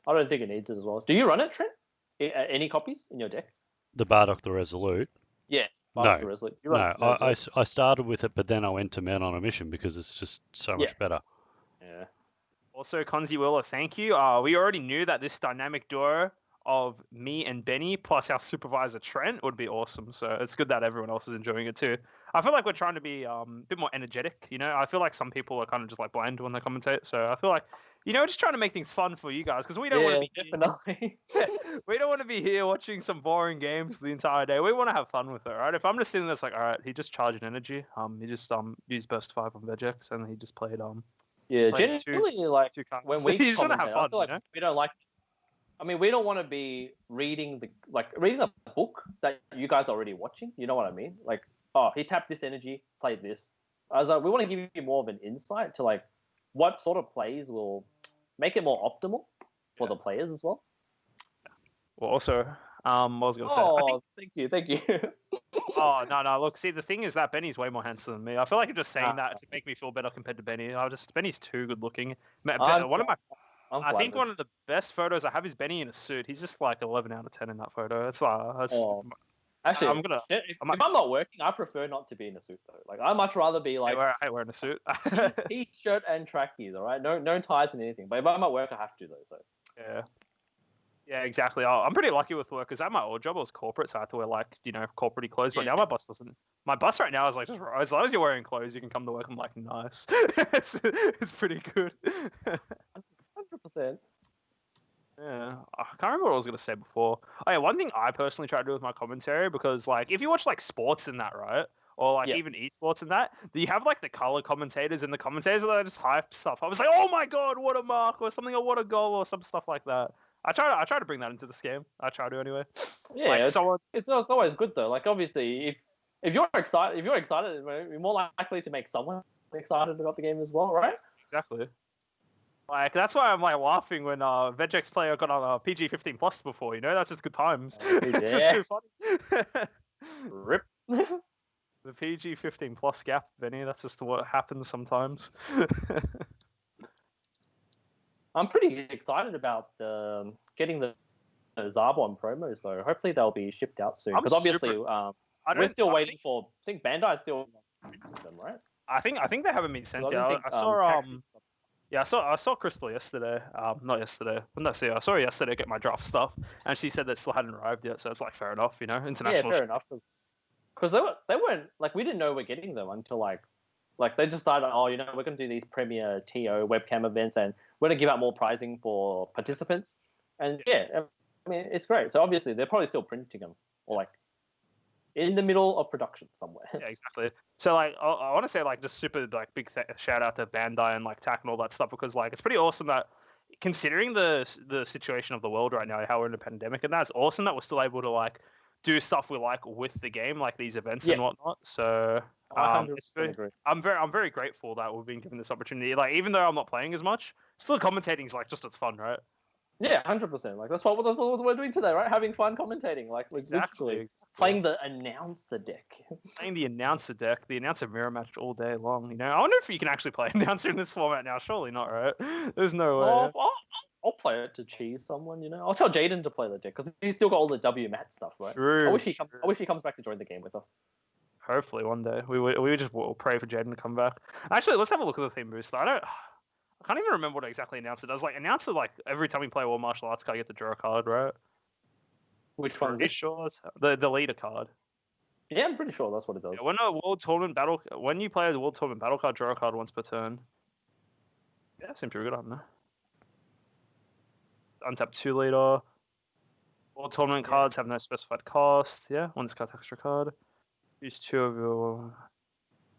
I don't think it needs it as well. Do you run it, Trent? Any copies in your deck? The Bardock the Resolute? Yeah. No, I started with it, but then I went to Man on a Mission because it's just so much better. Yeah. Also, Konzi Willa, thank you. We already knew that this dynamic duo of me and Benny plus our supervisor Trent would be awesome. So it's good that everyone else is enjoying it too. I feel like we're trying to be a bit more energetic. You know, I feel like some people are kind of just like bland when they commentate. So I feel like, just trying to make things fun for you guys because we don't want to be definitely. we don't want to be here watching some boring games the entire day. We want to have fun with it, right? If I'm just sitting there, it's like, all right, he just charged energy. He just used burst 5 on Vegex and he just played Yeah, played generally, like cards. when we you just want to have commentate, fun, I feel like we don't like. I mean, we don't want to be reading the book that you guys are already watching. You know what I mean? Like, oh, he tapped this energy, played this. I was like, we want to give you more of an insight to like what sort of plays will make it more optimal for the players as well. Well, also, what was I going to say? Oh, thank you. Oh no! Look, see, the thing is that Benny's way more handsome than me. I feel like you're just saying that to make me feel better compared to Benny. Benny's too good looking. I think one of the best photos I have is Benny in a suit. He's just like 11 out of 10 in that photo. It's actually, if I'm not working, I prefer not to be in a suit though. Like, I much rather be like wearing a suit, t-shirt and trackies. All right, no ties and anything. But if I'm at work, I have to though. So yeah, exactly. I'm pretty lucky with work because at my old job I was corporate, so I had to wear like corporate clothes. But now my boss doesn't. My boss right now is like, just as long as you're wearing clothes, you can come to work. I'm like, nice. it's pretty good. 100%. Yeah, I can't remember what I was gonna say before. Oh yeah, one thing I personally try to do with my commentary, because like if you watch like sports and that, right, or like even esports and that, you have like the color commentators and the commentators that just hype stuff. I was like, oh my god, what a mark or something, or what a goal or some stuff like that. I try to bring that into this game. I try to anyway. Yeah, like, it's always good though. Like obviously, if you're excited, you're more likely to make someone excited about the game as well, right? Exactly. Like that's why I'm like laughing when Vegex player got on a PG-15 plus before. That's just good times. It's just too funny. Rip. The PG-15 plus gap, Benny. That's just what happens sometimes. I'm pretty excited about getting the Zarbon promos though. Hopefully they'll be shipped out soon. Because obviously we're still waiting for. I think Bandai is still them, right? I think they haven't been sent yet. I saw Crystal yesterday. Not yesterday. When did I see her? I saw her yesterday get my draft stuff, and she said that still hadn't arrived yet. So it's like fair enough, international. Yeah, fair enough. Because they weren't like we didn't know we're getting them until like they decided, we're going to do these premier TO webcam events and we're going to give out more pricing for participants. And yeah, I mean, it's great. So obviously they're probably still printing them or like in the middle of production somewhere. Yeah, exactly. So like, I want to say like just super like big shout out to Bandai and like TAC and all that stuff, because like it's pretty awesome that considering the situation of the world right now, how we're in a pandemic and that, it's awesome that we're still able to like do stuff we like with the game, like these events and whatnot. So I'm very grateful that we've been given this opportunity. Like even though I'm not playing as much, still commentating is like just as fun, right? Yeah, 100%. Like that's what we're doing today, right? Having fun commentating, like exactly. Playing the announcer deck. Playing the announcer deck, the announcer mirror match all day long. I wonder if you can actually play announcer in this format now. Surely not, right? There's no way. I'll play it to cheese someone. I'll tell Jaden to play the deck because he's still got all the WMAT stuff, right? True. I wish he comes back to join the game with us. Hopefully one day. We just pray for Jaden to come back. Actually, let's have a look at the theme booster. I can't even remember what exactly announcer does. Like announcer, like every time we play World Martial Arts card, you get to draw a card, right? Which one is it? Sure, the leader card. Yeah, I'm pretty sure that's what it does. Yeah, when you play the World Tournament battle card, draw a card once per turn. Yeah, that seems pretty good, I don't know. Untap 2 leader. All tournament cards have no specified cost. Yeah, one discard extra card. Use 2 of your.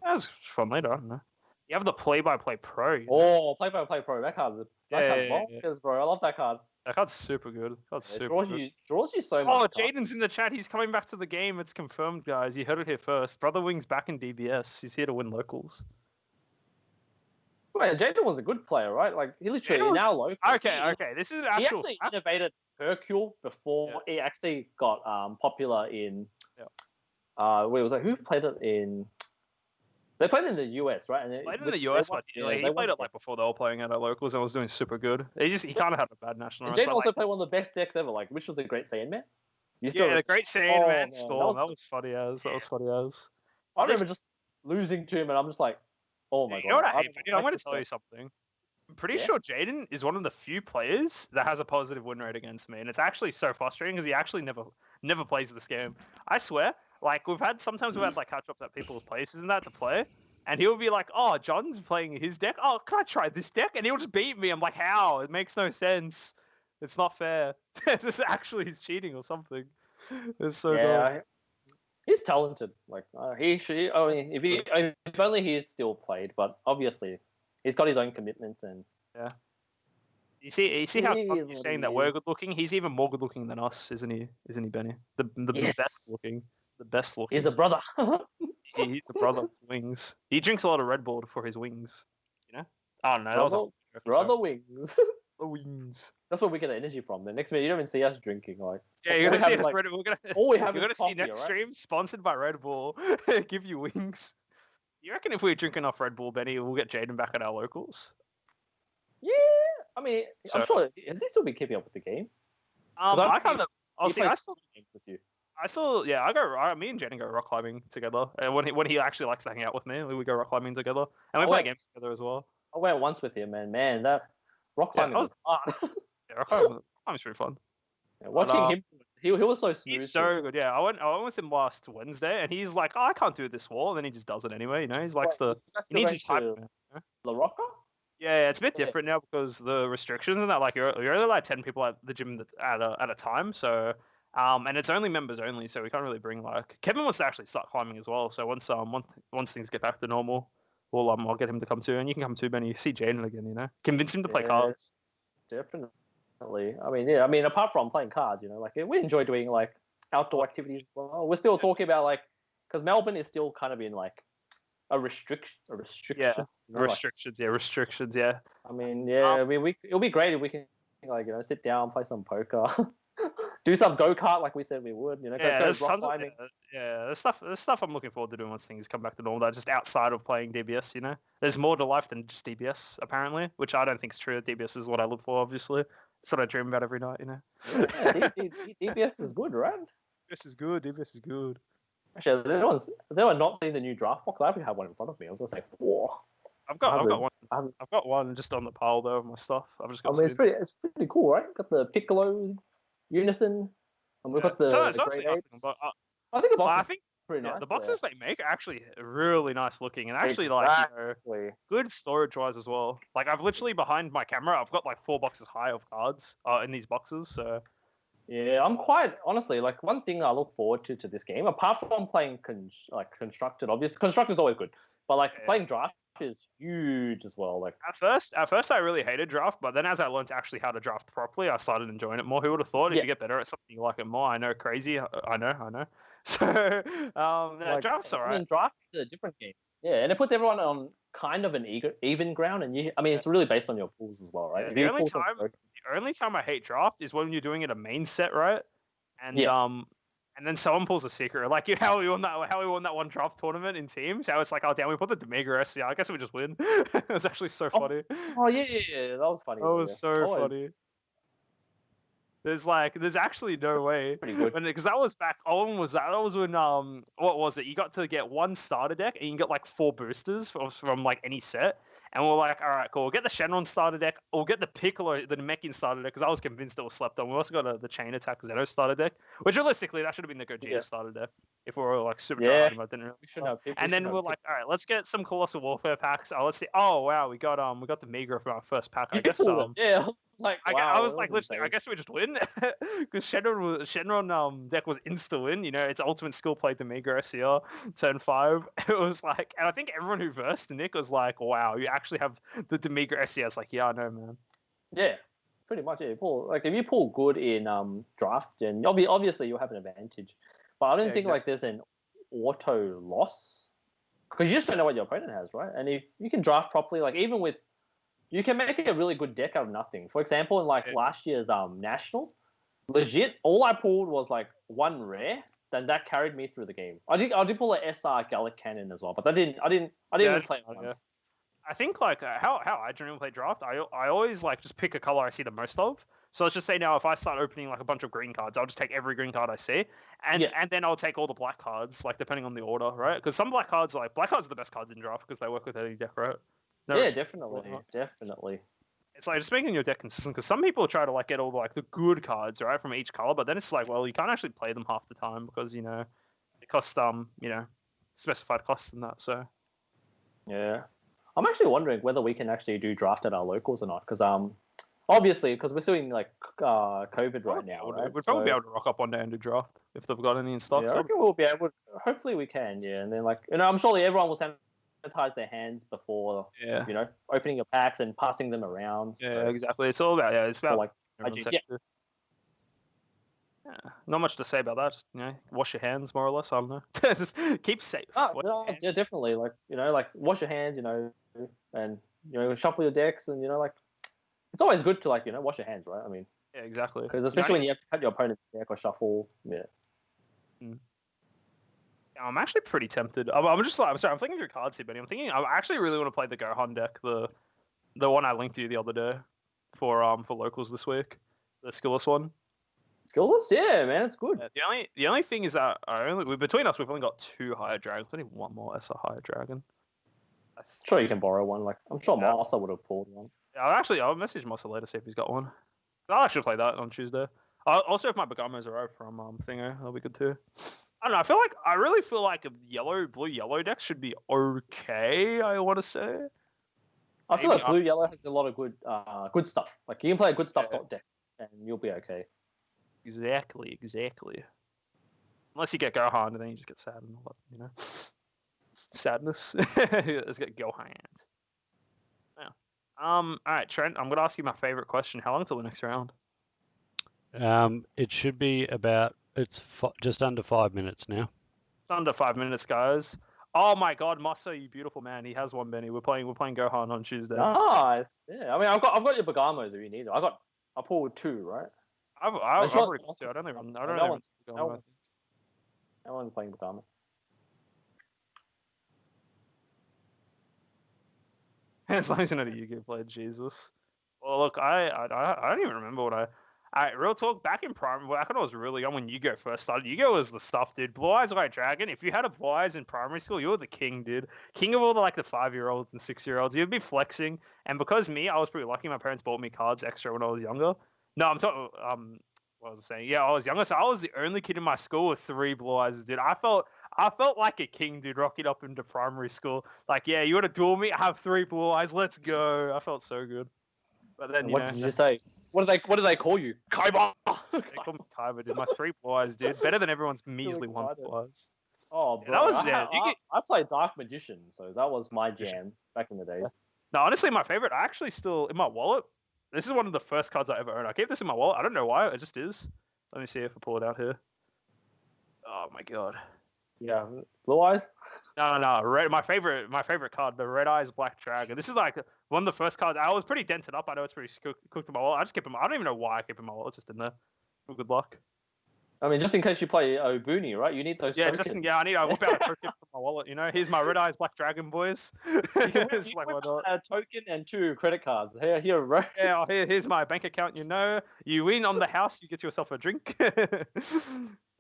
That's fun later, I don't know. You have the play-by-play pro. Oh, play-by-play pro. That card's bonkers, bro. I love that card. That card's super good. Draws you so much. Oh, Jaden's in the chat. He's coming back to the game. It's confirmed, guys. You heard it here first. Brother Wing's back in DBS. He's here to win locals. Wait, Jaden was a good player, right? Like he literally now local. Okay. This is actual. He actually innovated Hercule before it actually got popular in. Where was it? Who played it in? They played in the US, right? And played in the US, but he played it like before they were playing at locals and was doing super good. He kind of had a bad national. Jaden also played one of the best decks ever, like which was the Great Saiyan-Man. The Great Saiyan-Man Storm. That was funny as. I remember just losing to him, and I'm just like, oh my god. You know what I hate? I'm going to tell you something. I'm pretty sure Jaden is one of the few players that has a positive win rate against me, and it's actually so frustrating because he actually never plays this game. I swear, Like sometimes we've had like catch ups at people's places and that to play, and he'll be like, "Oh, John's playing his deck. Oh, can I try this deck?" And he'll just beat me. I'm like, "How? It makes no sense. It's not fair. This actually he's cheating or something." It's so dumb. He's talented. Like he should. I mean, if only he still played. But obviously, he's got his own commitments and. Yeah. You see how He is he's what saying he that we're is. good looking? He's even more good looking than us, isn't he? Isn't he, Benny? The Yes. best looking. The best looking. He's a brother. He's a brother with wings. He drinks a lot of Red Bull for his wings. You know? Oh no, that was a brother wings. the wings. That's where we get the energy from. The next minute, you don't even see us drinking. Like, Yeah, you're gonna see us like, Red Bull. all we have You're is gonna coffee, see next right? stream sponsored by Red Bull. Give you wings. You reckon if we drink enough Red Bull, Benny, we'll get Jaden back at our locals? Yeah, I mean, So- I'm sure. Has he still been keeping up with the game? I kind of. Oh, He see, plays I still, games with you. yeah, me and Jaden go rock climbing together. And when he actually likes to hang out with me, we go rock climbing together, and we Oh, play wait. games together as well. I went once with him, and man, that rock Yeah, climbing was hard. Yeah, rock climbing's pretty fun. Yeah, watching him, he was so smooth. He's so good. Yeah, I went with him last Wednesday, and he's like, "Oh, I can't do this wall," and then he just does it anyway. You know, he likes to. He needs his hype. Man, you know? La Rocca? Yeah, it's a bit Yeah. different now because the restrictions and that. Like you're only like 10 people at the gym at a time. So, and it's only members only. So we can't really bring like Kevin wants to actually start climbing as well. So once things get back to normal, well I'll get him to come too, and you can come too, Benny. You see Jaden again, you know, convince him to play Yeah. cards. Definitely. I mean, yeah. I mean, apart from playing cards, you know, like we enjoy doing like outdoor activities as well. We're still talking about like because Melbourne is still kind of in like a restriction. Yeah, you know, like, restrictions. Yeah. I mean, yeah. I mean, it'll be great if we can like sit down, play some poker, do some go kart like we said we would. You know, Yeah, go there's rock tons of, climbing. there's stuff I'm looking forward to doing once things come back to normal. That just outside of playing DBS, you know, there's more to life than just DBS apparently, which I don't think is true. DBS is what I look for, obviously. It's what I dream about every night, you know. Yeah, DBS is good, right? DBS is good. DBS is good. Actually, has anyone not seen the new draft box? I actually have one in front of me. I was gonna say, whoa. I've got one. I've got one just on the pile though of my stuff. I've just got. I mean, it's pretty cool, right? Got the Piccolo, Unison, and we've got the Great Apes. I think the box is pretty nice. The boxes they make are actually really nice looking and actually like good storage wise as well. Like I've literally behind my camera, I've got like 4 boxes high of cards in these boxes. So yeah, I'm quite honestly like one thing I look forward to this game, apart from playing constructed. Obviously, constructed is always good, but like playing draft is huge as well. Like at first I really hated draft, but then as I learned actually how to draft properly, I started enjoying it more. Who would have thought if you get better at something you like it more? I know, crazy. I know. So draft's alright. I mean, draft is a different game. Yeah, and it puts everyone on kind of an even ground, and it's really based on your pools as well, right? Yeah, the only time I hate draft is when you're doing it a main set, right? And then someone pulls a secret, like how we won that one draft tournament in teams. How it's like, oh damn, we put the Demiga SCR. I guess we just win. It was actually so funny. Oh yeah, that was funny. That was so funny. There's actually no way. Pretty good. Because that was back. When was that? That was when what was it? You got to get 1 starter deck and you get like 4 boosters from like any set. And we're like, all right, cool. We'll get the Shenron starter deck. We'll get the Piccolo, the Namekian starter deck, because I was convinced it was slept on. We also got the Chain Attack Zeno starter deck, which realistically, that should have been the Gogeta starter deck if we were like super trying, but didn't really. And then we're like, all right, let's get some Colossal Warfare packs. Let's see. Oh wow, we got the Migra from our first pack. I guess I was like literally, I guess we just win because Shenron deck was insta win. You know, it's ultimate skill play to Migra SCR turn 5. It was like, and I think everyone who versed Nick was like, wow, you actually have the Demiga SCR. It's like, yeah, I know, man. Yeah, pretty much. Yeah, if you pull good in draft, then obviously you'll have an advantage. But I don't think like there's an auto loss because you just don't know what your opponent has, right? And if you can draft properly, like even with, you can make a really good deck out of nothing. For example, in like last year's Nationals, legit, all I pulled was like 1 rare. Then that carried me through the game. I did pull a SR Gallic Cannon as well, but I didn't even play it once. Yeah. I think like how I generally play draft, I always like just pick a color I see the most of. So let's just say now if I start opening like a bunch of green cards, I'll just take every green card I see, and then I'll take all the black cards, like depending on the order, right? Because some black cards are the best cards in draft because they work with any deck, right? Definitely. It's like just making your deck consistent because some people try to like get all the good cards right from each color, but then it's like, well, you can't actually play them half the time because It costs specified costs and that. So Yeah. I'm actually wondering whether we can actually do draft at our locals or not, because obviously, because we're still in like COVID right now, right? We'd probably be able to rock up one day and do draft if they've got any in stock. Yeah, I So reckon we'll be able. Hopefully, we can. Yeah, and then I'm sure everyone will sanitize their hands before opening your packs and passing them around. Yeah, exactly. It's all about it's about like everyone's hygiene. safety. Yeah, not much to say about that. Just wash your hands more or less. I don't know. Just keep safe. Yeah, definitely. Wash your hands. And shuffle your decks, and it's always good to wash your hands, right? I mean, yeah, exactly. Because especially when you have to cut your opponent's deck or shuffle, yeah. I'm actually pretty tempted. I'm sorry. I'm thinking of your cards here, Benny. I actually really want to play the Gohan deck, the one I linked to you the other day for locals this week, the skillless one. Skillless, yeah, man, it's good. Yeah, the only thing is that between us we've only got 2 higher dragons. I need one more SR higher dragon. I'm sure you can borrow one. I'm sure Master would have pulled one. Yeah, I'll message Master later see if he's got one. I'll actually play that on Tuesday. Also, if my Bagamos arrive from Thingo, that'll be good too. I don't know. I really feel like a blue-yellow deck should be okay. I want to say. I feel like blue-yellow has a lot of good stuff. Like you can play a good stuff deck, and you'll be okay. Exactly. Unless you get Gohan, and then you just get sad and all that, Sadness. Let's get Gohan. Yeah. All right, Trent. I'm gonna ask you my favorite question. How long till the next round? It should be about. It's just under 5 minutes now. It's under 5 minutes, guys. Oh my God, Masa, you beautiful man. He has one, Benny. We're playing Gohan on Tuesday. Nice. Yeah. I mean, I've got your Bagamos if you need it. I pulled 2, right? I've already got 2. I don't even. No one's playing Bagamo. As long as you know that Yu-Gi-Oh player, Jesus. Well, look, I don't even remember what real talk, back in primary, back when I was really young, when Yu-Gi-Oh first started, Yu-Gi-Oh was the stuff, dude. Blue Eyes White Dragon, if you had a Blue Eyes in primary school, you were the king, dude. King of all the 5-year-olds and 6-year-olds. You'd be flexing. And because I was pretty lucky, my parents bought me cards extra when I was younger. No, I'm talking, what was I saying? Yeah, I was younger, so I was the only kid in my school with 3 Blue Eyes, dude. I felt like a king, dude, rocking up into primary school. Like, yeah, you want to duel me? I have 3 Blue Eyes. Let's go. I felt so good. But then, what did you say? What do they call you? Kaiba. They call me Kaiba, dude. My 3 Blue Eyes, dude. Better than everyone's measly 1 Blue Eyes. Oh, bro. I played Dark Magician, so that was my jam back in the days. No, honestly, my favorite. I actually still in my wallet. This is one of the first cards I ever owned. I keep this in my wallet. I don't know why. It just is. Let me see if I pull it out here. Oh my God. Yeah, Blue Eyes. No. Red. My favorite card, the Red Eyes Black Dragon. This is like one of the first cards. I was pretty dented up. I know it's pretty cooked in my wallet. I just keep them. I don't even know why I keep them in my wallet. It's just in there. For good luck. I mean, just in case you play Obuni, right? You need those. Yeah, tokens. I need. I whip out a token from my wallet. Here's my Red Eyes Black Dragon, boys. You can whip a token and 2 credit cards. Here, right? Yeah. Here's my bank account. You win on the house, you get yourself a drink.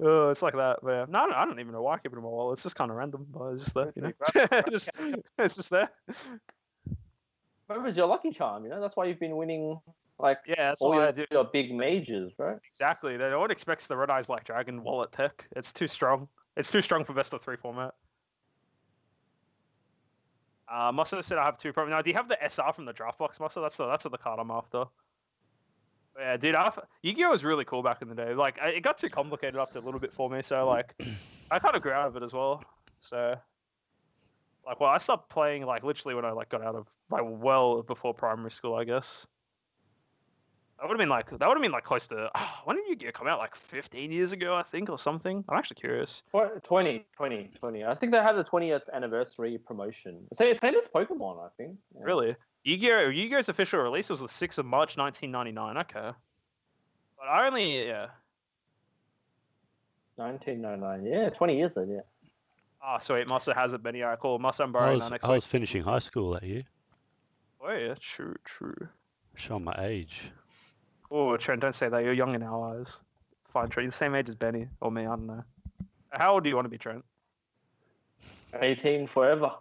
Oh, it's like that. But no, I don't even know why I keep it in my wallet. It's just kind of random, but it's just there. It's just there. But it was your lucky charm, That's why you've been winning. That's all why I do. Your big majors, right? Exactly. No one expects the Red Eyes Black Dragon wallet tech. It's too strong. It's too strong for best of 3 format. Musta said I have 2 problems. Now, do you have the SR from the draft box, Musta? That's the card I'm after. Yeah, dude, Yu-Gi-Oh was really cool back in the day. It got too complicated after a little bit for me, so I kind of grew out of it as well. So, I stopped playing literally when I got out of well before primary school, I guess. That would have been close to when did Yu-Gi-Oh come out? 15 years ago, I think, or something. I'm actually curious. 20. I think they had the 20th anniversary promotion. Same as Pokemon, I think. Yeah. Really? Yu-Gi-Oh's official release was the 6th of March, 1999. Okay. But I only 1999. Yeah, 20 years then. Yeah. Ah, sweet. Musta has it, Benny. Alright, cool. Musta, I'm borrowing that next week. I was finishing high school that year. Oh yeah, true. Show my age. Oh, Trent, don't say that. You're young in our eyes. Fine, Trent. You're the same age as Benny or me. I don't know. How old do you want to be, Trent? 18 forever.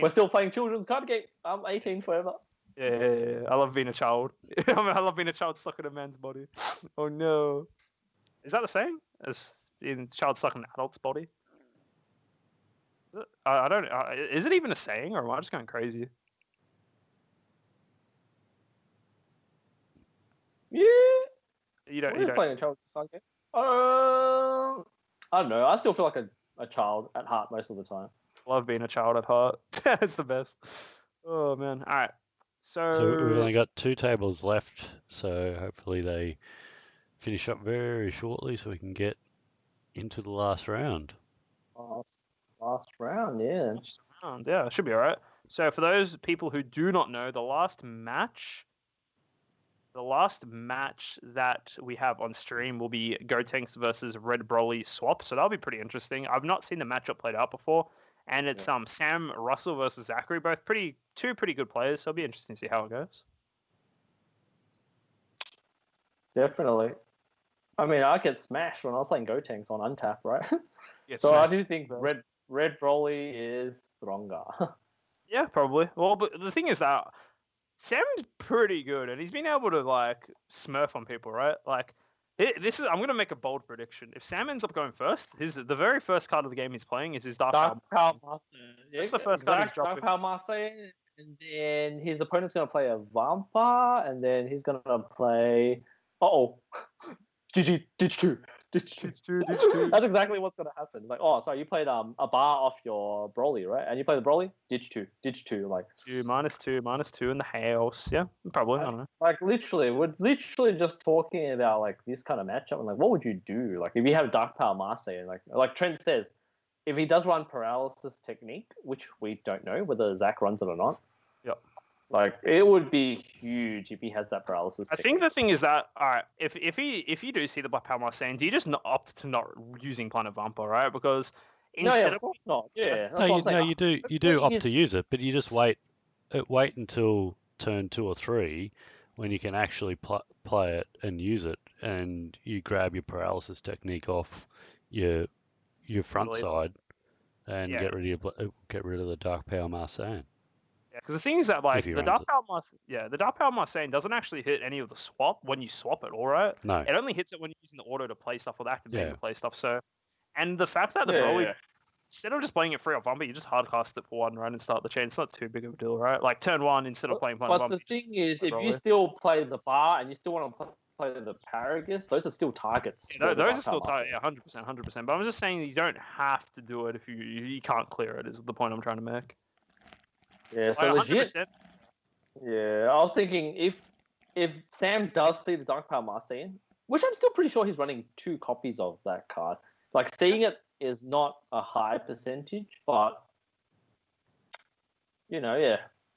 We're still playing children's card game. I'm 18 forever. Yeah. I love being a child. I love being a child stuck in a man's body. Oh no. Is that the same as being a child stuck in an adult's body? I don't. Is it even a saying, or am I just going crazy? Yeah. You don't. We're You don't. playing a child game. I don't know. I still feel like a child at heart most of the time. Love being a child at heart. It's the best. Oh man. All right. So we've So only got 2 tables left, so hopefully they finish up very shortly so we can get into the last round. Last round, yeah. yeah, it should be all right. So for those people who do not know, the last match that we have on stream will be Gotenks versus Red Broly swap. So that'll be pretty interesting. I've not seen the matchup played out before, and it's Sam Russell versus Zachary, both two pretty good players. So it'll be interesting to see how it goes. Definitely. I mean, I get smashed when I was playing Gotenks on Untap, right? So smashed. I do think Red Broly is stronger. Yeah, probably. Well, but the thing is that Sam's pretty good, and he's been able to like smurf on people, right? Like I'm gonna make a bold prediction. If Sam ends up going first, the very first card of the game he's playing is his Dark Power Master. That's the first card he's dropping. Dark Power Master, and then his opponent's gonna play a Vampire, and then he's gonna play. GG, ditch two. That's exactly what's gonna happen. Like, oh, sorry, you played a bar off your Broly, right? And you play the Broly, ditch two, like -2 in the house. Yeah, probably. I don't know. Like literally, we're literally just talking about like this kind of matchup, and like, what would you do? Like, if you have a Dark Power Master, and like Trent says, if he does run Paralysis Technique, which we don't know whether Zach runs it or not. Yep. Like, it would be huge if he has that paralysis. I think the thing is that, all right, if you do see the Black Power Master, do you just opt to not using Planet Vampire, right? Because instead of course not. Yeah. You do opt to use it, but you just wait until turn 2 or 3 when you can actually play it and use it, and you grab your paralysis technique off your front side and get rid of the Dark Power Master. Yeah, because the thing is that like the Dark Power Master doesn't actually hit any of the swap when you swap it, all right? No. It only hits it when you're using the auto to play stuff or the activating to play stuff. So, and the fact that the Broly, instead of just playing it free off Vumper, you just hardcast it for 1 run and start the chain. It's not too big of a deal, right? Like turn 1 instead of playing Vumper. But the thing is, if you still play the bar and you still want to play the Paragus, those are still targets. Yeah, those are still targets. Yeah, 100%. But I'm just saying you don't have to do it if you can't clear it. Is the point I'm trying to make. Yeah, so like, legit. Yeah, I was thinking if Sam does see the Dark Power Master in, which I'm still pretty sure he's running 2 copies of that card. Like, seeing it is not a high percentage, but it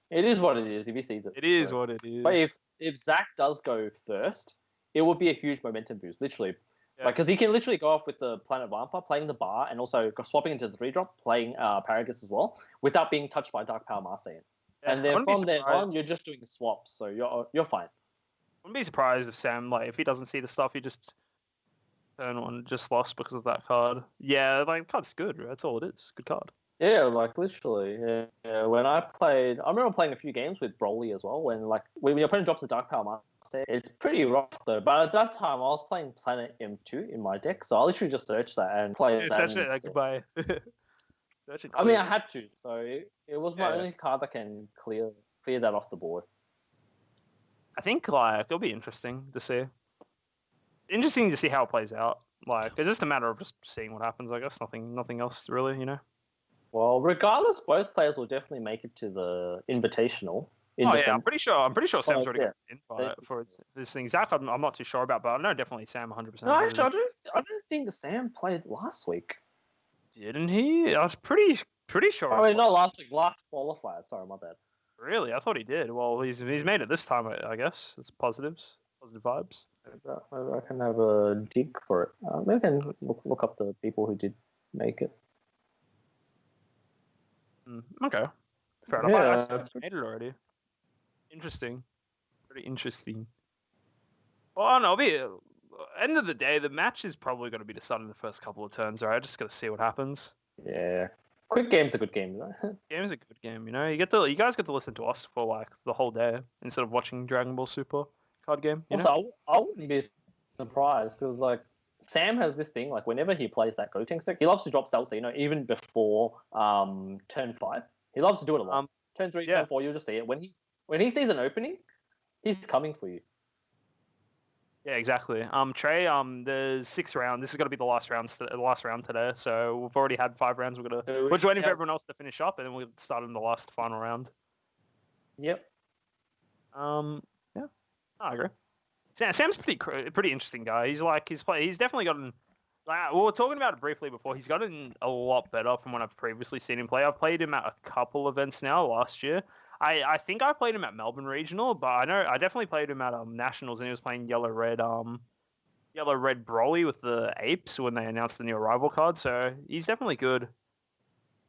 is what it is if he sees it. It is what it is. But if Zach does go first, it would be a huge momentum boost, literally. Yeah. Like, because he can literally go off with the Planet Vampire, playing the bar, and also swapping into the 3-drop, playing Paragus as well, without being touched by Dark Power Master. Yeah, and then from there on, you're just doing the swaps, so you're fine. I wouldn't be surprised if Sam, like, if he doesn't see the stuff, he just turn 1 just lost because of that card. Yeah, like, the card's good, right? That's all it is. Good card. Yeah, like, literally. Yeah. When I remember playing a few games with Broly as well, when your opponent drops the Dark Power Master, it's pretty rough though. But at that time, I was playing Planet M2 in my deck, so I literally just searched that and played that. Search it, like, goodbye. I mean, I had to, so it was my only card that can clear that off the board. I think like it'll be interesting to see. Interesting to see how it plays out. Like, it's just a matter of just seeing what happens. I guess nothing else really, Well, regardless, both players will definitely make it to the Invitational. I'm pretty sure Sam's already got an invite for this thing. Zach, I'm not too sure about, but I know definitely Sam 100%. No, actually, I don't think Sam played last week. Didn't he? I was pretty sure. I mean, not last week, last qualifier. Sorry, my bad. Really? I thought he did. Well, he's made it this time, I guess. It's positive vibes. I can have a dig for it. Maybe I can look up the people who did make it. Okay. Fair enough. I made it already. Interesting. Pretty interesting. Well, I don't know. End of the day, the match is probably going to be decided in the first couple of turns, right? Just got to see what happens. Yeah. Quick game's a good game, right? Game's a good game, You guys get to listen to us for like the whole day instead of watching Dragon Ball Super card game. Also, I wouldn't be surprised because like Sam has this thing, like whenever he plays that Gotenks deck, he loves to drop Seltzer, even before turn 5. He loves to do it a lot. Turn 3, turn 4, you'll just see it. When he sees an opening, he's coming for you. Yeah, exactly. Trey, there's 6 rounds. This is gonna be the last round today. So we've already had 5 rounds. We're just waiting for everyone else to finish up, and then we'll start in the last final round. Yep. Yeah, I agree. Sam's pretty interesting guy. He's definitely gotten. Like, we were talking about it briefly before. He's gotten a lot better from when I've previously seen him play. I've played him at a couple events now last year. I think I played him at Melbourne Regional, but I definitely played him at Nationals, and he was playing yellow red Broly with the apes when they announced the new arrival card. So he's definitely good.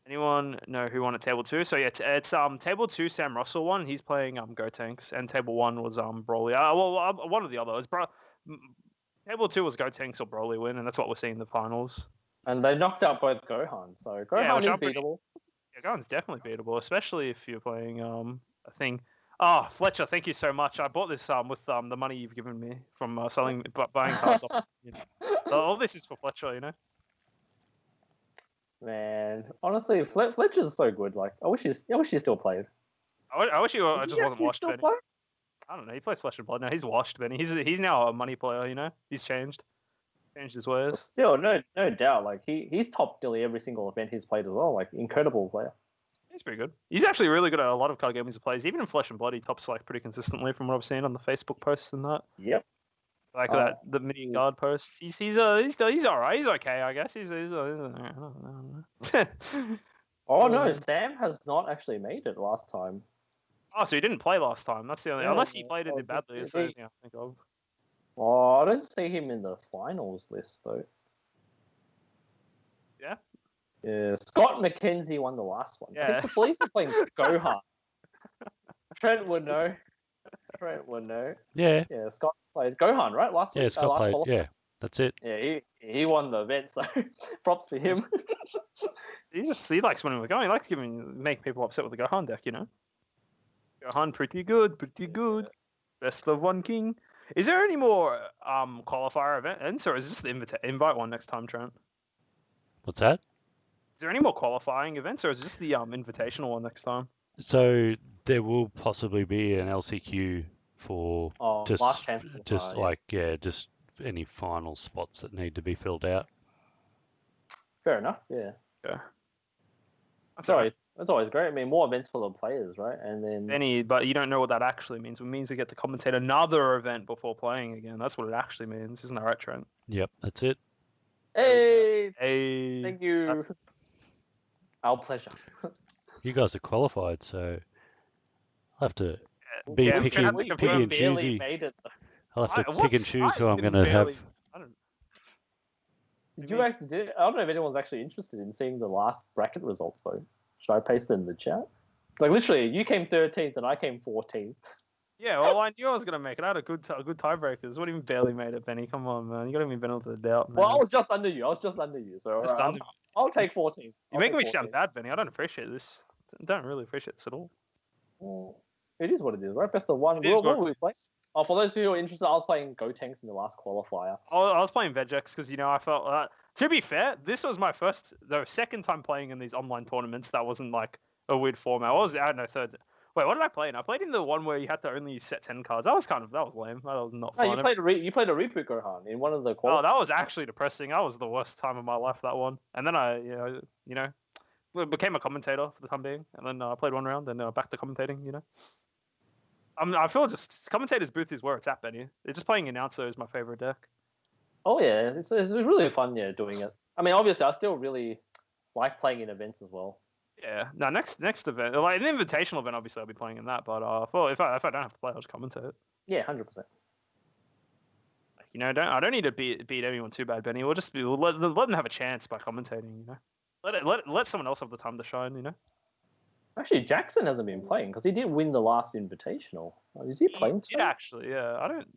Anyone know who won at table 2? So yeah, it's table 2 Sam Russell won. He's playing Gotenks, and table 1 was Broly. One or the other. Table 2 was Gotenks or Broly win, and that's what we're seeing in the finals. And they knocked out both Gohan, so Gohan is beatable. Yeah, Gohan's definitely beatable, especially if you're playing a thing. Oh, Fletcher, thank you so much. I bought this with the money you've given me from buying cards off. All this is for Fletcher, Man, honestly, Fletcher's so good. Like, I wish he still played. I wish he just wasn't washed. Still Benny. play? I don't know. He plays Flesh and Blood now. He's washed, Benny. He's now a money player. He's changed his ways. But still, no doubt. Like he's topped nearly every single event he's played as well. Like incredible player. He's pretty good. He's actually really good at a lot of card games he plays. Even in Flesh and Blood, he tops like pretty consistently from what I've seen on the Facebook posts and that. Yep. Like the mini guard posts. He's alright. He's okay, I guess. I don't know. Oh no, Sam has not actually made it last time. Oh, so he didn't play last time. That's the only. Unless he played it badly. That's the only thing I think of. Oh, I don't see him in the finals list though. Yeah. Yeah, Scott McKenzie won the last one. Yeah. I believe he's playing Gohan. Trent would know. Yeah. Yeah, Scott played Gohan, right? Last week. Yeah, Scott played. Yeah, that's it. Yeah, he won the event, so props to him. He likes winning with Gohan. He likes making people upset with the Gohan deck, Gohan, pretty good. Best of one king. Is there any more qualifier events, or is this the invite one next time, Trent? What's that? Is there any more qualifying events, or is this the invitational one next time? So there will possibly be an LCQ for just any final spots that need to be filled out. Fair enough. Yeah. Yeah. That's always great. I mean, more events for the players, right? And then but you don't know what that actually means. It means you get to commentate another event before playing again. That's what it actually means, isn't that right, Trent? Yep, that's it. Hey, thank you. Our pleasure. You guys are qualified, so I'll have to be picky and choosy. I'll have to pick and choose who I'm going to have. I don't know if anyone's actually interested in seeing the last bracket results though. Should I paste it in the chat? Like literally, you came 13th and I came 14th. Yeah, well, I knew I was gonna make it. I had a good tiebreakers. What even barely made it, Benny? Come on, man. You got me benefit of the doubt, man. Well, I was just under you. So I'll take 14. You're making me sound bad, Benny. I don't appreciate this. I don't really appreciate this at all. Well, it is what it is, right? Best of one. What were we playing? Oh, for those who are interested, I was playing Gotenks in the last qualifier. Oh, I was playing Vegex because I felt. To be fair, this was my second time playing in these online tournaments. That wasn't like a weird format. Third. Wait, what did I play in? I played in the one where you had to only set 10 cards. That was lame. That was not fun. You played a reboot Gohan in one of the qualifiers. Oh, that was actually depressing. That was the worst time of my life, that one. And then I became a commentator for the time being. And then I played one round and back to commentating, I feel just commentator's booth is where it's at, Benny. Just playing announcer is my favorite deck. Oh yeah, it's really fun, doing it. I mean, obviously, I still really like playing in events as well. Yeah. No, next event, like an invitational event, obviously I'll be playing in that. But if I don't have to play, I'll just commentate. Yeah, 100%. I don't need to beat anyone too bad, Benny. We'll let them have a chance by commentating. Let someone else have the time to shine. Actually, Jackson hasn't been playing because he did win the last invitational. Is he playing today? He did actually, yeah. I don't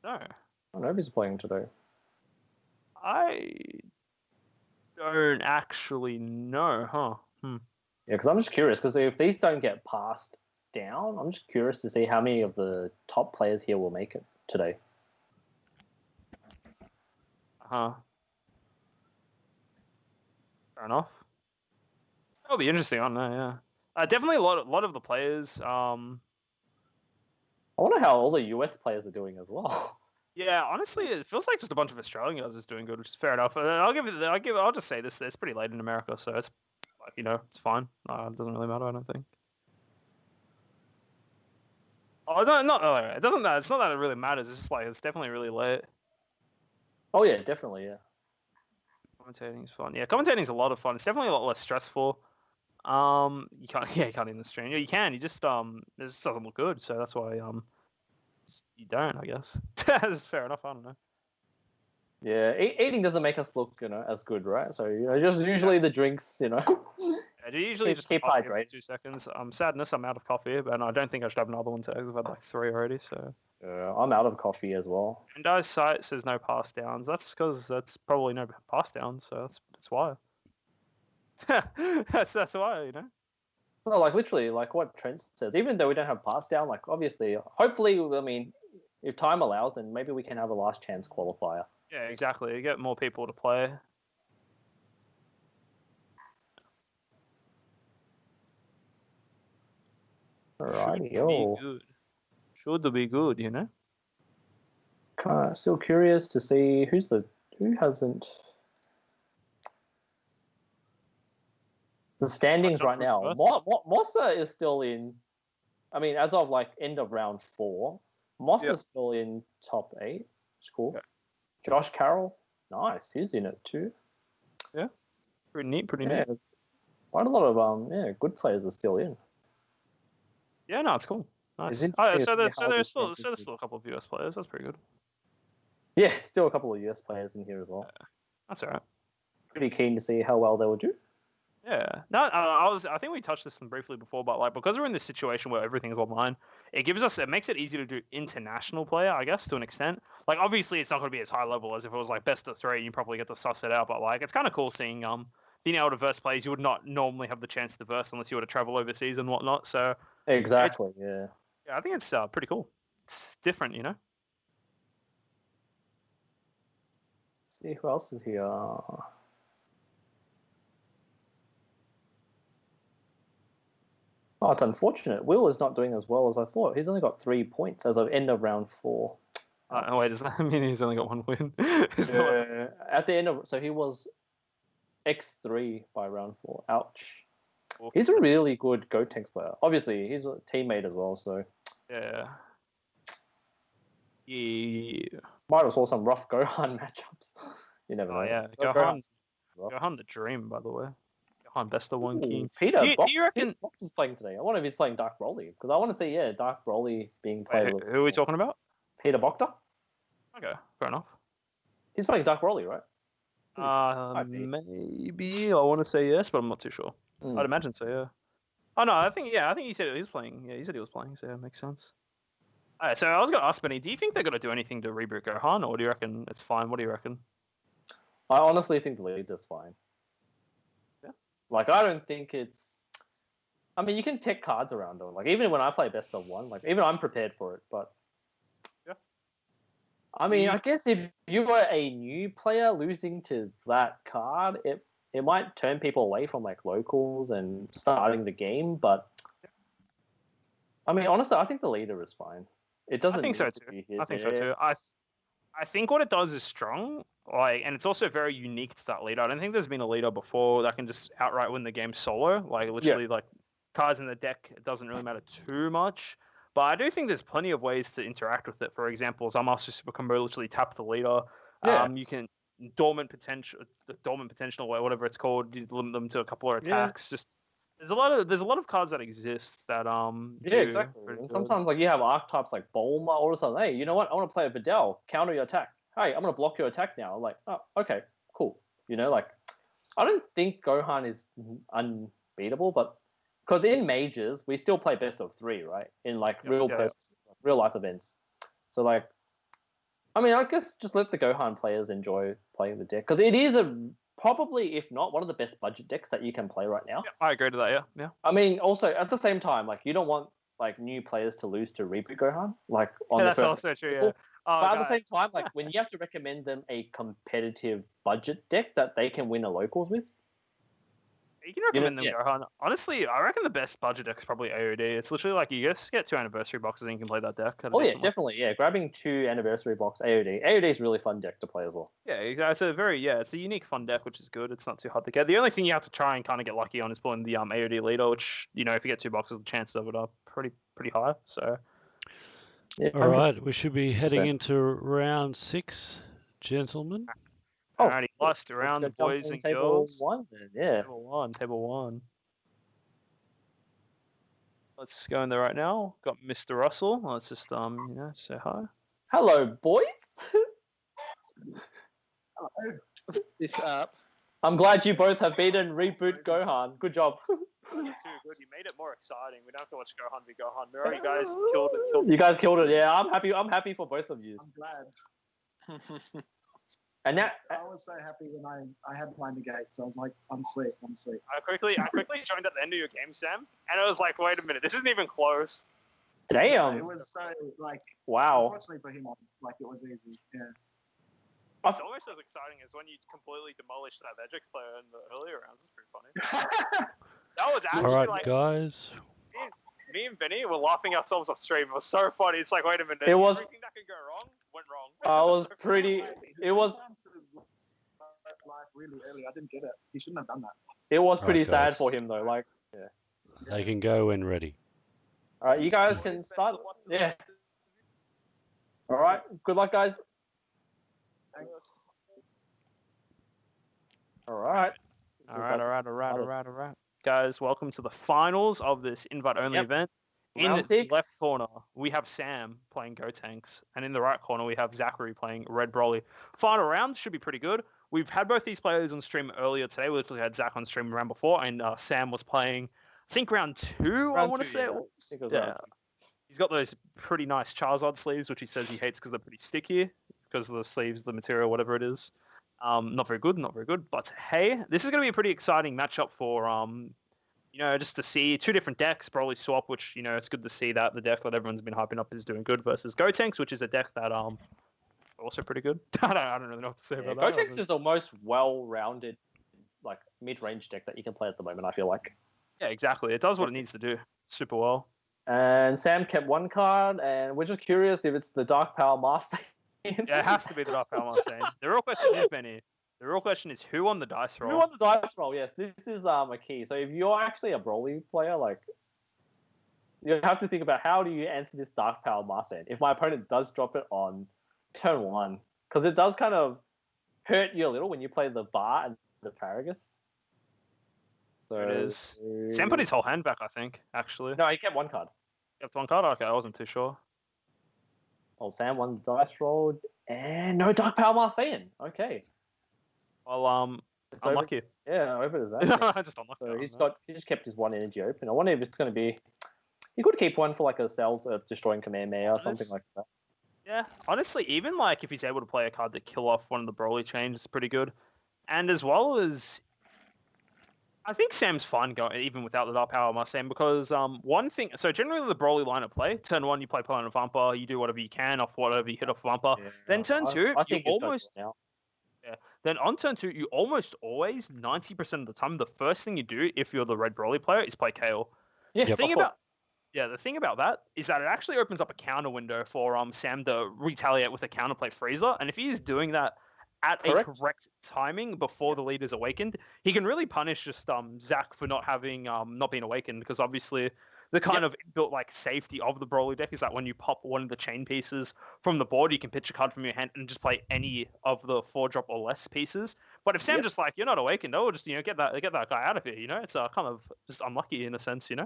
know. I don't know if he's playing today. I don't actually know, huh? Yeah, because I'm just curious, because if these don't get passed down, I'm just curious to see how many of the top players here will make it today. Fair enough. That'll be interesting. I don't know. Yeah. Definitely a lot of the players. I wonder how all the US players are doing as well. Yeah, honestly, it feels like just a bunch of Australian guys is doing good, which is fair enough. I'll just say this: it's pretty late in America, so it's it's fine. It doesn't really matter, I don't think. Oh no, it doesn't. It's not that it really matters. It's just like it's definitely really late. Oh yeah, definitely, yeah. Commentating's fun. Yeah, commentating's a lot of fun. It's definitely a lot less stressful. You can't in the stream. Yeah, you can. You just it just doesn't look good, so that's why you don't, I guess. That's fair enough. I don't know. Yeah, eating doesn't make us look, as good, right? So just usually the drinks, Yeah, usually just keep hydrated. 2 seconds. Sadness, I'm out of coffee, but I don't think I should have another one today because I've had like 3 already. So. I'm out of coffee as well. And Guy's site says no pass downs. That's because that's probably no pass downs. So that's why. that's why, Well, like literally, like what Trent says. Even though we don't have pass down, like obviously, hopefully, I mean, if time allows, then maybe we can have a last chance qualifier. Yeah, exactly. You get more people to play. Alrighty, Should be good, Still curious to see who hasn't. The standings right now. Mossa is still in. I mean, as of like end of round 4, Mossa's still in top 8. It's cool. Yeah. Josh Carroll, nice. He's in it too. Yeah, pretty neat. Quite a lot of good players are still in. Yeah, no, it's cool. Nice. So there's still a couple of US players. That's pretty good. Yeah, still a couple of US players in here as well. Yeah, that's alright. Pretty keen to see how well they will do. Yeah. No, I think we touched this briefly before, but like because we're in this situation where everything is online, it makes it easier to do international player, I guess, to an extent. Like obviously it's not going to be as high level as if it was like best of 3, you probably get to suss it out, but like it's kind of cool seeing being able to verse players you would not normally have the chance to verse unless you were to travel overseas and whatnot. So exactly, yeah. Yeah, I think it's pretty cool. It's different, See who else is here. Oh, it's unfortunate. Will is not doing as well as I thought. He's only got 3 points as of end of round 4. Wait, does that mean he's only got 1 win? At the end of so he was X3 by round 4. Ouch. He's a really good Gotenks player. Obviously, he's a teammate as well. So yeah. Might have saw some rough Gohan matchups. You never know. Oh yeah, Gohan the dream, by the way. Gohan best of 1 king. Peter, do you reckon Box is playing today? I wonder if he's playing Dark Broly because I want to see Dark Broly being played. Wait, who are we talking about? Peter Bokta. Okay, fair enough. He's playing Dark Broly, right? Maybe I want to say yes, but I'm not too sure. I'd imagine so. Yeah. Oh no, I think he said he was playing. Yeah, he said he was playing. So yeah, makes sense. Alright, so I was going to ask Benny, do you think they're going to do anything to reboot Gohan, or do you reckon it's fine? What do you reckon? I honestly think the leader's fine. Yeah. Like, I don't think it's... I mean, you can take cards around them. Like, even when I play best of 1, like, even I'm prepared for it, but... Yeah. I mean, I guess if you were a new player losing to that card, it might turn people away from, like, locals and starting the game, but... I mean, honestly, I think the leader is fine. It doesn't. I think so too. I think what it does is strong, and it's also very unique to that leader. I don't think there's been a leader before that can just outright win the game solo. Like literally, like cards in the deck, it doesn't really matter too much. But I do think there's plenty of ways to interact with it. For example, Zamasu Super Combo literally tap the leader. Yeah. You can dormant potential, or whatever it's called. You limit them to a couple of attacks. Just there's a lot of cards that exist that exactly. And sometimes like you have archetypes like Bulma, all of a sudden, hey, you know what? I want to play a Videl, counter your attack. Hey, I'm gonna block your attack now. I'm like, oh, okay, cool. Like I don't think Gohan is unbeatable, but because in majors we still play best of 3, right? In like real life events. So like, I mean, I guess just let the Gohan players enjoy playing the deck because it is probably, if not, one of the best budget decks that you can play right now. Yeah, I agree to that. Yeah. I mean, also at the same time, like you don't want like new players to lose to Reboot Gohan. Like on that's the first also true. Yeah. But at the God. same time, like when you have to recommend them a competitive budget deck that they can win a locals with, You can recommend them yeah. Gohan. Honestly, I reckon the best budget deck is probably AOD. It's literally like you just get 2 anniversary boxes and you can play that deck. Oh yeah, definitely. Yeah, grabbing 2 anniversary box AOD. AOD is a really fun deck to play as well. Yeah, exactly. It's a unique fun deck, which is good. It's not too hard to get. The only thing you have to try and kind of get lucky on is pulling the AOD leader, which if you get 2 boxes, the chances of it are pretty high. So. Yeah, All right, we should be heading into round 6, gentlemen. Alrighty, last let's round, go jump boys on and table girls. 1 then. Yeah. Table one. Let's go in there right now. Got Mr. Russell. Let's just say hi. Hello, boys. This up. I'm glad you both have beaten Reboot Gohan. Good job. Too good. You made it more exciting. We don't have to watch Gohan be Gohan. Mirror, you guys killed it. You guys killed it. Yeah, I'm happy. I'm happy for both of you. I'm glad. And now, I was so happy when I had my negates. I was like, I'm sweet. I quickly joined at the end of your game, Sam, and it was like, wait a minute, this isn't even close. damn. It was so like. Wow. Unfortunately for him, like it was easy. Yeah. It's almost as exciting as when you completely demolished that Vegix player in the earlier rounds. It's pretty funny. That was actually All right, like guys. me and Benny were laughing ourselves off stream. It was so funny. It's like, wait a minute, It was- everything that could go wrong went wrong. I was So pretty. funny. It was. Live really early. I didn't get it. He shouldn't have done that. It was pretty Alright, sad guys. for him though. Like, They can go when ready. all right, you guys can start. Yeah. All right. Good luck, guys. Thanks. All right. All right. Guys, welcome to the finals of this invite-only Yep. event. In Round the 6. left corner, we have Sam playing Gotenks, and in the right corner, we have Zachary playing Red Broly. Final round should be pretty good. We've had both these players on stream earlier today. We literally had Zach on stream round before, and Sam was playing, I think, round 2, I Round want to 2, say yeah. it I was. think it was Yeah. round 2. He's got those pretty nice Charizard sleeves, which he says he hates because they're pretty sticky, because of the sleeves, the material, whatever it is. Not very good. But hey, this is going to be a pretty exciting matchup for just to see 2 different decks. Broly Swap, which it's good to see that the deck that everyone's been hyping up is doing good, versus Gotenks, which is a deck that also pretty good. I don't really know what to say about that. Gotenks is the most well-rounded, like mid-range deck that you can play at the moment. I feel like. Yeah, exactly. It does what it needs to do super well. And Sam kept 1 card, and we're just curious if it's the Dark Power Master. Yeah, it has to be the Dark Power Master. The real question is, Benny. The real question is who won the dice roll? Who won the dice roll? Yes, this is a key. So if you're actually a Broly player, like you have to think about how do you answer this Dark Power Master if my opponent does drop it on turn 1, because it does kind of hurt you a little when you play the Bar and the Paragus. So There it is. Sam put his whole hand back, I think, actually. No, he kept 1 card. Kept 1 card? Okay, I wasn't too sure. Oh, Sam won the dice roll, and no Dark Power Marseille. Okay. Well, It's over. unlucky. Yeah, over to that. Just unlucky. So he just kept his 1 energy open. I wonder if it's going to be. He could keep 1 for like a Cells of Destroying Kamehameha or something like that. Yeah, honestly, even like if he's able to play a card that kill off one of the Broly chains, it's pretty good. And as well as, I think Sam's fine going even without the Dark Power, must say, because one thing. So generally the Broly lineup play, turn 1 you play Planet Vampa, you do whatever you can off whatever you hit off Vampa. Yeah, Then turn 2, I you think it's almost. now. Yeah. Then on turn 2, you almost always, 90% of the time, the first thing you do if you're the Red Broly player is play Kale. Yeah, The of thing course. the thing about that is that it actually opens up a counter window for Sam to retaliate with a counterplay Frieza, and if he is doing that at Correct. a correct timing before the lead is awakened, he can really punish just Zach for not having not being awakened, because obviously the kind of built like safety of the Broly deck is that when you pop one of the chain pieces from the board, you can pitch a card from your hand and just play any of the 4-drop or less pieces. But if Sam just like, you're not awakened, oh, just get that guy out of here, it's kind of just unlucky in a sense, Yeah,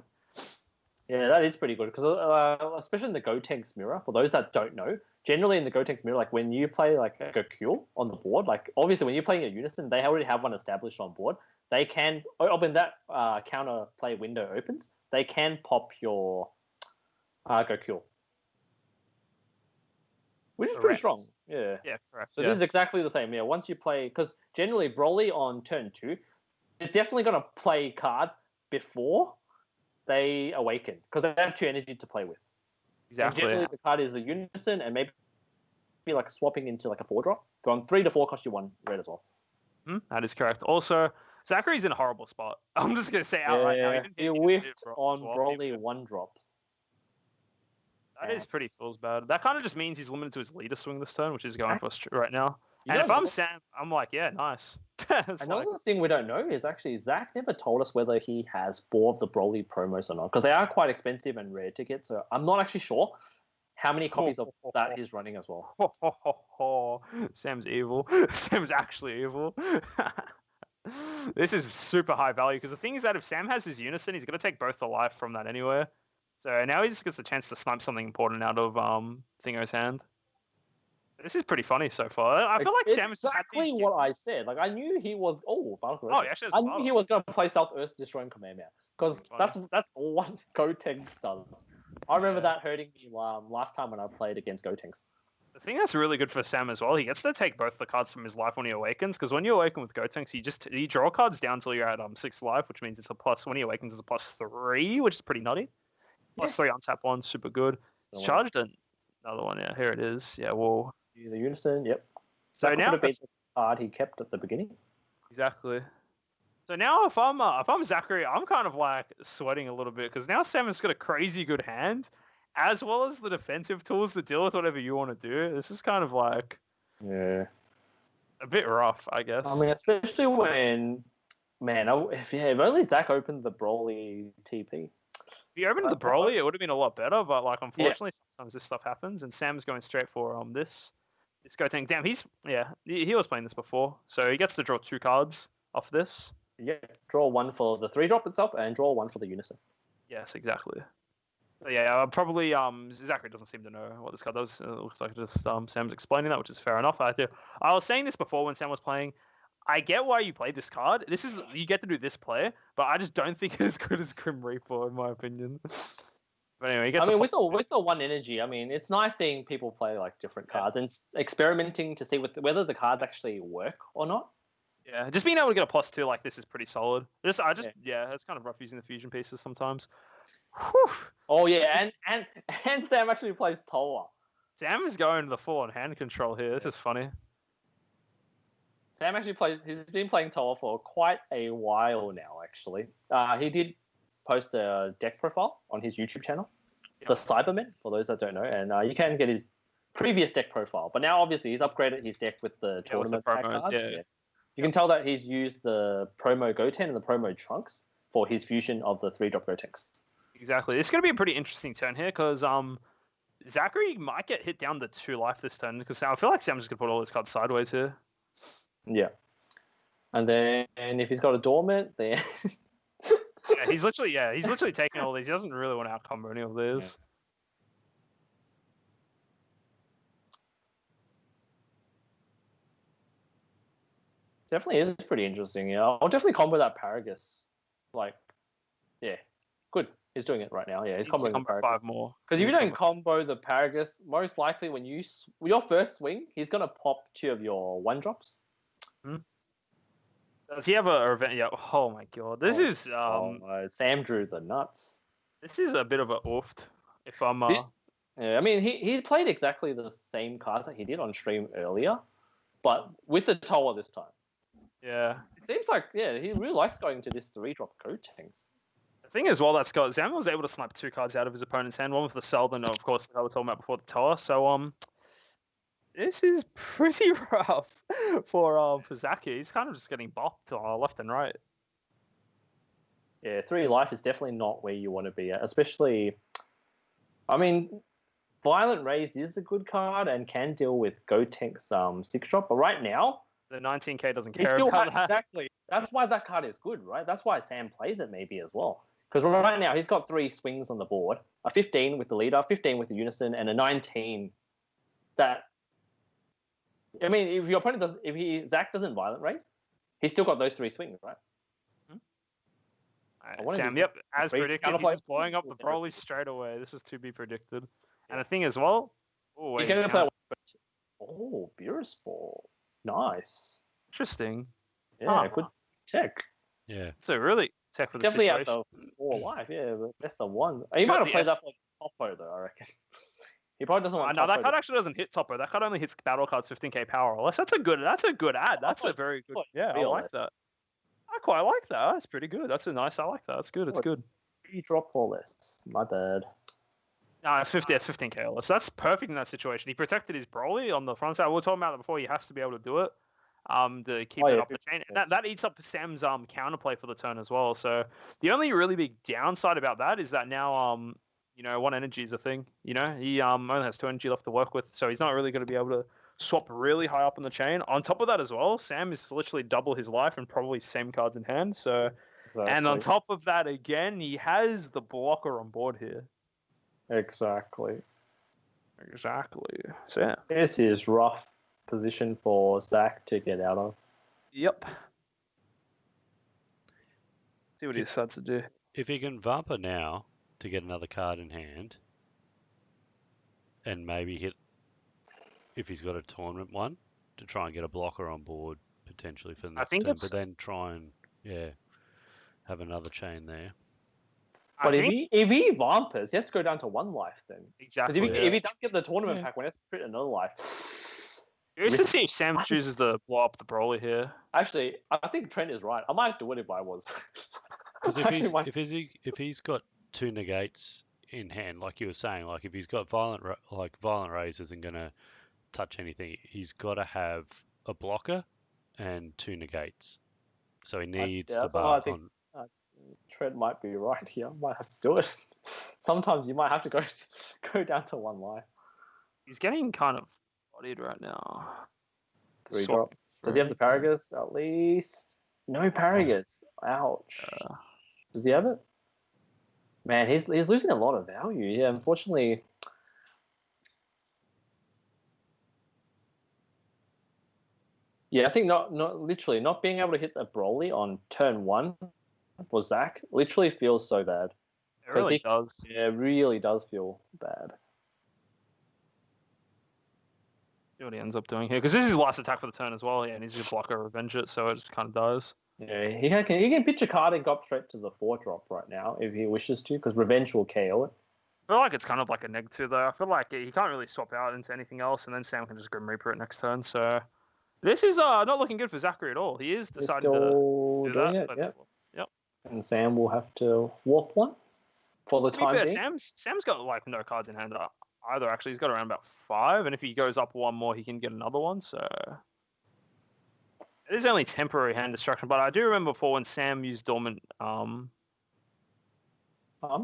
that is pretty good because especially in the Gotenks mirror. For those that don't know, generally in the Gotenks mirror, like when you play like a Gokul on the board, like obviously when you're playing a Unison, they already have 1 established on board. They can when that counter play window opens, they can pop your Gokul, which is pretty Correct. strong. Yeah. Yeah, correct. So this is exactly the same. Yeah, once you play, because generally Broly on turn 2, they're definitely gonna play cards before they awaken because they have 2 energy to play with. And exactly. generally, the card is the Unison and maybe be like swapping into like a 4-drop. From 3 to 4 cost you 1 red as well. That is correct. Also, Zachary's in a horrible spot. I'm just gonna say outright now. He whiffed on Broly 1-drops. That is pretty feels bad. That kind of just means he's limited to his leader swing this turn, which is going for right now. And if I'm Sam, I'm like, yeah, nice. Another thing we don't know is actually Zach never told us whether he has 4 of the Broly promos or not, because they are quite expensive and rare tickets. So I'm not actually sure how many copies of that he's running as well. Sam's evil. Sam's actually evil. This is super high value because the thing is that if Sam has his Unison, he's going to take both the life from that anyway. So now he just gets the chance to snipe something important out of Thingo's hand. This is pretty funny so far. I feel like Sam is exactly what I said. Like I knew he was. I knew he was going to play South Earth Destroying Kamehameha because that's what Gotenks does. I remember that hurting me last time when I played against Gotenks. The thing that's really good for Sam as well, he gets to take both the cards from his life when he awakens, because when you awaken with Gotenks, you draw cards down till you're at 6 life, which means it's a plus. When he awakens, it's a +3, which is pretty nutty. +3 on tap 1, super good. It's charged another one. Yeah, here it is. Yeah, well, the Unison. Yep. So that now could have been the card he kept at the beginning. Exactly. So now if I'm Zachary, I'm kind of like sweating a little bit because now Sam has got a crazy good hand, as well as the defensive tools to deal with whatever you want to do. This is kind of like a bit rough, I guess. I mean, especially when if only Zach opened the Broly TP. If you opened the Broly, it would have been a lot better. But like, unfortunately, sometimes this stuff happens, and Sam's going straight for this Gotenks. Damn, he was playing this before, so he gets to draw 2 cards off this. Yeah, draw 1 for the 3-drop itself, and draw 1 for the Unison. Yes, exactly. So yeah, probably Zachary doesn't seem to know what this card does. It looks like just Sam's explaining that, which is fair enough. I was saying this before when Sam was playing. I get why you played this card. You get to do this play, but I just don't think it's as good as Grim Reaper in my opinion. But anyway, with the 1 energy, I mean, it's nice seeing people play like different cards and experimenting to see whether the cards actually work or not. Yeah, just being able to get a +2 like this is pretty solid. It's kind of rough using the fusion pieces sometimes. Whew. Oh yeah, and Sam actually plays Toa. Sam is going to the full on hand control here. This is funny. Sam actually he's been playing Toa for quite a while now, actually. He did post a deck profile on his YouTube channel, The Cybermen, for those that don't know, and you can get his previous deck profile. But now, obviously, he's upgraded his deck with the tournament pack cards. Yeah. You can tell that he's used the promo Goten and the promo Trunks for his fusion of the 3-drop Gotenks. Exactly. It's going to be a pretty interesting turn here because Zachary might get hit down to 2 life this turn because I feel like Sam's just going to put all his cards sideways here. Yeah. And then if he's got a dormant, then he's literally taking all these. He doesn't really want to outcombo any of these. Definitely is pretty interesting. Yeah, I'll definitely combo that Paragus. Good. He's doing it right now. Yeah, he's comboing the Paragus. 5 more. Because if you don't combo the Paragus, most likely when your first swing, he's gonna pop 2 of your 1-drops. Does he have a event? Yeah. Oh my god, this is Sam drew the nuts. This is a bit of a oofed. If I'm I mean he played exactly the same cards that he did on stream earlier, but with the Toa this time. Yeah. It seems like he really likes going to this 3-drop Gotenks. The thing is, Sam was able to snipe 2 cards out of his opponent's hand. One with the Selden, of course, that I was talking about before the Toa. So this is pretty rough for Zaki. He's kind of just getting bopped left and right. Yeah, 3 life is definitely not where you want to be at, especially. I mean, Violent Raise is a good card and can deal with Gotenks 6-drop, but right now the 19k doesn't care about that. Exactly. That's why that card is good, right? That's why Sam plays it maybe as well. Because right now he's got 3 swings on the board: a 15 with the leader, 15 with the Unison, and a 19. That. I mean, if your opponent Zach doesn't Violent Raise, he's still got those 3 swings, right? Sam, yep, as predicted, he's blowing up the Broly straight away. This is to be predicted. And the thing as well, you're going to play. Oh, Beerus Ball, nice, interesting. Yeah, good tech. Yeah, so really tech for the definitely situation. Definitely out the 4 life. Yeah, but that's the one. You might have played that for Oppo though, I reckon. He probably doesn't want. No, that Toppo card to- actually doesn't hit Topper. That card only hits battle cards 15k power or less. That's a good ad. That's a very good. Yeah, I like that. I quite like that. That's pretty good. That's a nice. I like that. That's good. It's good. 3 drop or less. My bad. No, it's 50. It's 15k or less. That's perfect in that situation. He protected his Broly on the front side. We were talking about it before. He has to be able to do it. To keep it up the chain. And that eats up Sam's counterplay for the turn as well. So the only really big downside about that is that now you know, 1 energy is a thing. You know, he only has 2 energy left to work with, so he's not really going to be able to swap really high up in the chain. On top of that as well, Sam is literally double his life and probably same cards in hand. So, and on top of that again, he has the blocker on board here. Exactly. So yeah, this is rough position for Zach to get out of. Yep. See what he decides to do. If he can Vampa now to get another card in hand, and maybe hit, if he's got a tournament one, to try and get a blocker on board potentially for the next turn, but then try and have another chain there. But if he Vampas, he has to go down to 1 life then. Exactly. Because if he does get the tournament pack, when he has to print another life. Curious to see if Sam chooses to blow up the Broly here. Actually, I think Trent is right. I might do it if I was. Because if he's got 2 negates in hand, like you were saying, like if he's got violent rays isn't going to touch anything, he's got to have a blocker and 2 negates. So he needs the bar on. Trent might be right here. Might have to do it. Sometimes you might have to go down to 1 life. He's getting kind of bodied right now. 3 drop. Does he have the Paragus at least? No Paragus. Ouch. Does he have it? Man, he's losing a lot of value. Yeah, unfortunately. Yeah, I think not being able to hit the Broly on turn 1 for Zach literally feels so bad. It really does. Yeah, it really does feel bad. See what he ends up doing here, because this is his last attack for the turn as well. Yeah, and he's gonna block or revenge it, so it just kind of dies. Yeah, he can pitch a card and go up straight to the 4 drop right now if he wishes to, because revenge will KO it. I feel like it's kind of like a -2 though. I feel like he can't really swap out into anything else, and then Sam can just Grim Reaper it next turn. So this is not looking good for Zachary at all. He is deciding to do that. Yep. And Sam will have to warp 1 for the time being. Sam's got like no cards in hand either. Actually, he's got around about 5, and if he goes up 1 more, he can get another one. So it is only temporary hand destruction, but I do remember before when Sam used Dormant. I'm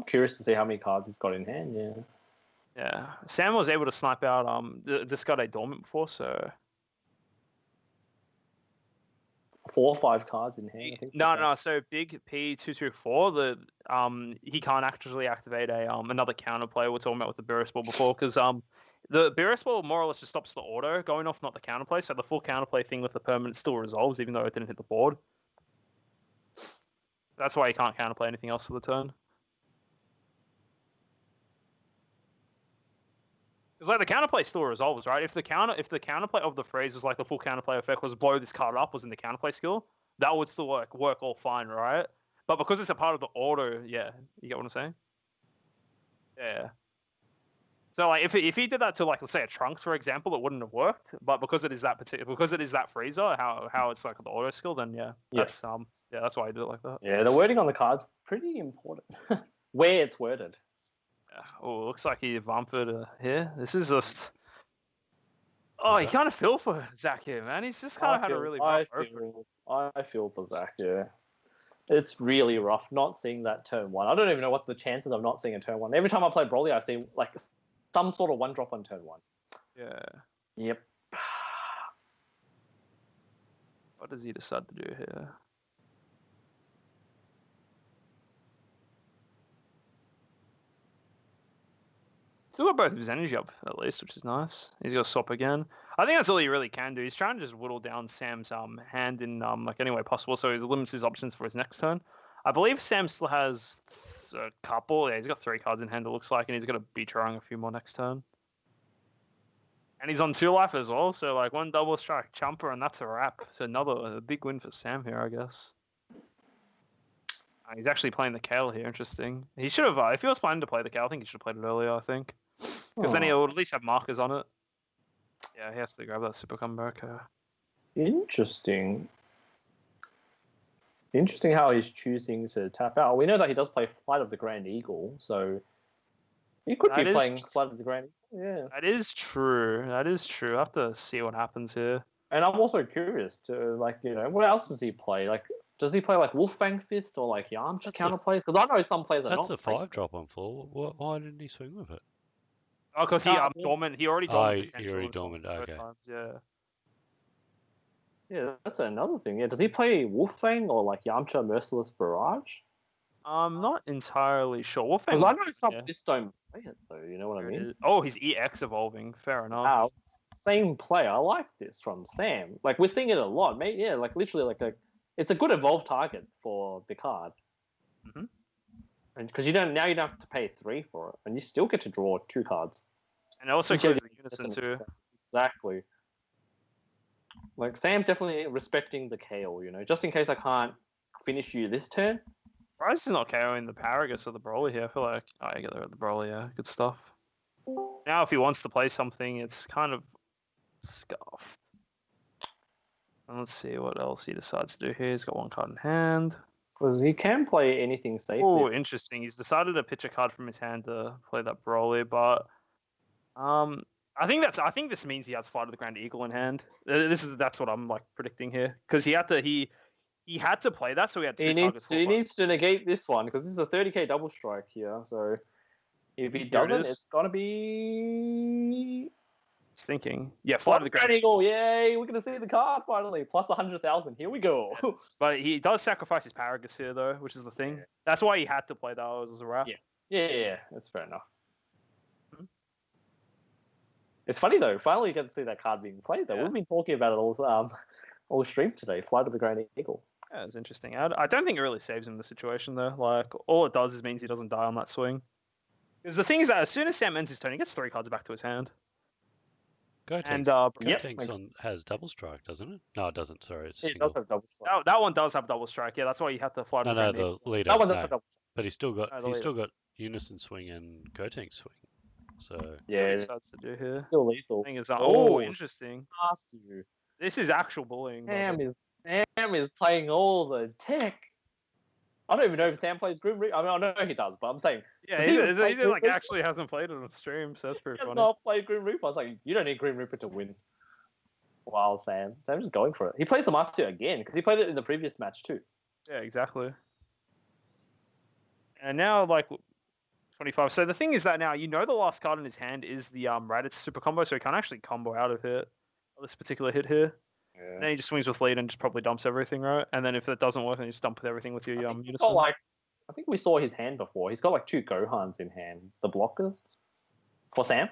curious to see how many cards he's got in hand. Yeah. Sam was able to snipe out discard a Dormant before, so 4 or 5 cards in hand. I think no. So big P224, he can't actually activate another counterplay we're talking about with the Beerus Ball before, because the Beerus Ball more or less just stops the auto going off, not the counterplay. So the full counterplay thing with the permanent still resolves, even though it didn't hit the board. That's why you can't counterplay anything else for the turn. Because like the counterplay still resolves, right? If the counterplay of the phrase was like the full counterplay effect was blow this card up was in the counterplay skill, that would still work all fine, right? But because it's a part of the auto, yeah, you get what I'm saying? Yeah. So like if he did that to like let's say a Trunks for example, it wouldn't have worked. But because it is that Frieza, how it's like the auto skill, then that's that's why he did it like that. Yeah, the wording on the card's pretty important. Where it's worded. Oh, looks like he vamped here. This is just. Oh, you kind of feel for Zach here, man. He's just kind of had a really rough I feel for Zach, yeah. It's really rough not seeing that turn 1. I don't even know what the chances of not seeing a turn 1. Every time I play Broly, I see like some sort of 1 drop on turn 1. Yeah. Yep. What does he decide to do here? Still got both of his energy up, at least, which is nice. He's got to swap again. I think that's all he really can do. He's trying to just whittle down Sam's hand in like any way possible, so he limits his options for his next turn. I believe Sam still has a couple. Yeah, he's got 3 cards in hand, it looks like, and he's going to be drawing a few more next turn. And he's on 2 life as well, so like 1 double strike chumper, and that's a wrap. So a big win for Sam here, I guess. He's actually playing the Kale here. Interesting. He should have. If he was planning to play the Kale, I think he should have played it earlier. I think. Because then he'll at least have markers on it. Yeah, he has to grab that super combo. Okay. Interesting. Interesting how he's choosing to tap out. We know that he does play Flight of the Grand Eagle, so he could be playing Flight of the Grand Eagle. Yeah. That is true. That is true. I have to see what happens here. And I'm also curious to, what else does he play? Like, does he play like Wolfbang Fist or like Yamcha counterplays? Because I know some players are not. That's a 5-drop on 4. Why didn't he swing with it? Oh, because he dormant. He already dormant. He already dormant. Okay. Times, yeah. Yeah, that's another thing. Yeah, does he play Wolfbang or like Yamcha Merciless Barrage? I'm not entirely sure. Wolfbang. Because I know some just don't play it though. You know what I mean? Oh, he's EX evolving. Fair enough. Wow. Same player. I like this from Sam. Like we're seeing it a lot, mate. Yeah, like literally, it's a good evolved target for the card. Mm-hmm. And because you don't have to pay 3 for it, and you still get to draw 2 cards. And it also goes in unison too. Exactly. Like Sam's definitely respecting the KO. Just in case I can't finish you this turn. Surprised he's not KOing the Paragus or the Broly here. I feel like I get the Broly. Yeah, good stuff. Now, if he wants to play something, it's kind of scuffed. And let's see what else he decides to do here. He's got 1 card in hand. Because he can play anything safe. Oh, interesting. He's decided to pitch a card from his hand to play that Broly, but I think this means he has Flight of the Grand Eagle in hand. That's what I'm like predicting here, because he had to play that, so he had 2 targets. He needs to negate this one because this is a 30k double strike here. So if he doesn't, it's gonna be. He's thinking, yeah, Flight of the Grand Eagle. Yay, we're gonna see the card finally. Plus 100,000. Here we go. But he does sacrifice his Paragus here, though, which is the thing. Yeah. That's why he had to play that as a wrap. Yeah, that's fair enough. It's funny though. Finally, you get to see that card being played. Though we've been talking about it all stream today. Flight of the Grand Eagle. Yeah, it's interesting. I don't think it really saves him in the situation though. Like all it does is means he doesn't die on that swing. Because the thing is that as soon as Sam ends his turn, he gets 3 cards back to his hand. Gotenks has double strike, doesn't it? No, it doesn't. Sorry, it's single. It does have double strike. That one does have double strike. Yeah, that's why you have to fly. No, the leader. That one does have double strike. But he's still got unison swing and Gotenks swing. So yeah, what starts to do here. Still lethal. Thing is, interesting. This is actual bullying. Sam is playing all the tech. I don't even know if Sam plays Grim Reaper. I mean, I know he does, but I'm saying. Yeah, he like actually hasn't played it on stream, so that's pretty funny. He has not played Grim Reaper. I was like, you don't need Grim Reaper to win. Wow, Sam. Sam's just going for it. He plays the Master again, because he played it in the previous match too. Yeah, exactly. And now, like, 25. So the thing is that now, the last card in his hand is the Raditz super combo, so he can't actually combo out of it. This particular hit here. Yeah. And then he just swings with lead and just probably dumps everything, right? And then if it doesn't work, then you just dump everything with your unison. I think we saw his hand before. He's got like 2 Gohans in hand. The blockers for Sam.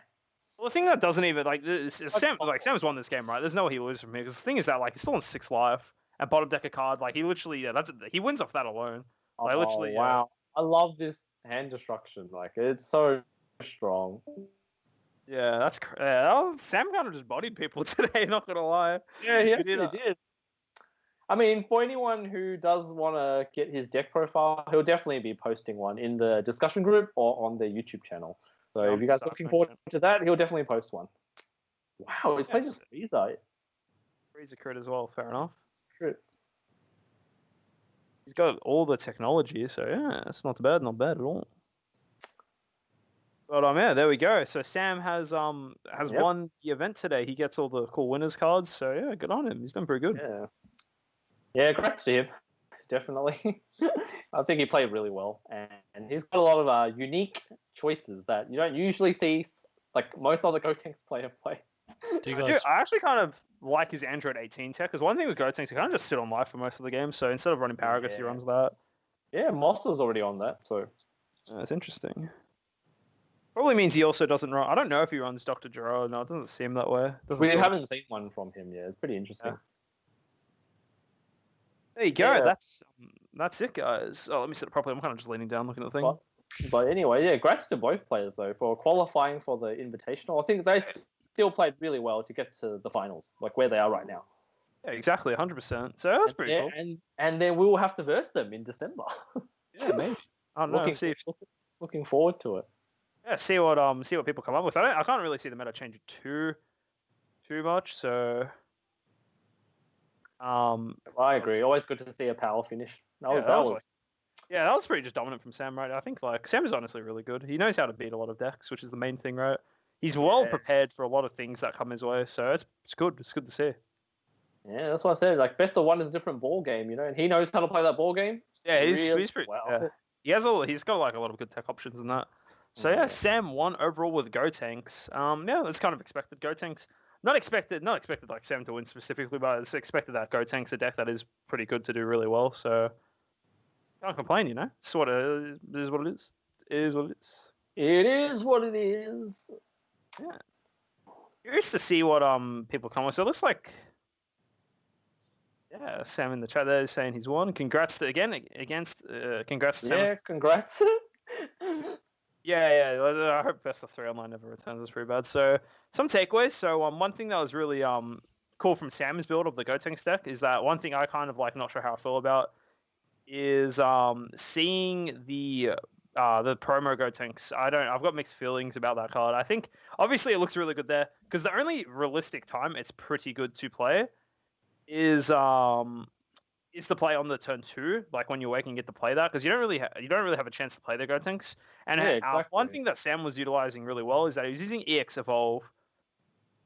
Well, the thing that doesn't even Sam's won this game, right? There's no way he loses from here. Because the thing is that he's still on 6 life and bottom deck a card. He literally he wins off that alone. Wow! I love this hand destruction. It's so strong. Yeah, that's Sam kind of just bodied people today, not gonna lie. Yeah, he actually did. I mean, for anyone who does want to get his deck profile, he'll definitely be posting one in the discussion group or on the YouTube channel. So if you guys are looking forward to that, he'll definitely post one. Wow, he's playing a Frieza. Frieza crit as well, fair enough. True. He's got all the technology, so yeah, it's not bad at all. But yeah, there we go. So Sam has won the event today. He gets all the cool winners cards. So yeah, good on him. He's done pretty good. Yeah, congrats to him. Definitely. I think he played really well, and he's got a lot of unique choices that you don't usually see. Like most other Gotenks player play. I actually kind of like his Android 18 tech, because one thing with Gotenks, he kind of just sit on life for most of the game. So instead of running Paragus, he runs that. Yeah, Moss is already on that. So that's interesting. Probably means he also doesn't run. I don't know if he runs Dr. Gero. No, it doesn't seem that way. We haven't seen one from him yet. It's pretty interesting. Yeah. There you go. Yeah. That's it, guys. Oh, let me sit it properly. I'm kind of just leaning down looking at the thing. But anyway, yeah, congrats to both players, though, for qualifying for the Invitational. I think they still played really well to get to the finals, like where they are right now. Yeah, exactly, 100%. So that's pretty cool. And then we will have to verse them in December. Yeah, maybe. I don't know. Looking forward to it. yeah, see what people come up with. I can't really see the meta changing too much. So I agree. Always good to see a power finish. that was pretty just dominant from Sam, right? I think like Sam is honestly really good. He knows how to beat a lot of decks, which is the main thing, right? He's well prepared for a lot of things that come his way, so it's good. It's good to see. Yeah, that's what I said. Like best of one is a different ball game, and he knows how to play that ball game. Yeah, he's pretty. Well. Yeah. He's got like a lot of good tech options in that. So yeah, Sam won overall with Go Tanks. Yeah, that's kind of expected. Go Tanks, not expected like Sam to win specifically, but it's expected that Go Tanks a deck that is pretty good to do really well. So can't complain, It's what it is. What it is. It is what it is. It is what it is. Yeah. Curious to see what people come with. So it looks like Sam in the chat there is saying he's won. Congrats to congrats to Sam. Yeah, congrats. Yeah. I hope best of 3 online never returns. It's pretty bad. So some takeaways. So one thing that was really cool from Sam's build of the Gotenks deck is that one thing I kind of like not sure how I feel about is seeing the promo Gotenks. I've got mixed feelings about that card. I think obviously it looks really good there because the only realistic time it's pretty good to play is to play on the turn 2, like when you're waking, get to play that because you don't really have a chance to play the Gotenks. And exactly. One thing that Sam was utilizing really well is that he was using EX Evolve.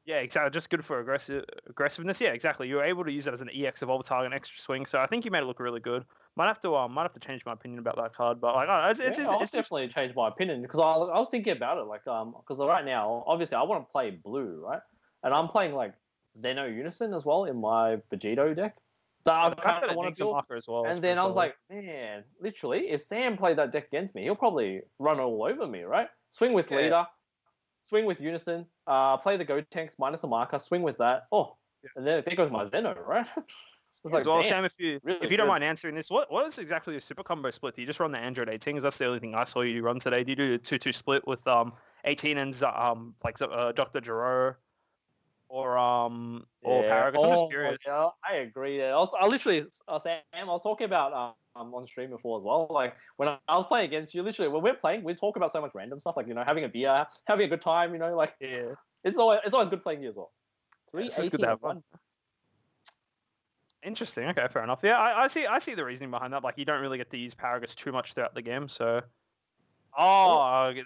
Yeah, exactly. Just good for aggressiveness. Yeah, exactly. You were able to use that as an EX Evolve target, an extra swing. So I think you made it look really good. Might have to change my opinion about that card, but like, it's definitely changed my opinion because I was thinking about it, like because right now, obviously, I want to play blue, right? And I'm playing like Zeno Unison as well in my Vegito deck. So I kind of want to build as well. And then I was like, man, literally, if Sam played that deck against me, he'll probably run all over me, right? Swing with leader, swing with Unison, play the Gotenks minus a marker, swing with that. And then there goes my Zeno, right? As well, Sam, if you don't mind answering this, what is exactly your super combo split? Do you just run the Android 18? Because that's the only thing I saw you run today. Do you do a 2-2 split with 18 and like Dr. Giro or Paragus? I'm just curious. Yeah, I agree. I was talking about on stream before as well. Like when I was playing against you, literally when we're playing, we talk about so much random stuff, like having a beer, having a good time. It's always good playing you as well. It's just good to have fun. Interesting. Okay, fair enough. Yeah, I see the reasoning behind that. Like, you don't really get to use Paragus too much throughout the game. So,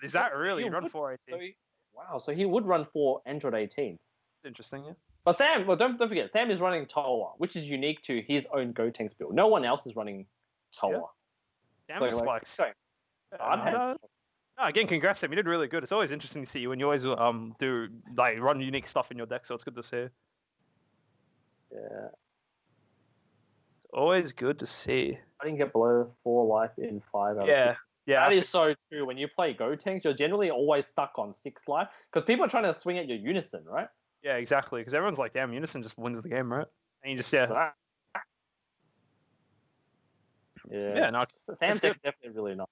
is that really run 418? So he would run for Android 18. Interesting, yeah. But Sam, don't forget, Sam is running Toa, which is unique to his own Gotenks build. No one else is running Toa. Yeah. Sam again, congrats, Sam. You did really good. It's always interesting to see you, and you always do like run unique stuff in your deck. So it's good to see. Yeah. Always good to see. I didn't get below 4 life in 5 out of 6. Yeah, that is so true. When you play Gotenks, you're generally always stuck on 6 life because people are trying to swing at your Unison, right? Yeah, exactly. Because everyone's like, damn, Unison just wins the game, right? And you just, Yeah, no, Sam's deck is definitely really nice.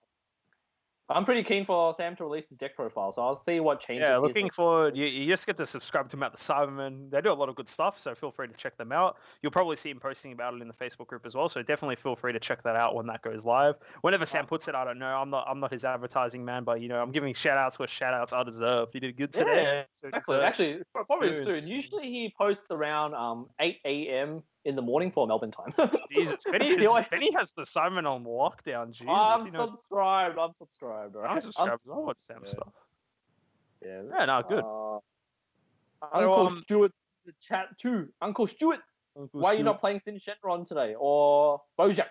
I'm pretty keen for Sam to release his deck profile, so I'll see what changes. Yeah, looking forward. You just get to subscribe to him at the Cyberman. They do a lot of good stuff, so feel free to check them out. You'll probably see him posting about it in the Facebook group as well, so definitely feel free to check that out when that goes live. Whenever Sam puts it, I don't know. I'm not his advertising man, but I'm giving shout outs where shout outs are deserved. He did good today. Yeah, exactly. Actually, probably soon. Usually he posts around 8 a.m. in the morning for Melbourne time. Jesus, Benny has the Cyberman on lockdown. Jesus, I'm subscribed. I'm subscribed. Right? I'm subscribed. I watch Sam stuff. Yeah, no, good. Uncle Stuart, the chat too. Uncle Stuart, why are you not playing Sin Shenron today or Bojack?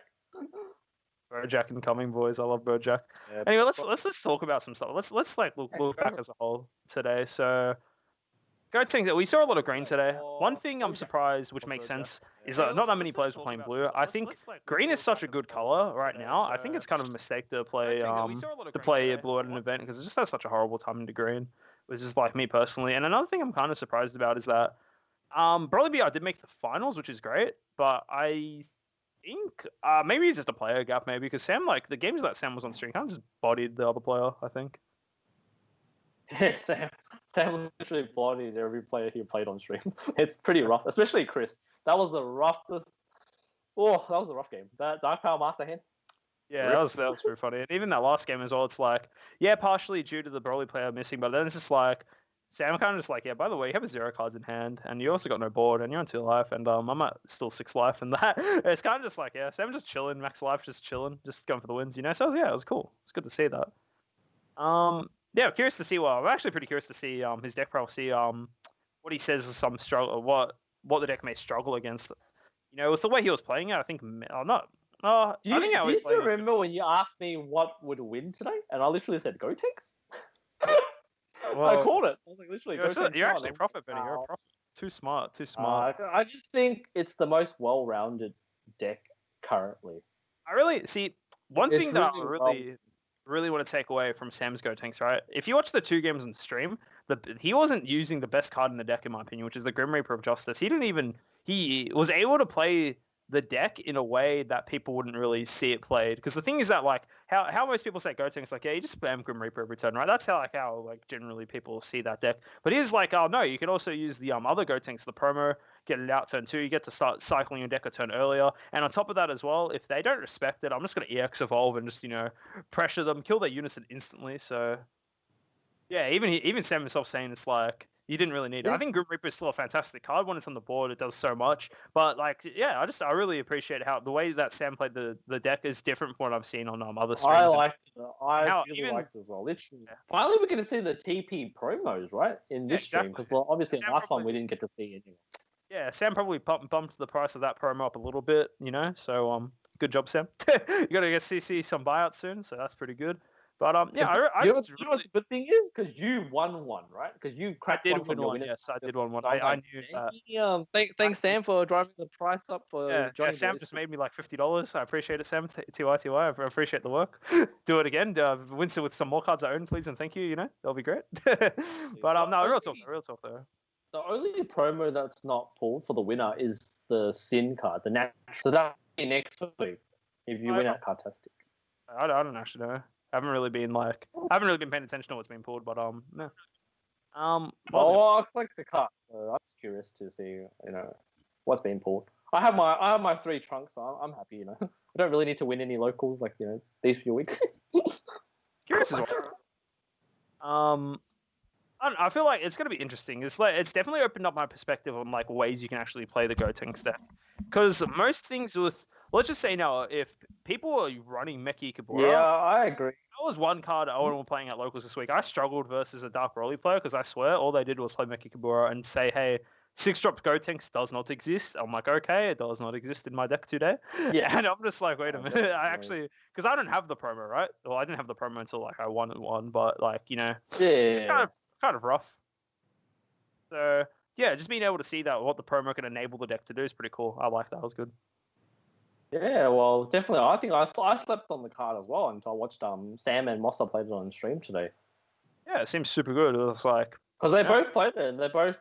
Bojack incoming, boys. I love Bojack. Yeah, anyway, let's just talk about some stuff. Let's like look back as a whole today. So, good thing that we saw a lot of green today. One thing I'm surprised, which makes sense, is that not that many players were playing blue. I think green is such a good color right now. I think it's kind of a mistake to play blue at an event because it just has such a horrible time into green. Which is like me personally. And another thing I'm kind of surprised about is that Broly BR did make the finals, which is great, but I think maybe it's just a player gap, maybe because Sam, like the games that Sam was on stream, kind of just bodied the other player. I think. Yeah, Sam literally bodied every player he played on stream. It's pretty rough, especially Chris. That was the roughest. Oh, that was a rough game. That Dark Power Master hand. Yeah, that was pretty funny. And even that last game as well, it's like, yeah, partially due to the Broly player missing, but then it's just like, Sam kind of just like, yeah, by the way, you have a 0 cards in hand, and you also got no board, and you're on 2 life, and I'm at still 6 life, and that, it's kind of just like, yeah, Sam just chilling, max life, just chilling, just going for the wins, you know? So, yeah, it was cool. It's good to see that. Yeah, curious to see, I'm actually pretty curious to see his deck profile, see what he says is some struggle, what the deck may struggle against. You know, with the way he was playing it, I think, not. I think do you still remember when you asked me what would win today? And I literally said Gotenks? Well, I called it. I was like, literally, you're actually a prophet, Benny. You're a prophet. Too smart. I just think it's the most well-rounded deck currently. I really see one thing that I really really want to take away from Sam's Gotenks, right? If you watch the 2 games on stream, he wasn't using the best card in the deck, in my opinion, which is the Grim Reaper of Justice. He was able to play the deck in a way that people wouldn't really see it played. Because the thing is that, like, how most people say Gotenks, like, yeah, you just spam Grim Reaper every turn, right? That's how generally people see that deck. But he's like, oh no, you can also use the other Gotenks, the promo, get it out turn 2. You get to start cycling your deck a turn earlier. And on top of that as well, if they don't respect it, I'm just going to EX evolve and just, pressure them, kill their unison instantly. So yeah, even Sam himself saying it's like, you didn't really need it. I think Grim Reaper is still a fantastic card. When it's on the board, it does so much. But like, yeah, I really appreciate how the way that Sam played the deck is different from what I've seen on other streams. I liked it as well. Literally, finally we're going to see the TP promos, right, in this stream, because obviously last one we didn't get to see anyone. Yeah, Sam probably bumped the price of that promo up a little bit, So good job, Sam. You got to get see some buyouts soon, so that's pretty good. But yeah, you know what the good thing is? Because you won one, right? Because you cracked one from your winners. Yes, I did one. I knew that. Thanks, Sam, for driving the price up for Johnny Sam Boys. just made me like $50. I appreciate it, Sam. TY. I appreciate the work. Do it again. Winston with some more cards I own, please, and thank you. That'll be great. But no, real talk though. The only promo that's not pulled for the winner is the Sin card, the natural. So that'll be next week if you win at Cardtastic. I don't actually know. I haven't really been paying attention to what's being pulled, but no. I collect the card, so I'm just curious to see, what's being pulled. I have my 3 trunks, so I'm happy, I don't really need to win any locals like, these few weeks. Curious as well. I feel like it's going to be interesting. It's definitely opened up my perspective on like ways you can actually play the Gotenks deck. Because most things let's just say now, if people are running Meki Kabura, yeah, I agree. That was one card Owen were playing at locals this week. I struggled versus a Dark Broly player because I swear all they did was play Meki Kabura and say, hey, 6-drop Gotenks does not exist. I'm like, okay, it does not exist in my deck today. Yeah. And I'm just like, wait a minute. I actually, because I don't have the promo, right? Well, I didn't have the promo until like I won at one, but like, it's kind of rough. So yeah, just being able to see that what the promo can enable the deck to do is pretty cool. I like that. It was good. Yeah, well, definitely. I think I slept on the card as well until I watched Sam and Mossa played it on stream today. Yeah, it seems super good. It was like because they both played it and they both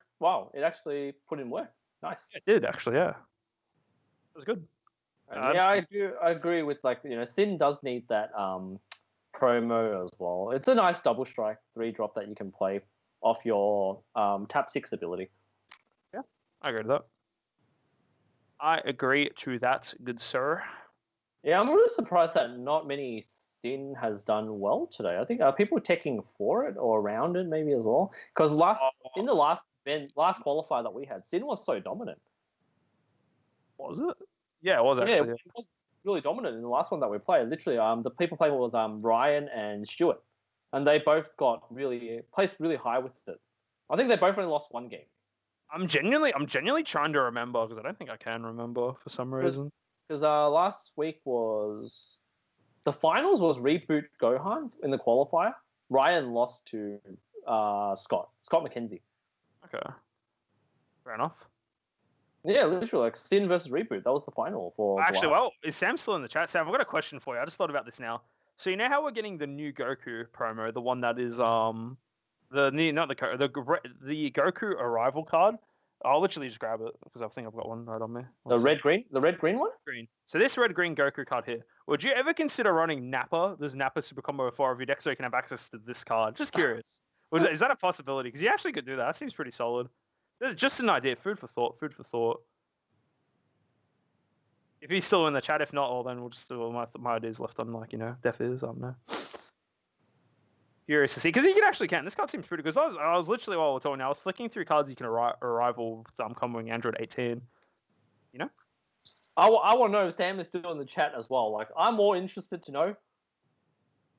it actually put in work. Nice. It did actually, yeah. It was good. I agree with Sin does need that promo as well. It's a nice double strike 3-drop that you can play off your tap 6 ability. Yeah, I agree with that. I agree to that, good sir. Yeah, I'm really surprised that not many Sin has done well today. I think are people taking for it or around it maybe as well? Because in the last qualifier that we had, Sin was so dominant. Was it? Yeah, it was actually. Yeah, it was really dominant in the last one that we played. Literally, the people playing was Ryan and Stuart, and they both placed really high with it. I think they both only lost one game. I'm genuinely trying to remember because I don't think I can remember for some reason. Because last week was the finals was Reboot Gohan in the qualifier. Ryan lost to Scott McKenzie. Okay, fair enough. Yeah, literally, like Sin versus Reboot. That was the final for. Actually, is Sam still in the chat? Sam, I've got a question for you. I just thought about this now. So you know how we're getting the new Goku promo, the one that is the Goku arrival card. I'll literally just grab it because I think I've got one right on me. The red green one. Green. So this red green Goku card here. Would you ever consider running Nappa? There's Nappa Super Combo 4 of your deck so you can have access to this card. Just curious. Is that a possibility? Because you actually could do that. That seems pretty solid. There's just an idea. Food for thought. If he's still in the chat, if not, well, then we'll just do all my ideas left on deaf ears. I don't know. Curious to see because he can. This card seems pretty good. I was literally while we're talking, I was flicking through cards you can arrival comboing Android 18. I want to know if Sam is still in the chat as well. Like, I'm more interested to know.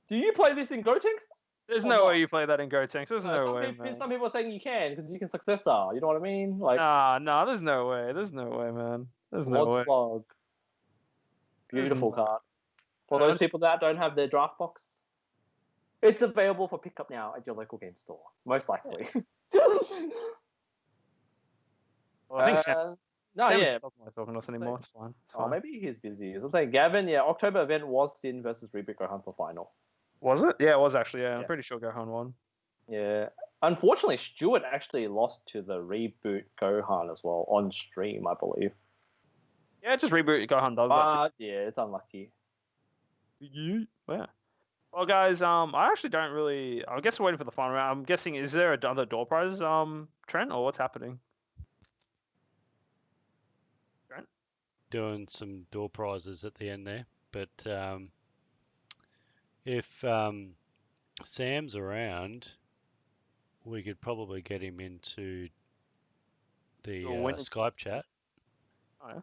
Do you play this in Gotenks? There's no way you play that in Gotenks. There's no way, man. Some people are saying you can because you can successor. You know what I mean? Like, nah. There's no way. There's no way, man. There's no way. Slug. Beautiful card. For those people that don't have their draft box, it's available for pickup now at your local game store, most likely. Well, I think Sam's doesn't like talking to us anymore. It's fine. Maybe he's busy. I'm saying Gavin. Yeah, October event was Sin versus Reboot Gohan for final. Was it? Yeah, it was actually. Yeah, I'm pretty sure Gohan won. Yeah. Unfortunately, Stuart actually lost to the Reboot Gohan as well on stream, I believe. Yeah, just Reboot Gohan does that. Yeah, it's unlucky. Yeah. Well, guys, I actually don't really. I guess we're waiting for the final round. I'm guessing, is there another door prize, Trent, or what's happening? Trent? Doing some door prizes at the end there, but if Sam's around, we could probably get him into the Skype chat. Oh, yeah.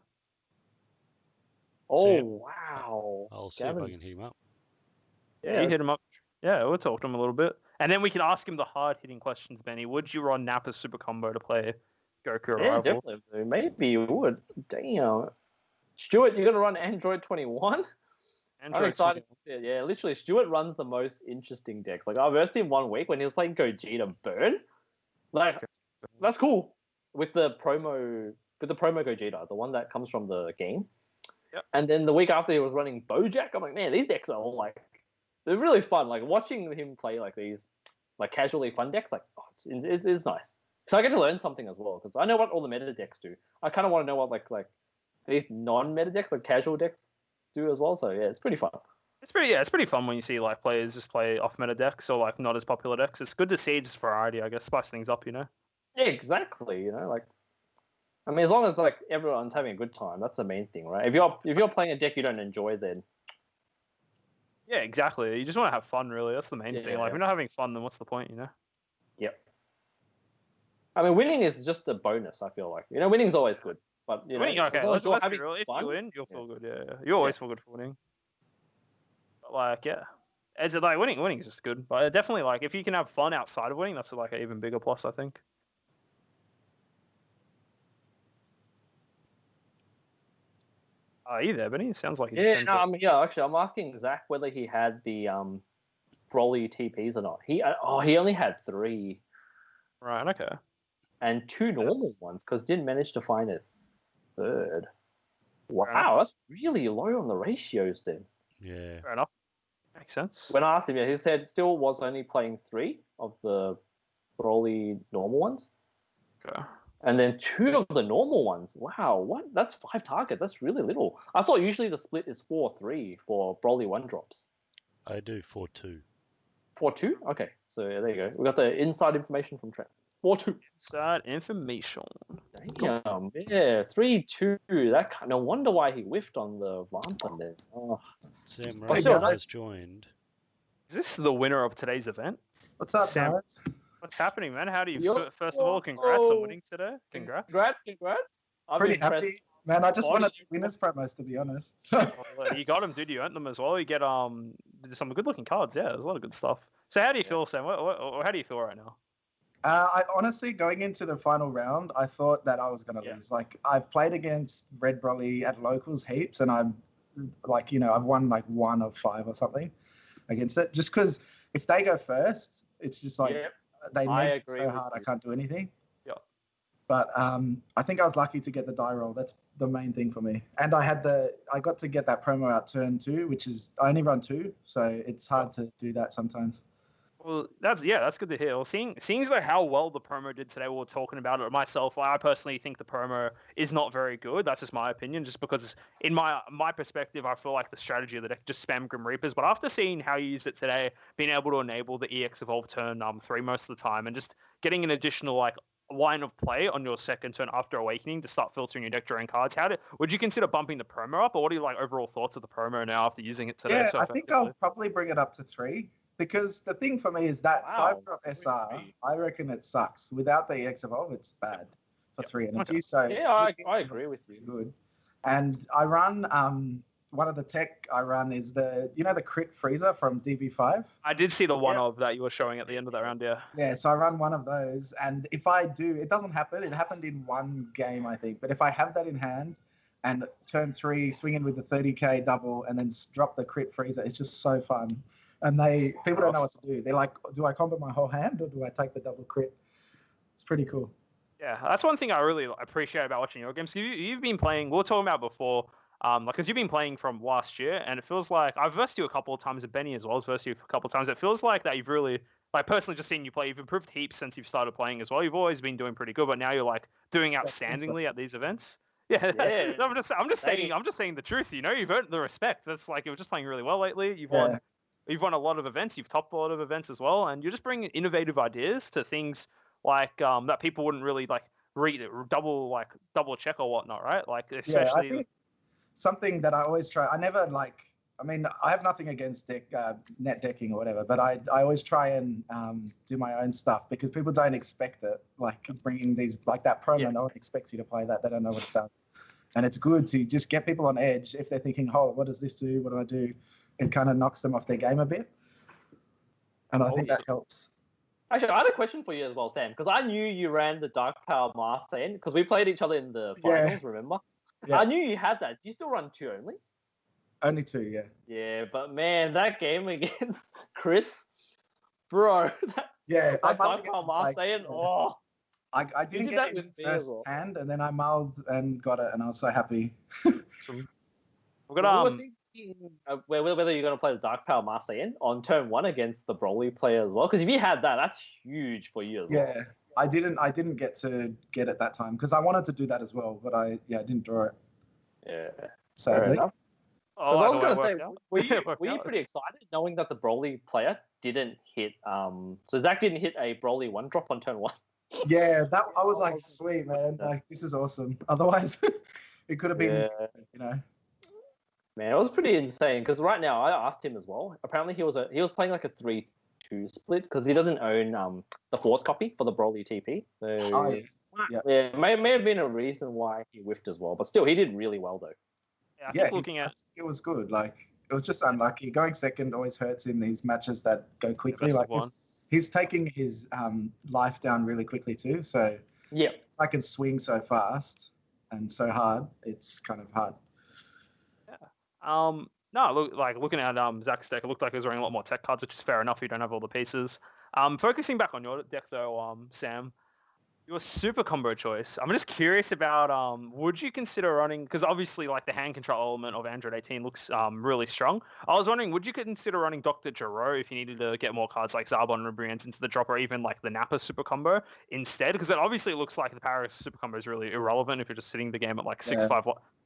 Oh, Sam, wow. I'll see if I can hit him up. Yeah, you hit him up. Yeah, we'll talk to him a little bit. And then we can ask him the hard-hitting questions, Benny. Would you run Nappa's super combo to play Goku Arrival? Yeah, definitely. Maybe you would. Damn. Stuart, you're going to run Android 21? I'm excited to see it. Yeah, literally, Stuart runs the most interesting decks. Like, I versed him 1 week when he was playing Gogeta Burn. Like, that's cool. With the promo Gogeta, the one that comes from the game. Yep. And then the week after he was running Bojack, I'm like, man, these decks are all like, they're really fun. Like, watching him play like these, like, casually fun decks, like, it's nice. So I get to learn something as well, because I know what all the meta decks do. I kind of want to know what, like these non-meta decks, like casual decks, do as well. So yeah, it's pretty fun. It's pretty fun when you see like players just play off meta decks or like not as popular decks. It's good to see just variety, I guess, spice things up, Yeah, exactly. Like, I mean, as long as like everyone's having a good time, that's the main thing, right? If you're playing a deck you don't enjoy, then yeah, exactly. You just want to have fun, really. That's the main thing. Like, if you're not having fun, then what's the point, Yep. I mean, winning is just a bonus. I feel like winning's always good, but winning, okay. Let's be real. If you win, you'll feel good. Yeah. You always feel good for winning. But like, yeah, it's like winning is just good. But definitely, like, if you can have fun outside of winning, that's like an even bigger plus, I think. Are you there, Benny? It sounds like I'm here. Actually, I'm asking Zach whether he had the Broly TPs or not. He only had 3. Right. Okay. And 2 normal ones because didn't manage to find a 3rd. Wow, that's really low on the ratios then. Yeah. Fair enough. Makes sense. When I asked him, he said still was only playing 3 of the Broly normal ones. Okay. And then 2 of the normal ones. Wow, what? That's 5 targets. That's really little. I thought usually the split is 4-3 for Broly 1-drops. I do 4-2. 4-2? Okay, so there you go. We got the inside information from Trent. 4-2. Inside information. Damn, yeah, 3-2. No wonder why he whiffed on the Vampin there. Oh. Sam Ray has joined. Is this the winner of today's event? What's up, Sam? guys? What's happening, man? How do you? First of all, congrats on winning today. Congrats. Congrats. I'm Pretty impressed. happy, man. I just wanted the winners promos, to be honest. So. Well, you got them, dude. You earned them as well. You get some good looking cards. Yeah, there's a lot of good stuff. So how do you feel, Sam? How do you feel right now? I honestly, going into the final round, I thought that I was going to lose. Like, I've played against Red Broly at locals heaps, and I'm like, I've won like 1 of 5 or something against it. Just because if they go first, it's just like they make it so hard I can't do anything. Yeah. But I think I was lucky to get the die roll. That's the main thing for me. And I got to get that promo out turn 2, which is I only run 2, so it's hard to do that sometimes. Well, that's good to hear. Well, seeing like how well the promo did today, we were talking about it myself. I personally think the promo is not very good. That's just my opinion, just because in my perspective, I feel like the strategy of the deck just spam Grim Reapers. But after seeing how you used it today, being able to enable the EX Evolve turn 3 most of the time, and just getting an additional like line of play on your second turn after Awakening to start filtering your deck drawing cards? Would you consider bumping the promo up, or what are your overall thoughts of the promo now after using it today? Yeah, so I think I'll probably bring it up to 3 because the thing for me is that 5-drop SR, I reckon it sucks. Without the EX Evolve, it's bad for 3 energy. Okay. So yeah, I agree with you. Good. And I run one of the tech I run is the crit freezer from DB5. I did see the one of that you were showing at the end of that round, yeah. Yeah, so I run one of those, and if I do, it doesn't happen. It happened in one game, I think. But if I have that in hand and turn 3, swing in with the 30k double, and then drop the crit freezer, it's just so fun. And people don't know what to do. They're like, do I combo my whole hand or do I take the double crit? It's pretty cool. Yeah, that's one thing I really appreciate about watching your games. You've been playing, we were talking about before, because you've been playing from last year, and it feels like I've versed you a couple of times, and Benny as well has versed you a couple of times. It feels like that you've really, personally just seen you play, you've improved heaps since you've started playing as well. You've always been doing pretty good, but now you're doing outstandingly at these events. Yeah, I'm just saying the truth. You've earned the respect. That's you're just playing really well lately. You've won a lot of events. You've topped a lot of events as well, and you're just bringing innovative ideas to things that people wouldn't really read it, double check or whatnot, right? Especially. I think something that I always try. I never I have nothing against net decking or whatever, but I always try and do my own stuff because people don't expect it. Bringing these that promo, no one expects you to play that. They don't know what it does, and it's good to just get people on edge if they're thinking, "Oh, what does this do? What do I do?" It kind of knocks them off their game a bit, and I think that helps. Actually, I had a question for you as well, Sam, because I knew you ran the Dark Power Master in, because we played each other in the finals, remember? Yeah. I knew you had that. Do you still run 2 only? Only 2, yeah. Yeah, but man, that game against Chris, bro. Dark Power Master in, I didn't get it first hand, and then I mulled and got it, and I was so happy. We're gonna whether you're going to play the Dark Power Master in on turn 1 against the Broly player as well. Because if you had that, that's huge for you as well. Yeah, I didn't get to get it that time because I wanted to do that as well, but I didn't draw it. Yeah, sadly. I was going to say, were you pretty excited knowing that the Broly player didn't hit? So Zach didn't hit a Broly 1-drop on turn 1. Yeah, I was sweet man, this is awesome. Otherwise, it could have been, Man, it was pretty insane because right now I asked him as well. Apparently, he was playing a 3-2 split because he doesn't own the 4th copy for the Broly TP. So may have been a reason why he whiffed as well. But still, he did really well though. Yeah, looking at it was good. It was just unlucky. Going second always hurts in these matches that go quickly. He's taking his life down really quickly too. So I can swing so fast and so hard. It's kind of hard. No, looking at Zach's deck, it looked like he was running a lot more tech cards, which is fair enough. You don't have all the pieces. Focusing back on your deck though, Sam, your super combo choice. I'm just curious about would you consider running, because obviously the hand control element of Android 18 looks really strong. I was wondering, would you consider running Dr. Gero if you needed to get more cards like Zarbon and Rubrians into the drop, or even the Nappa super combo instead? Because it obviously looks like the Paris super combo is really irrelevant if you're just sitting the game at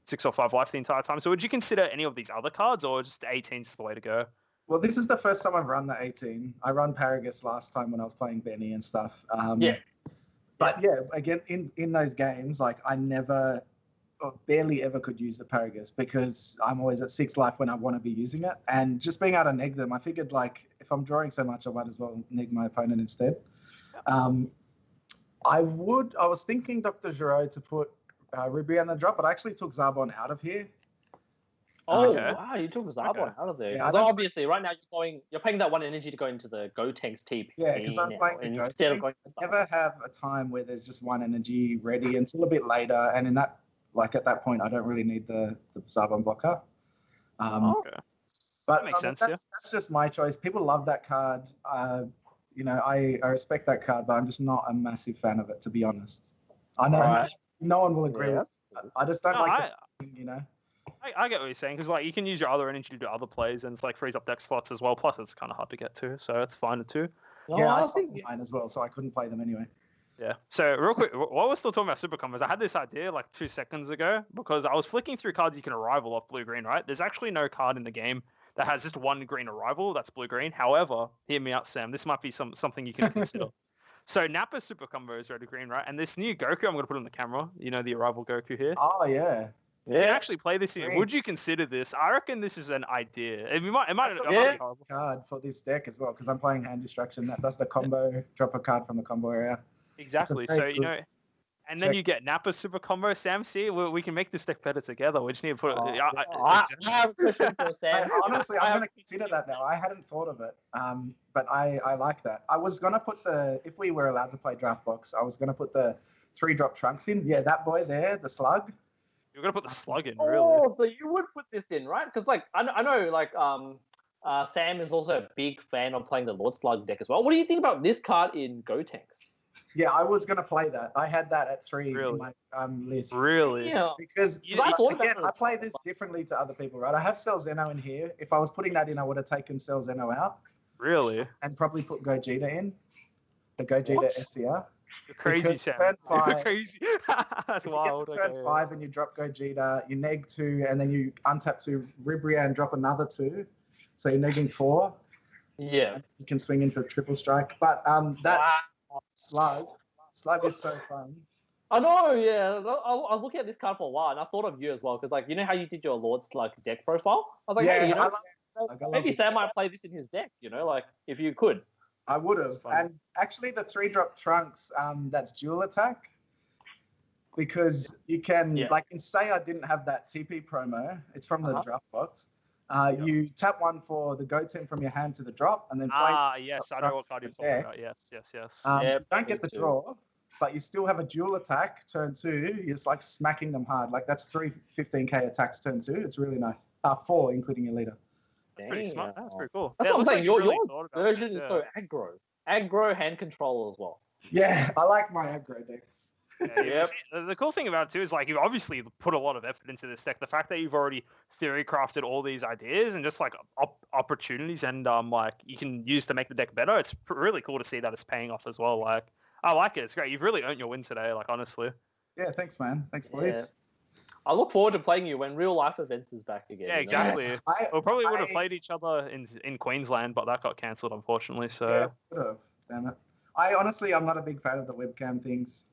6 or 5 life the entire time. So would you consider any of these other cards, or just 18's the way to go? Well, this is the first time I've run the 18. I run Paragus last time when I was playing Benny and stuff. But again, in those games, I never or barely ever could use the Paragus because I'm always at 6 life when I want to be using it. And just being able to neg them, I figured if I'm drawing so much, I might as well neg my opponent instead. I was thinking Dr. Gero to put Ruby on the drop, but I actually took Zarbon out of here. Wow, you took Zarbon out of there. So obviously, right now you're paying that 1 energy to go into the Gotenks TP. Yeah, because I'm playing the instead of going. I never have a time where there's just 1 energy ready until a bit later, and in that, at that point, I don't really need the Zarbon blocker. But that makes sense. That's just my choice. People love that card. I respect that card, but I'm just not a massive fan of it, to be honest. I know no one will agree with it. I just don't I get what you're saying, because you can use your other energy to do other plays, and it's frees up deck slots as well. Plus, it's kind of hard to get to, so it's fine too. I think mine as well, so I couldn't play them anyway. Yeah. So real quick, while we're still talking about super combos, I had this idea 2 seconds ago because I was flicking through cards you can arrival off blue-green. Right? There's actually no card in the game that has just 1 green arrival. That's blue-green. However, hear me out, Sam. This might be something you can consider. So Nappa super combo is red or green, right? And this new Goku, I'm gonna put on the camera. You know the arrival Goku here. Oh yeah. You can actually play this here. Green. Would you consider this? I reckon this is an idea. It might That's not a be great horrible. card for this deck as well because I'm playing hand distraction. That does the combo. Drop a card from the combo area. Exactly. very So you good know, and then tech. you get Nappa super combo. Sam, see, we can make this deck better together. We just need to put. Oh, I- I exactly. have a question for Sam. Honestly, I'm going to consider that now. I hadn't thought of it, but I like that. I was going to put if we were allowed to play draft box, I was going to put the 3-drop trunks in. Yeah, that boy there, the slug. You're gonna put the slug in, really? Oh, so you would put this in, right? Because like I know like Sam is also a big fan of playing the Lord Slug deck as well. What do you think about this card in Gotenks? Yeah, I was going to play that. I had that at 3 Really? in my list. Really? Yeah. Because I thought about again, it I as play well. this differently to other people, right? I have Cell Zeno in here. If I was putting that in, I would have taken Cell Zeno out Really? and probably put Gogeta in. The Gogeta What? SDR. You're crazy, Because Sam. turn You're five- crazy. That's If wild. you get to turn Okay. 5 and you drop Gogeta, you neg 2, and then you untap 2 Ribria and drop another 2. So you're negging 4. Yeah. You can swing in for triple strike. But that slug is so fun. I know, yeah. I was looking at this card for a while, and I thought of you as well, because like you know how you did your Lord Slug deck profile. I was like, Yeah, hey, you I know, love Slug. I love maybe it. Sam might play this in his deck. You know, like if you could. I would have. Funny. And actually, the 3-drop trunks, that's dual attack. Because you can, Yeah. like in Say, I didn't have that TP promo. It's from the Uh-huh. draft box. You tap 1 for the Goten from your hand to the drop, and then play. Ah, yes, I know what trunks card for you're the talking deck. about. Yes, yes, yes. Yeah, You don't get the me too. draw, but you still have a dual attack turn 2. You're just like smacking them hard. Like that's 3 15k attacks turn 2. It's really nice. 4, including your leader. That's pretty smart. That's pretty cool. That's Yeah, what I'm it looks saying. like Your, you really your thought about version this, is yeah. so aggro. Aggro hand control as well. Yeah, I like my aggro decks. Yeah, Yep. see, the cool thing about it too is like you've obviously put a lot of effort into this deck. The fact that you've already theory crafted all these ideas and just like opportunities and like you can use to make the deck better. It's really cool to see that it's paying off as well. Like I like it. It's great. You've really earned your win today. Like honestly. Yeah, thanks, man. Thanks, boys. Yeah. I look forward to playing you when real life events is back again. Yeah, you know? exactly. I We probably would have I- played each other in Queensland, but that got cancelled unfortunately. So. Yeah, would have. Damn it. I'm not a big fan of the webcam things.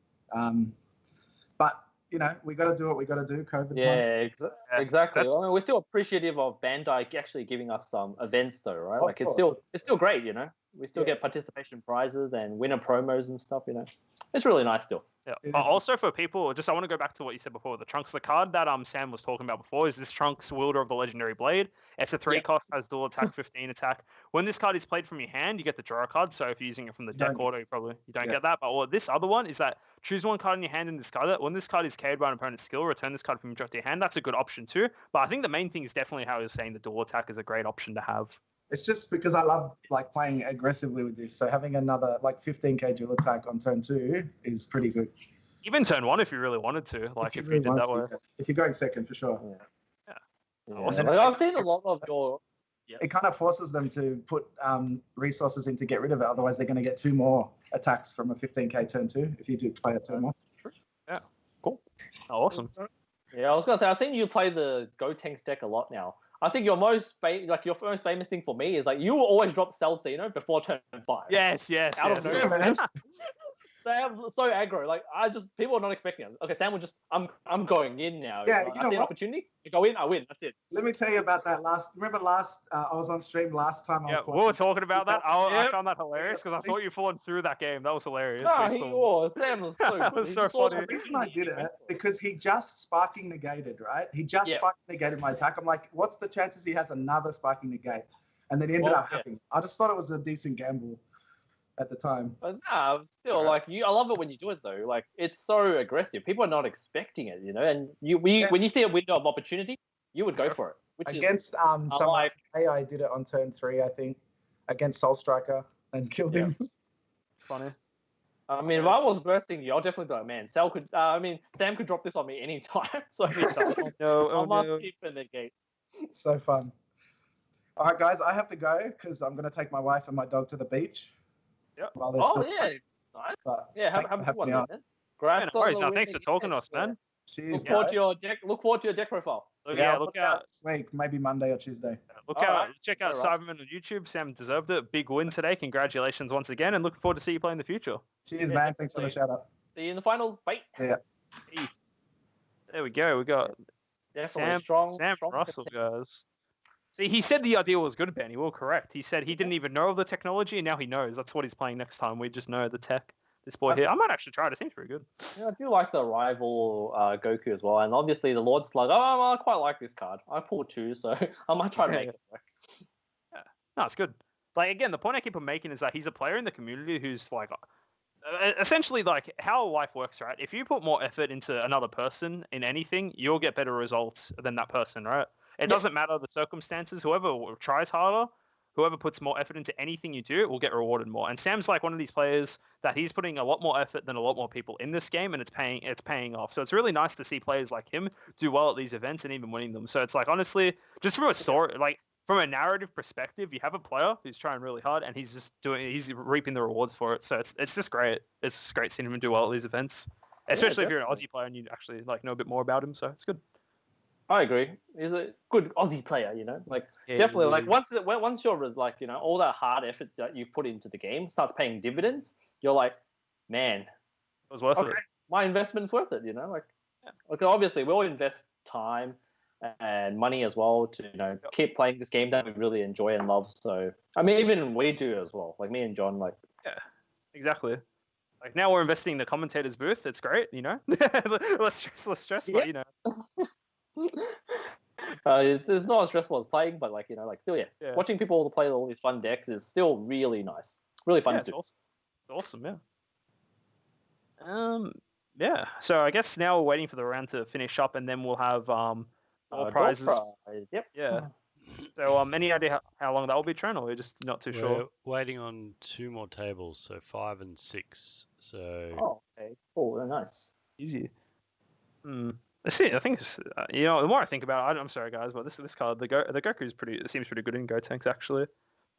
But you know, we got to do what we got to do. COVID Yeah, time. exactly. that's- I mean, we're still appreciative of Bandai actually giving us some events, though, right? Of Like course. it's still great, you know. We still Yeah. get participation prizes and winner promos and stuff, you know. It's really nice still. Yeah, It but is- also for people, I want to go back to what you said before. The Trunks, the card that Sam was talking about before is this Trunks Wielder of the Legendary Blade. It's a 3 Yeah. cost, has dual attack, 15 attack. When this card is played from your hand, you get the draw card. So if you're using it from the deck don't- order, you don't Yeah. get that. But this other one is that choose one card in your hand and discard it. When this card is carried by an opponent's skill, return this card from your draw to your hand. That's a good option too. But I think the main thing is definitely how you're saying the dual attack is a great option to have. It's just because I love like playing aggressively with this. So having another like 15k dual attack on turn 2 is pretty good. Even turn 1 if you really wanted to, like if you really did want that to, way. yeah. If you're going second, for sure. Yeah. Awesome. Like, I've seen a lot of your. It kind of forces them to put resources in to get rid of it. Otherwise, they're going to get 2 more attacks from a 15k turn 2 if you do play a turn 1. Cool. Oh, awesome. Yeah, I was gonna say I've seen you play the Gotenks deck a lot now. I think your most famous thing for me is like you will always drop Celcino before turn 5. Yes, yes, Out of yes. nowhere, man. Sam so aggro. Like people are not expecting it. Okay, Sam will just I'm going in now. Yeah, Like, you I know see an what? opportunity. I go in, I win. That's it. Let me tell you about that Remember I was on stream last time. Yeah, I was we were talking about that. I Yep. found that hilarious because I thought you fallen through that game. That was hilarious. No, We he still- was. Sam was so That good. was He so just saw funny. The reason I did it because he just sparking negated, right? He just Yeah. sparking negated my attack. I'm like, what's the chances he has another sparking negate? And then he ended Well, up yeah. having. I just thought it was a decent gamble at the time. But nah, still, like I love it when you do it though. Like it's so aggressive. People are not expecting it, you know. And when you see a window of opportunity, you would go for it. Which Against someone like- today, I did it on turn 3, I think, against Soul Striker and killed him. It's funny. I mean, if I was versing you, I'll definitely be like, man, Sam could drop this on me anytime. So I must keep in the gate. So fun. All right, guys, I have to go because I'm going to take my wife and my dog to the beach. Yep. While they're Oh still yeah, nice. but Yeah, thanks have for a good having one, me man. on. Congrats no worries. on No, the thanks win for talking to us, again. man. Cheers, Look forward to guys. your deck. Look forward to your deck profile. Yeah, look out. this week, maybe Monday or Tuesday. Check out Cyberman on YouTube. Sam deserved it. Big win today. Congratulations once again, and looking forward to see you play in the future. Cheers, man. Thanks for the shout out. See you in the finals. Bye. Yeah. Hey. There we go. We got Definitely Sam Russell, guys. See, he said the idea was good, Ben. You were correct. He said he didn't even know of the technology, and now he knows. That's what he's playing next time. We just know the tech. This boy here. I might actually try it. It seems pretty good. Yeah, I do like the rival Goku as well. And obviously the Lord Slug. I quite like this card. I pulled 2, so I might try to make it work. Yeah. No, it's good. Like, again, the point I keep on making is that he's a player in the community who's like, essentially like how life works, right? If you put more effort into another person in anything, you'll get better results than that person, right? It doesn't matter the circumstances. Whoever tries harder, whoever puts more effort into anything you do, will get rewarded more. And Sam's like one of these players that he's putting a lot more effort than a lot more people in this game, and it's paying off. So it's really nice to see players like him do well at these events and even winning them. So it's like, honestly, just from a story, like from a narrative perspective, you have a player who's trying really hard and he's reaping the rewards for it. So it's just great. It's just great seeing him do well at these events, especially if you're an Aussie player and you actually like know a bit more about him. So it's good. I agree. He's a good Aussie player, you know. Like definitely, like once you're like, you know, all that hard effort that you put into the game starts paying dividends, you're like, man, it was worth it. My investment's worth it, you know. Like, okay, obviously we all invest time and money as well to, you know, keep playing this game that we really enjoy and love. So I mean, even we do as well. Like me and John, like exactly. Like now we're investing in the commentator's booth. It's great, you know. less stress, but you know. It's not as stressful as playing, but like, you know, like still, watching people play all these fun decks is still really nice, really fun to do. Awesome. It's awesome, yeah. So I guess now we're waiting for the round to finish up, and then we'll have more prizes. Yep. Yeah. So any idea how long that will be, Trent, or we're just not too sure? Waiting on 2 more tables, so 5 and 6. So. Oh, okay. Cool. Nice. Easy. Let's see. I think it's, you know, the more I think about it, I'm sorry guys, but this card, the Goku's seems pretty good in Go Tanks actually.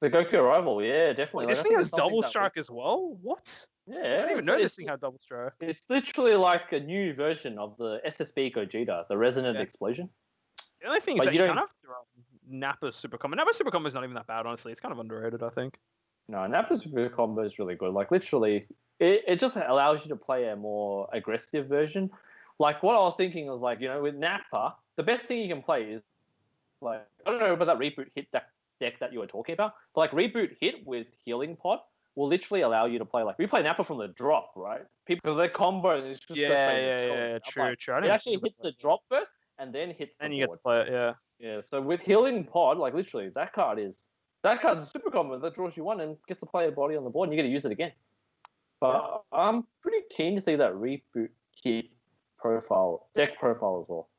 The Goku Arrival, yeah, definitely. This thing has double strike as well. What? Yeah, I didn't even know this thing had double strike. It's literally like a new version of the SSB Gogeta, the Resonant Explosion. The only thing is that you don't have to Nappa Super Combo. Nappa Super Combo is not even that bad, honestly. It's kind of underrated, I think. No, Nappa Super Combo is really good. Like literally, it just allows you to play a more aggressive version. Like what I was thinking was like, you know, with Nappa, the best thing you can play is like, I don't know about that Reboot Hit deck that you were talking about, but like Reboot Hit with Healing Pod will literally allow you to play like, we play Nappa from the drop, right? Because their combo is just true. It actually hits the drop first and then hits the board. You get to play it, Yeah, so with Healing Pod, like literally that card's a super combo that draws you one and gets to play a body on the board and you get to use it again. But I'm pretty keen to see that Reboot Hit deck profile as well.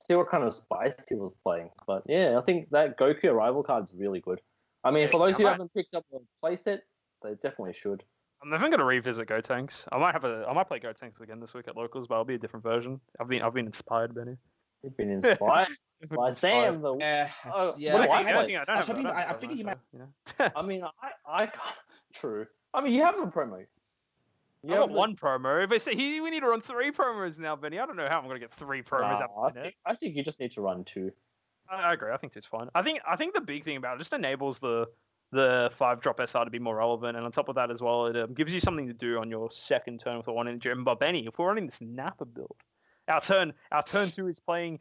See what kind of spice he was playing. But yeah, I think that Goku Arrival card's really good. I mean, for those who haven't picked up the playset, they definitely should. I'm never going to revisit Go Tanks. I might play Go Tanks again this week at locals, but it'll be a different version. I've been inspired, Benny. You've been inspired by Sam. What do I figured you might. I mean, I can't. True. I mean, you have a promo. I got 1 promo, but we need to run 3 promos now, Benny. I don't know how I'm going to get 3 promos out of it. I think you just need to run 2. I agree. I think 2's fine. I think the big thing about it just enables the 5-drop SR to be more relevant, and on top of that as well, it gives you something to do on your second turn with a 1-energy. But Benny, if we're running this Nappa build, our turn 2 is playing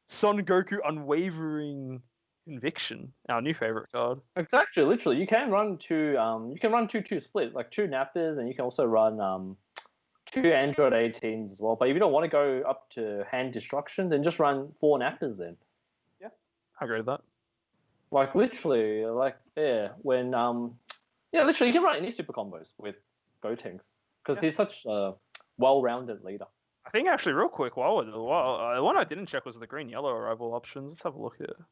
Son Goku Unwavering Conviction, our new favorite card. Exactly, literally, you can run 2. You can run 2-2 split, like 2 Nappas, and you can also run 2 Android 18s as well. But if you don't want to go up to hand destruction, then just run 4 Nappas then. Yeah, I agree with that. Like literally, when literally you can run any super combos with Gotenks because he's such a well-rounded leader. I think actually, real quick, the one I didn't check was the green-yellow arrival options. Let's have a look here.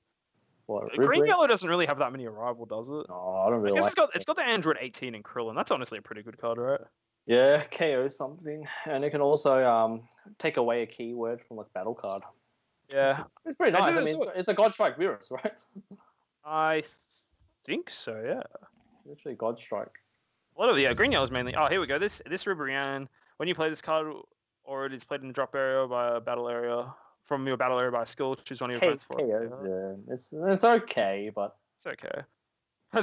Green-yellow doesn't really have that many arrival, does it? No, I don't really like it's got the Android 18 and Krillin. That's honestly a pretty good card, right? Yeah, KO something. And it can also take away a keyword from like battle card. Yeah. It's pretty nice. I mean, it's a Godstrike virus, right? I think so, yeah. Literally Godstrike. A lot of green-yellow is mainly... Oh, here we go. This Ribrianne, when you play this card, or it is played in the drop area by a battle area, from your battle area by skill. Choose one of your friends for it. Yeah. It's okay, but it's okay.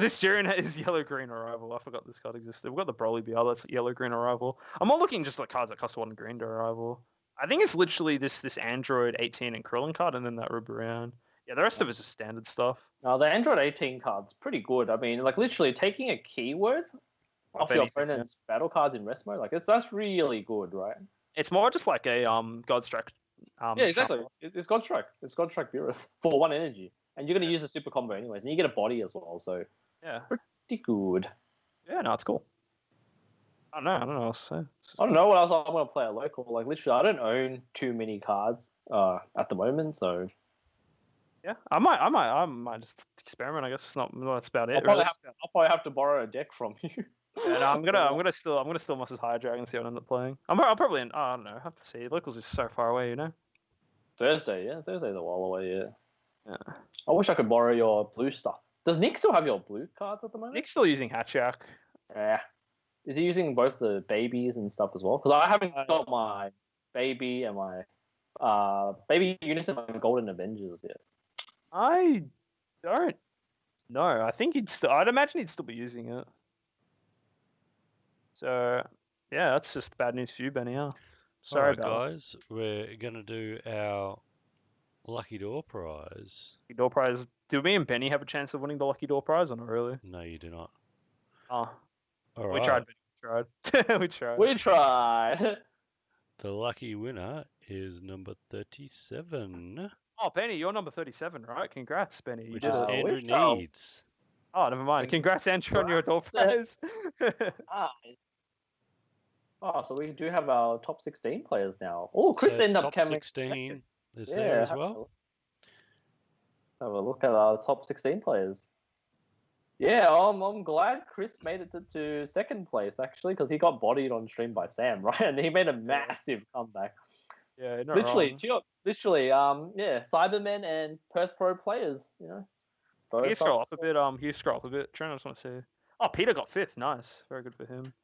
This Jiren is yellow-green arrival. I forgot this card existed. We've got the Broly BR, that's yellow-green arrival. I'm more looking just like cards that cost 1 green to arrival. I think it's literally this Android 18 and Krillin card, and then that Ruby-Round. Yeah, the rest of it's just standard stuff. The Android 18 card's pretty good. I mean, like literally taking a keyword off your opponent's battle cards in rest mode, like that's really good, right? It's more just like a Godstrike. Yeah, exactly. It's Godstrike. It's Godstrike Beerus for 1 energy. And you're going to use a super combo anyways. And you get a body as well, so... Yeah. Pretty good. Yeah, no, it's cool. I don't know what else to say. I don't know what else I want to play at local. Like, literally, I don't own too many cards at the moment, so... Yeah, I might just experiment, I guess. That's about it. I'll probably have to borrow a deck from you. Yeah, no, I'm gonna steal Monster's High Dragon and see what I end up playing. I'll probably I don't know, have to see. Locals is so far away, you know? Thursday's a while away, yeah. I wish I could borrow your blue stuff. Does Nick still have your blue cards at the moment? Nick's still using Hatchak. Yeah. Is he using both the babies and stuff as well? Because I haven't got my baby and my baby units and my golden Avengers yet. I don't know. I'd imagine he'd still be using it. So yeah, that's just bad news for you, Benny. Sorry, guys. We're gonna do our Lucky Door prize. Lucky Door prize. Do me and Benny have a chance of winning the Lucky Door prize or not really? No, you do not. Oh. All we right. tried, Benny. We tried. We tried. The lucky winner is number 37. Oh, Benny, you're number 37, right? Congrats, Benny. Which is Andrew Needs. Oh, never mind. Congrats, Andrew, on your door prize. Oh, so we do have our top 16 players now. Oh, Chris ended up coming. Top 16 is there as well. Have a look at our top 16 players. Yeah, I'm glad Chris made it to second place, actually, because he got bodied on stream by Sam, right? And he made a massive comeback. Yeah, literally, Cybermen and Perth Pro players, you know. Can you scroll up a bit? Trent, I just want to see. Oh, Peter got 5th. Nice. Very good for him.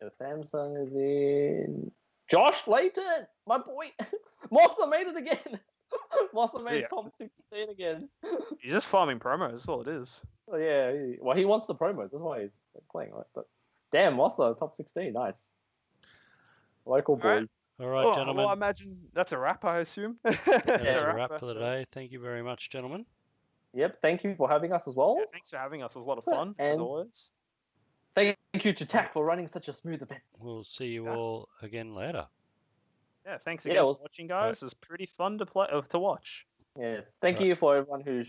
Yeah, Samsung is in. Josh Layton, my boy. Monster made it again. Monster made top 16 again. He's just farming promos. That's all it is. Oh, yeah. Well, he wants the promos. That's why he's playing, right? But damn, Monster top 16. Nice. Local boy. All right, gentlemen. Well, I imagine that's a wrap, I assume. That's a wrap for the day. Thank you very much, gentlemen. Yep, thank you for having us as well. Yeah, thanks for having us. It was a lot of fun, as always. Thank you to TAC for running such a smooth event. We'll see you all again later. Yeah, thanks again for watching, guys. It's pretty fun to watch. Yeah, thank you for everyone who's